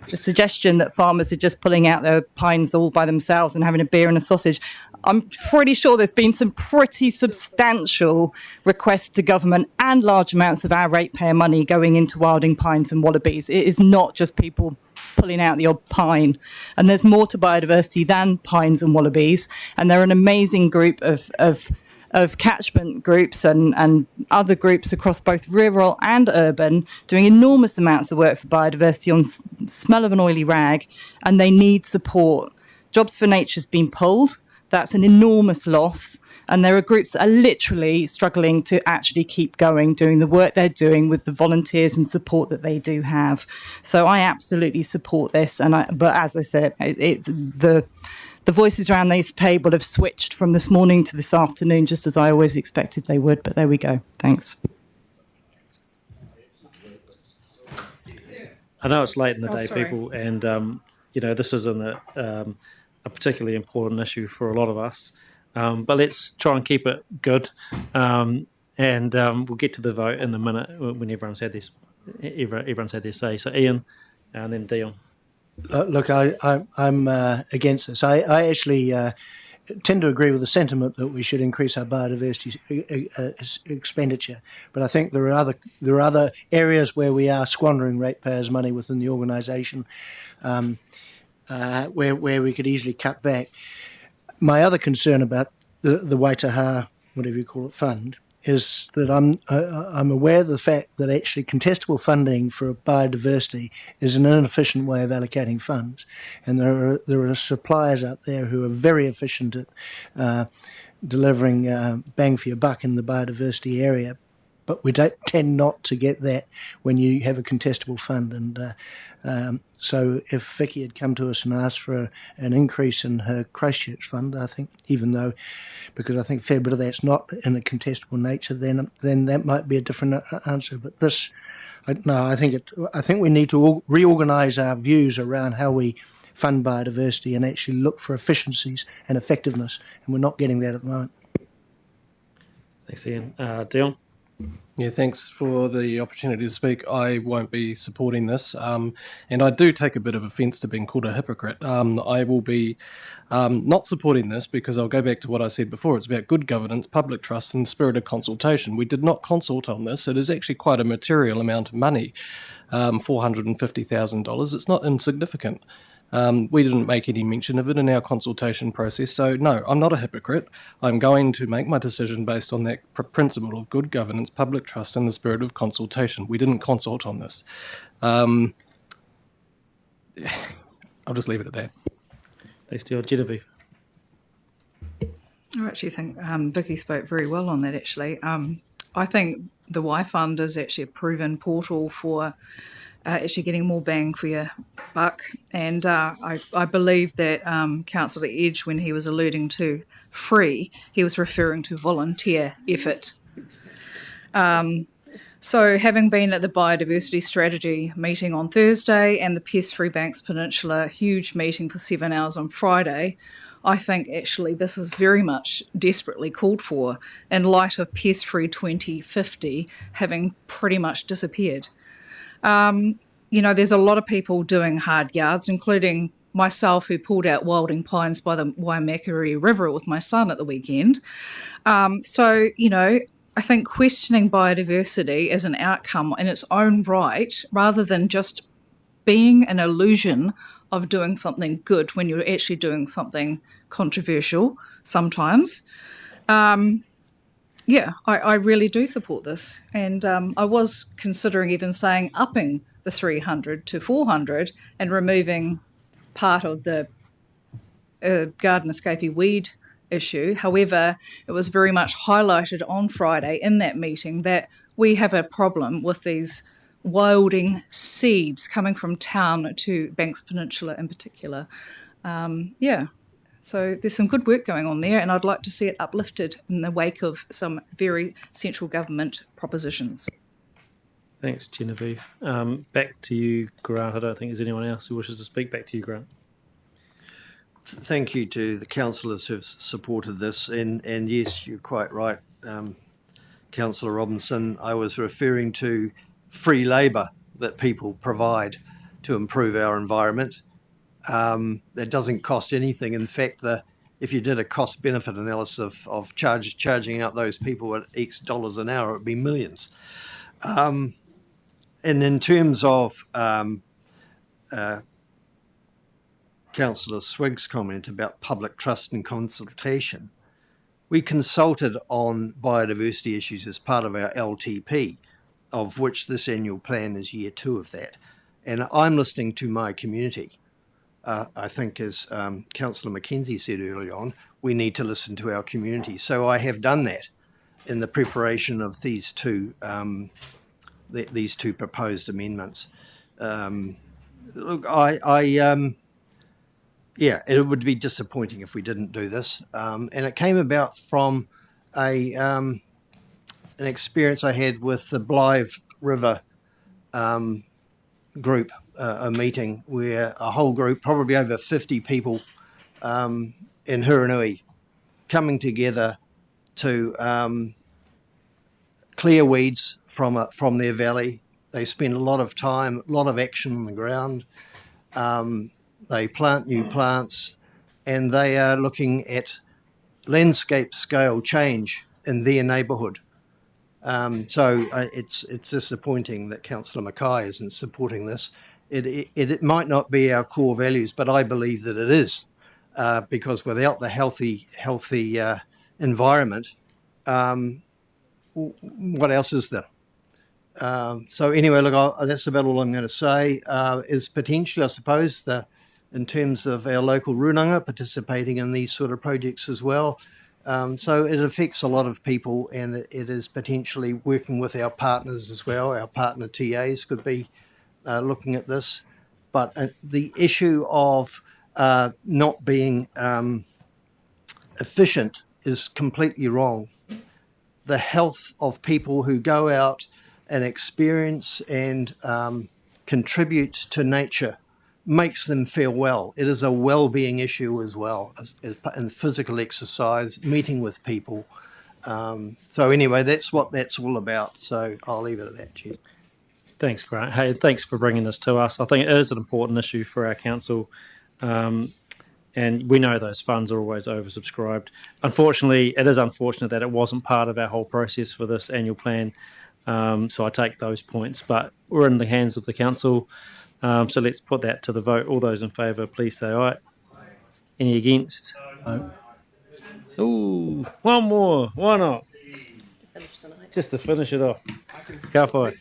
The suggestion that farmers are just pulling out their pines all by themselves and having a beer and a sausage, I'm pretty sure there's been some pretty substantial requests to government and large amounts of our ratepayer money going into wilding pines and wallabies. It is not just people pulling out the odd pine. And there's more to biodiversity than pines and wallabies. And they're an amazing group of catchment groups and other groups across both rural and urban doing enormous amounts of work for biodiversity on smell of an oily rag, and they need support. Jobs for Nature's been pulled. That's an enormous loss. And there are groups that are literally struggling to actually keep going, doing the work they're doing with the volunteers and support that they do have. So I absolutely support this. But as I said, it's the voices around this table have switched from this morning to this afternoon, just as I always expected they would. But there we go. Thanks. I know it's late in the day, sorry. people, and this isn't a particularly important issue for a lot of us. But let's try and keep it good, and we'll get to the vote in a minute when everyone's had their say. So Ian, and then Dion. Look, I'm against this. I actually tend to agree with the sentiment that we should increase our biodiversity expenditure, but I think there are other areas where we are squandering ratepayers' money within the organisation, where we could easily cut back. My other concern about the Waitaha, whatever you call it, fund, is that I'm aware of the fact that actually contestable funding for biodiversity is an inefficient way of allocating funds, and there are suppliers out there who are very efficient at delivering bang for your buck in the biodiversity area, but we tend not to get that when you have a contestable fund. And so if Vicky had come to us and asked for an increase in her Christchurch fund, I think, because I think a fair bit of that's not in a contestable nature, then that might be a different answer. But this, I think we need to reorganise our views around how we fund biodiversity and actually look for efficiencies and effectiveness, and we're not getting that at the moment. Thanks, Ian. Dion? Yeah, thanks for the opportunity to speak. I won't be supporting this, and I do take a bit of offence to being called a hypocrite. I will be not supporting this because I'll go back to what I said before. It's about good governance, public trust, and the spirit of consultation. We did not consult on this. It is actually quite a material amount of money, $450,000. It's not insignificant. We didn't make any mention of it in our consultation process, so no, I'm not a hypocrite. I'm going to make my decision based on that principle of good governance, public trust, and the spirit of consultation. We didn't consult on this. I'll just leave it at that. Thanks, Dion. Genevieve? I actually think Vicky spoke very well on that, actually. I think the Y Fund is actually a proven portal for actually getting more bang for your buck. And I believe that Councillor Edge, when he was alluding to free, he was referring to volunteer effort. So having been at the biodiversity strategy meeting on Thursday and the Pest-Free Banks Peninsula huge meeting for 7 hours on Friday, I think actually this is very much desperately called for in light of Pest-Free 2050 having pretty much disappeared. There's a lot of people doing hard yards, including myself, who pulled out wilding pines by the Waimakere River with my son at the weekend. I think questioning biodiversity as an outcome in its own right, rather than just being an illusion of doing something good when you're actually doing something controversial sometimes. I really do support this. And I was considering even saying upping the 300 to 400 and removing part of the garden escapee weed issue. However, it was very much highlighted on Friday in that meeting that we have a problem with these wilding seeds coming from town to Banks Peninsula in particular. So there's some good work going on there, and I'd like to see it uplifted in the wake of some very central government propositions. Thanks, Genevieve. Back to you, Grant. I don't think there's anyone else who wishes to speak. Back to you, Grant. Thank you to the councillors who've supported this, and yes, you're quite right, Councillor Robinson. I was referring to free labour that people provide to improve our environment. That doesn't cost anything. In fact, if you did a cost-benefit analysis of charging out those people at X dollars an hour, it would be millions. And in terms of Councillor Swig's comment about public trust and consultation, we consulted on biodiversity issues as part of our LTP, of which this annual plan is year 2 of that. And I'm listening to my community. I think, as Councillor Mackenzie said early on, we need to listen to our community. So I have done that in the preparation of these two proposed amendments. Look, it would be disappointing if we didn't do this. And it came about from an experience I had with the Blythe River group, a meeting where a whole group, probably over 50 people in Huranui, coming together to clear weeds from their valley. They spend a lot of time, a lot of action on the ground. They plant new plants, and they are looking at landscape scale change in their neighbourhood. It's disappointing that Councillor Mackay isn't supporting this. It might not be our core values, but I believe that it is, because without the healthy environment, what else is there? So anyway, look, that's about all I'm going to say. Is potentially, I suppose, in terms of our local runanga participating in these sort of projects as well. So it affects a lot of people, and it is potentially working with our partners as well. Our partner TAs could be looking at this. But the issue of not being efficient is completely wrong. The health of people who go out and experience and contribute to nature makes them feel well. It is a well-being issue as well, and physical exercise, meeting with people. So anyway, that's what that's all about. So I'll leave it at that, Chief. Thanks, Grant. Hey, thanks for bringing this to us. I think it is an important issue for our council, and we know those funds are always oversubscribed. Unfortunately, it is unfortunate that it wasn't part of our whole process for this annual plan. So I take those points, but we're in the hands of the council. So let's put that to the vote. All those in favour, please say aye. Any against? No. Ooh, one more. Why not? Just to finish it off. Go for it.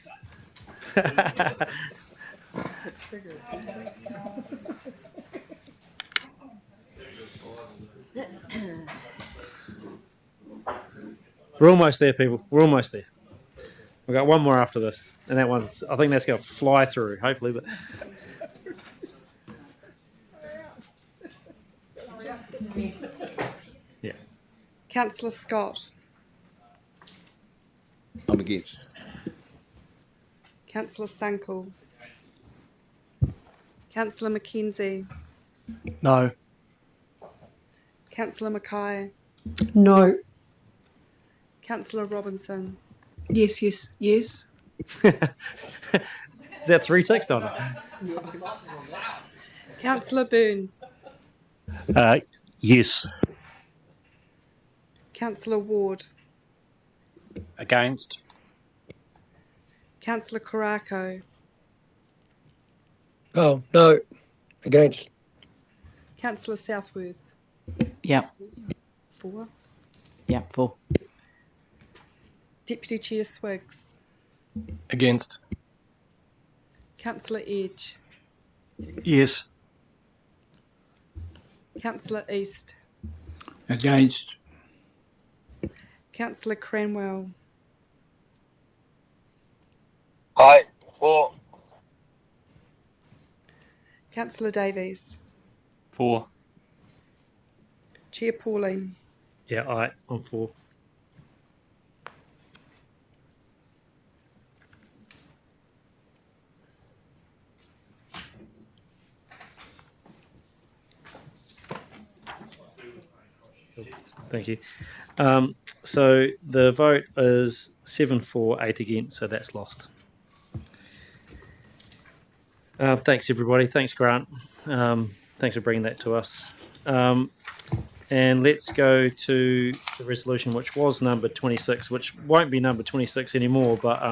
We're almost there, people. We're almost there. We've got one more after this, and that one's, I think that's going to fly through, hopefully. But yeah. Councillor Scott. I'm against. Councillor Sankel. Councillor Mackenzie. No. Councillor Mackay. No. Councillor Robinson. Yes, yes, yes. Is that 3 ticks, Donna? Councillor Burns. Yes. Councillor Ward. Against. Councillor Karako. Oh, no. Against. Councillor Southworth. Yep. 4. Yep, 4. Deputy Chair Swiggs. Against. Councillor Edge. Yes. Councillor East. Against. Councillor Cranwell. Aye. 4. Councillor Davies. 4. Chair Pauline. Yeah, I'm 4. Thank you. So the vote is 7 for, 8 against, so that's lost. Thanks, everybody. Thanks, Grant. Thanks for bringing that to us. And let's go to the resolution, which was number 26, which won't be number 26 anymore, but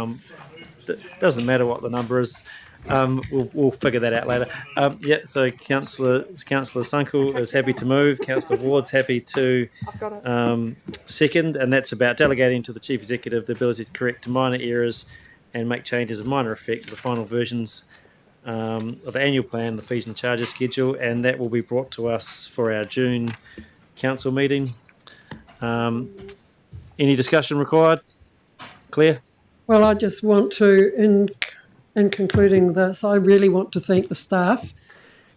it doesn't matter what the number is. We'll figure that out later. So Councillor Sunkel is happy to move. Councillor Ward's happy to second, and that's about delegating to the Chief Executive the ability to correct minor errors and make changes of minor effect to the final versions of the annual plan, the fees and charges schedule, and that will be brought to us for our June council meeting. Any discussion required? Claire? Well, I just want to, in concluding this, I really want to thank the staff,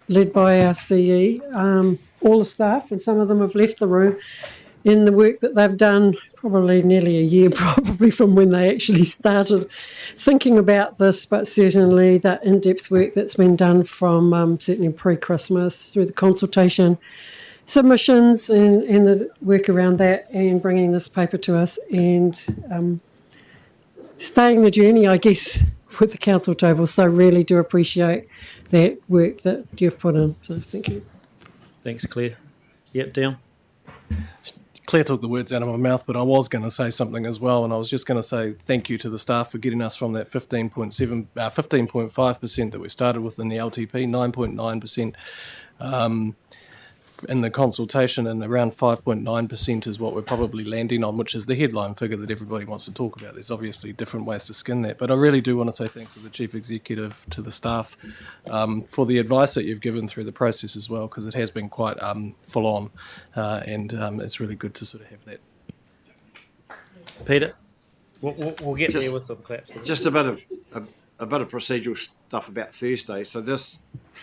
led by our CE, all the staff, and some of them have left the room, in the work that they've done, probably nearly a year, probably from when they actually started thinking about this, but certainly that in-depth work that's been done from certainly pre-Christmas through the consultation submissions and the work around that and bringing this paper to us and staying the journey, I guess, with the council table. So really do appreciate that work that you've put in. So thank you. Thanks, Claire. Yep, Dion. Claire took the words out of my mouth, but I was going to say something as well, and I was just going to say thank you to the staff for getting us from that 15.5% that we started with in the LTP, 9.9% in the consultation, and around 5.9% is what we're probably landing on, which is the headline figure that everybody wants to talk about. There's obviously different ways to skin that, but I really do want to say thanks to the Chief Executive, to the staff, for the advice that you've given through the process as well, because it has been quite full on, and it's really good to sort of have that. Peter? We'll get there with some claps. Just a bit of procedural stuff about Thursday. So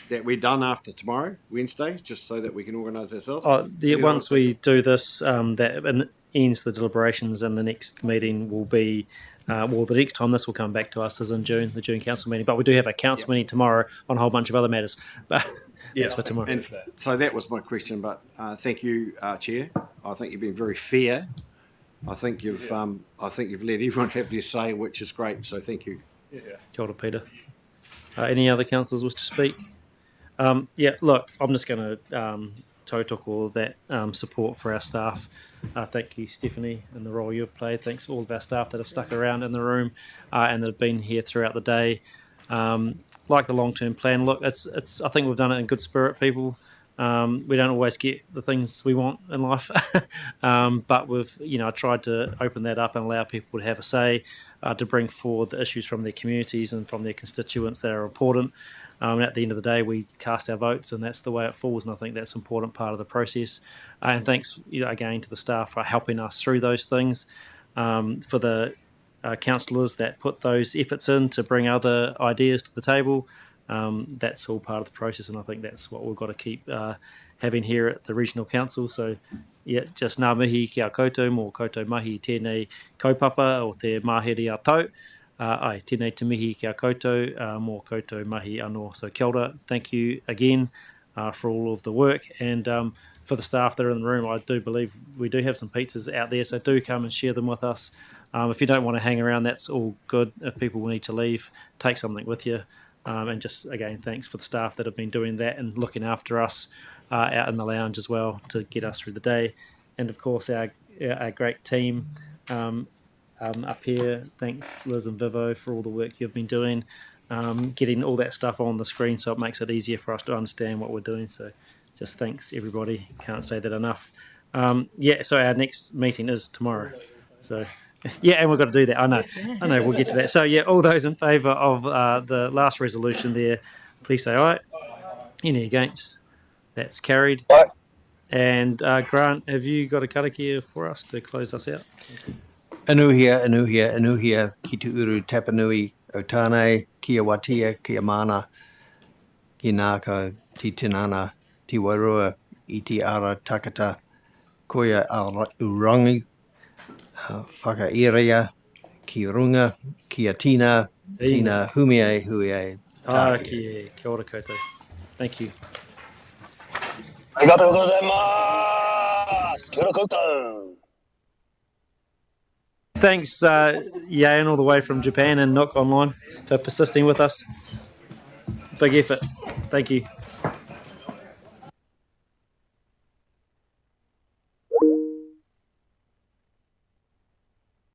that we're done after tomorrow, Wednesday, just so that we can organise ourselves. Once we do this, that ends the deliberations, and the next meeting will be, the next time this will come back to us is in June, the June council meeting. But we do have a council meeting tomorrow on a whole bunch of other matters. But that's for tomorrow. And so that was my question. But thank you, Chair. I think you've been very fair. I think you've let everyone have their say, which is great. So thank you. Kia ora, Peter. Any other councillors wish to speak? Look, I'm just going to talk all of that support for our staff. Thank you, Stephanie, and the role you've played. Thanks to all of our staff that have stuck around in the room and that have been here throughout the day. Like the long-term plan, look, it's. I think we've done it in good spirit, people. We don't always get the things we want in life, but we've tried to open that up and allow people to have a say, to bring forward the issues from their communities and from their constituents that are important. And at the end of the day, we cast our votes, and that's the way it falls. And I think that's an important part of the process. And thanks again to the staff for helping us through those things. For the councillors that put those efforts in to bring other ideas to the table. That's all part of the process, and I think that's what we've got to keep having here at the Regional Council. So, yeah, just ngā mihi ki a koutou, mō koutou mahi tēnei kaupapa o te māhere a tau. Ai, tēnei te mihi ki a koutou, mō koutou mahi anō. So kia ora, thank you again for all of the work, and for the staff that are in the room, I do believe we do have some pizzas out there, so do come and share them with us. If you don't want to hang around, that's all good. If people need to leave, take something with you. And just, again, thanks for the staff that have been doing that and looking after us out in the lounge as well to get us through the day. And, of course, our great team up here. Thanks, Liz and Vivo, for all the work you've been doing, getting all that stuff on the screen so it makes it easier for us to understand what we're doing. So just thanks, everybody. Can't say that enough. So our next meeting is tomorrow. So... yeah, and we've got to do that. I know, we'll get to that. So, yeah, all those in favour of the last resolution there, please say aye. Any against? That's carried. Aye. And Grant, have you got a karakia for us to close us out? Anuhia, ki tu uru tapanui o tānei, kia watia, kia mana, ki nāko, ti tinana, ti wairua, I ti ara takata, koia urangi, whakairea, ki runga, kia tina, tina humiei, Kia ora koutou. Thank you. Arigatou gozaimasu. Kia ora koutou. Thanks, Yayan, all the way from Japan, and Nook online for persisting with us. Big effort. Thank you.